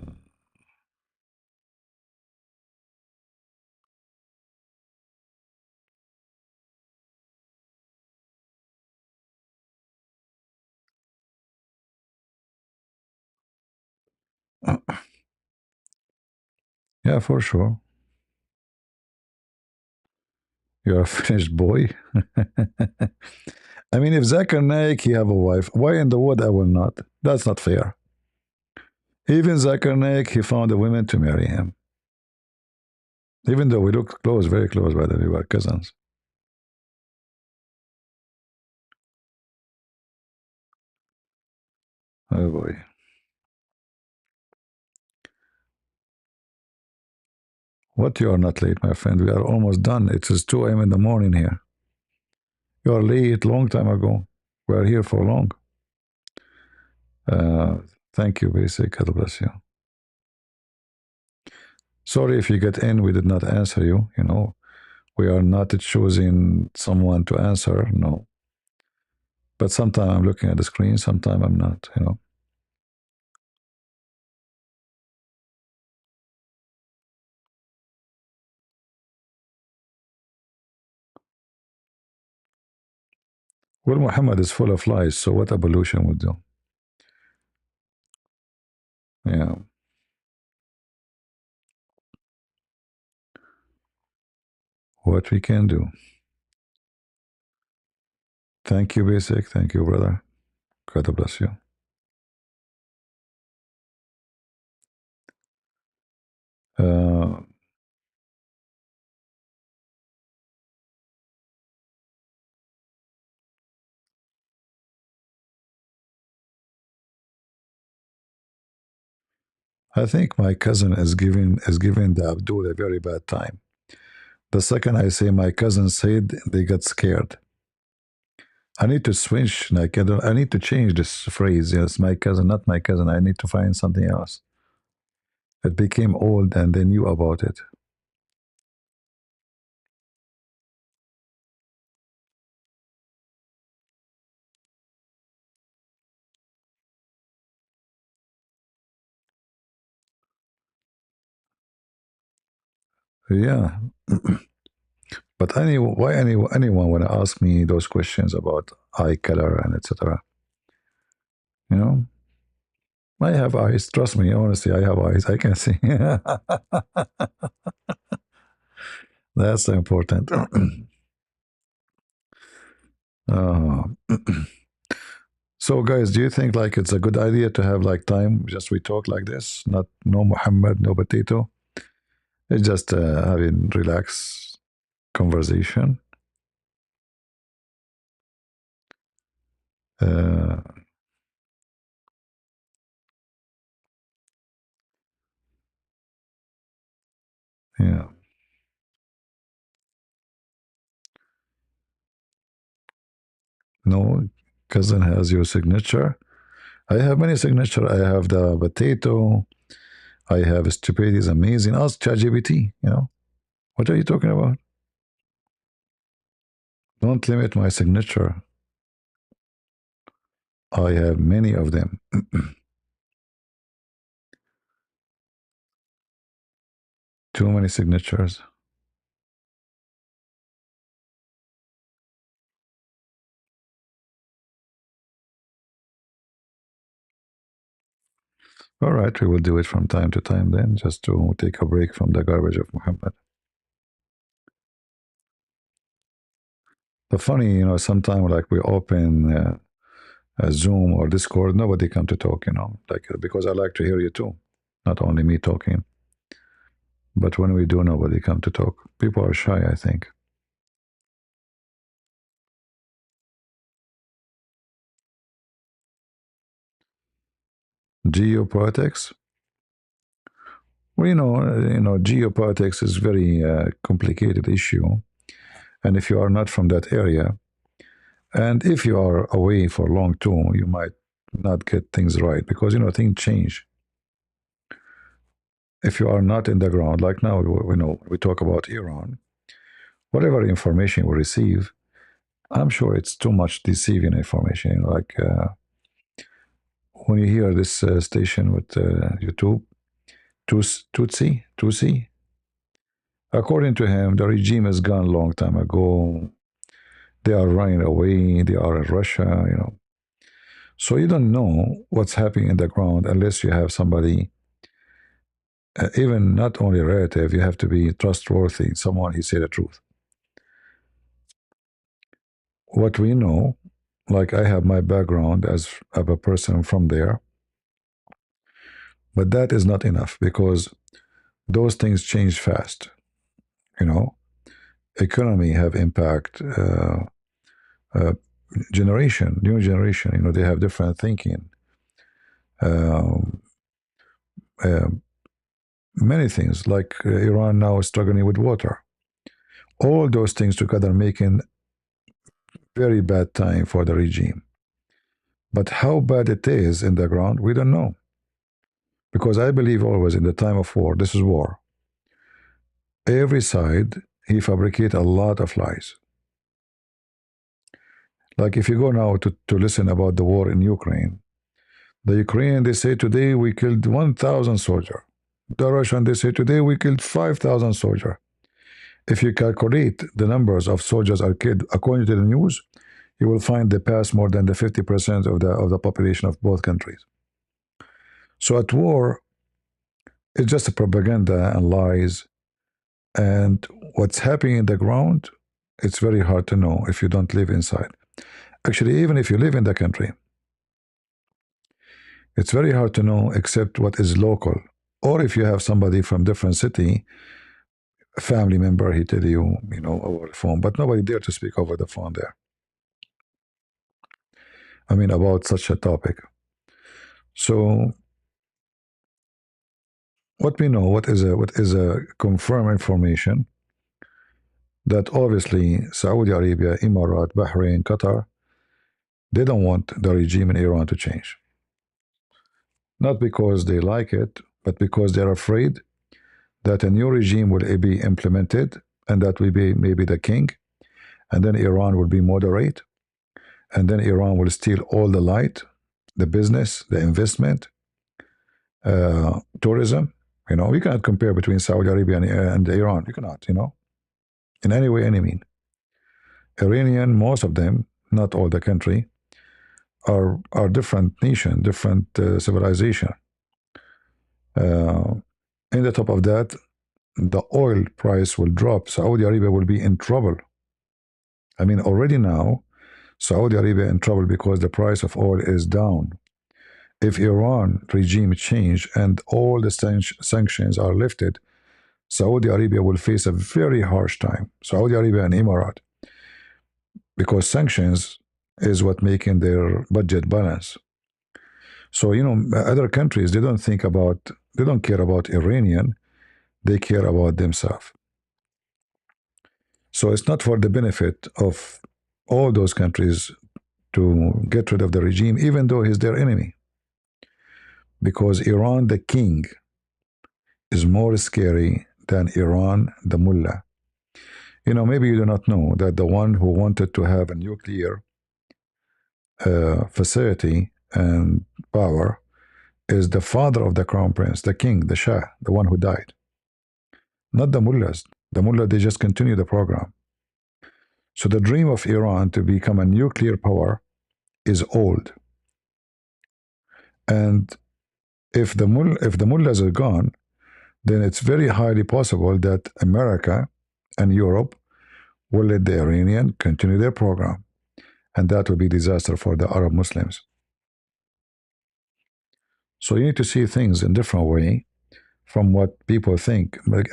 yeah, for sure. You're a finished boy. I mean, if Zakir Naik, he have a wife, why in the world I will not? That's not fair. Even Zakir Naik, he found a woman to marry him. Even though we look close, very close, by the way, we were cousins. Oh boy. What, you are not late, my friend? We are almost done. It is 2 a.m. in the morning here. You are late long time ago. We are here for long. Uh, Thank you, Basic. God bless you. Sorry if you get in, we did not answer you. We are not choosing someone to answer, no. But sometimes I'm looking at the screen, sometimes I'm not. Well, Muhammad is full of lies, so what evolution would do? Yeah. What we can do. Thank you, Basic. Thank you, brother. God bless you. Uh, I think my cousin is giving the Abdul a very bad time. The second I say my cousin said, they got scared. I need to switch. Like I need to change this phrase. Yes, my cousin, not my cousin. I need to find something else. It became old, and they knew about it. Yeah. But anyone want to ask me those questions about eye color and etc. You know, I have eyes. Trust me, honestly, I have eyes. I can see. That's important. uh, so, guys, do you think like it's a good idea to have like time just we talk like this? Not no Muhammad, no potato. It's just having relaxed conversation. Uh, yeah. No, cousin has your signature. I have many signature. I have the potato. I have stupidity is amazing. Ask ChatGPT. What are you talking about? Don't limit my signature. I have many of them. Too many signatures. All right, we will do it from time to time then, just to take a break from the garbage of Muhammad. The funny, sometimes like we open Zoom or Discord, nobody come to talk, like because I like to hear you too, not only me talking. But when we do, nobody come to talk. People are shy, I think. Geopolitics. Well, geopolitics is very complicated issue, and if you are not from that area, and if you are away for long too, you might not get things right because things change. If you are not in the ground, like now, we talk about Iran. Whatever information we receive, I'm sure it's too much deceiving information. Like when you hear this station with YouTube, Tutsi, according to him, the regime is gone a long time ago. They are running away. They are in Russia. So you don't know what's happening in the ground unless you have somebody, even not only a relative, you have to be trustworthy, someone who say the truth. What we know, like I have my background as of a person from there, but that is not enough because those things change fast. You know, economy have impact. Uh, Generation, new generation, they have different thinking. Um, uh, Many things like Iran now is struggling with water. All those things together making very bad time for the regime. But how bad it is in the ground, we don't know. Because I believe always in the time of war, this is war. Every side, he fabricate a lot of lies. Like if you go now to listen about the war in Ukraine, the Ukrainian, they say today we killed 1,000 soldiers. The Russian, they say today we killed 5,000 soldiers. If you calculate the numbers of soldiers are killed according to the news, you will find they pass more than the 50% of the population of both countries. So at war, it's just a propaganda and lies. And what's happening in the ground, it's very hard to know if you don't live inside. Actually, even if you live in the country, it's very hard to know except what is local. Or if you have somebody from different city, a family member, he tell you, over the phone, but nobody dare to speak over the phone there. I mean, about such a topic. So what we know, what is a confirmed information, that obviously Saudi Arabia, Emirat, Bahrain, Qatar, they don't want the regime in Iran to change. Not because they like it, but because they're afraid that a new regime will be implemented, and that will be maybe the king, and then Iran will be moderate, and then Iran will steal all the light, the business, the investment, tourism. You cannot compare between Saudi Arabia and Iran. You cannot, in any way, any mean. Iranian, most of them, not all the country, are different nation, different civilization. In the top of that, the oil price will drop. Saudi Arabia will be in trouble. I mean, already now, Saudi Arabia in trouble because the price of oil is down. If Iran regime change and all the sanctions are lifted, Saudi Arabia will face a very harsh time. Saudi Arabia and Emirat, because sanctions is what making their budget balance. So, other countries, they don't care about Iranian, they care about themselves. So it's not for the benefit of all those countries to get rid of the regime, even though he's their enemy. Because Iran, the king, is more scary than Iran, the mullah. Maybe you do not know that the one who wanted to have a nuclear facility and power is the father of the crown prince, the king, the Shah, the one who died. Not the mullahs. The mullah, they just continue the program. So the dream of Iran to become a nuclear power is old. And if the mullahs are gone, then it's very highly possible that America and Europe will let the Iranian continue their program. And that will be disaster for the Arab Muslims. So you need to see things in different way from what people think. Like,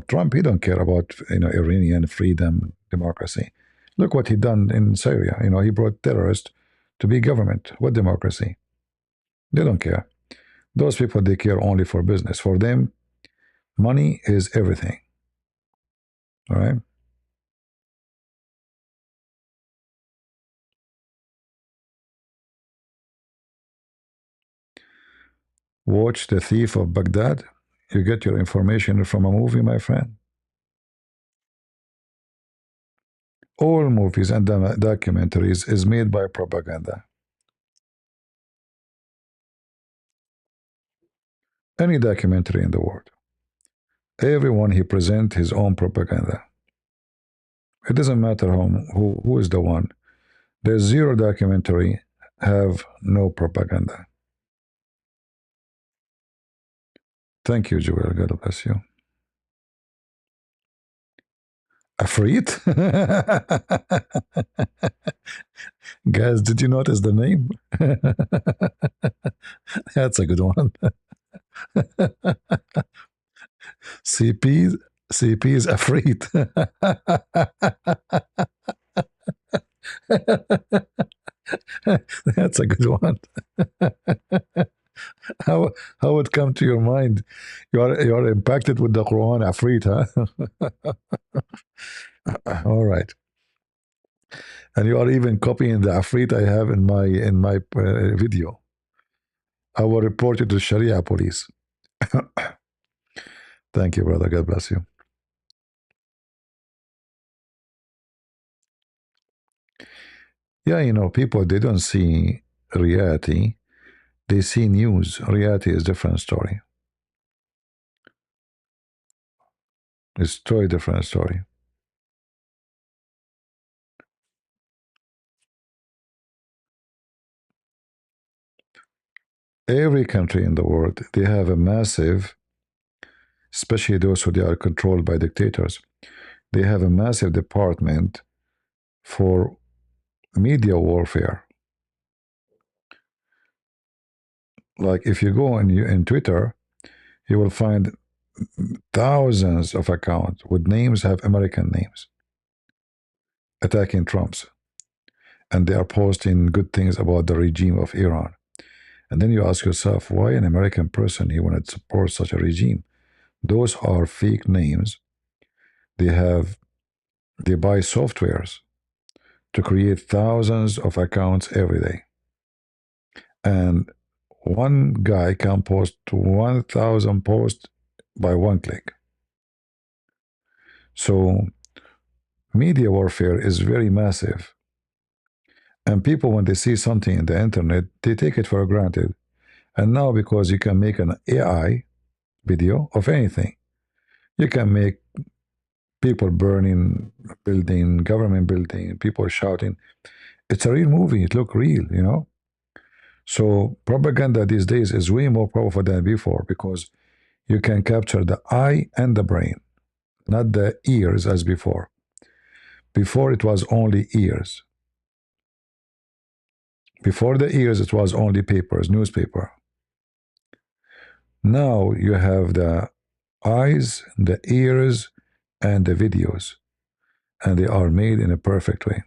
Trump, he don't care about Iranian freedom, democracy. Look what he done in Syria. He brought terrorists to be government. What democracy? They don't care. Those people, they care only for business. For them, money is everything. All right? Watch The Thief of Baghdad. You get your information from a movie, my friend. All movies and documentaries is made by propaganda. Any documentary in the world. Everyone, he present his own propaganda. It doesn't matter who is the one. There's zero documentary have no propaganda. Thank you, Joel. God bless you. Afrit? Guys, did you notice the name? That's a good one. CP is Afrit. That's a good one. How it come to your mind? You are impacted with the Quran, Afrit, huh? All right. And you are even copying the Afrit I have in my video. I will report you to Sharia police. Thank you, brother. God bless you. Yeah, people, they don't see reality. They see news. Reality is a different story. It's a totally different story. Every country in the world, they have a massive, especially those who they are controlled by dictators, they have a massive department for media warfare. Like if you go in Twitter, you will find thousands of accounts with names have American names attacking Trump's, and they are posting good things about the regime of Iran. And then you ask yourself, why an American person he want to support such a regime? Those are fake names. They buy softwares to create thousands of accounts every day. And one guy can post 1,000 posts by one click. So media warfare is very massive. And people, when they see something in the internet, they take it for granted. And now, because you can make an AI video of anything, you can make people burning building, government building, people shouting. It's a real movie. It looks real, you know. So propaganda these days is way more powerful than before, because you can capture the eye and the brain, not the ears as before. Before it was only ears. Before the ears, it was only papers, newspaper. Now you have the eyes, the ears, and the videos, and they are made in a perfect way.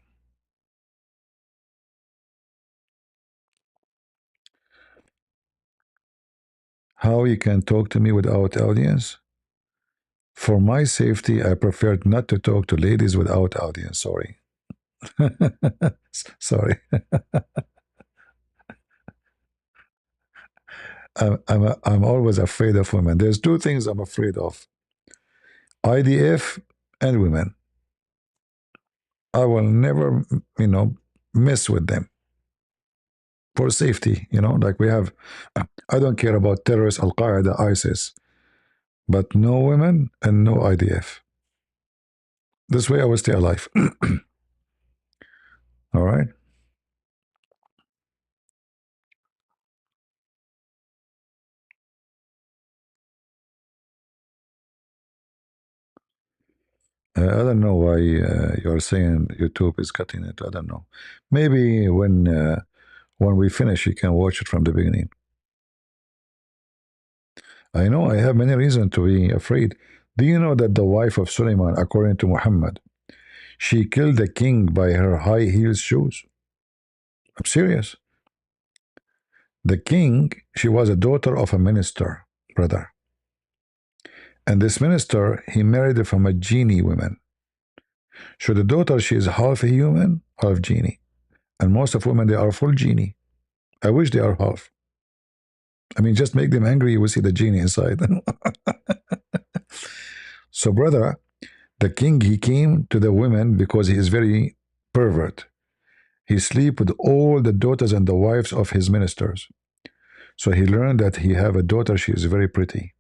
How you can talk to me without audience? For my safety, I prefer not to talk to ladies without audience. Sorry. Sorry. I'm always afraid of women. There's two things I'm afraid of: IDF and women. I will never, mess with them for safety. Like we have, I don't care about terrorists, Al Qaeda, ISIS, but no women and no IDF. This way I will stay alive. All right. I don't know why you're saying YouTube is cutting it. I don't know. Maybe when we finish, you can watch it from the beginning. I know I have many reasons to be afraid. Do you know that the wife of Suleiman, according to Muhammad, she killed the king by her high heels shoes? I'm serious. The king, she was a daughter of a minister, brother. And this minister, he married her from a genie woman. So the daughter, she is half a human, half genie. And most of women, they are full genie. I wish they are half. I mean, just make them angry, you will see the genie inside. So, brother, the king, he came to the women because he is very pervert. He sleep with all the daughters and the wives of his ministers. So he learned that he have a daughter, she is very pretty.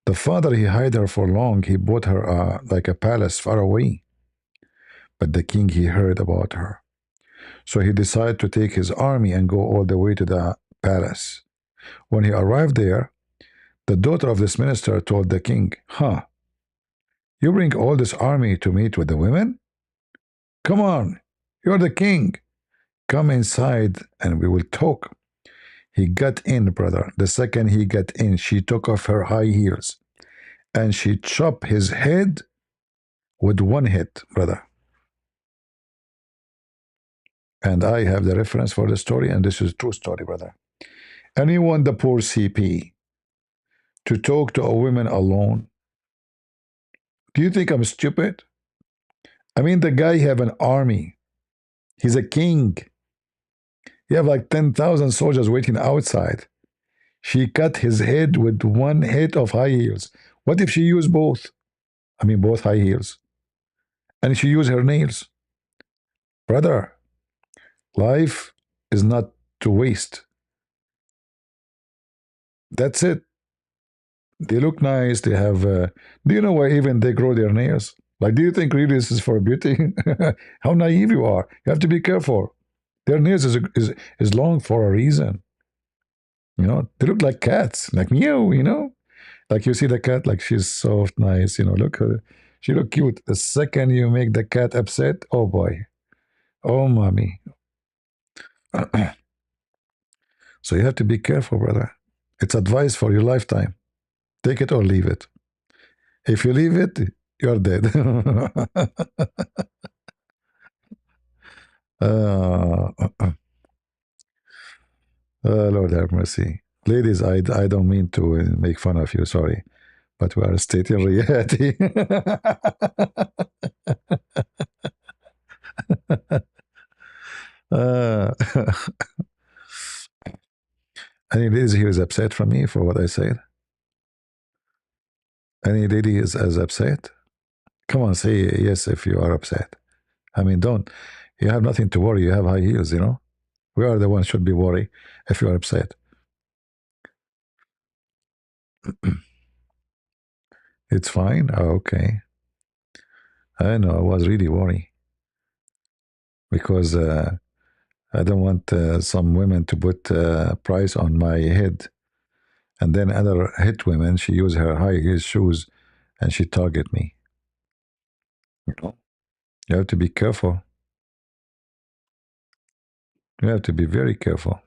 The father, he hid her for long. He bought her like a palace far away. But the king, he heard about her. So he decided to take his army and go all the way to the palace. When he arrived there, the daughter of this minister told the king, you bring all this army to meet with the women? Come on, you're the king. Come inside and we will talk. He got in, brother. The second he got in, she took off her high heels and she chopped his head with one hit, brother. And I have the reference for the story, and this is a true story, brother. Anyone the poor CP to talk to a woman alone? Do you think I'm stupid? I mean, the guy have an army. He's a king. He have like 10,000 soldiers waiting outside. She cut his head with one hit of high heels. What if she used both? I mean, both high heels. And she used her nails. Brother, life is not to waste. That's it. They look nice. They have. Do you know why even they grow their nails? Like, do you think really this is for beauty? How naive you are. You have to be careful. Their nails is long for a reason. They look like cats, like meow, Like you see the cat, like she's soft, nice, look, she look cute. The second you make the cat upset, oh boy. Oh, mommy. So you have to be careful, brother. It's advice for your lifetime. Take it or leave it. If you leave it, you're dead. Lord have mercy. Ladies, I don't mean to make fun of you, sorry. but we are stating reality. uh, any ladies here is upset from me for what I said? Any lady is as upset? Come on, say yes if you are upset. I mean, don't. You have nothing to worry. You have high heels, you know. We are the ones should be worried if you are upset. It's fine. Oh, okay. I know. I was really worried because I don't want some women to put price on my head, and then other hit women. She use her high heel shoes, and she target me. You know, you have to be careful. You have to be very careful.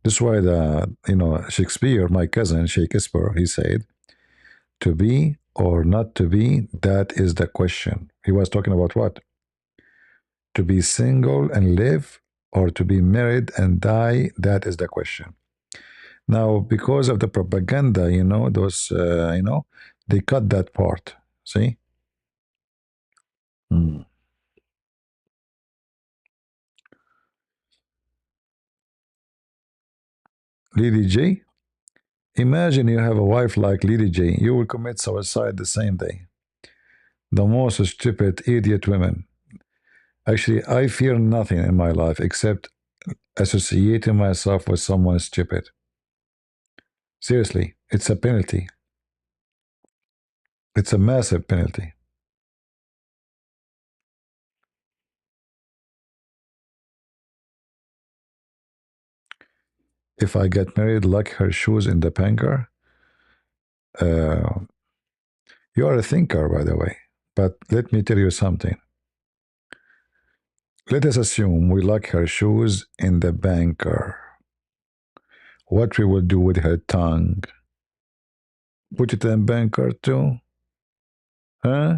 This is why Shakespeare, my cousin Shakespeare, he said, "To be or not to be, that is the question." He was talking about what? To be single and live, or to be married and die, that is the question. Now, because of the propaganda, they cut that part. See? Mm. Lily J, imagine you have a wife like Lily J. You will commit suicide the same day. The most stupid, idiot women. Actually, I fear nothing in my life except associating myself with someone stupid. Seriously, it's a penalty. It's a massive penalty. If I get married, like her shoes in the banker, you are a thinker, by the way. But let me tell you something. Let us assume we like her shoes in the banker. What we will do with her tongue? Put it in banker too? Huh?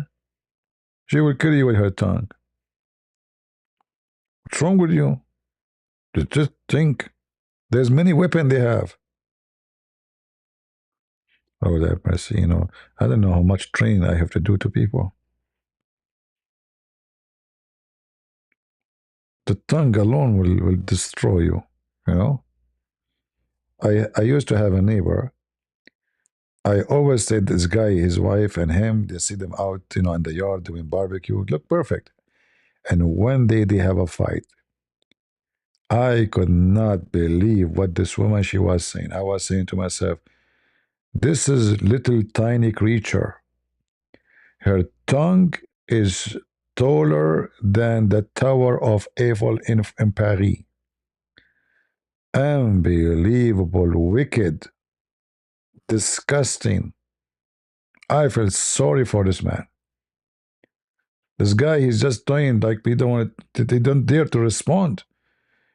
She will kill you with her tongue. What's wrong with you? Just think. There's many weapons they have. Oh, that mercy, I don't know how much training I have to do to people. The tongue alone will destroy you, you know? I used to have a neighbor. I always said this guy, his wife, and him, they see them out, in the yard doing barbecue, look perfect. And one day they have a fight. I could not believe what this woman she was saying. I was saying to myself, this is little tiny creature. Her tongue is taller than the Tower of Eiffel in Paris. Unbelievable, wicked, disgusting. I felt sorry for this man. This guy, he's just doing like they don't dare to respond.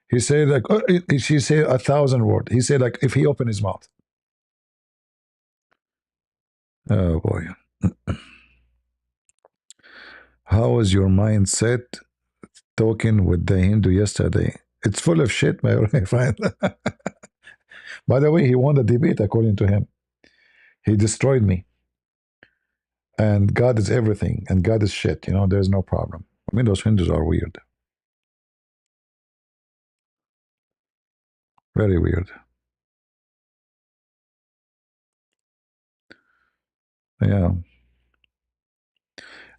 He said like, she said 1,000 words. He said like, if he opened his mouth. Oh boy. How was your mindset talking with the Hindu yesterday? It's full of shit, my friend. By the way, he won the debate according to him. He destroyed me. And God is everything, and God is shit. There's no problem. I mean, those Hindus are weird. Very weird. Yeah.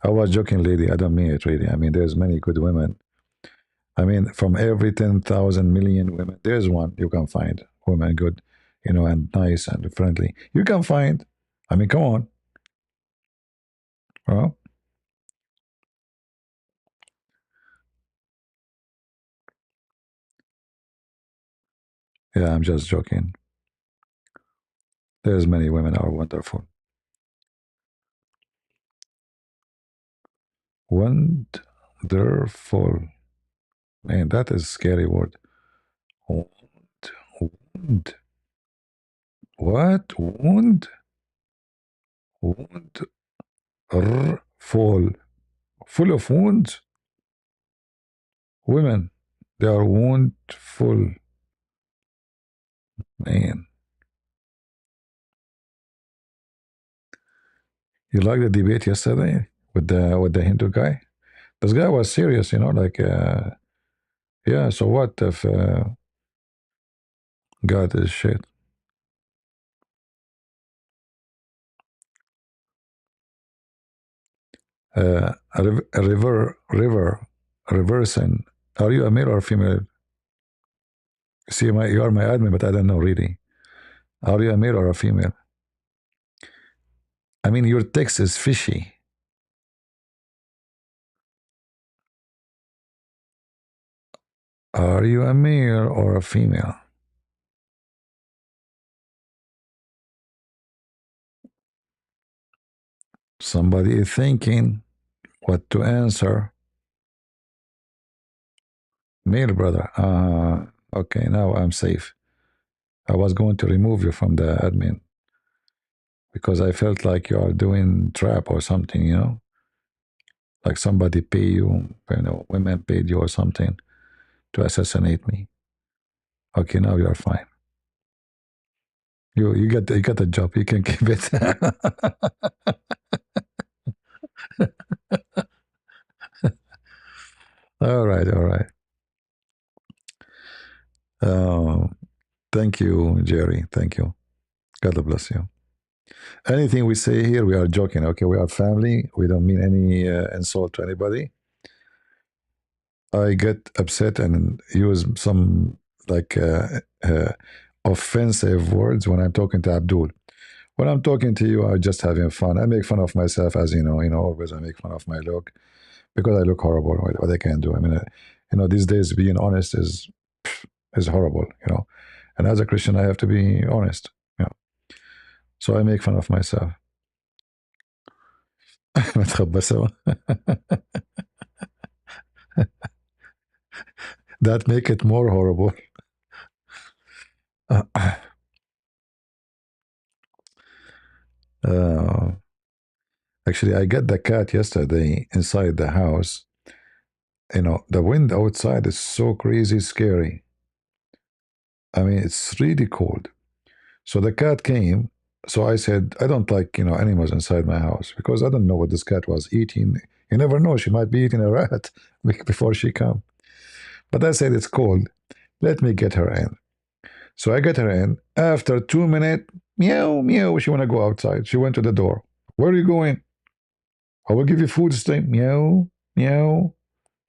I was joking, lady. I don't mean it really. I mean, there's many good women. I mean, from every 10,000 million women, there's one you can find. Women good, and nice and friendly. You can find. I mean, come on. Well, yeah, I'm just joking. There's many women are wonderful. Wonderful. Man, that is a scary word. Wound. What? Wound? Wound. Fall. Full of wounds? Women. They are woundful. Man. You like the debate yesterday with the Hindu guy? This guy was serious, you know, like, yeah. So what if God is shit? A river reversing. Are you a male or female? See, you are my admin, but I don't know really. Are you a male or a female? I mean, your text is fishy. Are you a male or a female? Somebody is thinking what to answer. Male, brother. Okay, now I'm safe. I was going to remove you from the admin because I felt like you are doing trap or something, you know? Like somebody pay you, women paid you or something to assassinate me. Okay, now you are fine. You got a job. You can keep it. All right, all right. Thank you, Jerry. Thank you. God bless you. Anything we say here, we are joking. Okay, we are family. We don't mean any insult to anybody. I get upset and use some like offensive words when I'm talking to Abdul. When I'm talking to you, I'm just having fun. I make fun of myself, as you know. Always I make fun of my look because I look horrible. What I can do. I mean, these days being honest is horrible. And as a Christian, I have to be honest. So I make fun of myself. That make it more horrible. Actually, I got the cat yesterday inside the house. The wind outside is so crazy scary. I mean, it's really cold. So the cat came. So I said, I don't like, animals inside my house because I don't know what this cat was eating. You never know. She might be eating a rat before she come. But I said, it's cold. Let me get her in. So I get her in. After 2 minutes, meow, meow, she want to go outside. She went to the door. Where are you going? I will give you food. Stay. Meow, meow.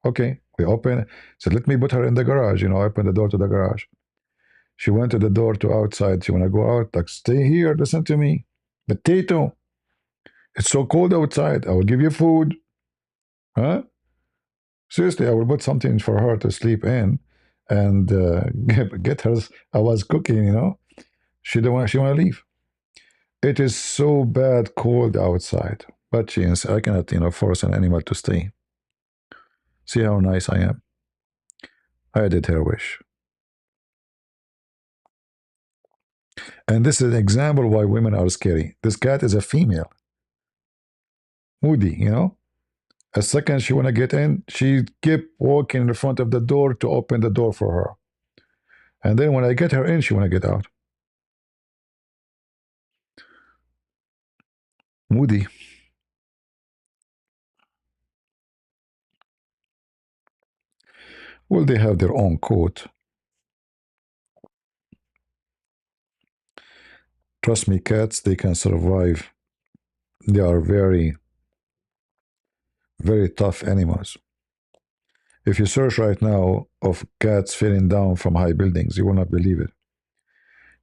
Okay. We open. So let me put her in the garage. Open the door to the garage. She went to the door to outside. She want to go out. Like, stay here. Listen to me. Potato. It's so cold outside. I will give you food. Huh? Seriously, I will put something for her to sleep in and get her. I was cooking, She don't want. She want to leave. It is so bad cold outside. But she insists, I cannot, force an animal to stay. See how nice I am. I did her wish. And this is an example why women are scary. This cat is a female. Moody, A second she want to get in, she kept walking in front of the door to open the door for her. And then when I get her in, she want to get out. Moody. Well, they have their own code. Trust me, cats, they can survive. They are very, very tough animals. If you search right now of cats falling down from high buildings, you will not believe it.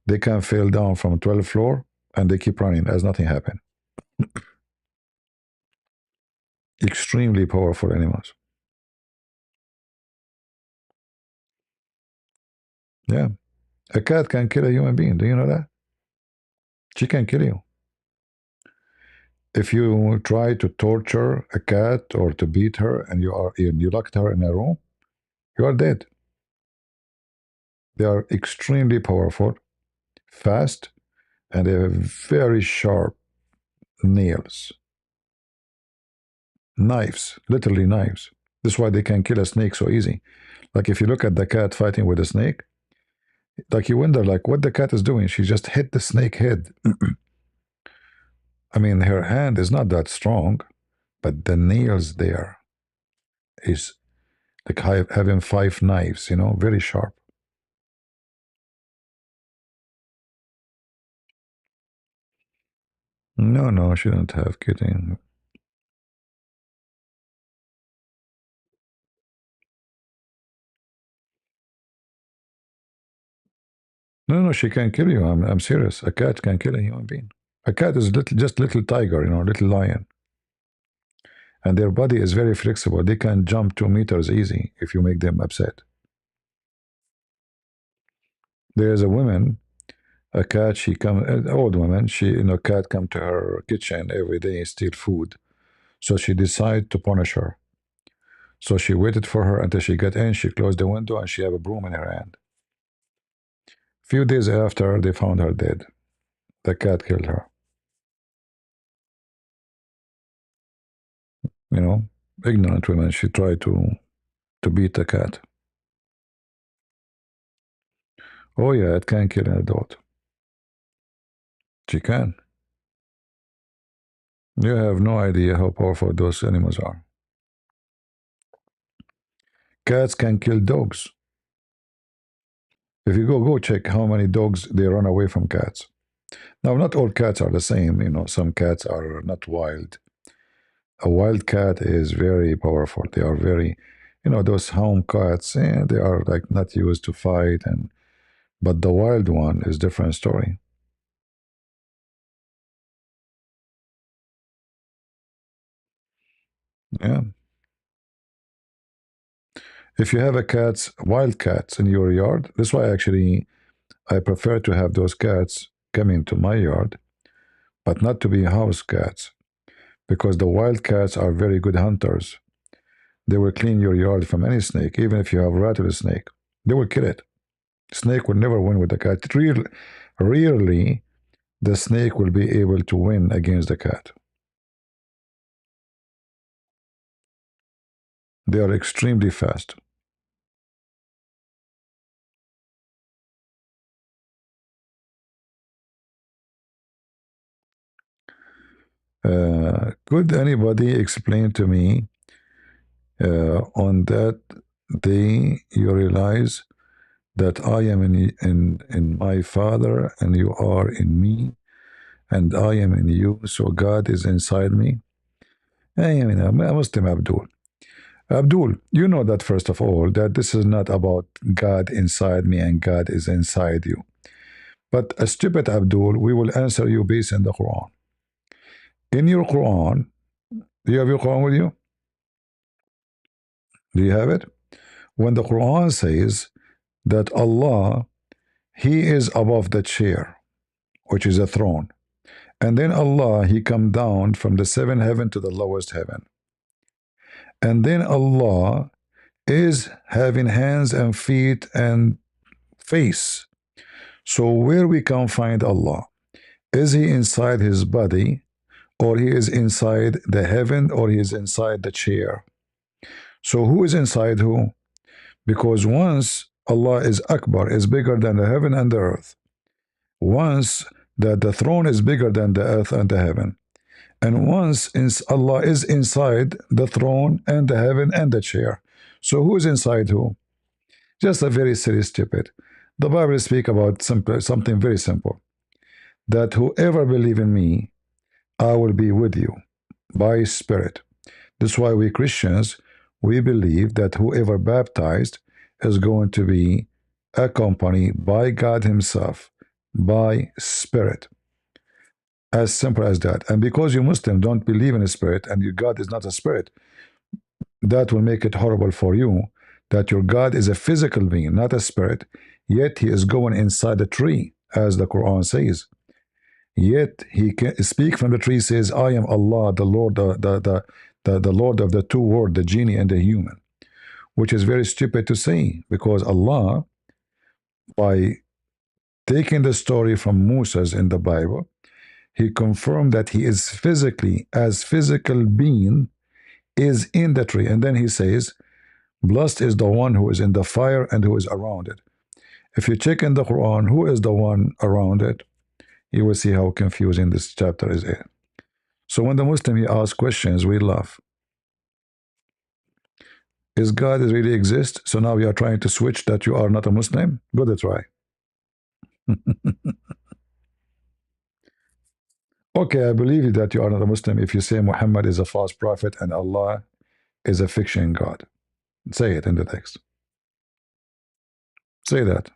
They can fall down from 12th floor and they keep running as nothing happened. Extremely powerful animals. Yeah. A cat can kill a human being. Do you know that? She can kill you. If you try to torture a cat or to beat her and you locked her in a room, you are dead. They are extremely powerful, fast, and they have very sharp nails. Knives, literally knives. This is why they can kill a snake so easy. Like if you look at the cat fighting with a snake, like you wonder like what the cat is doing. She just hit the snake head. I mean, her hand is not that strong, but the nails there is like having 5 knives, you know, very sharp. No, no, she didn't have kitten. No, no, she can kill you. I'm serious. A cat can kill a human being. A cat is just little tiger, you know, little lion. And their body is very flexible. They can jump 2 meters easy if you make them upset. There is a woman, a cat, she come, an old woman, she, you know, cat come to her kitchen every day and steal food. So she decided to punish her. So she waited for her until she got in, she closed the window, and she had a broom in her hand. Few days after, they found her dead. The cat killed her. You know, ignorant women, she tried to beat the cat. Oh yeah, it can kill an adult. She can. You have no idea how powerful those animals are. Cats can kill dogs. If you go check how many dogs they run away from cats. Now, not all cats are the same. You know, some cats are not wild. A wild cat is very powerful. They are very, you know, those home cats. They are like not used to fight, but the wild one is different story. Yeah. If you have a wild cats in your yard, that's why actually I prefer to have those cats come into my yard, but not to be house cats, because the wild cats are very good hunters. They will clean your yard from any snake, even if you have rattlesnake. They will kill it. Snake will never win with the cat. Rarely the snake will be able to win against the cat. They are extremely fast. Could anybody explain to me on that day you realize that I am in my Father and you are in me and I am in you, so God is inside me? I mean, Muslim Abdul. Abdul, you know that first of all, that this is not about God inside me and God is inside you. But a stupid Abdul, we will answer you based on the Quran. In your Quran, do you have your Quran with you? Do you have it? When the Quran says that Allah, He is above the chair, which is a throne, and then Allah, He come down from the 7th heaven to the lowest heaven, and then Allah is having hands and feet and face. So where we can find Allah? Is He inside His body, or He is inside the heaven, or He is inside the chair? So who is inside who? Because once Allah is Akbar, is bigger than the heaven and the earth. Once that the throne is bigger than the earth and the heaven. And once Allah is inside the throne and the heaven and the chair. So who is inside who? Just a very silly stupid. The Bible speaks about something very simple. That whoever believe in me, I will be with you by Spirit. That's why we Christians, we believe that whoever baptized is going to be accompanied by God Himself, by Spirit. As simple as that. And because you Muslim don't believe in a spirit and your God is not a spirit, that will make it horrible for you that your God is a physical being, not a spirit, yet He is going inside the tree, as the Quran says. Yet He can speak from the tree, says, I am Allah, the Lord, the Lord of the two worlds, the genie and the human, which is very stupid to say, because Allah, by taking the story from Moses in the Bible, He confirmed that He is physically, as physical being, is in the tree. And then He says, blessed is the one who is in the fire and who is around it. If you check in the Quran, who is the one around it, you will see how confusing this chapter is. So when the Muslim he asks questions, we laugh. Is God really exist? So now you are trying to switch that you are not a Muslim? Go to try. Okay, I believe that you are not a Muslim if you say Muhammad is a false prophet and Allah is a fiction God. Say it in the text. Say that.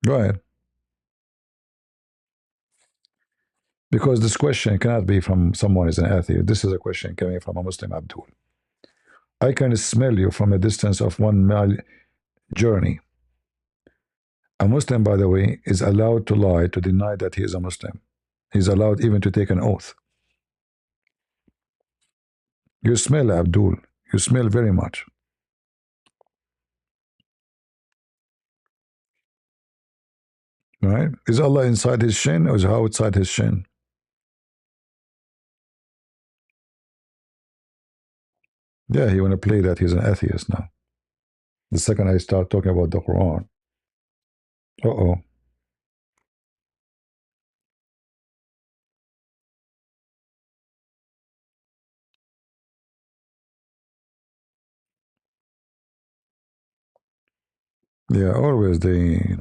Go ahead. Because this question cannot be from someone who is an atheist. This is a question coming from a Muslim, Abdul. I can smell you from a distance of 1 mile journey. A Muslim, by the way, is allowed to lie to deny that he is a Muslim. He's allowed even to take an oath. You smell, Abdul. You smell very much. Right? Is Allah inside his shin or is he outside his shin? Yeah, he want to play that he's an atheist now. The second I start talking about the Quran. Uh-oh. Yeah, always they,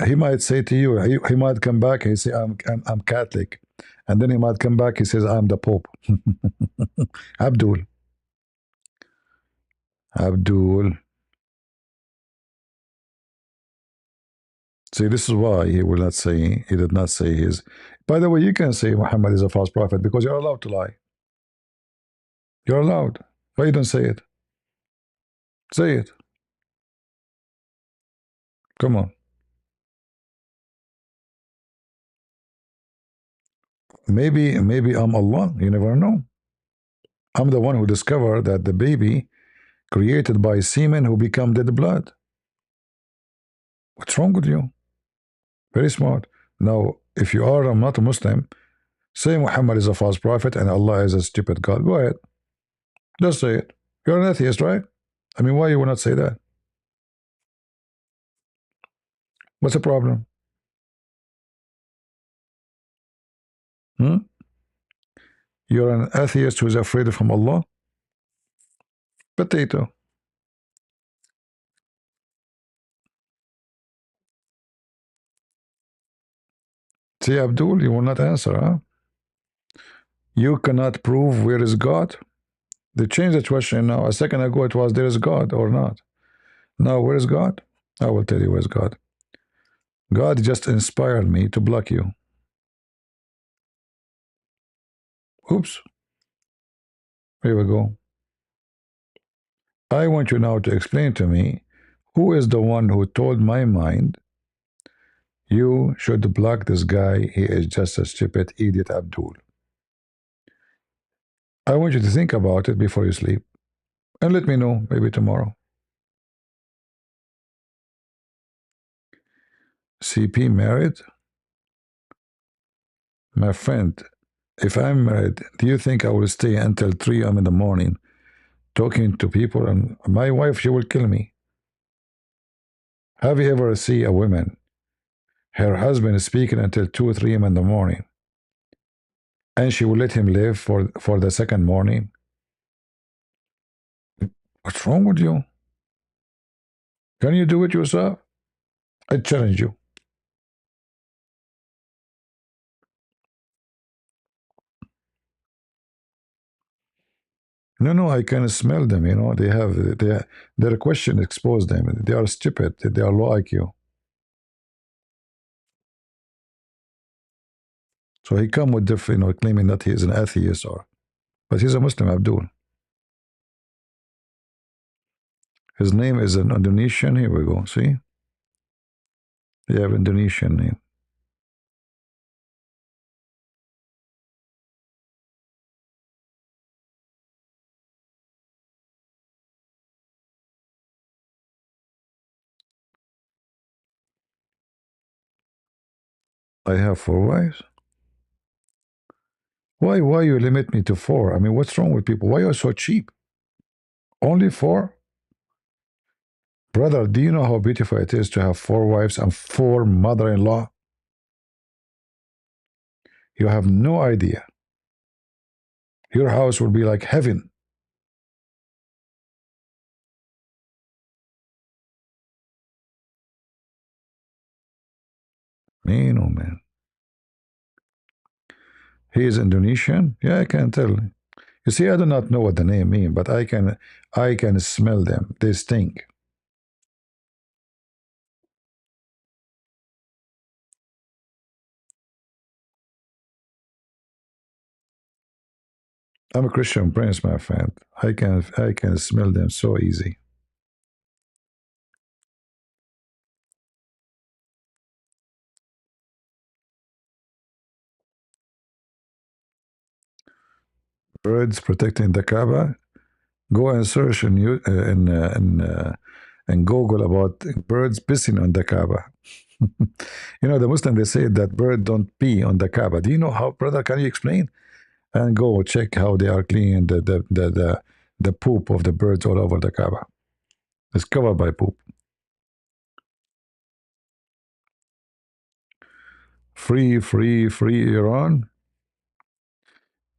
he might say to you, he might come back, he say, I'm Catholic. And then he might come back, he says, I'm the Pope. Abdul. Abdul. See, this is why he will not say, he did not say his. By the way, you can say Muhammad is a false prophet because you're allowed to lie. You're allowed. Why you don't say it? Say it. Come on. Maybe I'm Allah. You never know. I'm the one who discovered that the baby created by semen who become dead blood. What's wrong with you? Very smart. Now, if you are not a Muslim, say Muhammad is a false prophet and Allah is a stupid God. Go ahead. Just say it. You're an atheist, right? I mean, why you will not say that? What's the problem? Hmm? You're an atheist who's afraid from Allah? Potato. See, Abdul, you will not answer, huh? You cannot prove where is God? They changed the question now. A second ago it was there is God or not. Now where is God? I will tell you where is God. God just inspired me to block you. Oops. Here we go. I want you now to explain to me who is the one who told my mind you should block this guy. He is just a stupid idiot, Abdul. I want you to think about it before you sleep. And let me know maybe tomorrow. CP married? My friend, if I'm married, do you think I will stay until 3 a.m. in the morning talking to people? And my wife, she will kill me. Have you ever seen a woman, her husband is speaking until 2 or 3 a.m. in the morning, and she will let him live for the second morning? What's wrong with you? Can you do it yourself? I challenge you. No, I can smell them. You know, their question exposed them. They are stupid. They are low IQ. So he come with claiming that he is an atheist but he's a Muslim, Abdul. His name is an Indonesian. Here we go. See, they have Indonesian name. I have 4 wives. Why you limit me to 4? I mean, what's wrong with people? Why are you so cheap? Only 4? Brother, do you know how beautiful it is to have 4 wives and 4 mother-in-law? You have no idea. Your house will be like heaven. Man, oh man. He is Indonesian? Yeah, I can tell. You see, I do not know what the name means, but I can smell them. They stink. I'm a Christian Prince, my friend. I can smell them so easy. Birds protecting the Kaaba. Go and search in Google about birds pissing on the Kaaba. You know, the Muslim, they say that birds don't pee on the Kaaba. Do you know how, brother? Can you explain? And go check how they are cleaning the poop of the birds all over the Kaaba. It's covered by poop. Free, free, free Iran.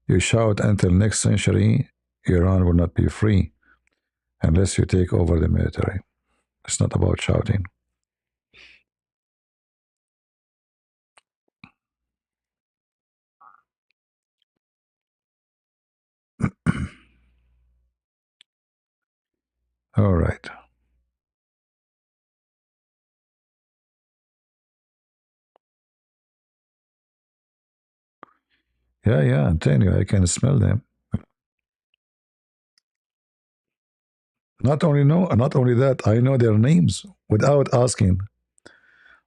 You shout until next century, Iran will not be free unless you take over the military. It's not about shouting. All right. Yeah, I'm telling you, I can smell them. Not only that, I know their names without asking.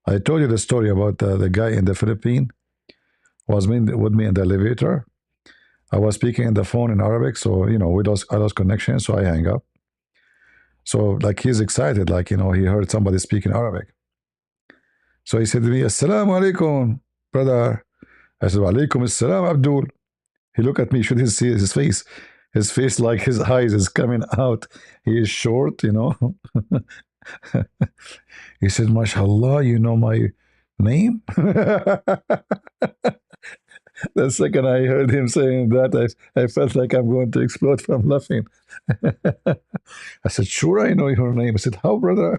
I told you the story about the guy in the Philippines was with me in the elevator. I was speaking on the phone in Arabic, so you know I lost connection, so I hang up. So like he's excited, like he heard somebody speaking Arabic. So he said to me, "Assalamu alaikum, brother." I said, "Alaikum assalam, Abdul." He looked at me, should he see his face? His face, like his eyes is coming out. He is short. He said, "MashaAllah, you know my name?" The second I heard him saying that, I felt like I'm going to explode from laughing. I said, "Sure, I know your name." I said, "How, brother?"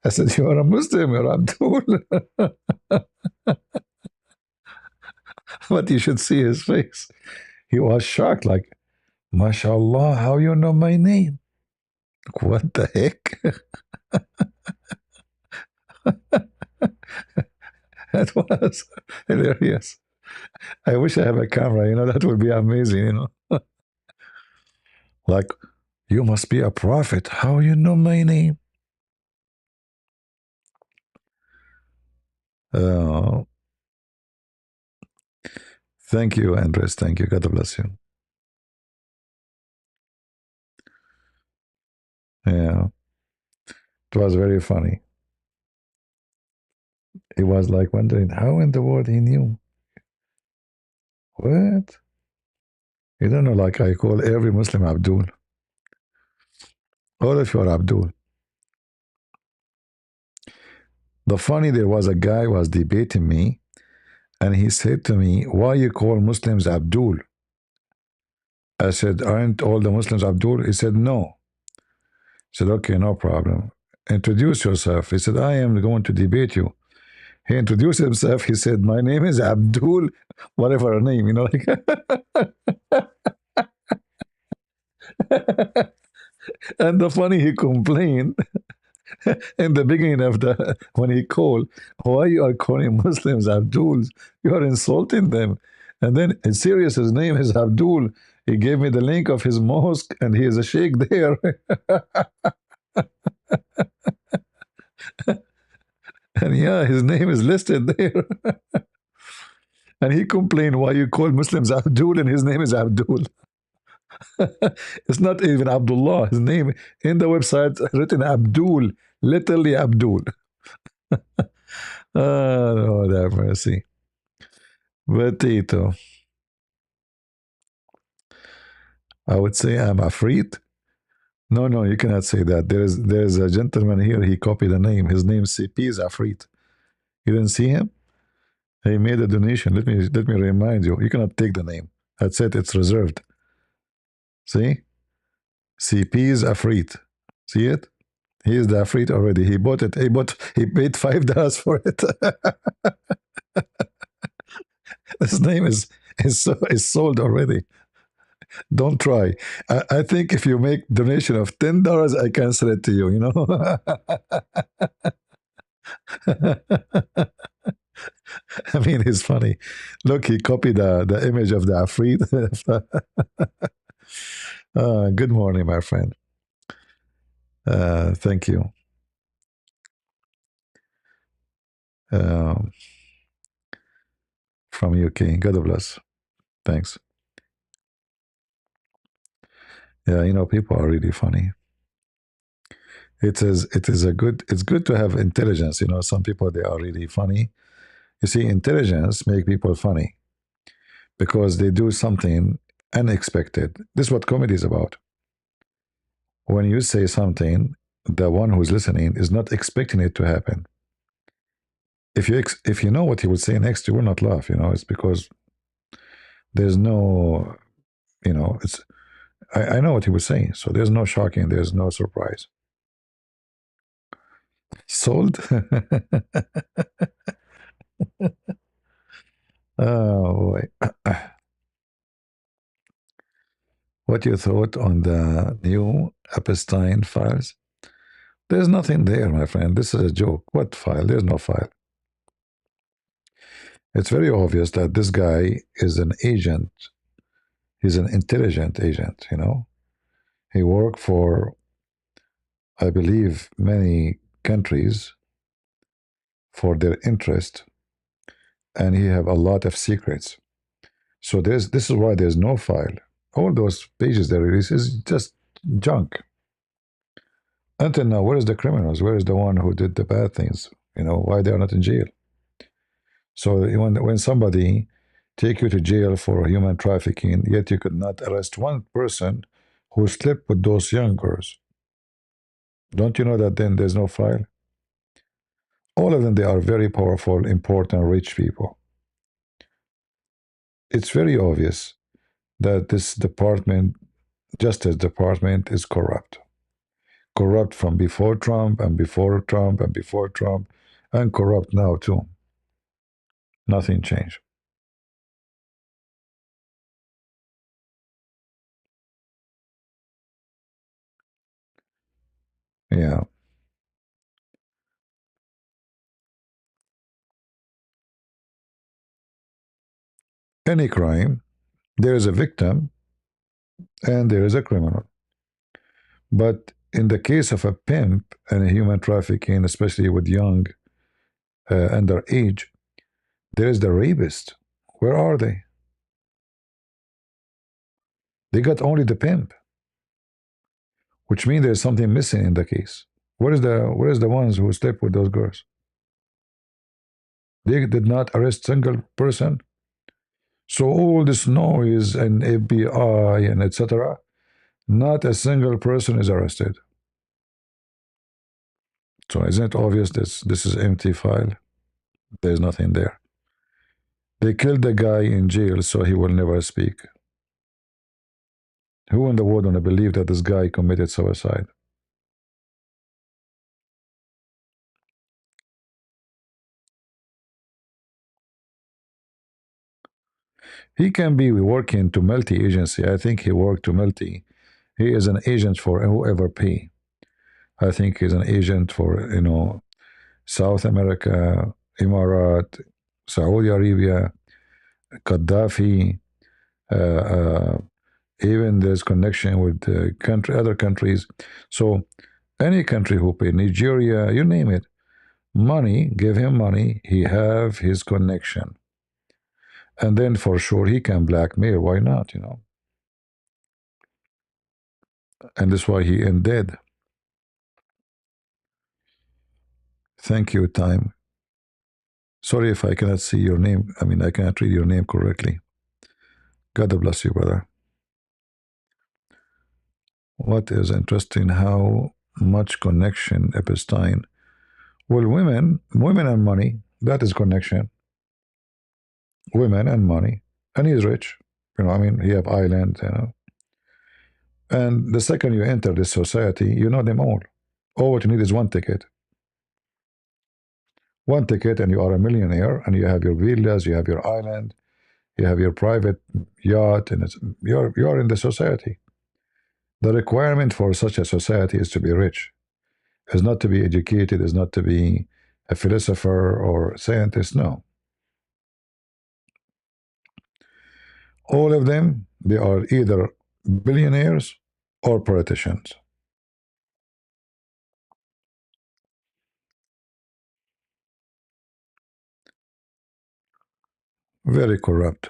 I said, "You are a Muslim, you're Abdul." But you should see his face. He was shocked, like, "MashaAllah, how you know my name?" What the heck? That was hilarious. I wish I have a camera, that would be amazing. Like, "You must be a prophet. How you know my name?" Oh, thank you, Andres. Thank you. God bless you. Yeah, it was very funny. He was like wondering how in the world he knew. What? You don't know, like I call every Muslim Abdul. All of you are Abdul. The funny, there was a guy was debating me, and he said to me, "Why you call Muslims Abdul?" I said, "Aren't all the Muslims Abdul?" He said, "No." I said, "Okay, no problem. Introduce yourself." He said, "I am going to debate you." He introduced himself. He said, "My name is Abdul, whatever name, like." And the funny, he complained in the beginning of when he called, "Why you are calling Muslims Abduls? You are insulting them." And then, it's serious, his name is Abdul. He gave me the link of his mosque, and he is a sheikh there. And yeah, his name is listed there. And he complained, "Why you call Muslims Abdul and his name is Abdul?" It's not even Abdullah. His name in the website written Abdul, literally Abdul. Oh, Lord have mercy. But Tito, I would say I'm afraid. No, you cannot say that. There's a gentleman here. He copied the name. His name CP is Afrit. You didn't see him? He made a donation. Let me remind you. You cannot take the name. That's it. It's reserved. See? CP's Afrit. See it? He is the Afrit already. He bought it. He paid $5 for it. His name is sold already. Don't try. I think if you make donation of $10, I can sell it to you. You know. I mean, it's funny. Look, he copied the image of the Afrit. Good morning, my friend. Thank you. From UK. God bless. Thanks. Yeah, you know, people are really funny. It's good to have intelligence. You know, some people, they are really funny. You see, intelligence make people funny because they do something unexpected. This is what comedy is about. When you say something, the one who's listening is not expecting it to happen. If you know what he would say next, you will not laugh. You know, it's because there's no, you know, I know what he was saying, so there's no shocking, there's no surprise. Sold? Oh boy. What you thought on the new Epstein files? There's nothing there, my friend. This is a joke. What file? There's no file. It's very obvious that this guy is an agent. He's an intelligent agent, you know. He worked for, I believe, many countries for their interest, and he have a lot of secrets. So this is why there's no file. All those pages they release is just junk. Until now, where is the criminals? Where is the one who did the bad things? You know, why they are not in jail? So when somebody take you to jail for human trafficking, yet you could not arrest one person who slept with those young girls. Don't you know that then there's no file? All of them, they are very powerful, important, rich people. It's very obvious that this department, Justice Department, is corrupt. Corrupt from before Trump and before Trump and before Trump, and corrupt now too. Nothing changed. Yeah. Any crime, there is a victim and there is a criminal. But in the case of a pimp and a human trafficking, especially with young underage, there is the rapist. Where are they? They got only the pimp, which means there's something missing in the case. Where is the ones who slept with those girls? They did not arrest single person. So all this noise and FBI and etc., not a single person is arrested. So isn't it obvious this is empty file? There's nothing there. They killed the guy in jail so he will never speak. Who in the world wanna believe that this guy committed suicide? He can be working to multi-agency. I think he worked to multi. He is an agent for whoever pay. I think he's an agent for, you know, South America, Emirat, Saudi Arabia, Gaddafi. Even there's connection with other countries. So any country who pay, Nigeria, you name it, money, give him money, he have his connection. And then for sure he can blackmail. Why not, you know? And that's why he end dead. Thank you, time. Sorry if I cannot see your name. I mean, I cannot read your name correctly. God bless you, brother. What is interesting, how much connection Epstein. Well, women and money, that is connection. women and money, and he's rich. I mean, he have island. And the second you enter this society, you know them all. All what you need is one ticket. One ticket, and you are a millionaire, and you have your villas, you have your island, you have your private yacht, and you're in the society. The requirement for such a society is to be rich, is not to be educated, is not to be a philosopher or scientist. No. All of them, they are either billionaires or politicians. Very corrupt.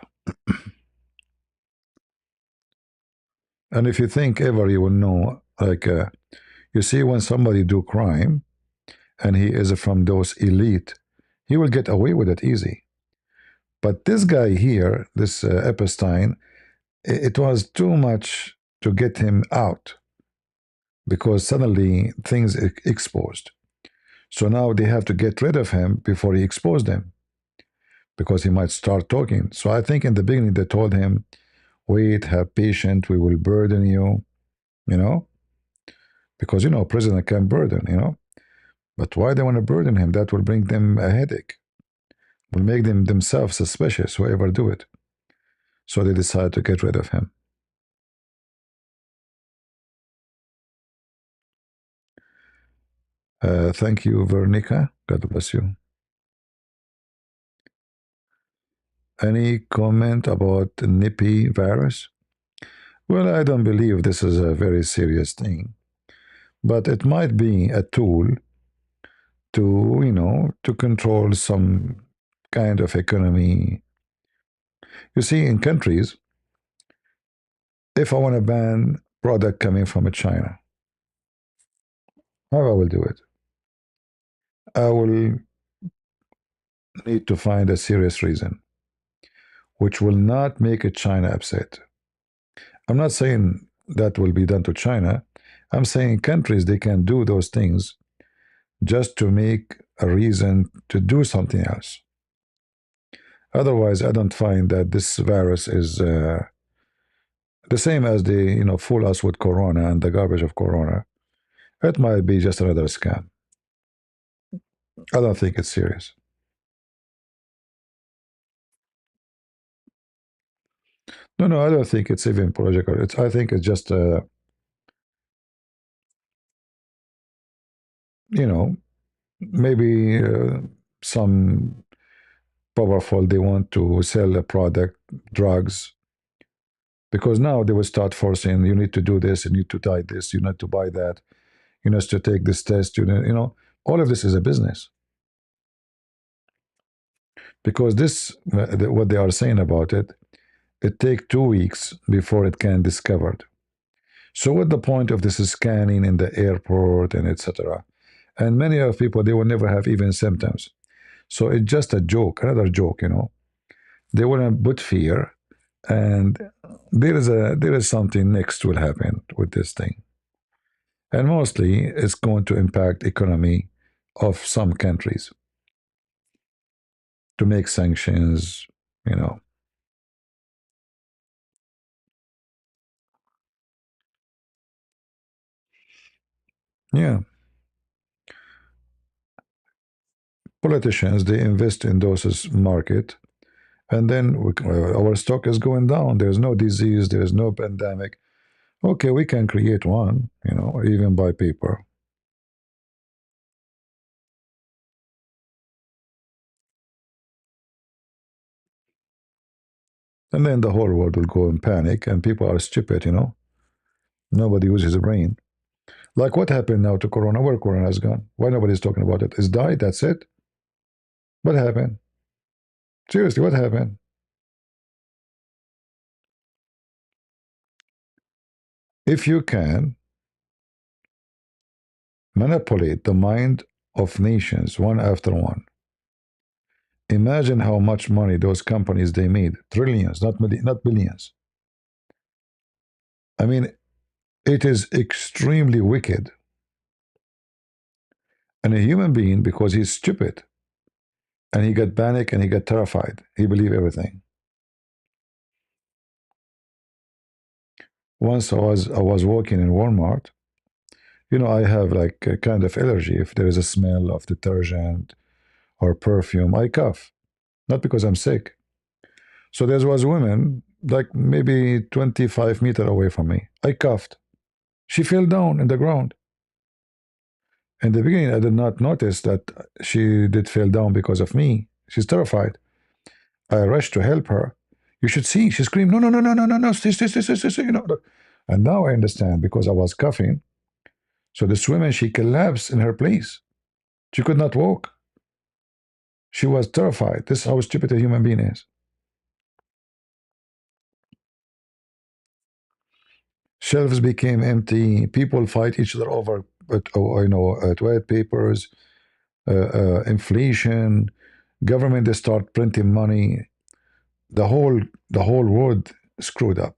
And if you think ever you will know, like, you see, when somebody do crime and he is from those elite, he will get away with it easy. But this guy here, this Epstein, it was too much to get him out because suddenly things exposed. So now they have to get rid of him before he exposed them because he might start talking. So I think in the beginning they told him, wait, have patience, we will burden you, you know, because, president can burden. But why they want to burden him? That will bring them a headache, will make them themselves suspicious, whoever do it. So they decide to get rid of him. Thank you, Vernica. God bless you. Any comment about Nippy virus? Well, I don't believe this is a very serious thing, but it might be a tool to control some kind of economy. You see, in countries, if I want to ban product coming from China, how I will do it? I will need to find a serious reason, which will not make China upset. I'm not saying that will be done to China. I'm saying countries, they can do those things just to make a reason to do something else. Otherwise, I don't find that this virus is the same as they, fool us with Corona and the garbage of Corona. It might be just another scam. I don't think it's serious. No, I don't think it's even political. I think it's just, maybe some powerful, they want to sell a product, drugs, because now they will start forcing, you need to do this, you need to buy this, you need to buy that, you need to take this test, all of this is a business. Because this, what they are saying about it, it takes 2 weeks before it can discovered. So what the point of this scanning in the airport and etc.? And many of people, they will never have even symptoms. So it's just a joke, another joke. They want to put fear, and there is something next will happen with this thing, and mostly it's going to impact economy of some countries to make sanctions. Yeah, politicians, they invest in those market, and then our stock is going down. There's no disease, there's no pandemic. Okay, we can create one, even by paper. And then the whole world will go in panic, and people are stupid. Nobody uses a brain. Like what happened now to Corona? Where Corona has gone? Why nobody's talking about it? It's died. That's it. What happened? Seriously, what happened? If you can manipulate the mind of nations one after one, imagine how much money those companies they made. Trillions, not billions. I mean, it is extremely wicked. And a human being, because he's stupid, and he got panic and he got terrified. He believed everything. Once I was walking in Walmart. I have like a kind of allergy. If there is a smell of detergent or perfume, I cough. Not because I'm sick. So there was a woman like maybe 25 meters away from me. I coughed. She fell down in the ground. In the beginning, I did not notice that she did fall down because of me. She's terrified. I rushed to help her. You should see. She screamed, no, no, no, no, no, no, no, stay, And now I understand because I was coughing. So this woman, she collapsed in her place. She could not walk. She was terrified. This is how stupid a human being is. Shelves became empty. People fight each other over, toilet papers, inflation. Government they start printing money. The whole world screwed up.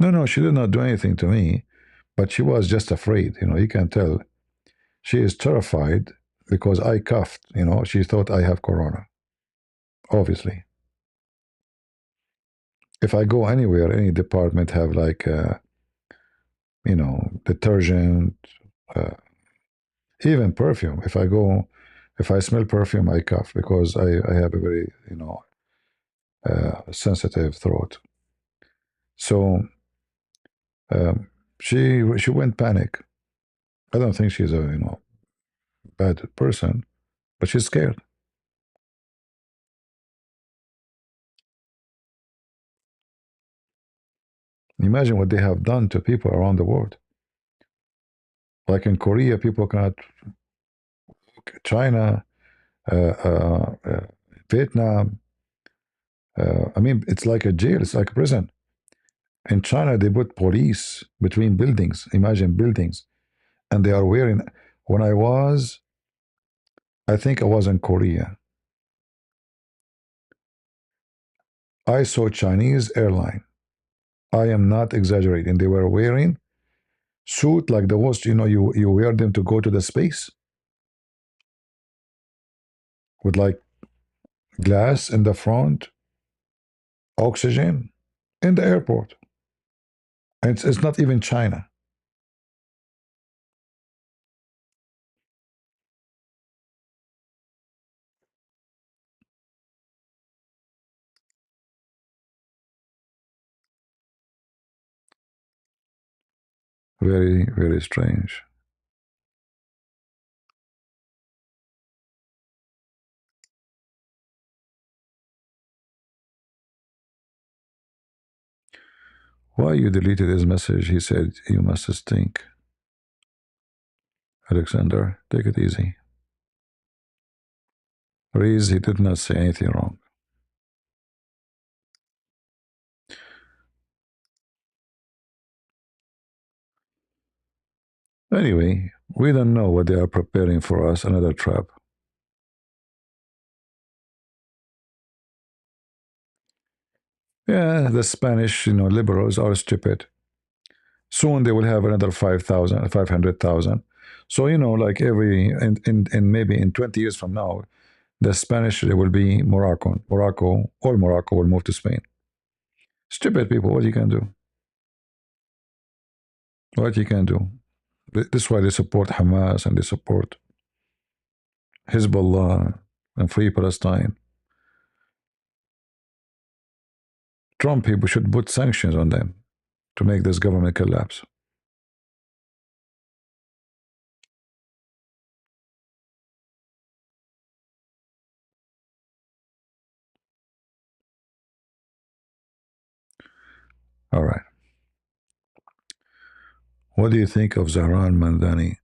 No, no, she did not do anything to me, but she was just afraid. You can tell she is terrified because I coughed. She thought I have corona. Obviously, if I go anywhere, any department have like detergent, uh, even perfume. If I smell perfume, I cough because I have a very sensitive throat. So she went panic. I don't think she's a bad person, but she's scared. Imagine what they have done to people around the world. Like in Korea, people cannot. China, uh, uh, uh, Vietnam. I mean, it's like a jail. It's like a prison. In China, they put police between buildings. Imagine buildings, and they are wearing. When I think I was in Korea. I saw Chinese airline. I am not exaggerating. They were wearing suit like the host. You wear them to go to the space with like glass in the front, oxygen in the airport. And it's not even China. Very, very strange. Why you deleted his message? He said, you must stink. Alexander, take it easy. Reese, he did not say anything wrong. Anyway, we don't know what they are preparing for us, another trap. Yeah, the Spanish, liberals are stupid. Soon they will have another 5,000, 500,000. So, like in maybe in 20 years from now, the Spanish, they will be Moroccan. All Morocco will move to Spain. Stupid people, what you can do? What you can do? This is why they support Hamas and they support Hezbollah and Free Palestine. Trump people should put sanctions on them to make this government collapse. All right. What do you think of Zahran Mandani?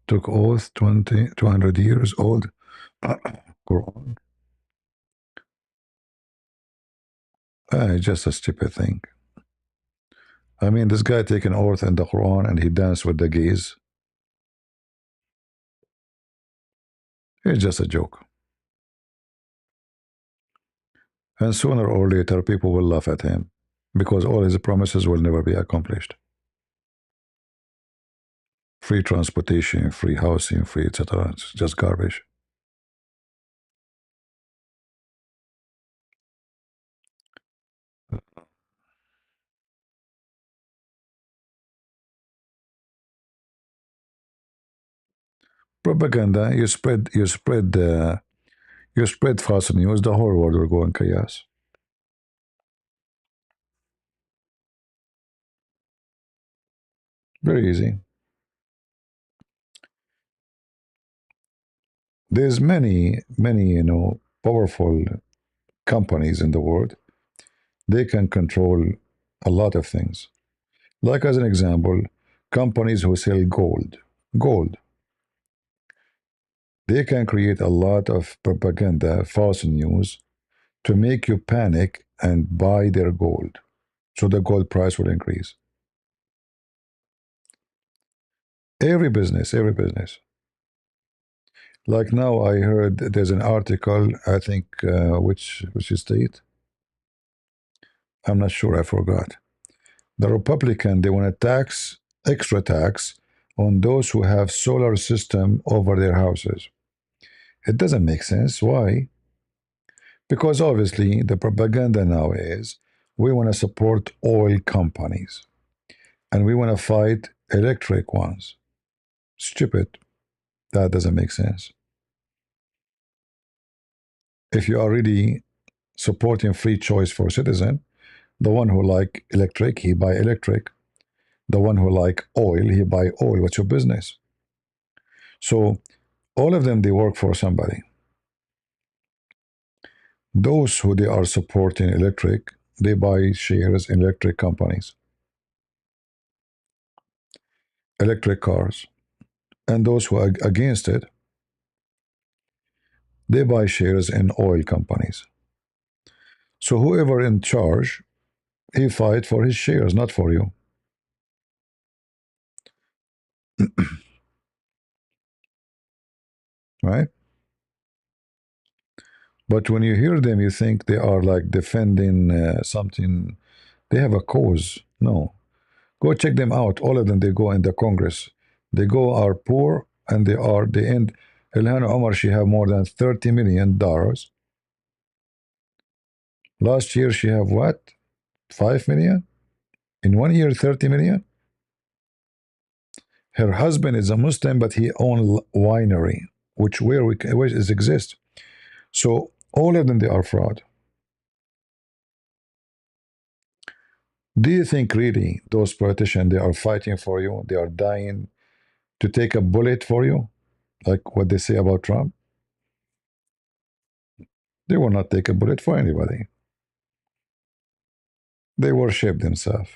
Took oath 200 years old. Quran. Just a stupid thing. I mean, this guy take an oath in the Quran and he danced with the gays. It's just a joke. And sooner or later, people will laugh at him because all his promises will never be accomplished. free transportation, free housing, free etc. It's just garbage. Propaganda. You spread false news. The whole world will go in chaos. Very easy. There's many powerful companies in the world. They can control a lot of things. Like as an example, companies who sell gold, they can create a lot of propaganda, false news, to make you panic and buy their gold. So the gold price will increase. Every business, every business. Like now, I heard there's an article. I think which state? I'm not sure. I forgot. The Republican, they want to tax extra tax on those who have solar system over their houses. It doesn't make sense. Why? Because obviously the propaganda now is we want to support oil companies and we want to fight electric ones. Stupid. That doesn't make sense. If you are really supporting free choice for citizen, the one who like electric, he buy electric. The one who like oil, he buy oil. What's your business? So all of them, they work for somebody. Those who they are supporting electric, they buy shares in electric companies, electric cars. And those who are against it, they buy shares in oil companies. So whoever in charge, he fight for his shares, not for you. Right? But when you hear them, you think they are like defending something. They have a cause. No. Go check them out. All of them, they go in the Congress. They go are poor and they end. Ilhan Omar, she have more than $30 million. Last year she have what? 5 million? In 1 year, 30 million? Her husband is a Muslim, but he owns winery, which is exist. So all of them, they are fraud. Do you think really those politicians, they are fighting for you? They are dying to take a bullet for you, like what they say about Trump? They will not take a bullet for anybody. They worship themselves.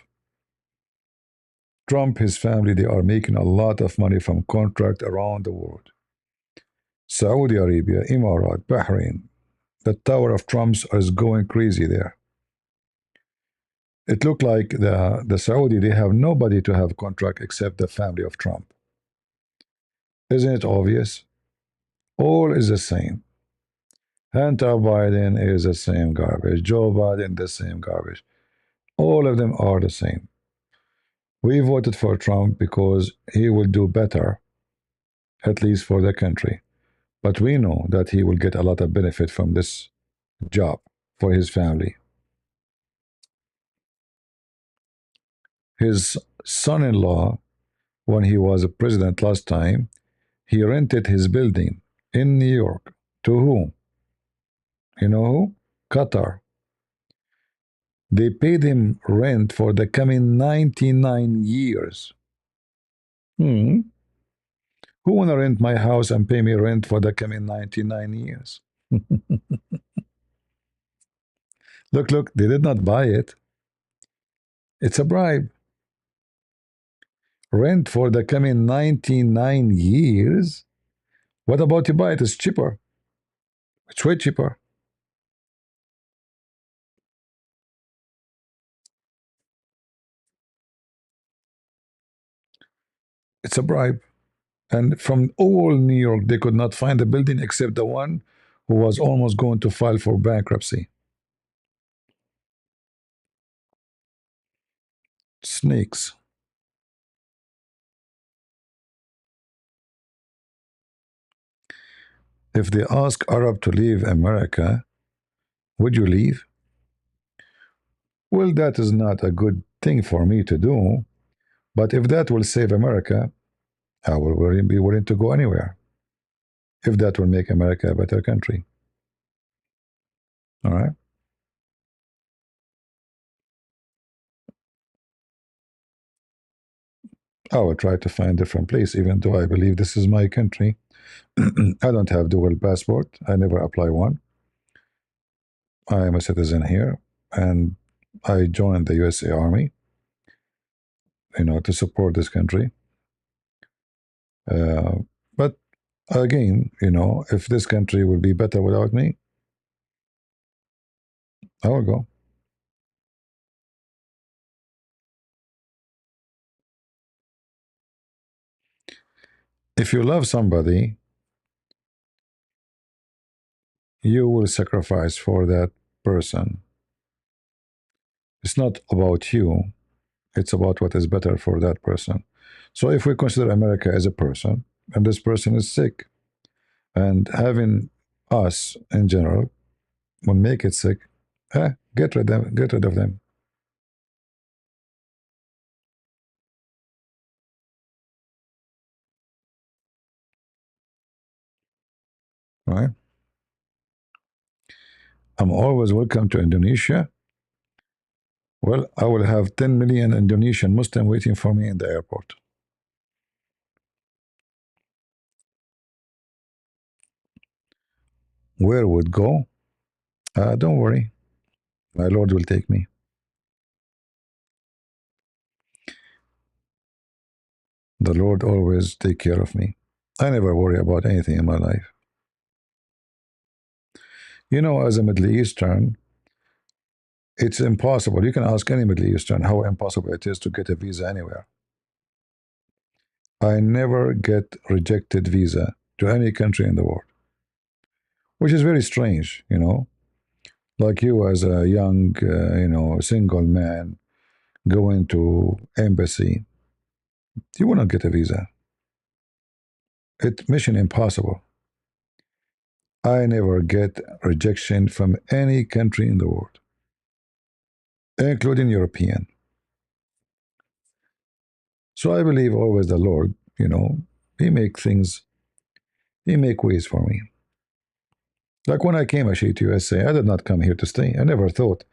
Trump, his family, they are making a lot of money from contract around the world. Saudi Arabia, Emirat, Bahrain, the Tower of Trumps is going crazy there. It looked like the Saudi, they have nobody to have contract except the family of Trump. Isn't it obvious? All is the same. Hunter Biden is the same garbage. Joe Biden, the same garbage. All of them are the same. We voted for Trump because he will do better, at least for the country. But we know that he will get a lot of benefit from this job for his family. His son-in-law, when he was a president last time, he rented his building in New York. To who? You know who? Qatar. They paid him rent for the coming 99 years. Who wanna rent my house and pay me rent for the coming 99 years? Look, they did not buy it. It's a bribe. Rent for the coming 99 years? What about you buy it? It's cheaper. It's way cheaper. It's a bribe. And from all New York, they could not find a building except the one who was almost going to file for bankruptcy. Snakes. If they ask Arab to leave America, would you leave? Well, that is not a good thing for me to do. But if that will save America, I will be willing to go anywhere. If that will make America a better country. All right. I will try to find a different place, even though I believe this is my country. I don't have dual passport. I never apply one. I am a citizen here, and I joined the USA Army, to support this country. But again, if this country would be better without me, I will go. If you love somebody, you will sacrifice for that person. It's not about you, it's about what is better for that person. So if we consider America as a person, and this person is sick, and having us in general will make it sick, get rid of them. Right? I'm always welcome to Indonesia. Well, I will have 10 million Indonesian Muslim waiting for me in the airport. Where would go? Don't worry. My Lord will take me. The Lord always take care of me. I never worry about anything in my life. As a Middle Eastern, it's impossible. You can ask any Middle Eastern how impossible it is to get a visa anywhere. I never get rejected visa to any country in the world, which is very strange, like you as a young, single man going to embassy, you will not get a visa. It's mission impossible. I never get rejection from any country in the world, including European. So I believe always the Lord, He make things, He make ways for me. Like when I came actually to USA, I did not come here to stay. I never thought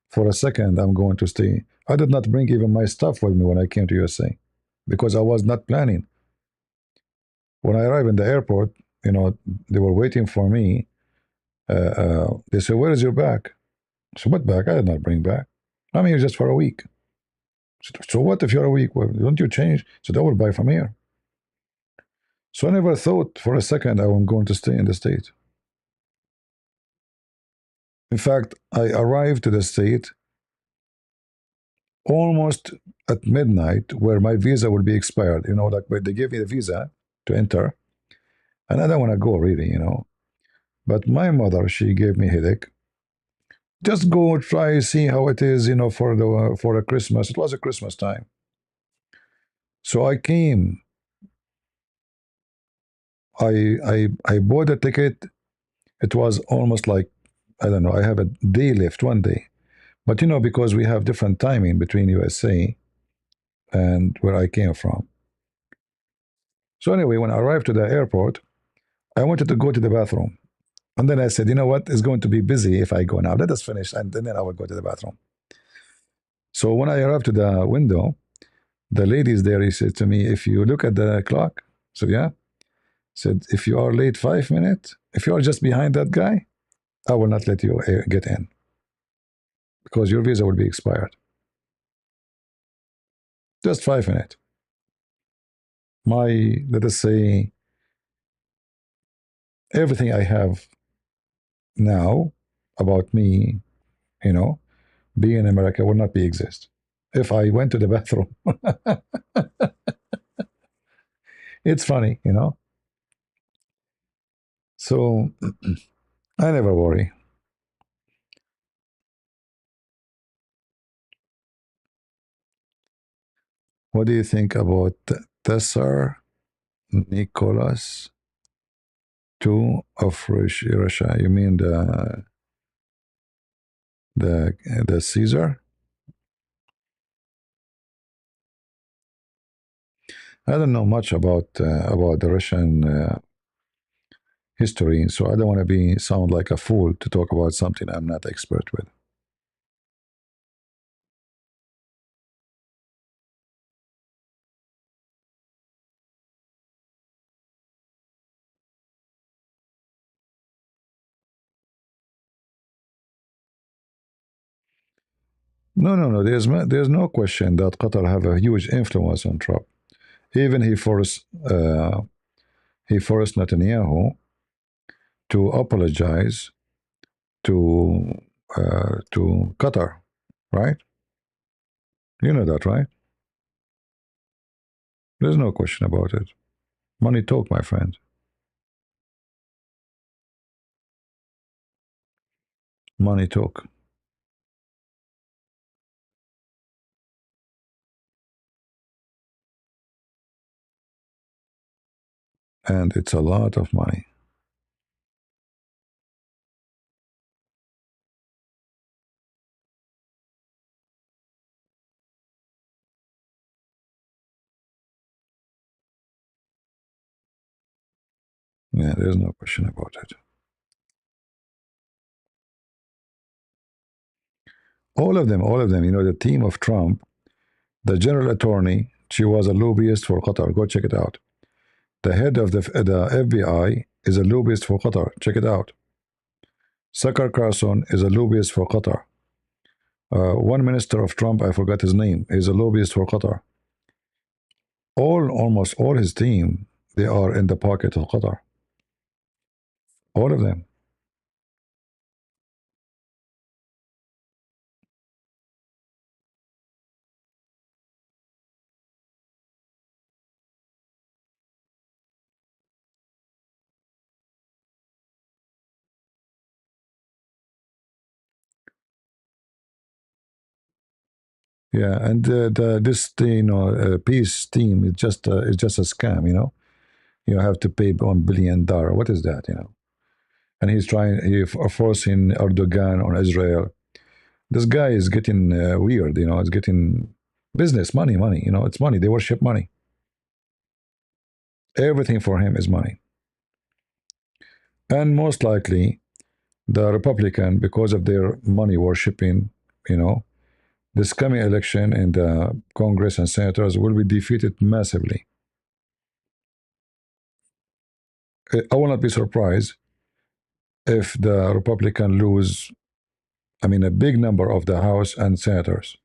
for a second I'm going to stay. I did not bring even my stuff with me when I came to USA because I was not planning. When I arrived in the airport, they were waiting for me. They said, "Where is your bag?" So what bag? I did not bring back. I'm here just for a week. So what if you're a week? Well, don't you change? So they will buy from here. So I never thought for a second I was going to stay in the state. In fact, I arrived to the state almost at midnight where my visa will be expired. Like they gave me the visa to enter, and I don't want to go really. But my mother, she gave me headache. Just go try see how it is, for a Christmas. It was a Christmas time. So I came. I bought a ticket. It was almost like, I don't know, I have a day left, one day. But because we have different timing between USA and where I came from. So anyway, when I arrived to the airport, I wanted to go to the bathroom. And then I said, you know what? It's going to be busy if I go now. Let us finish, and then I will go to the bathroom. So when I arrived to the window, the ladies there, he said to me, if you look at the clock, so yeah, said, if you are late 5 minutes, if you are just behind that guy, I will not let you get in because your visa will be expired. Just 5 minutes. Let us say, everything I have now about me, being in America will not be exist. If I went to the bathroom, it's funny, So I never worry. What do you think about Tesar Nicholas Two of Russia. You mean the Caesar? I don't know much about the Russian history, so I don't want to be sound like a fool to talk about something I'm not expert with. No. There's no question that Qatar have a huge influence on Trump. Even he forced Netanyahu to apologize to Qatar, right? You know that, right? There's no question about it. Money talk, my friend. Money talk. And it's a lot of money. Yeah, there's no question about it. All of them, you know, the team of Trump, the general attorney, she was a lobbyist for Qatar. Go check it out. The head of the FBI is a lobbyist for Qatar. Check it out. Tucker Carlson is a lobbyist for Qatar. One minister of Trump, I forgot his name, is a lobbyist for Qatar. Almost all his team, they are in the pocket of Qatar. All of them. Yeah, and peace team is just a scam. You have to pay $1 billion. What is that? And he forcing Erdogan on Israel. This guy is getting weird. It's getting business money. It's money. They worship money. Everything for him is money. And most likely, the Republican, because of their money worshipping, this coming election in the Congress and senators will be defeated massively. I will not be surprised if the Republican lose, a big number of the House and senators.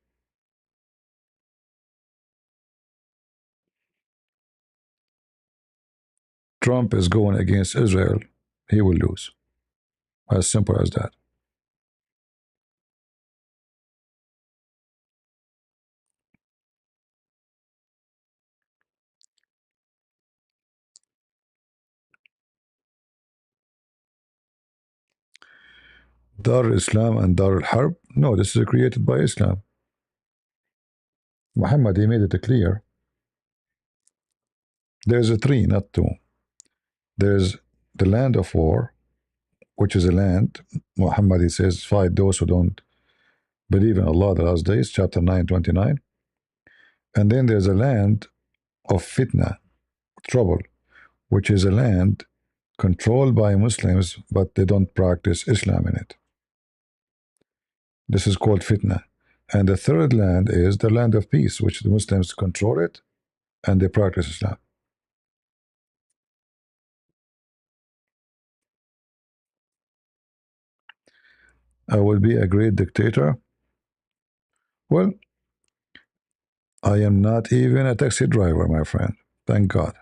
Trump is going against Israel, he will lose. As simple as that. Dar al-Islam and Dar al-Harb? No, this is created by Islam. Muhammad, he made it clear. There's a three, not two. There's the land of war, which is a land, Muhammad, he says, fight those who don't believe in Allah the last days, chapter 9:29. And then there's a land of fitna, trouble, which is a land controlled by Muslims, but they don't practice Islam in it. This is called fitna. And the third land is the land of peace, which the Muslims control it and they practice Islam. I will be a great dictator. Well, I am not even a taxi driver, my friend. Thank God.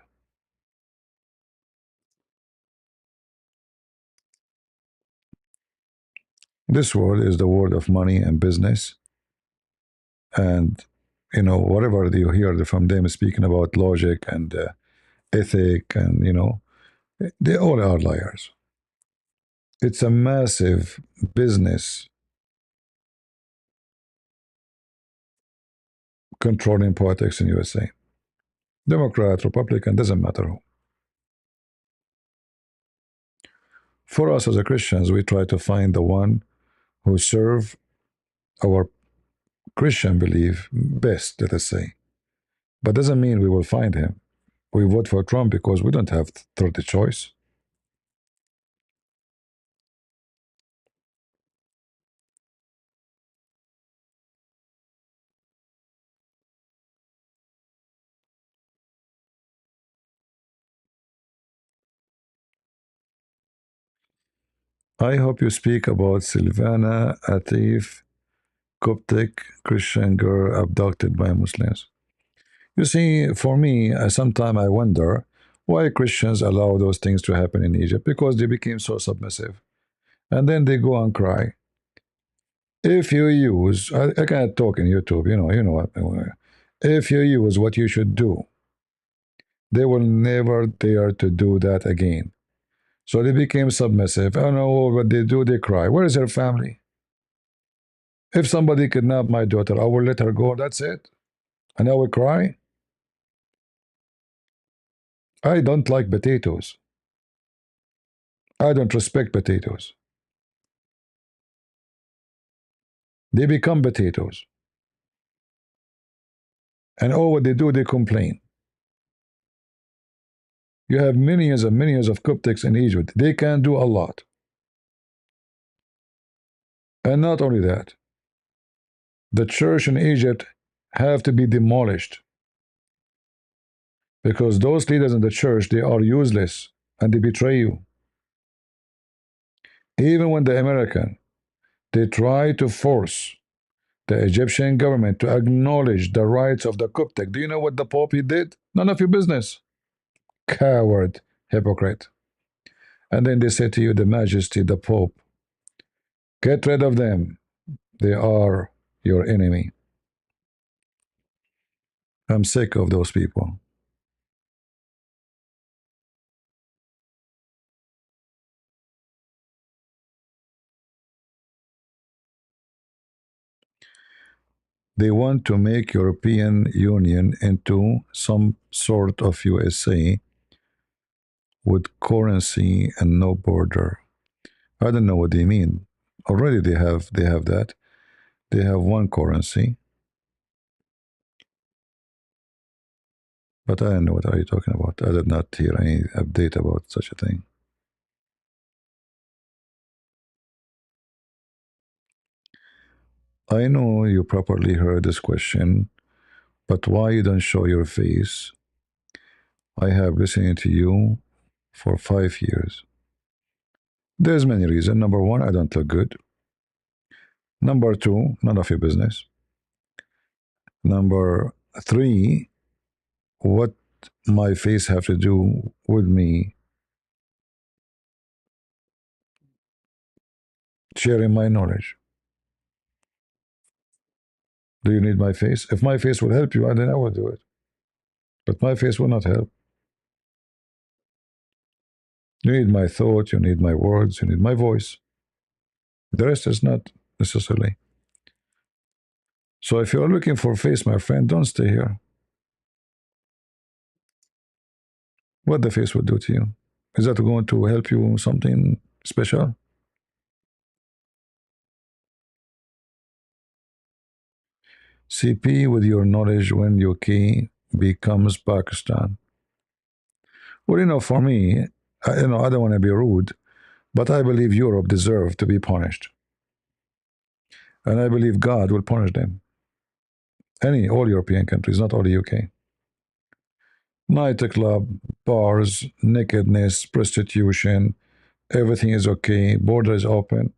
This world is the world of money and business. And, whatever you hear from them speaking about logic and ethic, and, they all are liars. It's a massive business controlling politics in USA. Democrat, Republican, doesn't matter who. For us as a Christians, we try to find the one who serve our Christian belief best, let us say. But doesn't mean we will find him. We vote for Trump because we don't have third choice. I hope you speak about Silvana Atif, Coptic Christian girl abducted by Muslims. You see, for me, sometimes I wonder why Christians allow those things to happen in Egypt, because they became so submissive. And then they go and cry. If you use, I cannot talk in YouTube, you know what. If you use what you should do, they will never dare to do that again. So they became submissive. I don't know what they do, they cry. Where is her family? If somebody kidnapped my daughter, I will let her go, that's it. And I will cry. I don't like potatoes. I don't respect potatoes. They become potatoes. And all what they do, they complain. You have millions and millions of Coptics in Egypt. They can do a lot. And not only that, the church in Egypt have to be demolished, because those leaders in the church, they are useless and they betray you. Even when the American, they try to force the Egyptian government to acknowledge the rights of the Coptic. Do you know what the Pope he did? None of your business. Coward, hypocrite. And then they say to you, the Majesty, the Pope, get rid of them. They are your enemy. I'm sick of those people. They want to make European Union into some sort of USA with currency and no border. I don't know what they mean. Already they have that. They have one currency. But I don't know what are you talking about. I did not hear any update about such a thing. I know you properly heard this question, but why you don't show your face? I have listened to you for 5 years. There's many reasons. Number one, I don't look good. Number two, none of your business. Number three, what my face have to do with me sharing my knowledge? Do you need my face? If my face will help you, then I will do it. But my face will not help. You need my thought, you need my words, you need my voice. The rest is not necessarily. So if you're looking for face, my friend, don't stay here. What the face will do to you? Is that going to help you something special? CP with your knowledge when UK becomes Pakistan. Well, for me, I don't want to be rude, but I believe Europe deserves to be punished. And I believe God will punish them. All European countries, not all the UK. Nightclub, bars, nakedness, prostitution, everything is okay, border is open.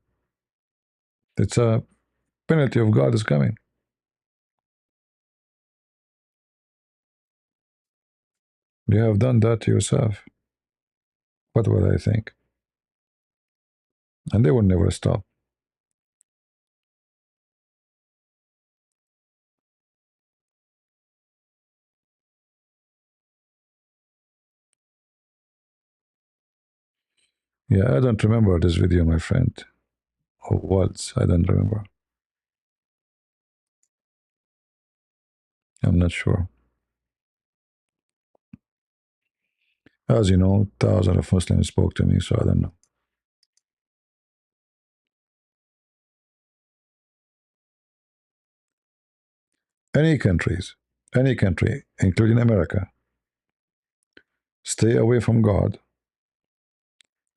It's a penalty of God is coming. You have done that to yourself. What will I think? And they will never stop. Yeah, I don't remember this video, my friend. Or what? I don't remember. I'm not sure. As you know, thousands of Muslims spoke to me, so I don't know. any countries, any country, including America, stay away from God,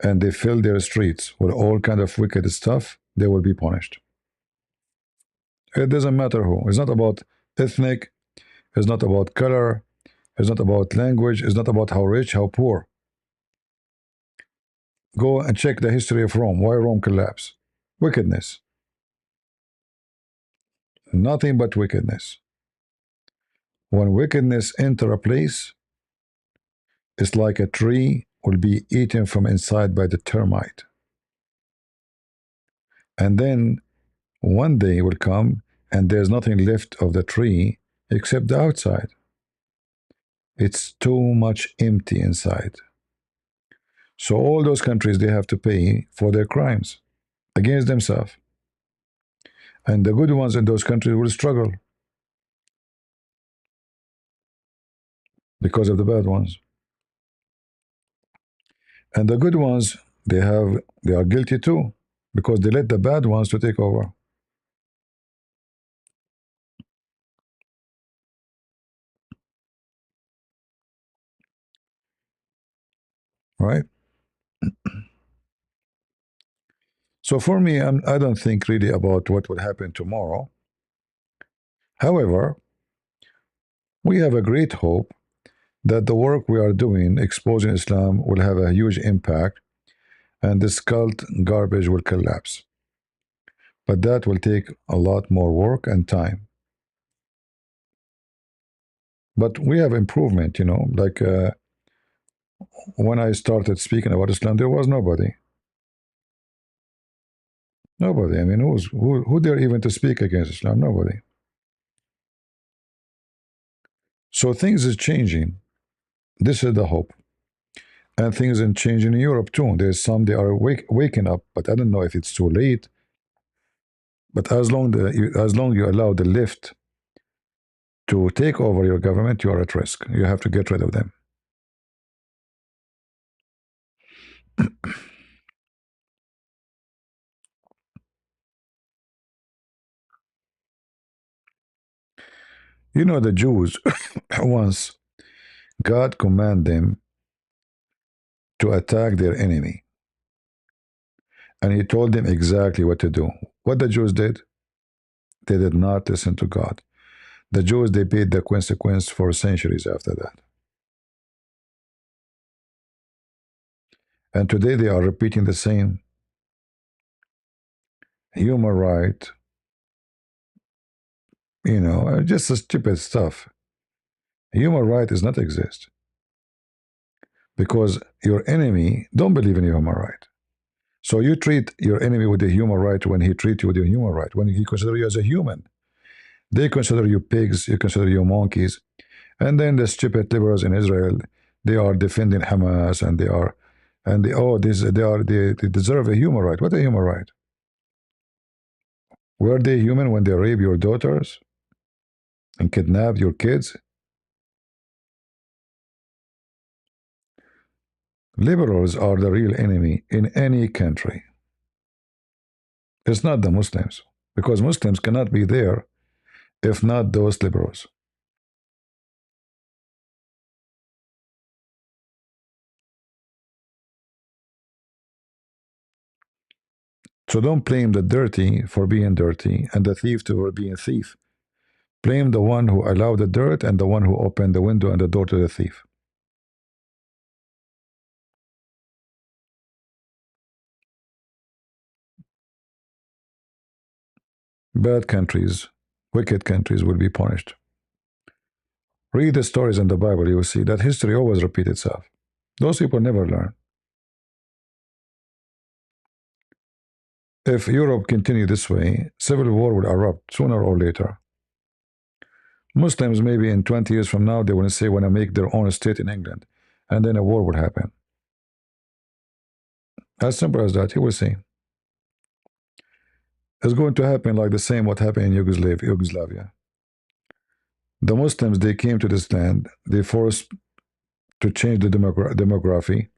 and they fill their streets with all kind of wicked stuff, they will be punished. It doesn't matter who. It's not about ethnic, it's not about color, it's not about language, it's not about how rich, how poor. Go and check the history of Rome. Why Rome collapsed? Wickedness. Nothing but wickedness. When wickedness enter a place, it's like a tree will be eaten from inside by the termite. And then one day will come and there's nothing left of the tree except the outside. It's too much empty inside. So all those countries, they have to pay for their crimes against themselves. And the good ones in those countries will struggle because of the bad ones. And the good ones, they are guilty too, because they let the bad ones to take over. Right? So for me, I don't think really about what will happen tomorrow. However, we have a great hope that the work we are doing exposing Islam will have a huge impact and this cult garbage will collapse. But that will take a lot more work and time. But we have improvement, you know, like when I started speaking about Islam, there was nobody. Nobody. I mean, who dare even to speak against Islam? Nobody. So things is changing. This is the hope. And things are changing in Europe too. There's some, they are waking up, but I don't know if it's too late. But as long you allow the left to take over your government, you are at risk. You have to get rid of them. You know, the Jews, once God commanded them to attack their enemy. And he told them exactly what to do. What the Jews did? They did not listen to God. The Jews, they paid the consequence for centuries after that. And today they are repeating the same. Human right, you know, just stupid stuff. Human right does not exist. Because your enemy don't believe in human right. So you treat your enemy with a human right when he treats you with a human right, when he considers you as a human. They consider you pigs, you consider you monkeys. And then the stupid liberals in Israel, they are defending Hamas and they deserve a human right. What a human right? Were they human when they rape your daughters and kidnap your kids? Liberals are the real enemy in any country. It's not the Muslims, because Muslims cannot be there if not those liberals. So don't blame the dirty for being dirty and the thief for being a thief. Blame the one who allowed the dirt and the one who opened the window and the door to the thief. Bad countries, wicked countries will be punished. Read the stories in the Bible, you will see that history always repeats itself. Those people never learn. If Europe continues this way, civil war will erupt sooner or later. Muslims, maybe in 20 years from now, they will say, want to make their own state in England, and then a war will happen. As simple as that, you will see. It's going to happen like the same what happened in Yugoslavia. The Muslims, they came to this land, they forced to change the demography.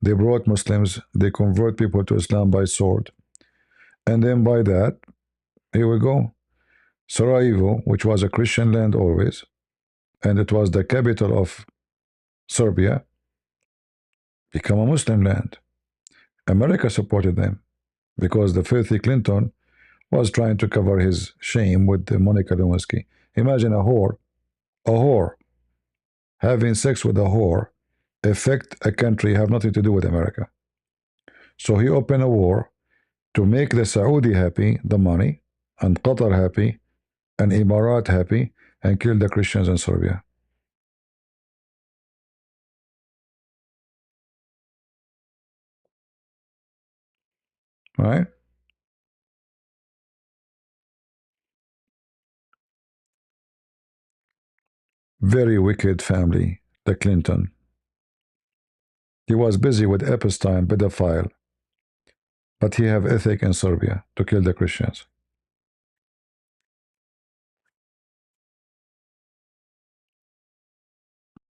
They brought Muslims, they convert people to Islam by sword. And then by that, here we go. Sarajevo, which was a Christian land always, and it was the capital of Serbia, became a Muslim land. America supported them because the filthy Clinton was trying to cover his shame with Monica Lewinsky. Imagine a whore, having sex with a whore, affect a country have nothing to do with America. So he opened a war to make the Saudi happy, the money, and Qatar happy, and Emirat happy, and kill the Christians in Serbia. Right? Very wicked family, the Clinton. He was busy with Epstein, pedophile, but he have ethic in Serbia to kill the Christians.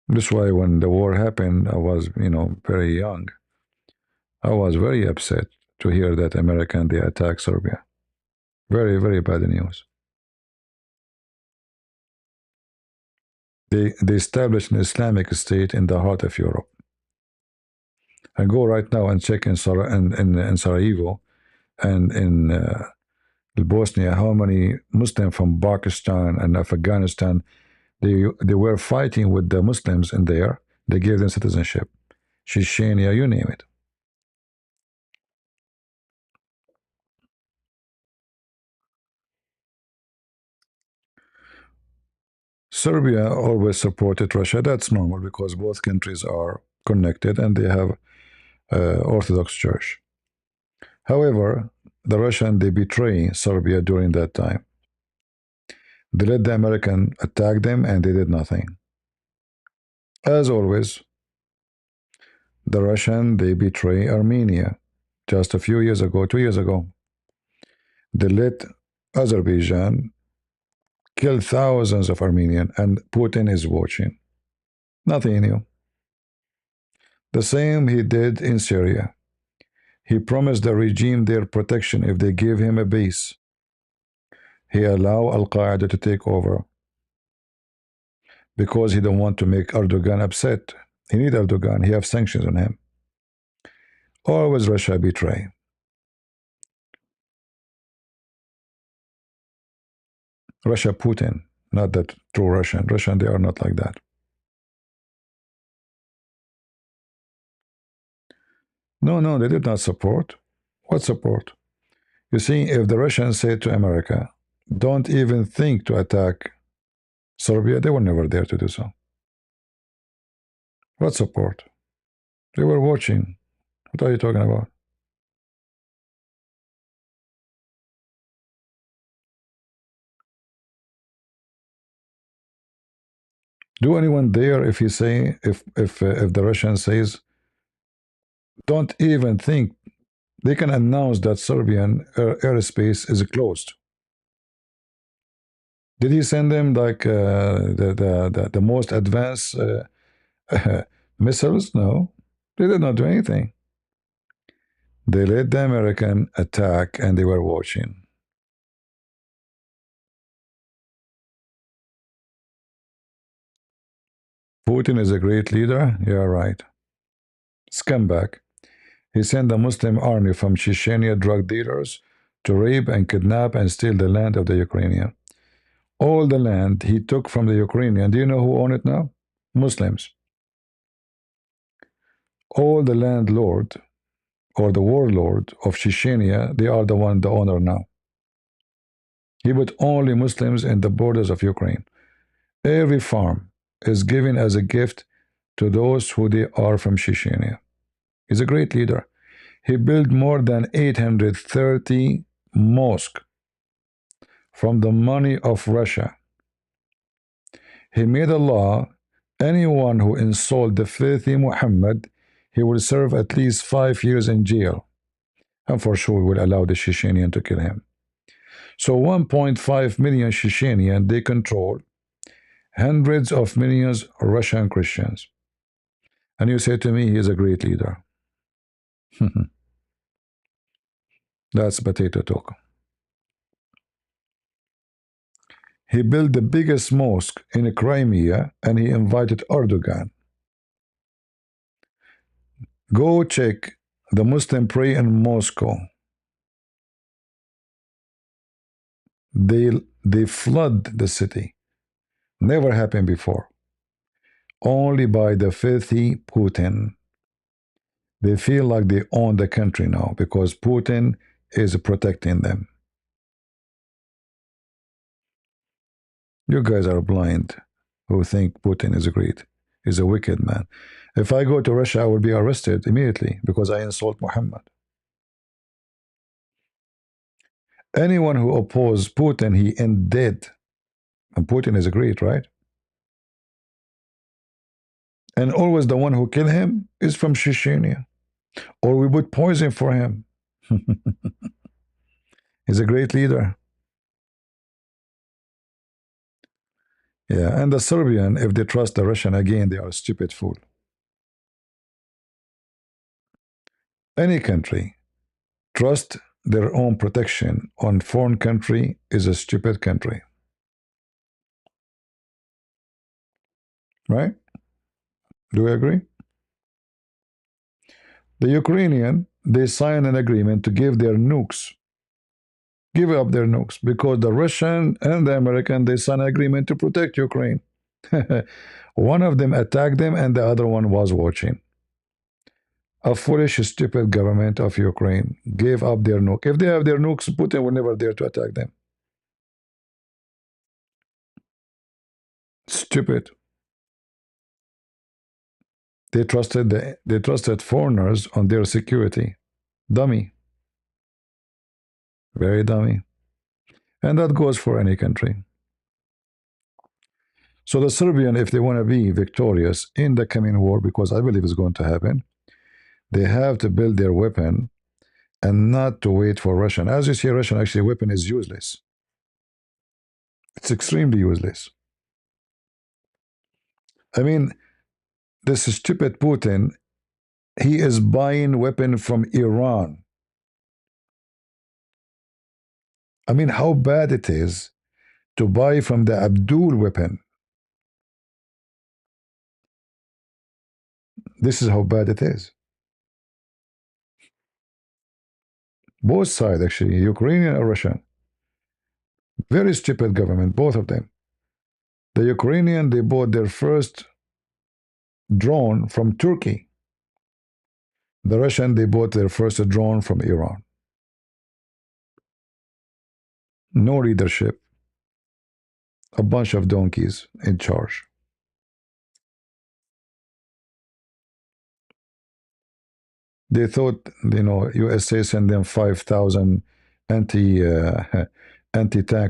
That's why when the war happened, I was, very young. I was very upset to hear that American they attack Serbia. Very, very bad news. They established an Islamic state in the heart of Europe. And go right now and check in Sarajevo and in Bosnia how many Muslims from Pakistan and Afghanistan they were fighting with the Muslims in there. They gave them citizenship. Chechnya, you name it. Serbia always supported Russia. That's normal because both countries are connected and they have Orthodox Church. However, the Russian they betray Serbia during that time. They let the American attack them and they did nothing. As always, the Russian they betray Armenia. Just a few years ago, 2 years ago, they let Azerbaijan kill thousands of Armenians, and Putin is watching. Nothing new. The same he did in Syria. He promised the regime their protection if they give him a base. He allowed Al-Qaeda to take over because he don't want to make Erdogan upset. He need Erdogan. He have sanctions on him. Always Russia betray. Russia Putin, not that true Russian. Russian, they are not like that. No, they did not support. What support? You see, if the Russians say to America, don't even think to attack Serbia, they were never there to do so. What support? They were watching. What are you talking about? Do anyone dare if he say if the Russian says, don't even think, they can announce that Serbian airspace is closed. Did he send them like the most advanced missiles? No, they did not do anything. They let the American attack and they were watching. Putin is a great leader? Yeah, right. Scumbag. He sent a Muslim army from Chechnya drug dealers to rape and kidnap and steal the land of the Ukrainian. All the land he took from the Ukrainian, do you know who own it now? Muslims. All the landlord or the warlord of Chechnya, they are the owner now. He put only Muslims in the borders of Ukraine. Every farm is given as a gift to those who they are from Chechnya. He's a great leader. He built more than 830 mosques from the money of Russia. He made a law, anyone who insult the filthy Muhammad, he will serve at least 5 years in jail. And for sure will allow the Chechenian to kill him. So 1.5 million Chechenian, they control hundreds of millions of Russian Christians. And you say to me, he is a great leader. That's potato talk. He built the biggest mosque in Crimea and he invited Erdogan. Go check the Muslim pray in Moscow. They flood the city. Never happened before. Only by the filthy Putin. They feel like they own the country now because Putin is protecting them. You guys are blind who think Putin is great. He's a wicked man. If I go to Russia, I will be arrested immediately because I insult Muhammad. Anyone who opposes Putin, he end dead. And Putin is great, right? And always the one who kill him is from Chechnya. Or we put poison for him. He's a great leader. Yeah, and the Serbian, if they trust the Russian again, they are a stupid fool. Any country trust their own protection on foreign country is a stupid country. Right? Do we agree? The Ukrainian, they signed an agreement to give their nukes, give up their nukes, because the Russian and the American, they signed an agreement to protect Ukraine. One of them attacked them and the other one was watching. A foolish, stupid government of Ukraine gave up their nuke. If they have their nukes, Putin will never dare to attack them. Stupid. They trusted foreigners on their security. Dummy. Very dummy. And that goes for any country. So the Serbian, if they want to be victorious in the coming war, because I believe it's going to happen, they have to build their weapon and not to wait for Russian. As you see, Russian actually weapon is useless. It's extremely useless. I mean, this stupid Putin, he is buying weapon from Iran. I mean, how bad it is to buy from the Abdul weapon. This is how bad it is. Both sides, actually, Ukrainian and Russian. Very stupid government, both of them. The Ukrainian, they bought their first drone from Turkey. The Russian, they bought their first drone from Iran. No leadership. A bunch of donkeys in charge. They thought, USA sent them 5,000 anti-tank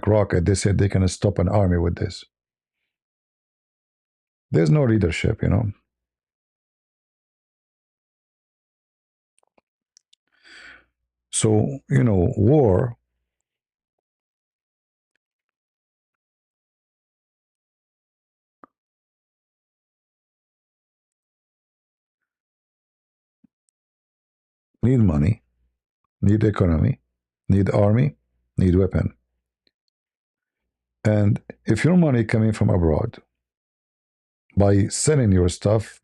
rocket. They said they can stop an army with this. There's no leadership, So, war need money, need economy, need army, need weapon. And if your money coming from abroad by selling your stuff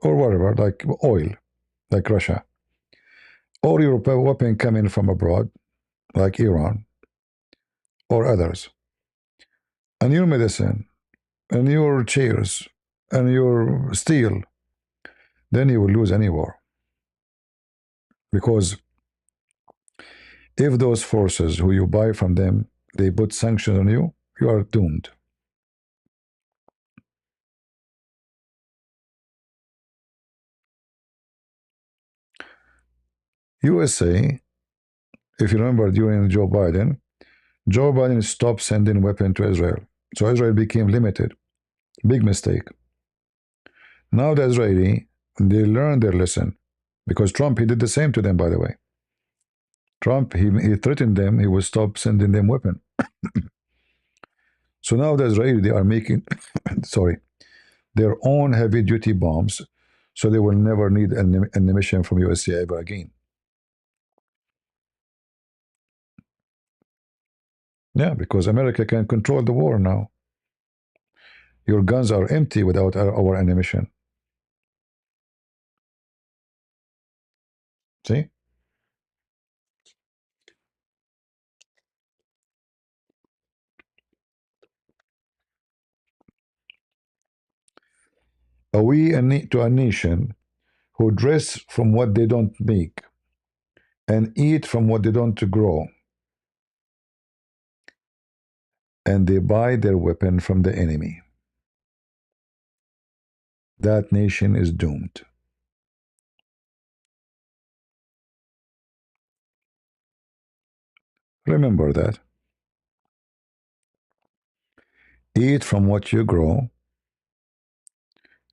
or whatever, like oil, like Russia, or your weapon coming from abroad, like Iran or others, and your medicine, and your chairs, and your steel, then you will lose any war. Because if those forces who you buy from them, they put sanctions on you, you are doomed. USA, if you remember during Joe Biden stopped sending weapons to Israel. So Israel became limited. Big mistake. Now the Israeli, they learned their lesson. Because Trump, he did the same to them, by the way. Trump, he threatened them, he would stop sending them weapons. So now the Israeli, they are making, their own heavy-duty bombs, so they will never need an emission from USA ever again. Yeah, because America can control the war now. Your guns are empty without our ammunition. See? Are we to a nation who dress from what they don't make and eat from what they don't grow, and they buy their weapon from the enemy? That nation is doomed. Remember that. Eat from what you grow,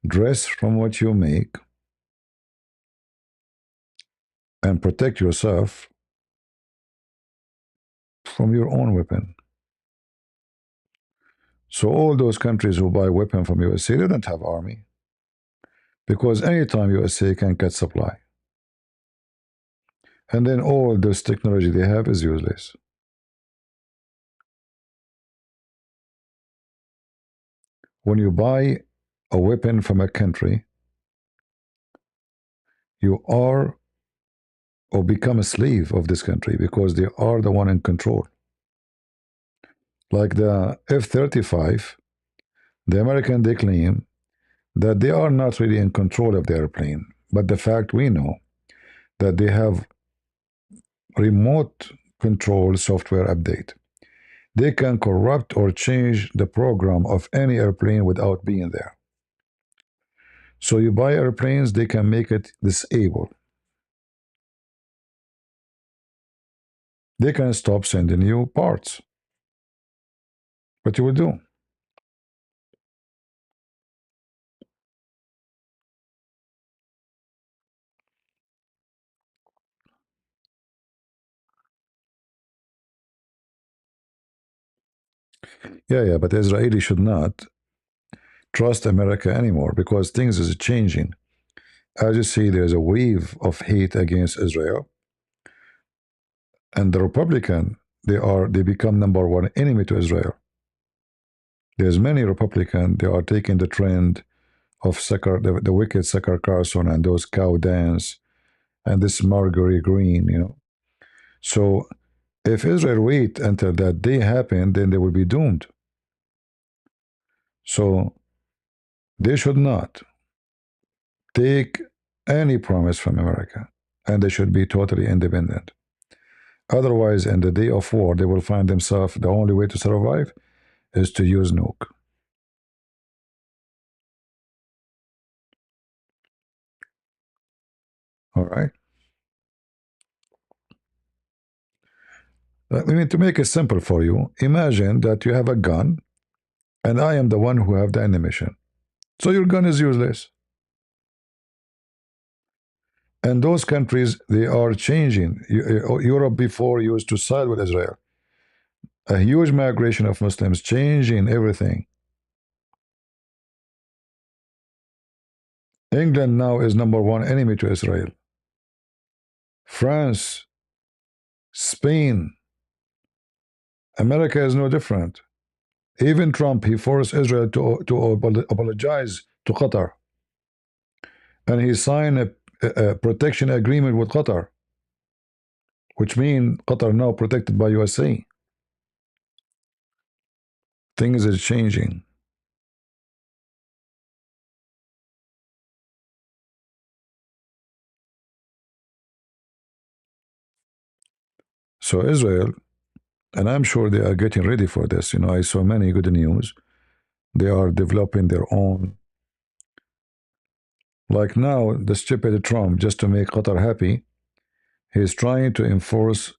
dress from what you make, and protect yourself from your own weapon. So all those countries who buy weapon from USA, they don't have army. Because anytime USA can cut supply. And then all this technology they have is useless. When you buy a weapon from a country, you are or become a slave of this country because they are the one in control. Like the F-35, the American, they claim that they are not really in control of the airplane. But the fact we know that they have remote control software update. They can corrupt or change the program of any airplane without being there. So you buy airplanes, they can make it disabled. They can stop sending you parts. What you will do? Yeah, but Israeli should not trust America anymore because things is changing. As you see, there's a wave of hate against Israel, and the Republican they become number one enemy to Israel. There's many Republican they are taking the trend of the wicked Sucker Carson and those cow dance and this Marjorie Green, So if Israel wait until that day happen, then they will be doomed. So they should not take any promise from America, and they should be totally independent. Otherwise, in the day of war, they will find themselves the only way to survive is to use nuke. All right. I mean, to make it simple for you, imagine that you have a gun, and I am the one who have the ammunition. So your gun is useless. And those countries, they are changing. Europe before used to side with Israel. A huge migration of Muslims changing everything. England now is number one enemy to Israel. France, Spain, America is no different. Even Trump, he forced Israel to apologize to Qatar. And he signed a protection agreement with Qatar, which means Qatar now protected by USA. Things are changing. So Israel, and I'm sure they are getting ready for this. I saw many good news. They are developing their own. Like now, the stupid Trump, just to make Qatar happy, he's trying to enforce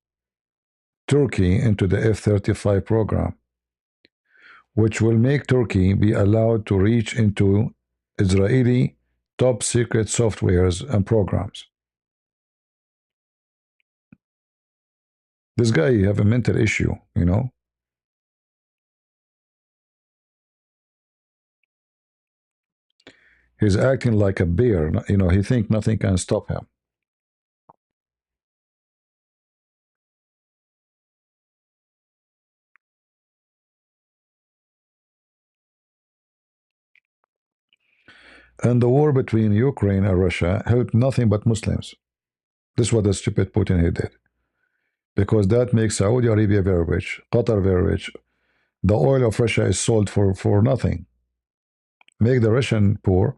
Turkey into the F-35 program, which will make Turkey be allowed to reach into Israeli top secret softwares and programs. This guy have a mental issue, He's acting like a bear. He think nothing can stop him. And the war between Ukraine and Russia helped nothing but Muslims. This is what the stupid Putin he did. Because that makes Saudi Arabia very rich, Qatar very rich. The oil of Russia is sold for nothing. Make the Russian poor,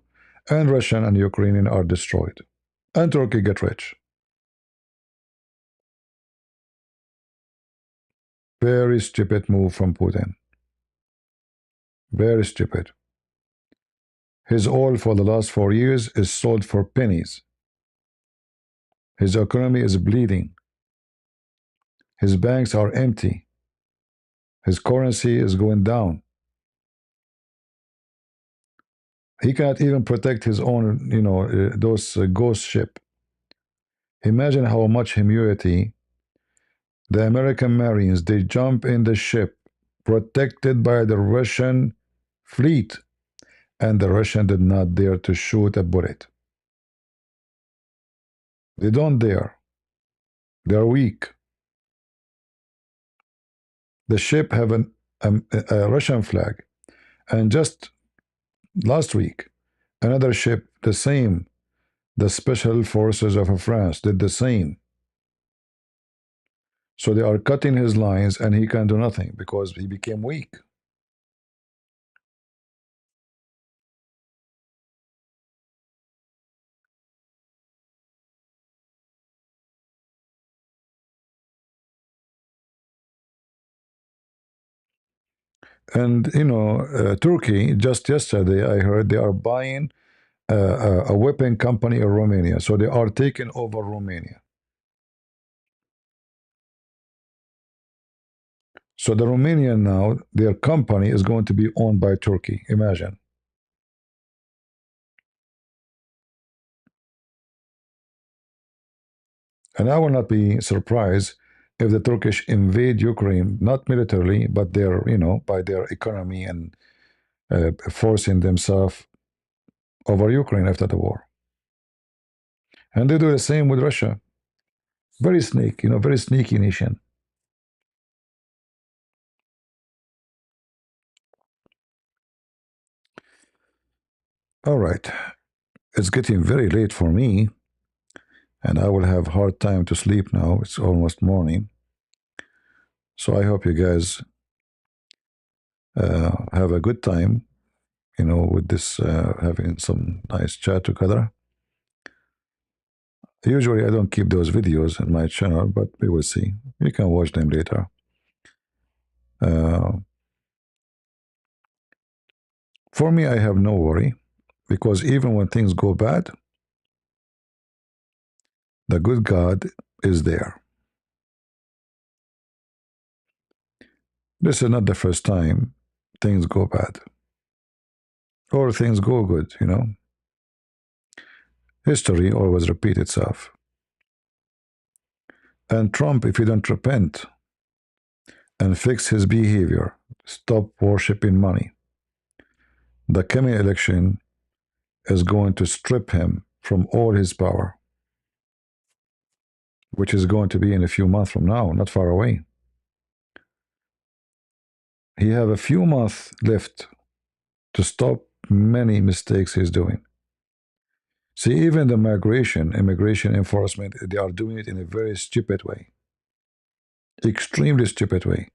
and Russian and Ukrainian are destroyed. And Turkey get rich. Very stupid move from Putin. Very stupid. His oil for the last 4 years is sold for pennies. His economy is bleeding. His banks are empty. His currency is going down. He cannot even protect his own, those ghost ship. Imagine how much humility the American Marines, they jump in the ship protected by the Russian fleet, and the Russian did not dare to shoot a bullet. They don't dare. They are weak. The ship have a Russian flag, and just last week, another ship, the same, the special forces of France did the same. So they are cutting his lines, and he can do nothing because he became weak. And Turkey, just yesterday I heard they are buying a weapon company in Romania. So they are taking over Romania. So the Romanian now, their company is going to be owned by Turkey. Imagine. And I will not be surprised if the Turkish invade Ukraine, not militarily, but their, by their economy and forcing themselves over Ukraine after the war. And they do the same with Russia. Very very sneaky nation. All right. It's getting very late for me, and I will have hard time to sleep now. It's almost morning. So I hope you guys have a good time, with this, having some nice chat together. Usually I don't keep those videos in my channel, but we will see. You can watch them later. For me, I have no worry, because even when things go bad, the good God is there. This is not the first time things go bad. Or things go good, History always repeats itself. And Trump, if he don't repent and fix his behavior, stop worshiping money, the coming election is going to strip him from all his power, which is going to be in a few months from now, not far away. He have a few months left to stop many mistakes he's doing. See, even the immigration enforcement, they are doing it in a very stupid way. Extremely stupid way.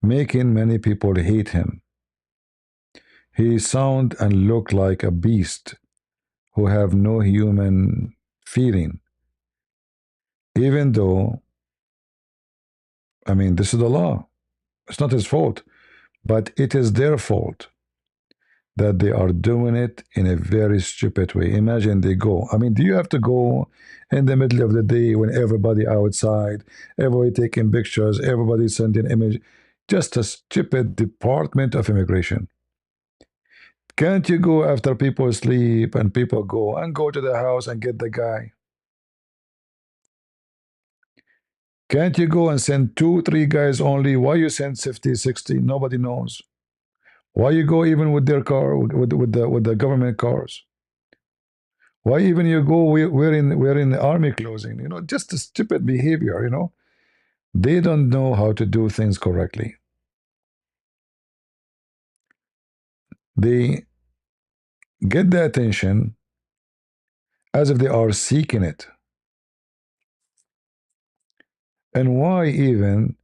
Making many people hate him. He sound and look like a beast who have no human feeling. Even though, this is the law. It's not his fault. But it is their fault that they are doing it in a very stupid way. Imagine they go. Do you have to go in the middle of the day when everybody outside, everybody taking pictures, everybody sending image? Just a stupid department of immigration. Can't you go after people sleep and people go to the house and get the guy? Can't you go and send 2, 3 guys only? Why you send 50, 60? Nobody knows. Why you go even with their car, with the government cars? Why even you go wearing the army clothing? Just a stupid behavior. They don't know how to do things correctly. They get the attention as if they are seeking it. And why even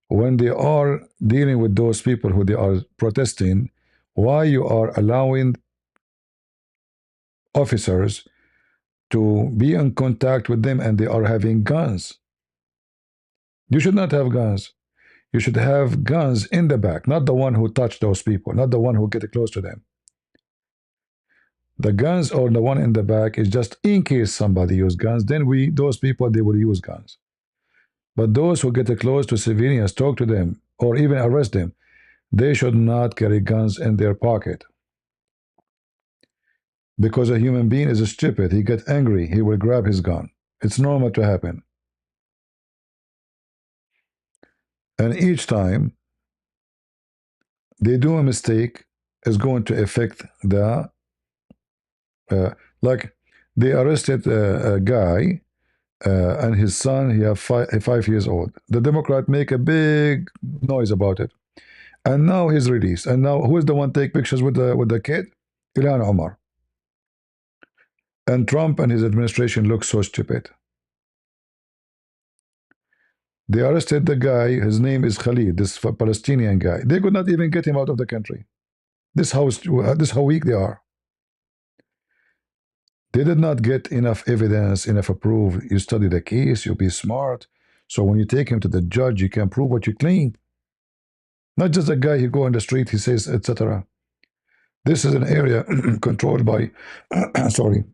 when they are dealing with those people who they are protesting, why you are allowing officers to be in contact with them and they are having guns? You should not have guns. You should have guns in the back, not the one who touched those people, not the one who get close to them. The guns or the one in the back is just in case somebody use guns, then those people, they will use guns. But those who get close to civilians, talk to them, or even arrest them, they should not carry guns in their pocket. Because a human being is stupid. He gets angry, he will grab his gun. It's normal to happen. And each time they do a mistake, is going to affect the like they arrested a guy and his son. He have 5 years old. The Democrat make a big noise about it, and now he's released. And now who is the one take pictures with the kid? Ilhan Omar. And Trump and his administration look so stupid. They arrested the guy. His name is Khalid, this Palestinian guy. They could not even get him out of the country. This how weak they are. They did not get enough evidence, enough proof. You study the case, you be smart. So when you take him to the judge, you can prove what you claim. Not just a guy who go on the street, he says, etc. This is an area controlled by, sorry,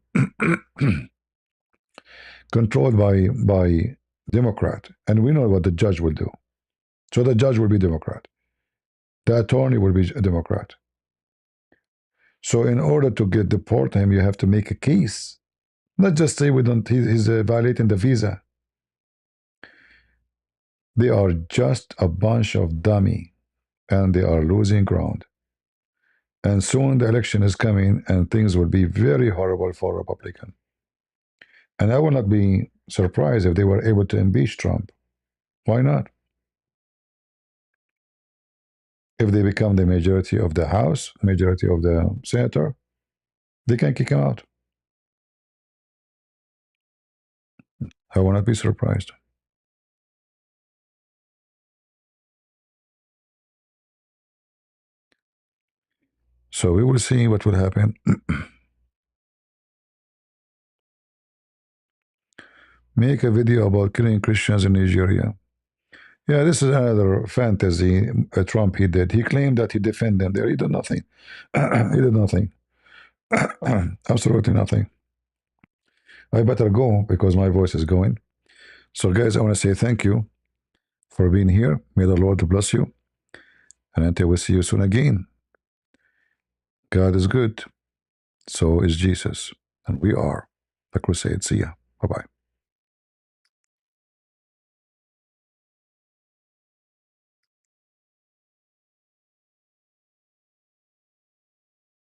controlled by Democrat, and we know what the judge will do. So the judge will be Democrat. The attorney will be a Democrat. So in order to get deport him, you have to make a case. Not just say we don't. He's violating the visa. They are just a bunch of dummy, and they are losing ground. And soon the election is coming, and things will be very horrible for Republican. And I will not be surprised if they were able to impeach Trump. Why not? If they become the majority of the House, majority of the senator, they can kick him out. I will not be surprised. So we will see what will happen. Make a video about killing Christians in Nigeria. Yeah, this is another fantasy Trump he did. He claimed that he defended them there. He did nothing. He did nothing. Absolutely nothing. I better go because my voice is going. So guys, I want to say thank you for being here. May the Lord bless you. And until we see you soon again. God is good. So is Jesus. And we are the Crusade. See ya. Bye-bye.